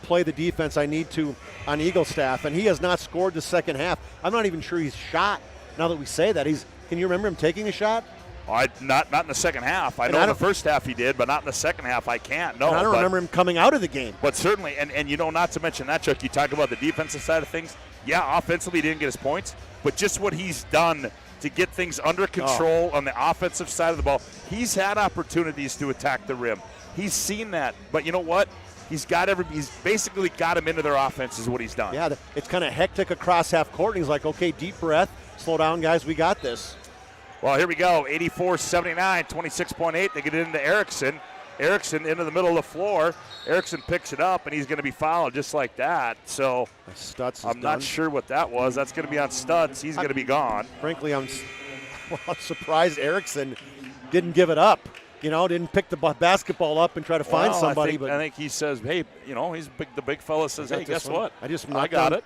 play the defense I need to on Eagle Staff. And he has not scored the second half. I'm not even sure he's shot. Now that we say that, can you remember him taking a shot? Not in the second half. I know in the first half he did, but not in the second half. I can't. No, and I don't remember him coming out of the game. But certainly, and not to mention that, Chuck, you talk about the defensive side of things. Yeah, offensively he didn't get his points, but just what he's done to get things under control on the offensive side of the ball. He's had opportunities to attack the rim. He's seen that, but you know what? He's basically got him into their offense is what he's done. Yeah, it's kind of hectic across half court, and he's like, okay, deep breath, slow down, guys, we got this. Well, here we go, 84-79, 26.8. They get it into Erickson. Erickson into the middle of the floor. Erickson picks it up, and he's going to be fouled just like that. So I'm not sure what that was. That's going to be on Stutz. He's going to be gone. Frankly, I'm surprised Erickson didn't give it up. Didn't pick the basketball up and try to find somebody. I think he says, hey, the big fella says, hey, guess what? I got it.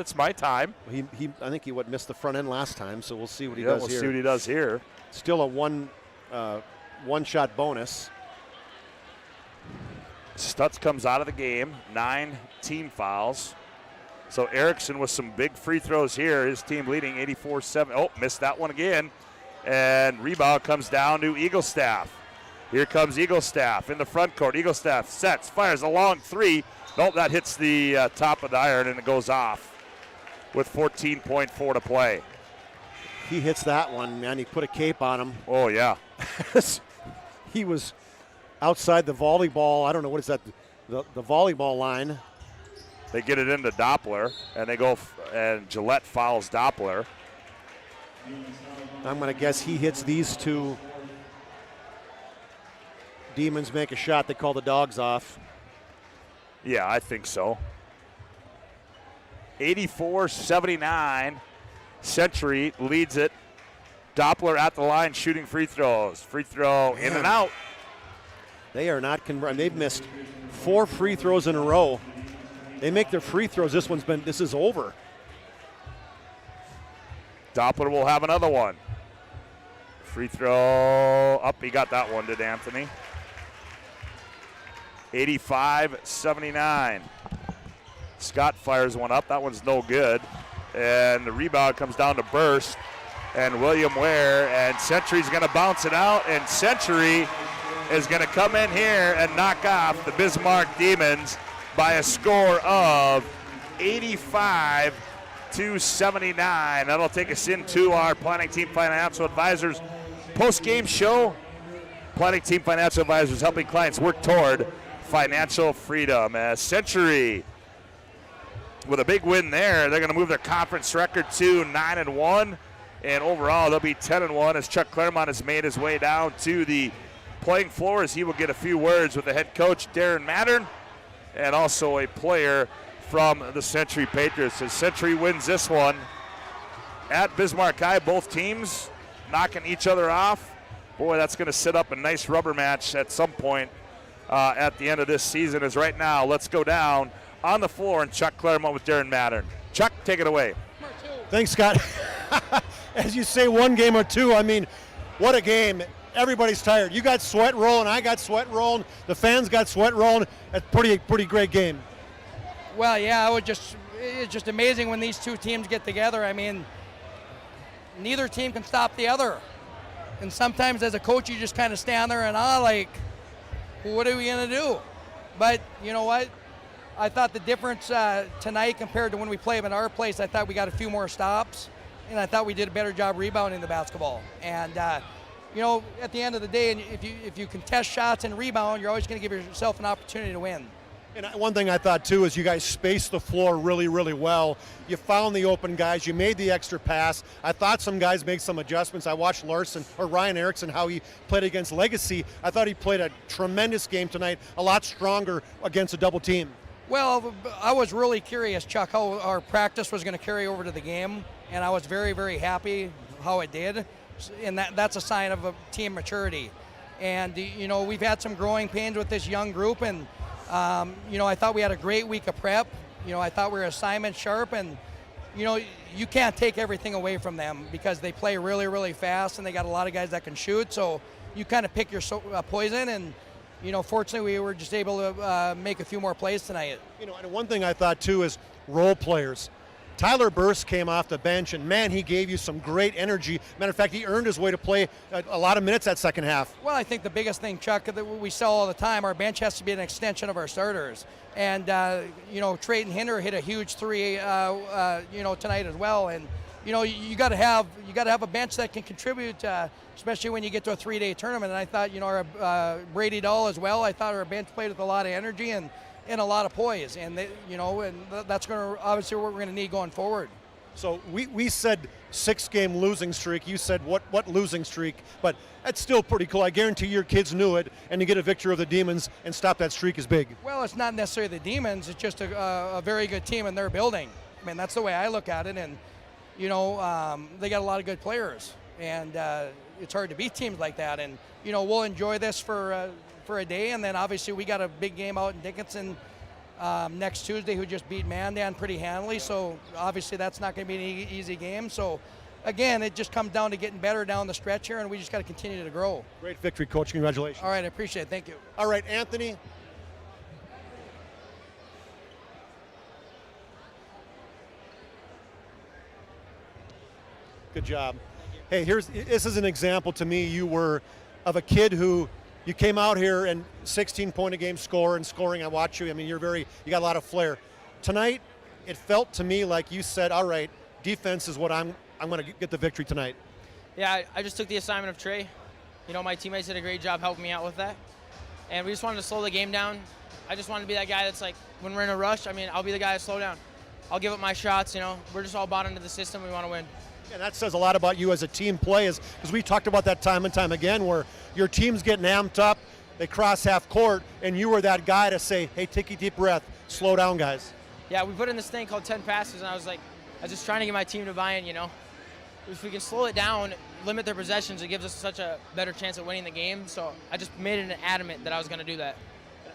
It's my time. I think he missed the front end last time, so we'll see what he does here. We'll see what he does here. Still a one-shot bonus. Stutz comes out of the game, 9 team fouls. So Erickson with some big free throws here. His team leading 84-7. Oh, missed that one again. And rebound comes down to Eagle Staff. Here comes Eagle Staff in the front court. Eagle Staff sets, fires a long 3. Nope, that hits the top of the iron and it goes off with 14.4 to play. He hits that one, man. He put a cape on him. Oh, yeah. He was outside the volleyball. I don't know, what is that, the volleyball line. They get it into Doppler, and they go, and Gillette fouls Doppler. I'm going to guess he hits these two. Demons make a shot. They call the dogs off. Yeah, I think so. 84-79. Century leads it Doppler at the line shooting free throws. Free throw in and out. They are not they've missed 4 free throws in a row. They make their free throws. This is over. Doppler will have another one. Free throw up. He got that one, did Anthony. 85-79. Scott fires one up. That one's no good. And the rebound comes down to Burst and William Ware. And Century's going to bounce it out. And Century is going to come in here and knock off the Bismarck Demons by a score of 85-79. That'll take us into our Planning Team Financial Advisors post-game show. Planning Team Financial Advisors helping clients work toward financial freedom. As Century, with a big win there, they're going to move their conference record to 9-1, and overall they'll be 10-1 as Chuck Claremont has made his way down to the playing floor as he will get a few words with the head coach Darren Mattern and also a player from the Century Patriots. As Century wins this one at Bismarck High, both teams knocking each other off. Boy, that's going to set up a nice rubber match at some point at the end of this season. As right now, let's go down on the floor and Chuck Claremont with Darren Mattern. Chuck, take it away. Thanks, Scott. As you say, one game or two, I mean, what a game. Everybody's tired. You got sweat rolling, I got sweat rolling, the fans got sweat rolling. That's pretty great game. Well, yeah, it's just amazing when these two teams get together. I mean, neither team can stop the other. And sometimes as a coach, you just kind of stand there and like, what are we going to do? But you know what? I thought the difference tonight compared to when we played at our place, I thought we got a few more stops, and I thought we did a better job rebounding the basketball. And you know, at the end of the day, if you contest shots and rebound, you're always going to give yourself an opportunity to win. And one thing I thought, too, is you guys spaced the floor really, really well. You found the open guys. You made the extra pass. I thought some guys made some adjustments. I watched Ryan Erickson, how he played against Legacy. I thought he played a tremendous game tonight, a lot stronger against a double team. Well, I was really curious, Chuck, how our practice was going to carry over to the game, and I was very, very happy how it did. And that's a sign of a team maturity. And, you know, we've had some growing pains with this young group, and you know, I thought we had a great week of prep. You know, I thought we were assignment sharp, and, you know, you can't take everything away from them because they play really, really fast, and they got a lot of guys that can shoot. So you kind of pick your poison, and, you know, fortunately we were just able to make a few more plays tonight. You know, and one thing I thought, too, is role players. Tyler Burst came off the bench, and, man, he gave you some great energy. Matter of fact, he earned his way to play a lot of minutes that second half. Well, I think the biggest thing, Chuck, that we sell all the time, our bench has to be an extension of our starters. And, you know, Trayton Hinder hit a huge three, you know, tonight as well. And, you know, you got to have a bench that can contribute, especially when you get to a 3-day tournament. And I thought, you know, our Brady Dahl as well, I thought our bench played with a lot of energy and a lot of poise, and you know, and that's going to obviously what we're going to need going forward. So we said 6-game losing streak. You said what losing streak? But that's still pretty cool. I guarantee your kids knew it, and to get a victory of the Demons and stop that streak is big. Well, it's not necessarily the Demons. It's just a very good team in their building. I mean, that's the way I look at it, and you know, they got a lot of good players, and it's hard to beat teams like that. And you know, we'll enjoy this for a day, and then obviously we got a big game out in Dickinson next Tuesday, who just beat Mandan pretty handily, so obviously that's not going to be an easy game. So again, it just comes down to getting better down the stretch here, and we just got to continue to grow. Great victory, Coach. Congratulations. All right, I appreciate it. Thank you. All right, Anthony. Good job. Hey, this is an example to me you were of a kid who you came out here and 16-point-a-game score and scoring. I watch you. I mean, you got a lot of flair. Tonight, it felt to me like you said, all right, defense is what I'm going to get the victory tonight. Yeah, I just took the assignment of Trey. You know, my teammates did a great job helping me out with that. And we just wanted to slow the game down. I just wanted to be that guy that's like, when we're in a rush, I mean, I'll be the guy to slow down. I'll give up my shots, you know. We're just all bought into the system. We want to win. And that says a lot about you as a team play, because we talked about that time and time again where your team's getting amped up, they cross half court, and you were that guy to say, hey, take a deep breath, slow down, guys. Yeah, we put in this thing called 10 passes, and I was just trying to get my team to buy in, you know. If we can slow it down, limit their possessions, it gives us such a better chance at winning the game. So I just made it an adamant that I was going to do that.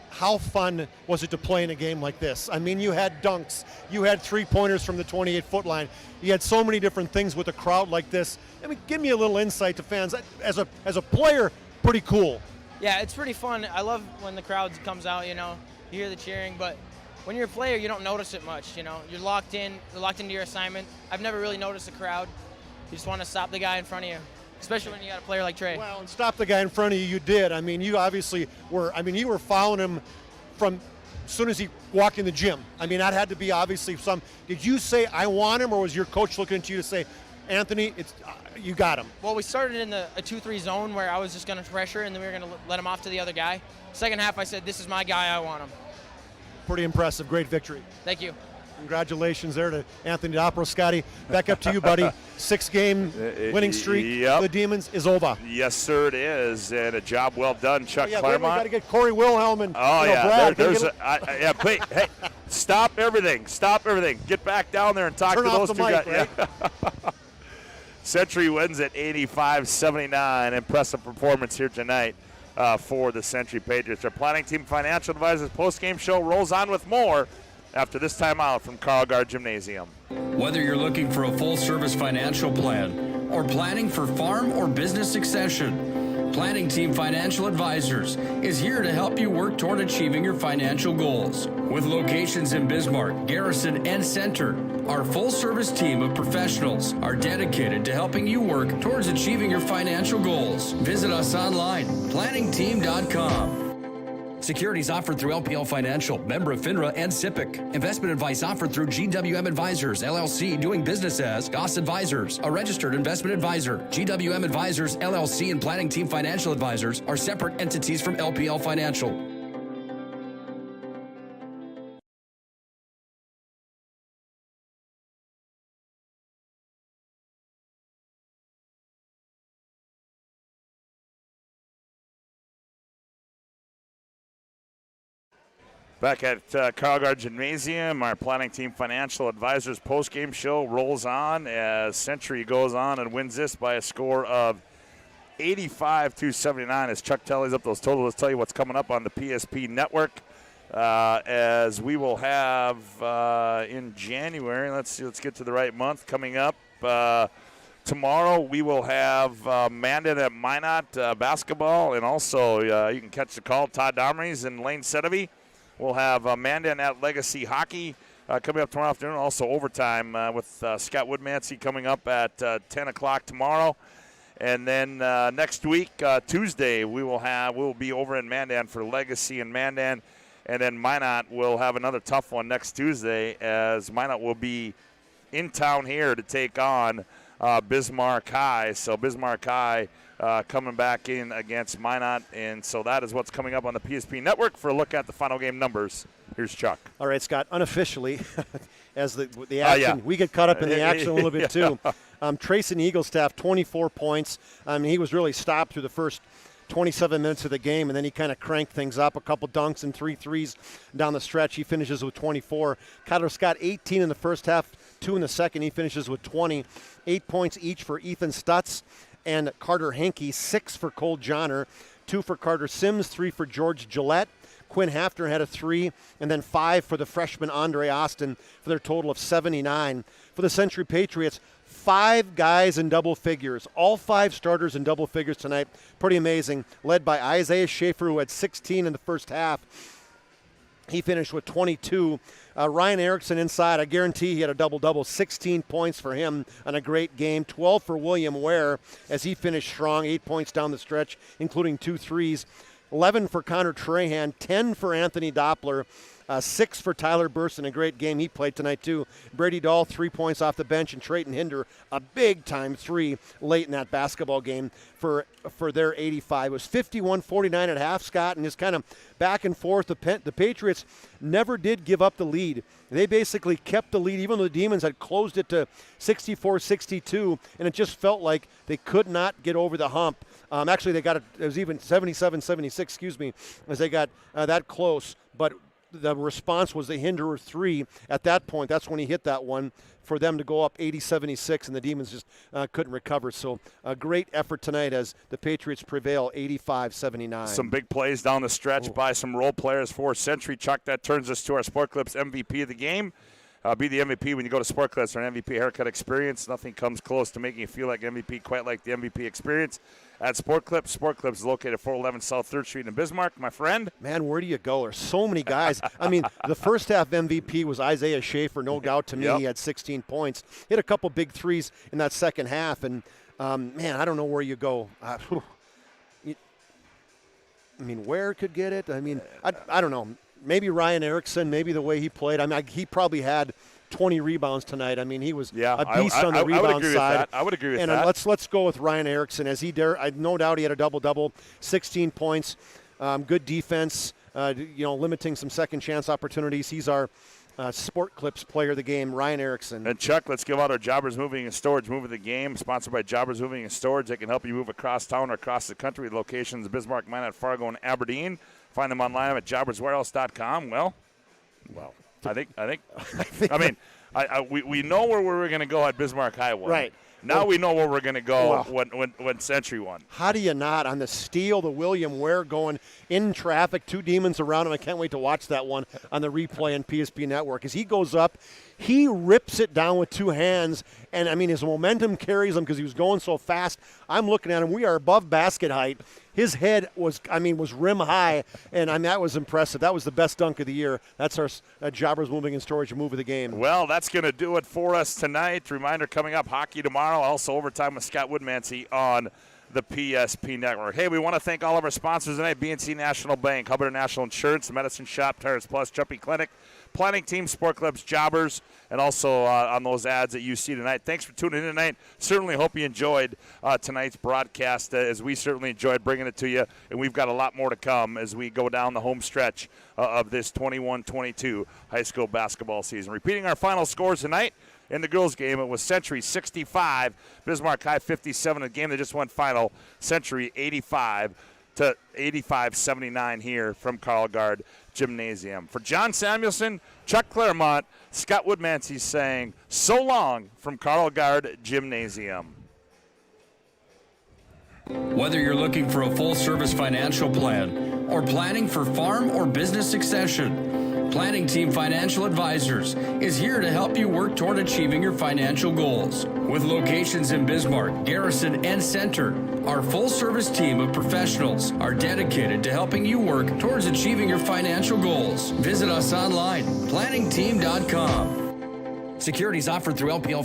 How fun was it to play in a game like this? I mean, you had dunks, you had three-pointers from the 28-foot line. You had so many different things with a crowd like this. I mean, give me a little insight to fans. As a player, pretty cool. Yeah, it's pretty fun. I love when the crowd comes out, you hear the cheering, but when you're a player, you don't notice it much, You're locked into your assignment. I've never really noticed the crowd. You just want to stop the guy in front of you, especially when you got a player like Trey. Well, and stop the guy in front of you, you did. I mean, you obviously were, you were following him from as soon as he walked in the gym. I mean, that had to be obviously did you say, I want him, or was your coach looking at you to say, Anthony, you got him? Well, we started in a 2-3 zone where I was just going to pressure, and then we were going to let him off to the other guy. Second half, I said, this is my guy, I want him. Pretty impressive. Great victory. Thank you. Congratulations there to Anthony DiPro. Scotty, back up to you, buddy. 6-game winning streak for the Demons is over. Yes, sir, it is. And a job well done, Chuck Claremont. We got to get Corey Wilhelm and Brad. Hey, stop everything. Stop everything. Get back down there and talk Turn to those off two the mic, guys. right? Yeah. Century wins at 85-79. Impressive performance here tonight for the Century Patriots. Our Planning Team Financial Advisors post-game show rolls on with more after this timeout from Carl Gard Gymnasium. Whether you're looking for a full-service financial plan or planning for farm or business succession, Planning Team Financial Advisors is here to help you work toward achieving your financial goals. With locations in Bismarck, Garrison, and Center, our full-service team of professionals are dedicated to helping you work towards achieving your financial goals. Visit us online, planningteam.com. Securities offered through LPL Financial, member of FINRA and SIPC. Investment advice offered through GWM Advisors, LLC, doing business as Goss Advisors, a registered investment advisor. GWM Advisors, LLC, and Planning Team Financial Advisors are separate entities from LPL Financial. Back at Carl Gard Gymnasium, our Planning Team Financial Advisors post-game show rolls on as Century goes on and wins this by a score of 85-79. As Chuck tallies up those totals, let's tell you what's coming up on the PSP network. As we will have in January, let's get to the right month coming up. Tomorrow we will have Mandan at Minot basketball, and also you can catch the call, Todd Domrys and Lane Sedevy. We'll have Mandan at Legacy Hockey coming up tomorrow afternoon. Also overtime with Scott Woodmansey coming up at 10 o'clock tomorrow. And then next week, Tuesday, we'll be over in Mandan for Legacy and Mandan. And then Minot will have another tough one next Tuesday, as Minot will be in town here to take on Bismarck High. So Bismarck High coming back in against Minot. And so that is what's coming up on the PSP network. For a look at the final game numbers, here's Chuck. All right, Scott, unofficially, as the action, we get caught up in the action a little bit too. Trayson Eaglestaff, 24 points. He was really stopped through the first 27 minutes of the game, and then he kind of cranked things up. A couple dunks and 3 threes down the stretch. He finishes with 24. Kyler Scott, 18 in the first half, 2 in the second. He finishes with 20. 8 points each for Ethan Stutz and Carter Henke, 6 for Cole Johnner, 2 for Carter Sims, 3 for George Gillette. Quinn Hafner had a 3, and then 5 for the freshman Andre Austin for their total of 79. For the Century Patriots, 5 guys in double figures, all 5 starters in double figures tonight. Pretty amazing, led by Isaiah Schaefer, who had 16 in the first half. He finished with 22. Ryan Erickson inside, I guarantee he had a double-double, 16 points for him on a great game. 12 for William Ware as he finished strong, 8 points down the stretch, including 2 threes. 11 for Connor Trahan, 10 for Anthony Doppler, 6 for Tyler Burson, a great game he played tonight too. Brady Dahl, 3 points off the bench, and Trayton Hinder, a big-time 3 late in that basketball game for their 85. It was 51-49 at half, Scott, and just kind of back and forth. The Patriots never did give up the lead. They basically kept the lead, even though the Demons had closed it to 64-62, and it just felt like they could not get over the hump. Actually, they got it was even 77-76, as they got that close. But the response was the Hinderer 3 at that point. That's when he hit that one for them to go up 80-76, and the Demons just couldn't recover. So a great effort tonight as the Patriots prevail 85-79. Some big plays down the stretch by some role players for Century. Chuck, that turns us to our Sport Clips MVP of the game. Be the MVP when you go to Sport Clips for an MVP haircut experience. Nothing comes close to making you feel like MVP quite like the MVP experience at Sport Clips. Sport Clips is located at 411 South 3rd Street in Bismarck. My friend. Man, where do you go? There's so many guys. I mean, the first half MVP was Isaiah Schaefer, no doubt to me. Yep. He had 16 points. Hit a couple big threes in that second half. And, man, I don't know where you go. I mean, where could get it? I mean, I don't know. Maybe Ryan Erickson, maybe the way he played. I mean, he probably had 20 rebounds tonight. I mean, he was a beast on the rebound side. I would agree with that. And let's go with Ryan Erickson as no doubt he had a double-double, 16 points, good defense, limiting some second chance opportunities. He's our Sport Clips player of the game, Ryan Erickson. And Chuck, let's give out our Jobbers Moving and Storage move of the game, sponsored by Jobbers Moving and Storage. They can help you move across town or across the country with locations in Bismarck, Minot, Fargo, and Aberdeen. Find them online at jobberswarehouse.com. Well, I think we know where we're going to go at Bismarck High won. Right. Now we know where we're going to go when Century won. How do you not? On the steal, the William Ware going in traffic, 2 Demons around him. I can't wait to watch that one on the replay on PSP Network. As he goes up, he rips it down with 2 hands, and, I mean, his momentum carries him because he was going so fast. I'm looking at him. We are above basket height. His head was rim high, and that was impressive. That was the best dunk of the year. That's our Jobbers Moving and Storage move of the game. Well, that's going to do it for us tonight. Reminder coming up, hockey tomorrow. Also overtime with Scott Woodmansey on the PSP Network. Hey, we want to thank all of our sponsors tonight, BNC National Bank, Hubbard National Insurance, The Medicine Shop, Tires Plus, Jumpy Clinic, Planning Team, Sport Clubs, Jobbers, and also on those ads that you see tonight. Thanks for tuning in tonight. Certainly hope you enjoyed tonight's broadcast, as we certainly enjoyed bringing it to you, and we've got a lot more to come as we go down the home stretch of this 21-22 high school basketball season. Repeating our final scores tonight. In the girls' game, it was Century 65, Bismarck High 57. A game that just went final. Century 85-79 here from Carl Gard Gymnasium. For John Samuelson, Chuck Claremont, Scott Woodmansey saying so long from Carl Gard Gymnasium. Whether you're looking for a full-service financial plan or planning for farm or business succession, Planning Team Financial Advisors is here to help you work toward achieving your financial goals. With locations in Bismarck, Garrison, and Center, our full-service team of professionals are dedicated to helping you work towards achieving your financial goals. Visit us online, planningteam.com. Securities offered through LPL